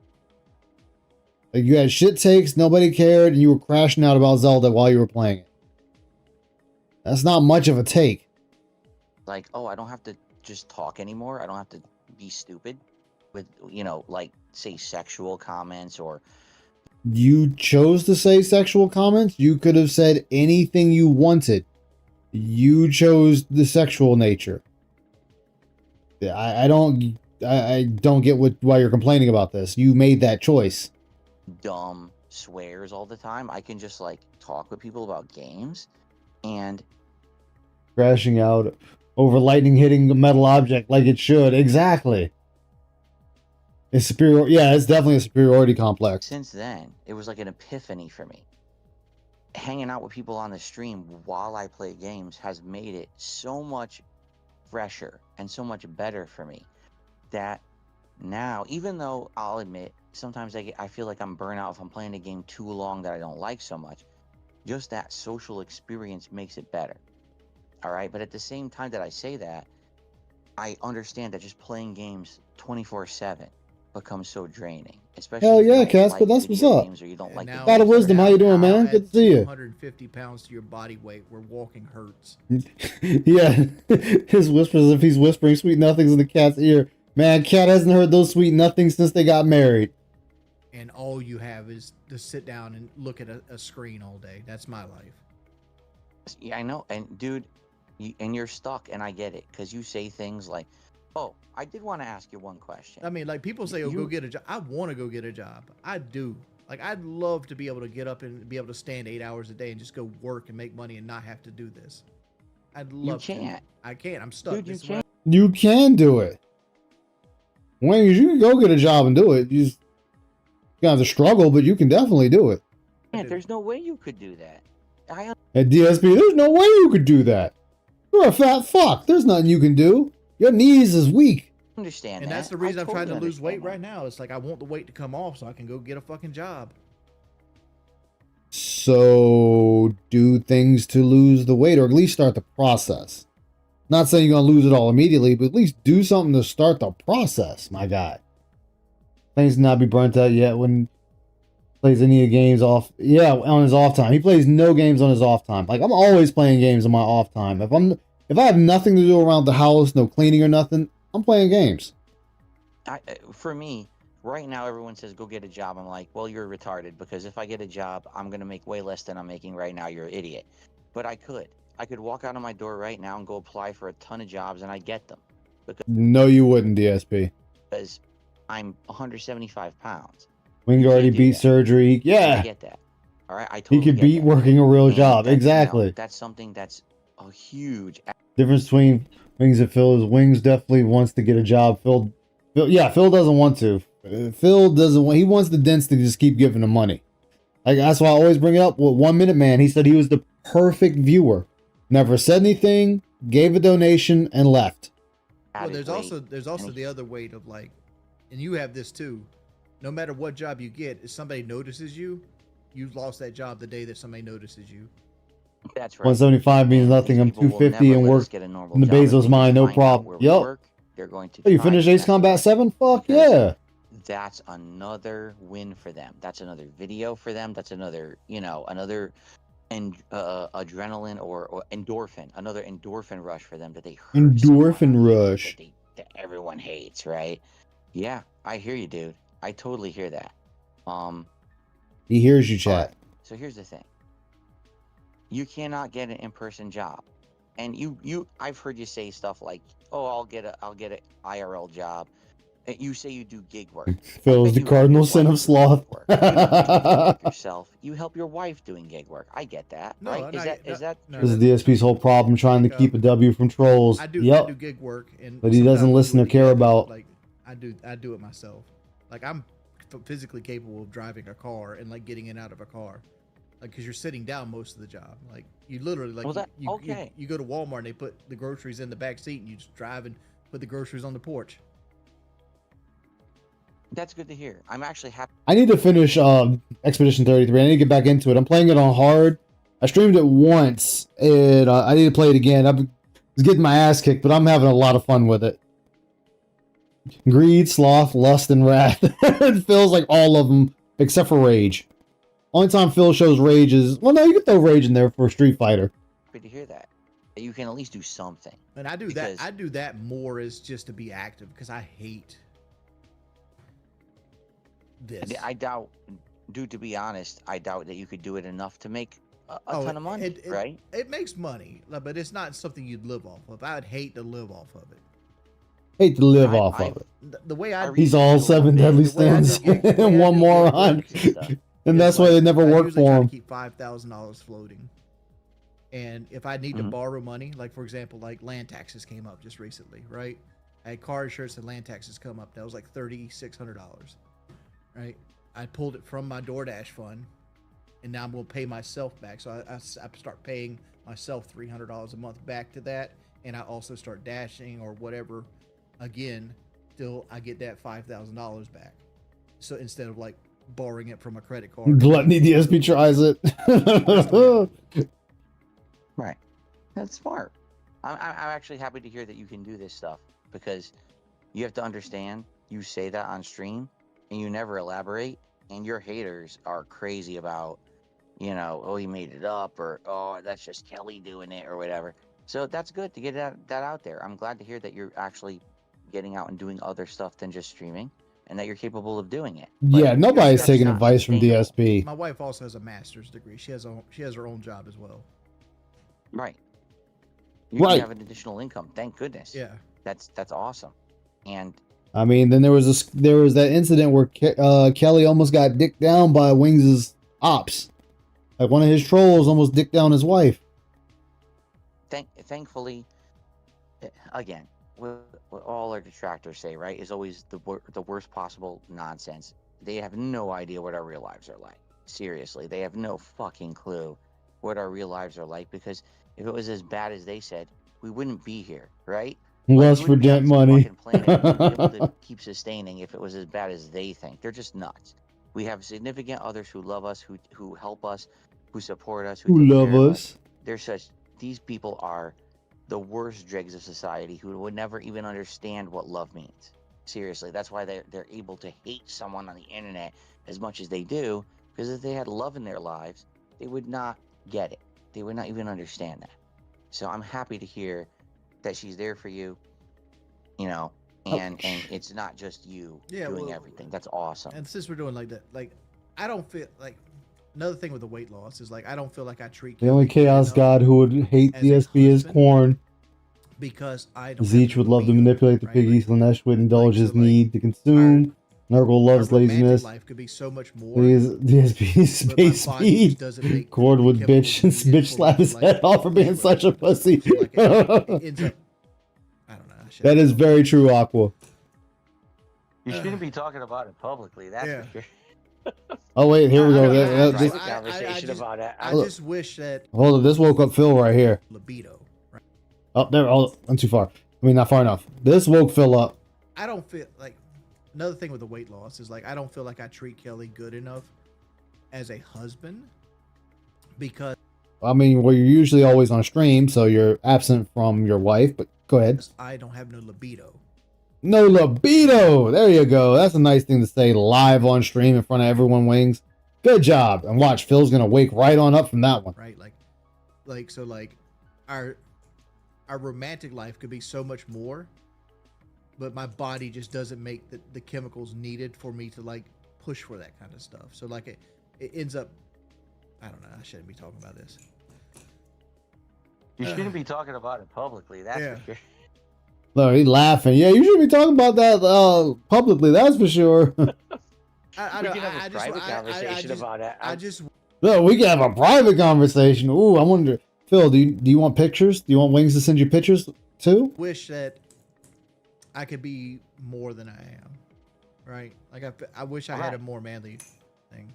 Like, you had shit takes, nobody cared, and you were crashing out about Zelda while you were playing it. That's not much of a take. like, oh, I don't have to just talk anymore. I don't have to be stupid with, you know, like, say, sexual comments or You chose to say sexual comments. You could have said anything you wanted. You chose the sexual nature. I don't get why you're complaining about this. You made that choice. dumb swears all the time. I can just, like, talk with people about games and Crashing out over lightning hitting a metal object like it should. Exactly. It's superior. Yeah, it's definitely a superiority complex. since then, it was like an epiphany for me. Hanging out with people on the stream while I play games has made it so much fresher and so much better for me that now, even though I'll admit sometimes I feel like I'm burnt out if I'm playing a game too long that I don't like so much, just that social experience makes it better. All right. But at the same time that I say that, I understand that just playing games 24/7 becomes so draining. Especially Hell if you yeah, don't Casper, like that's what's video up. games or you don't And like the now, God of games that are wisdom, how you doing, now man? at Good to see you. 250 pounds to your body weight, where walking hurts. Yeah, his whispers if he's whispering sweet nothings in the cat's ear. Man, cat hasn't heard those sweet nothings since they got married. And all you have is to sit down and look at a screen all day. That's my life. Yeah, I know. And dude, and you're stuck, and I get it because you say things like, "Oh, I did want to ask you one question." I mean, like people say, "Oh, go get a job." I want to go get a job. I do. Like I'd love to be able to get up and be able to stand 8 hours a day and just go work and make money and not have to do this. I'd love to. can't. I can't. I'm stuck. Dude, you This is what can't. You can do it. Wayne, you can go get a job and do it. You just got to struggle, but you can definitely do it. Yeah, there's no way you could do that. At DSP, there's no way you could do that. You're a fat fuck. There's nothing you can do. Your knees is weak. understand And that. that's the reason I'm trying to totally lose weight understand right now. It's like I want the weight to come off so I can go get a fucking job. So do things to lose the weight, or at least start the process. Not saying you're gonna lose it all immediately, but at least do something to start the process, my guy. Things not be burnt out yet when he plays any games off. Yeah, on his off time. He plays no games on his off time. Like I'm always playing games on my off time. If I have nothing to do around the house, no cleaning or nothing, I'm playing games. For me, right now, everyone says go get a job. I'm like, well, you're retarded because if I get a job, I'm gonna make way less than I'm making right now. You're an idiot. But I could walk out of my door right now and go apply for a ton of jobs and I get them No, you wouldn't, DSP. because I'm 175 pounds. Wing already do beat that. surgery. I Yeah, get that. All right, I he totally could get beat that. working a real And job. that's, Exactly. that's something that's a huge. Difference between Wings and Phil is Wings definitely wants to get a job. Phil doesn't want to. Phil doesn't want. He wants the dents to just keep giving him money. Like that's why I always bring it up. With 1 Minute Man, he said he was the perfect viewer. Never said anything, gave a donation, and left. Well, added there's also weight. the other weight of like, and you have this too. No matter what job you get, if somebody notices you, you've lost that job the day that somebody notices you. That's right. 175 means And nothing. these I'm people will 250 never and let work us get a normal in the job. If Bezos they mine, just no find out problem. where we Yup. work, they're going to Oh, you try finished to Ace mess Combat with us 7? Fuck because yeah. that's another win for them. That's another video for them. That's another, another adrenaline or endorphin, another endorphin rush for them that they hurt someone Endorphin on here rush. that everyone hates, right? Yeah, I hear you, dude. I totally hear that. He hears you, chat. But, so here's the thing. You cannot get an in-person job. And I've heard you say stuff like, "Oh, I'll get a IRL job." And you say you do gig work. Phil's bet the you help cardinal your sin wife of doing sloth. gig work. You don't do gig work yourself. You help your wife doing gig work. I get that, No, right? Is that no, This is true? DSP's whole problem, trying to keep a W from trolls. I do Yep. gig work, and But he sometimes doesn't we listen do or it care together. about- Like I do it myself. Like I'm physically capable of driving a car and like getting in and out of a car. like because you're sitting down most of the job. Like you literally like Well, you go to Walmart and they put the groceries in the back seat and you just drive and put the groceries on the porch. That's good to hear. I'm actually happy. I need to finish Expedition 33. I need to get back into it. I'm playing it on hard. I streamed it once, and I need to play it again. I was getting my ass kicked, but I'm having a lot of fun with it. Greed, sloth, lust, and wrath. It feels like all of them, except for rage. Only time Phil shows rage is... Well, no, you can throw rage in there for Street Fighter. Happy to hear that. You can at least do something. And I do that. I do that more as just to be active because I hate this. I doubt, dude, to be honest, I doubt that you could do it enough to make a ton of money, right? It makes money, but it's not something you'd live off of. I would hate to live off of it. Hate to live off of it. The way I He's all 7 deadly sins and one moron. And that's why they never work for him. Keep $5,000 floating. And if I need to borrow money, like for example, like land taxes came up just recently, right? I had car insurance and land taxes come up. That was like $3,600, right? I pulled it from my DoorDash fund, and now I'm going to pay myself back. So I start paying myself $300 a month back to that, and I also start dashing or whatever. Again, still I get that $5,000 back. So instead of like borrowing it from a credit card. Gluttony DSP tries it. Right. That's smart. I'm actually happy to hear that you can do this stuff, because you have to understand, you say that on stream and you never elaborate, and your haters are crazy about, you know, oh, he made it up, or oh, that's just Kelly doing it, or whatever. So that's good to get that out there. I'm glad to hear that you're actually getting out and doing other stuff than just streaming, and that you're capable of doing it. But yeah, nobody's taking advice from DSP. My wife also has a master's degree. She has her own job as well. Right. You can have an additional income. Thank goodness. Yeah. That's awesome. And I mean, then there was that incident where Kelly almost got dicked down by Wings' ops. Like one of his trolls almost dicked down his wife. Thankfully, again, what all our detractors say, right, is always the worst possible nonsense. They have no idea what our real lives are like. Seriously, they have no fucking clue what our real lives are like, because if it was as bad as they said, we wouldn't be here, right? Lust for debt money. Planet, we wouldn't be able to keep sustaining if it was as bad as they think. They're just nuts. We have significant others who love us, who help us, who support us, who love us. These people are the worst dregs of society, who would never even understand what love means. Seriously, that's why they're able to hate someone on the internet as much as they do, because if they had love in their lives, they would not get it. They would not even understand that. So I'm happy to hear that she's there for you, you know, and it's not just you doing everything. That's awesome. And since we're doing like that, like, I don't feel like, another thing with the weight loss is like, I don't feel like I treat the only Chaos God who would hate DSP is Corn. Because I don't. Zeech would love to manipulate the piggies. Lanesh would indulge his need to consume. Nurgle loves laziness. Life could be so much more. DSP's space speed. Cord would bitch slap his head off for being such a pussy. That is very true, Aqua. You shouldn't be talking about it publicly. That's for sure. Oh wait, here we go. I just wish that. Hold on, this woke up Phil right here. Libido. Right? Oh, there. Oh, I'm too far. I mean, not far enough. This woke Phil up. I don't feel like. Another thing with the weight loss is like, I don't feel like I treat Kelly good enough as a husband, because I mean, well, you're usually always on stream, so you're absent from your wife, but go ahead. I don't have no libido. No libido. There you go. That's a nice thing to say live on stream in front of everyone, Wings. Good job. And watch, Phil's going to wake right on up from that one. Right. So our romantic life could be so much more, but my body just doesn't make the chemicals needed for me to like push for that kind of stuff. So like it ends up, I don't know. I shouldn't be talking about this. You shouldn't be talking about it publicly. That's for sure. No, he's laughing. Yeah, you shouldn't be talking about that publicly. That's for sure. We can have a private conversation about it. No, we can have a private conversation. Ooh, I wonder, Phil, do you want pictures? Do you want Wings to send you pictures too? Wish that I could be more than I am, right? Like I wish I had a more manly thing.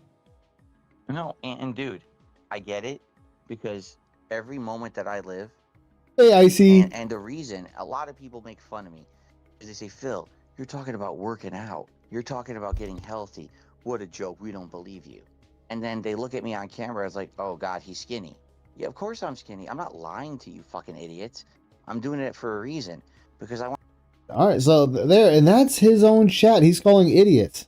No, and dude, I get it, because every moment that I live, Hey, Icy. and the reason a lot of people make fun of me is they say, Phil, you're talking about working out. You're talking about getting healthy. What a joke. We don't believe you. And then they look at me on camera as like, oh, God, he's skinny. Yeah, of course I'm skinny. I'm not lying to you fucking idiots. I'm doing it for a reason, because I want. All right, so there, and that's his own chat. He's calling idiots.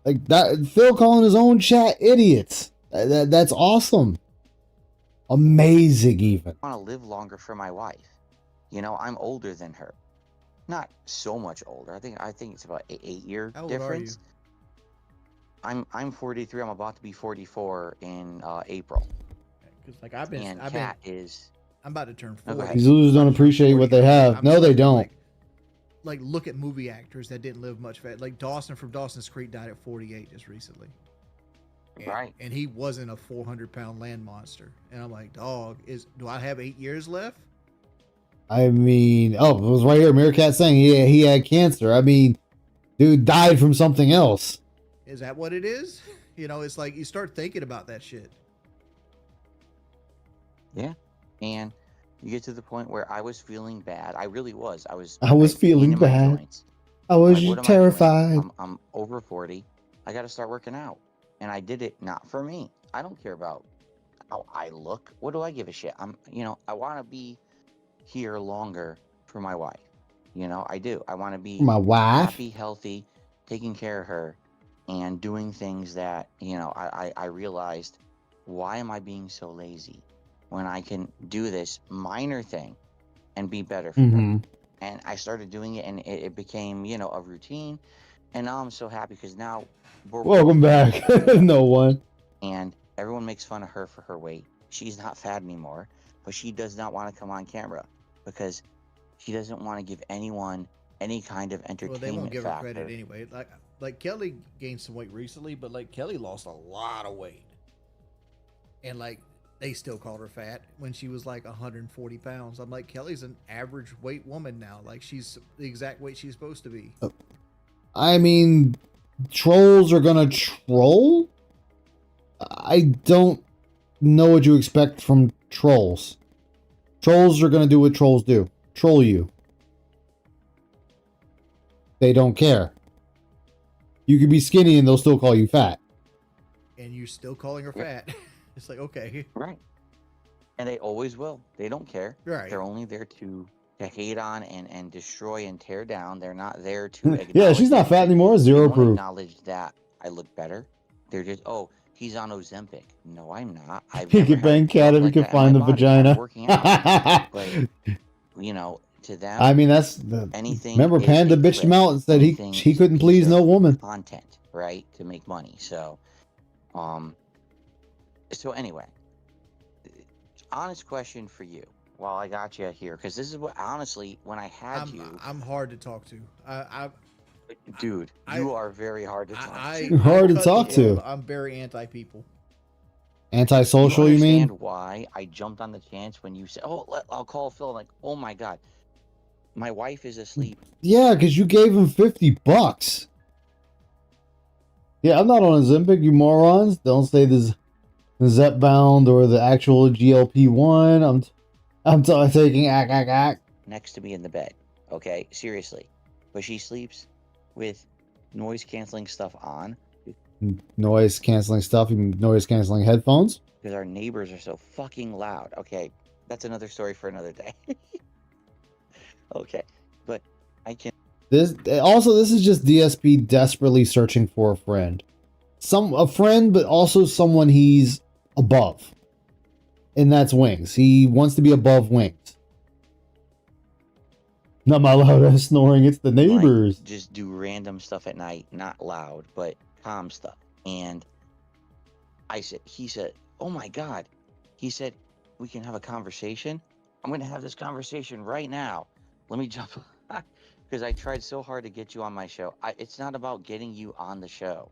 Like that, Phil calling his own chat idiots. That's awesome. Amazing, even. I want to live longer for my wife. You know, I'm older than her. Not so much older. I think it's about 8-year difference. I'm 43. I'm about to be 44 in April. Because like I'm about to turn 40. Okay. These losers don't appreciate what they have. No, they don't. Like look at movie actors that didn't live much. Like Dawson from Dawson's Creek died at 48 just recently. Right. And he wasn't a 400-pound land monster. And I'm like, dog, do I have 8 years left? I mean, oh, it was right here. Meerkat saying he had cancer. I mean, dude died from something else. Is that what it is? You know, it's like you start thinking about that shit. Yeah. And you get to the point where I was feeling bad. I really was. I was feeling bad. I was terrified. I'm over 40. I got to start working out. And I did it not for me. I don't care about how I look. What do I give a shit? I want to be here longer for my wife. I do. I want to be My wife. happy, healthy, taking care of her, and doing things that, I realized, why am I being so lazy when I can do this minor thing and be better for her? And I started doing it, and it became, a routine. And now I'm so happy because now welcome back. No one. And everyone makes fun of her for her weight. She's not fat anymore, but she does not want to come on camera because she doesn't want to give anyone any kind of entertainment. Well, they won't give her factor. credit anyway. Like Kelly gained some weight recently, but like Kelly lost a lot of weight, and like they still called her fat when she was like 140 pounds. I'm like, Kelly's an average weight woman now. Like she's the exact weight she's supposed to be. I mean, trolls are gonna troll. I don't know what you expect from trolls. Trolls are gonna do what trolls do. Troll you. They don't care. You could be skinny and they'll still call you fat. And you're still calling her fat. It's like, okay. Right. And they always will. They don't care. Right. They're only there to hate on and destroy and tear down. They're not there to yeah, she's not fat anymore. Zero proof. Acknowledge that I look better. They're just, oh, he's on Ozempic. No, I'm not. He could bang cat if he could find the vagina. Working out. But, to them, I mean, that's the anything. Remember, Panda bitched him out and said he couldn't please no woman. Content, right, to make money. So, so anyway, honest question for you. While I got you here, because this is what honestly, when I had I'm hard to talk to. Dude, you are very hard to talk to. You're hard to talk to. I'm very anti-people. Antisocial, you mean? Why I jumped on the chance when you said, "Oh, I'll call Phil." I'm like, oh my god, my wife is asleep. Yeah, because you gave him $50. Yeah, I'm not on a Ozempic, you morons. Don't say the Zepbound or the actual GLP-1. I'm taking ack. Next to me in the bed. Okay, seriously, but she sleeps with noise canceling stuff on. Noise canceling stuff. You mean noise canceling headphones? Because our neighbors are so fucking loud. Okay, that's another story for another day. Okay, but I can. This is just DSP desperately searching for a friend, a friend, but also someone he's above, and that's Wings. He wants to be above Wings. Not my loud snoring. It's the neighbors. Just do random stuff at night, not loud, but calm stuff. And he said, oh my God. He said, we can have a conversation. I'm going to have this conversation right now. Let me jump. Because I tried so hard to get you on my show. It's not about getting you on the show.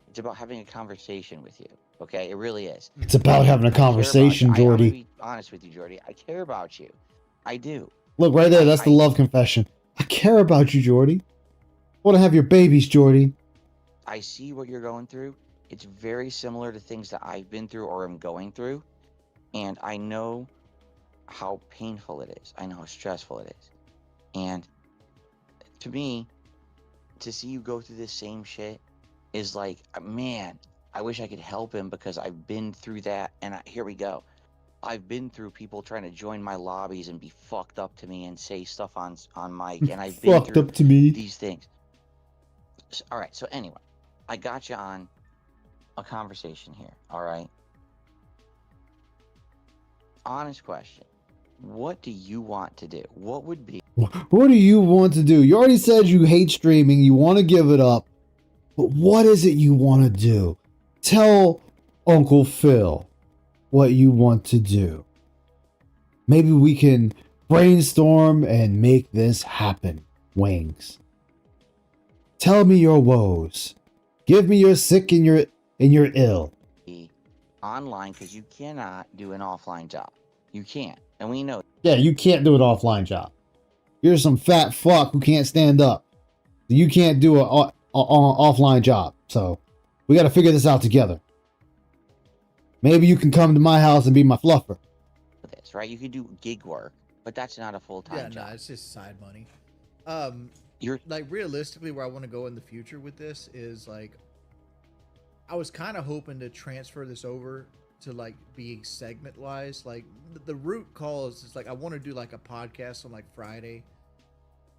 It's about having a conversation with you. Okay? It really is. It's about having a conversation, Jordy. I'm going to be honest with you, Jordy. I care about you. I do. Look, right there. That's the love confession. I care about you, Jordy. I want to have your babies, Jordy. I see what you're going through. it's very similar to things that I've been through or am going through, and I know how painful it is. I know how stressful it is. And to me, to see you go through this same shit is like, man, I wish I could help him because I've been through that. And here we go. I've been through people trying to join my lobbies and be fucked up to me and say stuff on mic, and I've been Fucked through up to me. these things. All right, so anyway, I got you on a conversation here, all right? Honest question. What do you want to do? What would be... What do you want to do? You already said you hate streaming, you want to give it up, but what is it you want to do? Tell Uncle Phil what you want to do. Maybe we can brainstorm and make this happen, Wings. Tell me your woes. Give me your sick and your ill. Online, because you cannot do an offline job. You can't, and we know. Yeah, you can't do an offline job. You're some fat fuck who can't stand up. You can't do an offline job. So we got to figure this out together. Maybe you can come to my house and be my fluffer. This, right? You could do gig work, but that's not a full-time job. Yeah, no, it's just side money. You're like, realistically, where I want to go in the future with this is like, I was kind of hoping to transfer this over to like being segment wise. Like the root call is like, I want to do like a podcast on like Friday,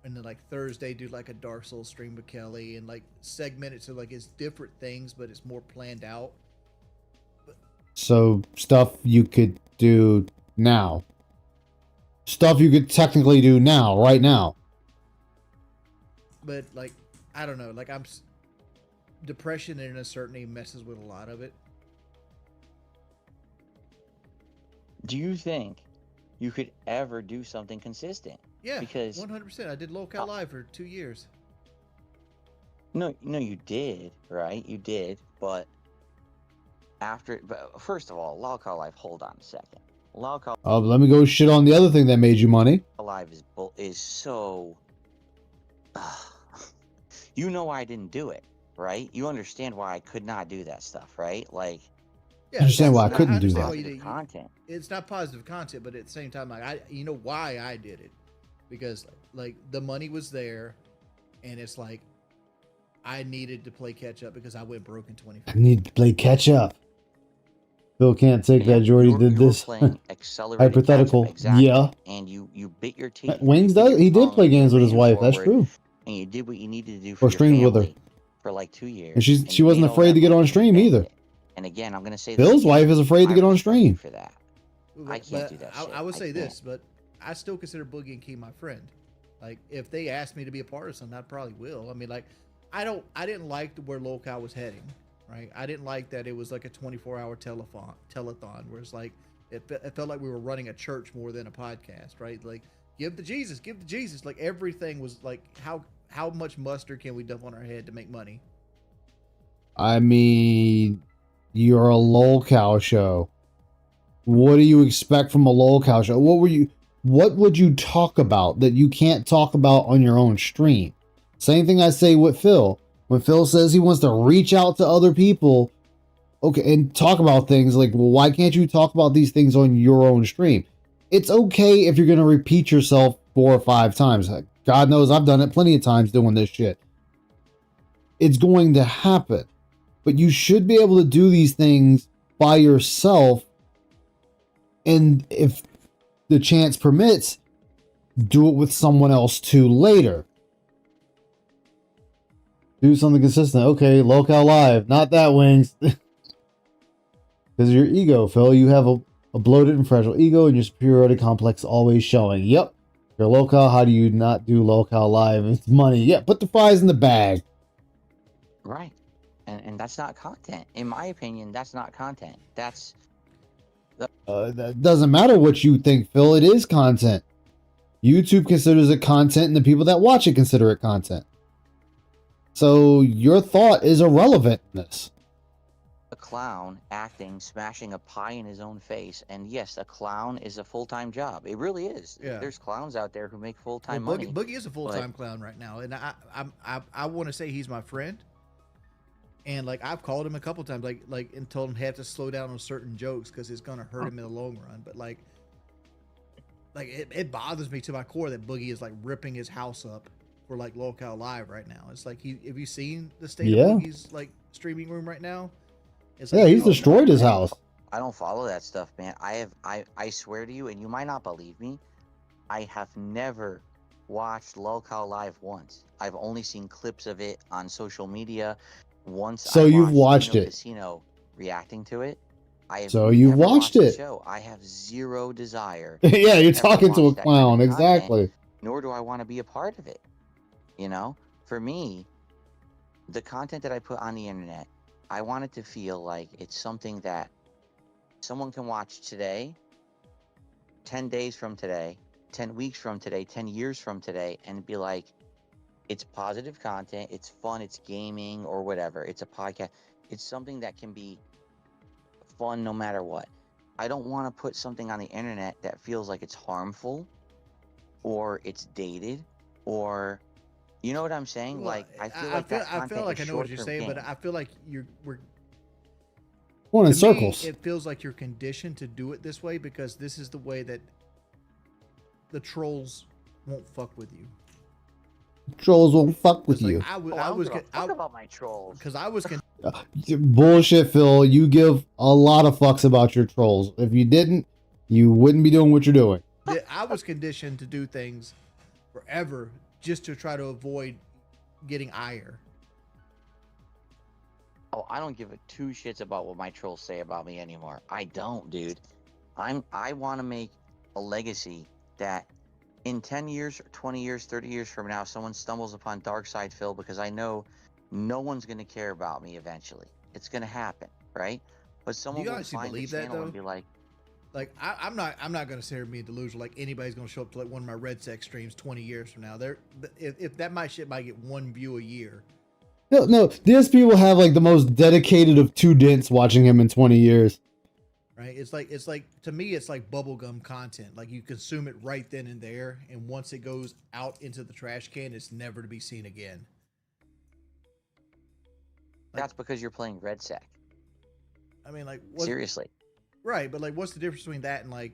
and then like Thursday do like a Dark Souls stream with Kelly, and like segment it so like it's different things, but it's more planned out. So stuff you could do now. Stuff you could technically do now, right now. But like, I don't know, like depression and uncertainty messes with a lot of it. Do you think you could ever do something consistent? Yeah, because 100%. I did Locale Live for 2 years. No, you did, right? You did, but first of all, Locale Live. Hold on a second. Locale. Oh, let me go shit on the other thing that made you money. Live is so. You know why I didn't do it, right? You understand why I could not do that stuff, right? Like. Yeah, I understand why I couldn't do that. Positive content. It's not positive content, but at the same time, like you know why I did it, because like the money was there, and it's like I needed to play catch up because I went broke in 2015. I need to play catch up. Phil can't take that. Jordy did this. Hypothetical. Exactly. Yeah. And you bit your teeth. Wings does. He did play games with his wife. That's true. And you did what you needed to do for or streamed with her for like 2 years. And she wasn't afraid to get on stream either. And again, I'm gonna say Phil's wife is afraid to get on stream for that. I can't do that. I would say this, but I still consider Boogie and Key my friend. Like if they asked me to be a part of something, I probably will. I mean, like I didn't like where Locale was heading. Right, I didn't like that it was like a 24-hour telethon, where it's like it felt like we were running a church more than a podcast. Right, like give the Jesus. Like everything was like how much mustard can we dump on our head to make money? I mean, you're a Locale show. What do you expect from a Locale show? What would you talk about that you can't talk about on your own stream? Same thing I say with Phil. When Phil says he wants to reach out to other people, okay, and talk about things like, well, why can't you talk about these things on your own stream? It's okay if you're going to repeat yourself 4 or 5 times. God knows I've done it plenty of times doing this shit. It's going to happen. But you should be able to do these things by yourself. And if the chance permits, do it with someone else too later. Do something consistent. Okay, Locale Live. Not that, Wings. Because of your ego, Phil. You have a bloated and fragile ego, and your superiority complex always showing. Yep. You're Locale. How do you not do Locale Live? It's money. Yeah, put the fries in the bag. Right. And that's not content. In my opinion, that's not content. That doesn't matter what you think, Phil. It is content. YouTube considers it content, and the people that watch it consider it content. So your thought is irrelevant in this. A clown acting, smashing a pie in his own face, and yes, a clown is a full-time job. It really is. Yeah. There's clowns out there who make full-time money. Boogie is a full-time clown right now, and I want to say he's my friend. And like I've called him a couple times, like and told him he had to slow down on certain jokes because it's gonna hurt him in the long run. But like it bothers me to my core that Boogie is like ripping his house up for like Lolcow Live right now. It's like have you seen the state of Boogie's like streaming room right now? It's like, he's destroyed his house. I don't follow that stuff, man. I swear to you, and you might not believe me, I have never watched Lolcow Live once. I've only seen clips of it on social media. Once. So you've watched it. Casino reacting to it. So you've watched it. Show. I have zero desire. Yeah, you're talking to a clown. Exactly. Nor do I want to be a part of it. You know, for me, the content that I put on the internet, I want it to feel like it's something that someone can watch today, 10 days from today, 10 weeks from today, 10 years from today, and be like, it's positive content, it's fun, it's gaming or whatever, it's a podcast, it's something that can be fun no matter what. I don't want to put something on the internet that feels like it's harmful or it's dated or, you know what I'm saying? Well, like I feel like I know what you're saying, but I feel like we're going in circles. It feels like you're conditioned to do it this way because this is the way that the trolls won't fuck with you. Trolls won't fuck with you. I was talk about my trolls because I was bullshit, Phil. You give a lot of fucks about your trolls. If you didn't, you wouldn't be doing what you're doing. I was conditioned to do things forever just to try to avoid getting ire. Oh, I don't give a two shits about what my trolls say about me anymore. I don't, dude. I want to make a legacy that in 10 years, 20 years, 30 years from now, someone stumbles upon Dark Side Phil because I know no one's going to care about me eventually. It's going to happen, right? But someone will find the channel and be like, I'm not going to say me delusional. Like anybody's going to show up to like one of my Red Sex streams 20 years from now. If that my shit might get one view a year. No, DSP will have like the most dedicated of 2 dents watching him in 20 years. Right? It's like to me, it's like bubblegum content. Like you consume it right then and there, and once it goes out into the trash can, it's never to be seen again. That's because you're playing Red Sec. I mean, like seriously. Right, but like, what's the difference between that and like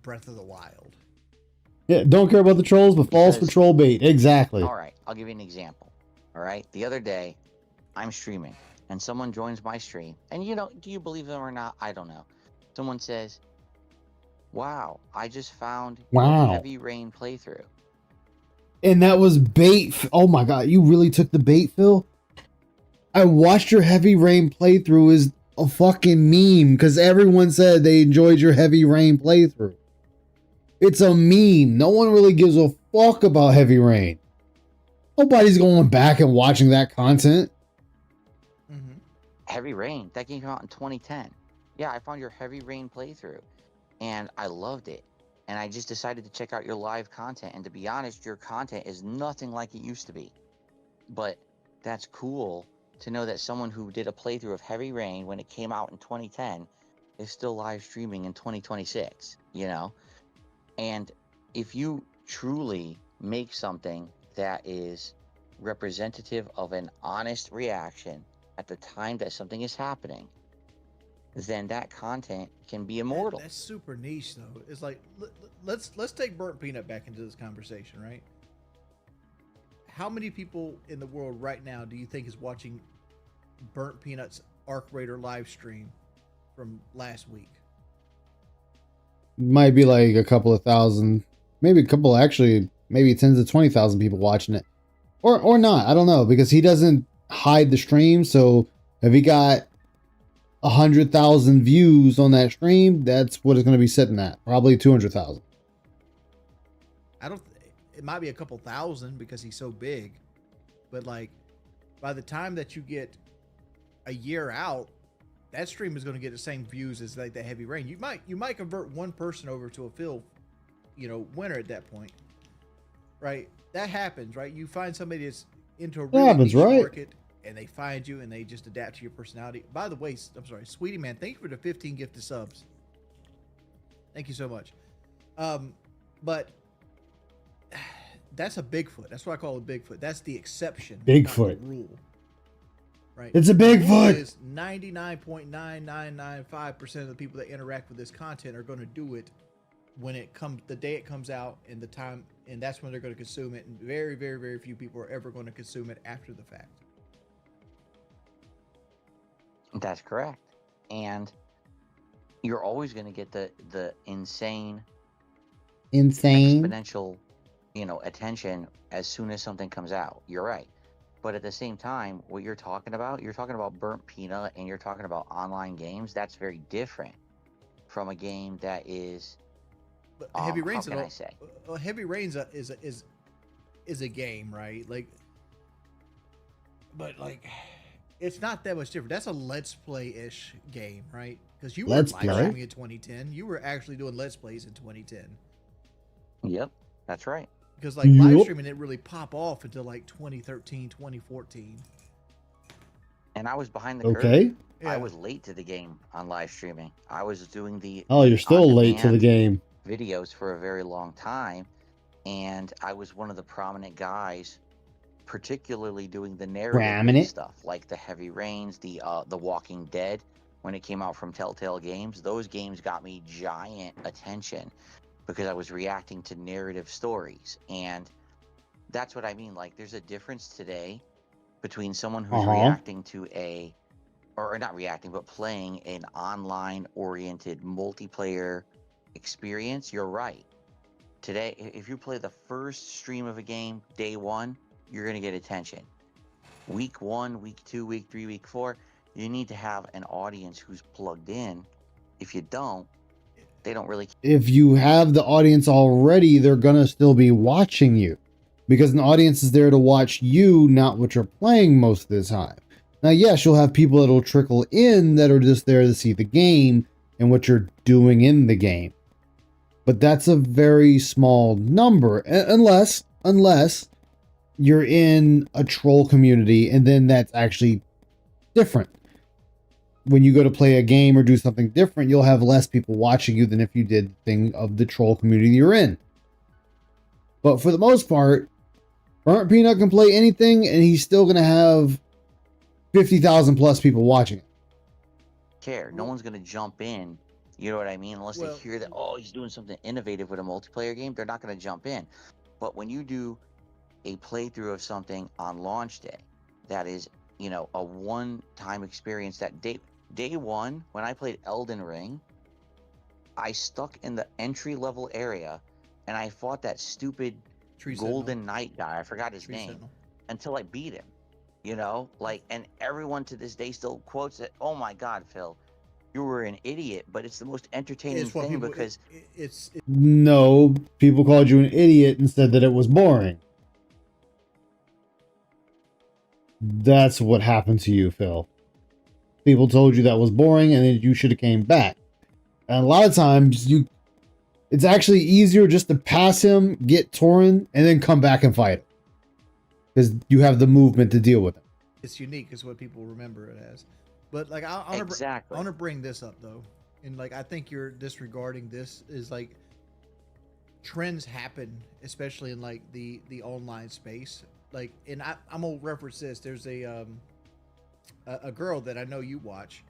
Breath of the Wild? Yeah, don't care about the trolls, but falls for troll bait. Exactly. All right, I'll give you an example. All right, the other day, I'm streaming, and someone joins my stream, and do you believe them or not? I don't know. Someone says, "Wow, I just found your Heavy Rain playthrough." And that was bait. Oh my god, you really took the bait, Phil? I watched your Heavy Rain playthrough is a fucking meme because everyone said they enjoyed your Heavy Rain playthrough. It's a meme. No one really gives a fuck about Heavy Rain. Nobody's going back and watching that content. Mm-hmm. Heavy Rain, that game came out in 2010. Yeah, I found your Heavy Rain playthrough, and I loved it. And I just decided to check out your live content. And to be honest, your content is nothing like it used to be. But that's cool to know that someone who did a playthrough of Heavy Rain when it came out in 2010 is still live streaming in 2026, And if you truly make something that is representative of an honest reaction at the time that something is happening, then that content can be immortal. That's super niche, though. It's like, let's take Burnt Peanut back into this conversation, right? How many people in the world right now do you think is watching Burnt Peanut's Arc Raider live stream from last week? Might be like a couple of thousand, maybe a couple, actually, maybe tens of 20,000 people watching it. Or not, I don't know, because he doesn't hide the stream, so if he got 100,000 views on that stream, that's what it's going to be sitting at. Probably 200,000. It might be a couple thousand because he's so big, but like by the time that you get a year out, that stream is going to get the same views as like the Heavy Rain. You might convert one person over to a Phil, winner at that point, right? That happens, right? You find somebody that's into a really niche market, and they find you and they just adapt to your personality. By the way, I'm sorry, Sweetie Man, thank you for the 15 gifted subs. Thank you so much. But that's a Bigfoot. That's what I call a Bigfoot. That's the exception, Bigfoot. not the rule. right? It's a The rule Bigfoot. is 99.9995% of the people that interact with this content are going to do it when it comes, the day it comes out, and the time, and that's when they're going to consume it. And very, very, very few people are ever going to consume it after the fact. That's correct. And you're always going to get the insane exponential, attention as soon as something comes out. You're right. But at the same time, what you're talking about burnt peanut, and you're talking about online games. That's very different from a game that is. But Heavy Rain's how can I say? Heavy Rain's is a game, right? Like, but like, it's not that much different. That's a Let's Play-ish game, right? Because you were live streaming in 2010. You were actually doing Let's Plays in 2010. Yep, that's right. Because like live streaming didn't really pop off until like 2013, 2014. And I was behind the curve. Okay. Yeah. I was late to the game on live streaming. I was doing the you're still late to the game. Videos for a very long time, and I was one of the prominent guys, particularly doing the narrative stuff, like the Heavy Rains, the Walking Dead. When it came out from Telltale Games, those games got me giant attention because I was reacting to narrative stories. And that's what I mean. Like, there's a difference today between someone who's reacting to or not reacting, but playing an online-oriented multiplayer experience. You're right. Today, if you play the first stream of a game, day one, you're going to get attention. Week 1, week 2, week 3, week 4, you need to have an audience who's plugged in. If you don't, they don't really. If you have the audience already, they're going to still be watching you because an audience is there to watch you, not what you're playing most of the time. Now, yes, you'll have people that'll trickle in that are just there to see the game and what you're doing in the game. But that's a very small number, unless you're in a troll community, and then that's actually different. When you go to play a game or do something different, you'll have less people watching you than if you did the thing of the troll community you're in. But for the most part, Burnt Peanut can play anything, and he's still going to have 50,000 plus people watching it. Care. No one's going to jump in. You know what I mean? Unless they hear that, he's doing something innovative with a multiplayer game, they're not going to jump in. But when you do a playthrough of something on launch day, that is, a one-time experience. That day one, when I played Elden Ring, I stuck in the entry-level area, and I fought that stupid Golden Knight guy. I forgot his name. Until I beat him. And everyone to this day still quotes it. Oh my God, Phil, you were an idiot, but it's the most entertaining thing because no, people called you an idiot and said that it was boring. That's what happened to you, Phil. People told you that was boring and then you should have came back. And a lot of times it's actually easier just to pass him, get Torin, and then come back and fight him. Because you have the movement to deal with it. It's unique is what people remember it as. But like I want to bring this up though. And like I think you're disregarding this is like trends happen, especially in like the online space. Like, and I'm gonna reference this. There's a girl that I know you watch.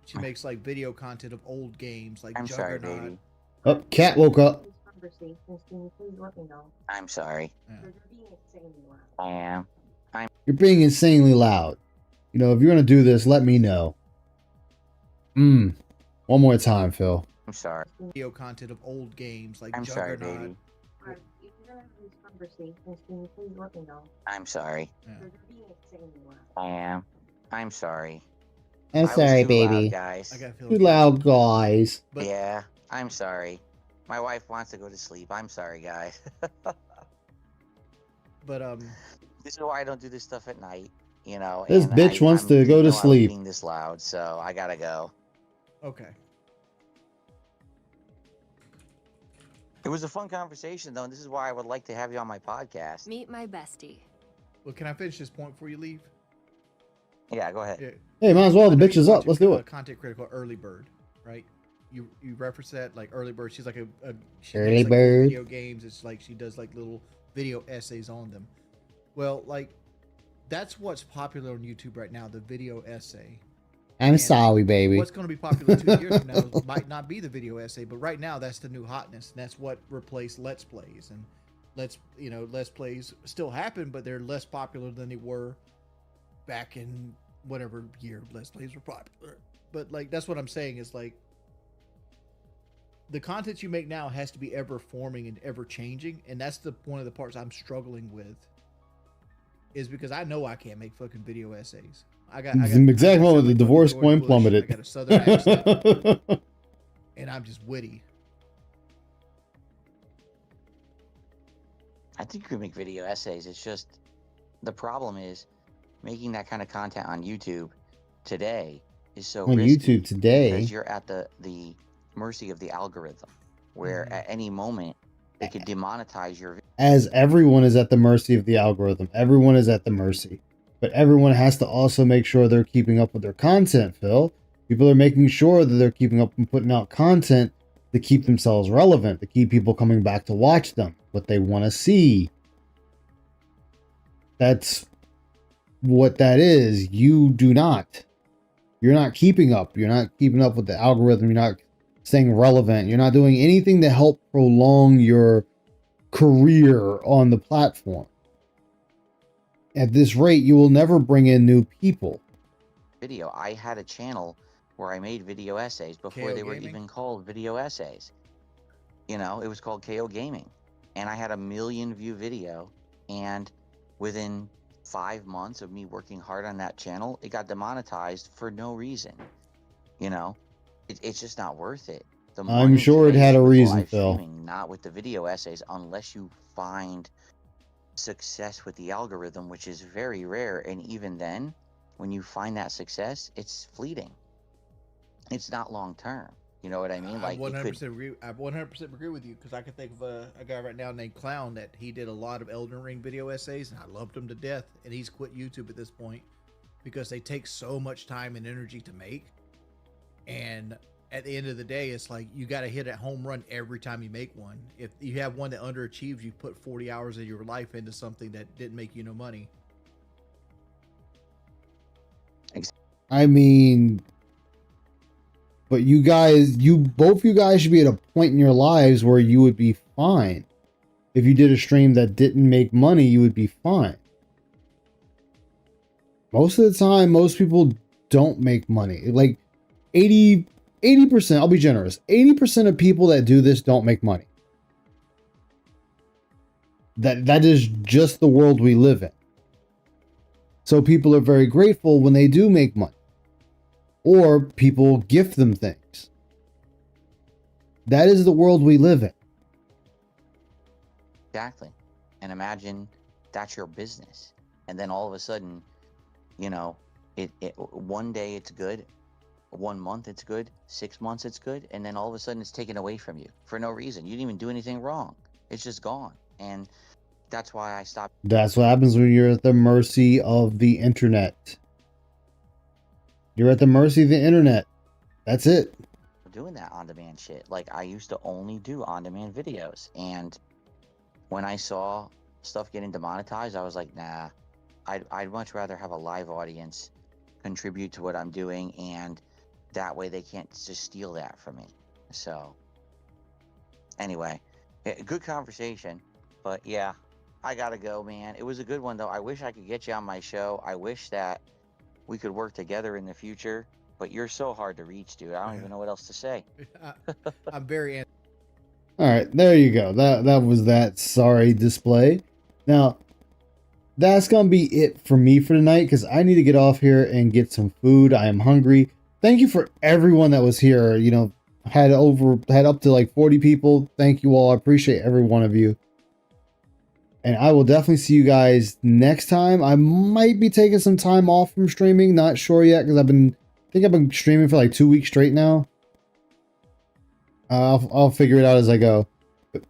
She makes like video content of old games like I'm Juggernaut. sorry, baby. Oh, Cat woke up. I'm sorry. Yeah. I am. You're being insanely loud. If you're gonna do this, let me know. One more time, Phil. I'm sorry. Video content of old games like I'm Juggernaut. sorry, baby. I'm sorry. Yeah. I am. I'm sorry. I'm sorry, baby. Loud, guys. I got Too loud, guys. But, yeah, I'm sorry. My wife wants to go to sleep. I'm sorry, guys. But this is why I don't do this stuff at night. This bitch wants to go to sleep. Being this loud, so I gotta go. Okay. It was a fun conversation, though, and this is why I would like to have you on my podcast. Meet my bestie. Well, can I finish this point before you leave? Yeah, go ahead. Yeah. Hey, might as well. The bitch is up. Let's do it. Content critical Early Bird, right? You reference that like Early Bird. She's like she Early makes, like, Bird video games. It's like she does like little video essays on them. Well, like that's what's popular on YouTube right now, the video essay. I'm sorry, baby. What's going to be popular 2 years from now might not be the video essay, but right now that's the new hotness, and that's what replaced Let's Plays. And Let's Plays still happen, but they're less popular than they were back in whatever year Let's Plays were popular. But like, that's what I'm saying is like, the content you make now has to be ever forming and ever changing, and that's one of the parts I'm struggling with. Is because I know I can't make fucking video essays. I got exactly what the divorce point plummeted. I got a southern accent, and I'm just witty. I think you can make video essays. It's just the problem is making that kind of content on YouTube today is so on risky YouTube today because you're at the mercy of the algorithm, where at any moment they could demonetize your video. As everyone is at the mercy of the algorithm. Everyone is at the mercy. But everyone has to also make sure they're keeping up with their content, Phil. People are making sure that they're keeping up and putting out content to keep themselves relevant, to keep people coming back to watch them, what they want to see. That's what that is. You do not. You're not keeping up. You're not keeping up with the algorithm. You're not staying relevant. You're not doing anything to help prolong your career on the platform. At this rate, you will never bring in new people. Video. I had a channel where I made video essays before they were even called video essays. You know, it was called KO Gaming. And I had a 1 million view video, and within 5 months of me working hard on that channel, it got demonetized for no reason. You know, it's just not worth it. I'm sure it had a reason, Phil. Not with the video essays, unless you find success with the algorithm, which is very rare. And even then, when you find that success, it's fleeting. It's not long term. You know what I mean? Like, I 100% agree with you, because I can think of a guy right now named Clown that he did a lot of Elden Ring video essays, and I loved him to death. And he's quit YouTube at this point because they take so much time and energy to make. And at the end of the day, it's like you got to hit a home run every time you make one. If you have one that underachieves, you put 40 hours of your life into something that didn't make you no money. I mean, but you guys, both you guys should be at a point in your lives where you would be fine. If you did a stream that didn't make money, you would be fine. Most of the time, most people don't make money. Like 80%, I'll be generous. 80% of people that do this don't make money. That is just the world we live in. So people are very grateful when they do make money. Or people gift them things. That is the world we live in. Exactly. And imagine that's your business. And then all of a sudden, you know, it one day it's good, 1 month it's good, 6 months it's good, and then all of a sudden it's taken away from you for no reason. You didn't even do anything wrong. It's just gone. And that's why I stopped. That's what happens when you're at the mercy of the internet. You're at the mercy of the internet. That's it. Doing that on-demand shit. Like, I used to only do on-demand videos, and when I saw stuff getting demonetized, I was like, nah, I'd much rather have a live audience contribute to what I'm doing, and that way they can't just steal that from me. So anyway, good conversation, but yeah, I gotta go, man. It was a good one, though. I wish I could get you on my show. I wish that we could work together in the future, but you're so hard to reach, dude. I don't even know what else to say. I'm very... All right, there you go. That was that sorry display. Now, that's going to be it for me for tonight, because I need to get off here and get some food. I am hungry. Thank you for everyone that was here. You know, had up to like 40 people. Thank you all. I appreciate every one of you. And I will definitely see you guys next time. I might be taking some time off from streaming. Not sure yet, because I think I've been streaming for like 2 weeks straight now. I'll figure it out as I go. This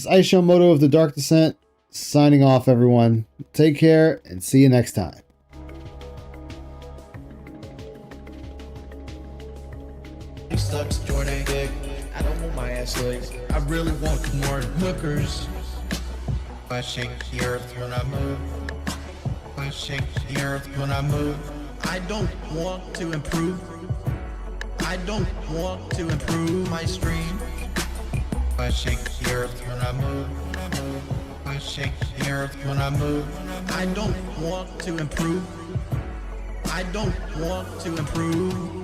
is Aishomoto of the Dark Descent, signing off, everyone. Take care, and see you next time. He sucks, Jordan. I don't want my ass licked. I really want more hookers. I shake the earth when I move. shake the earth when I move. I don't want to improve. I don't want to improve my stream. I shake the earth when I move. I shake the earth when I move. I don't want to improve. I don't want to improve.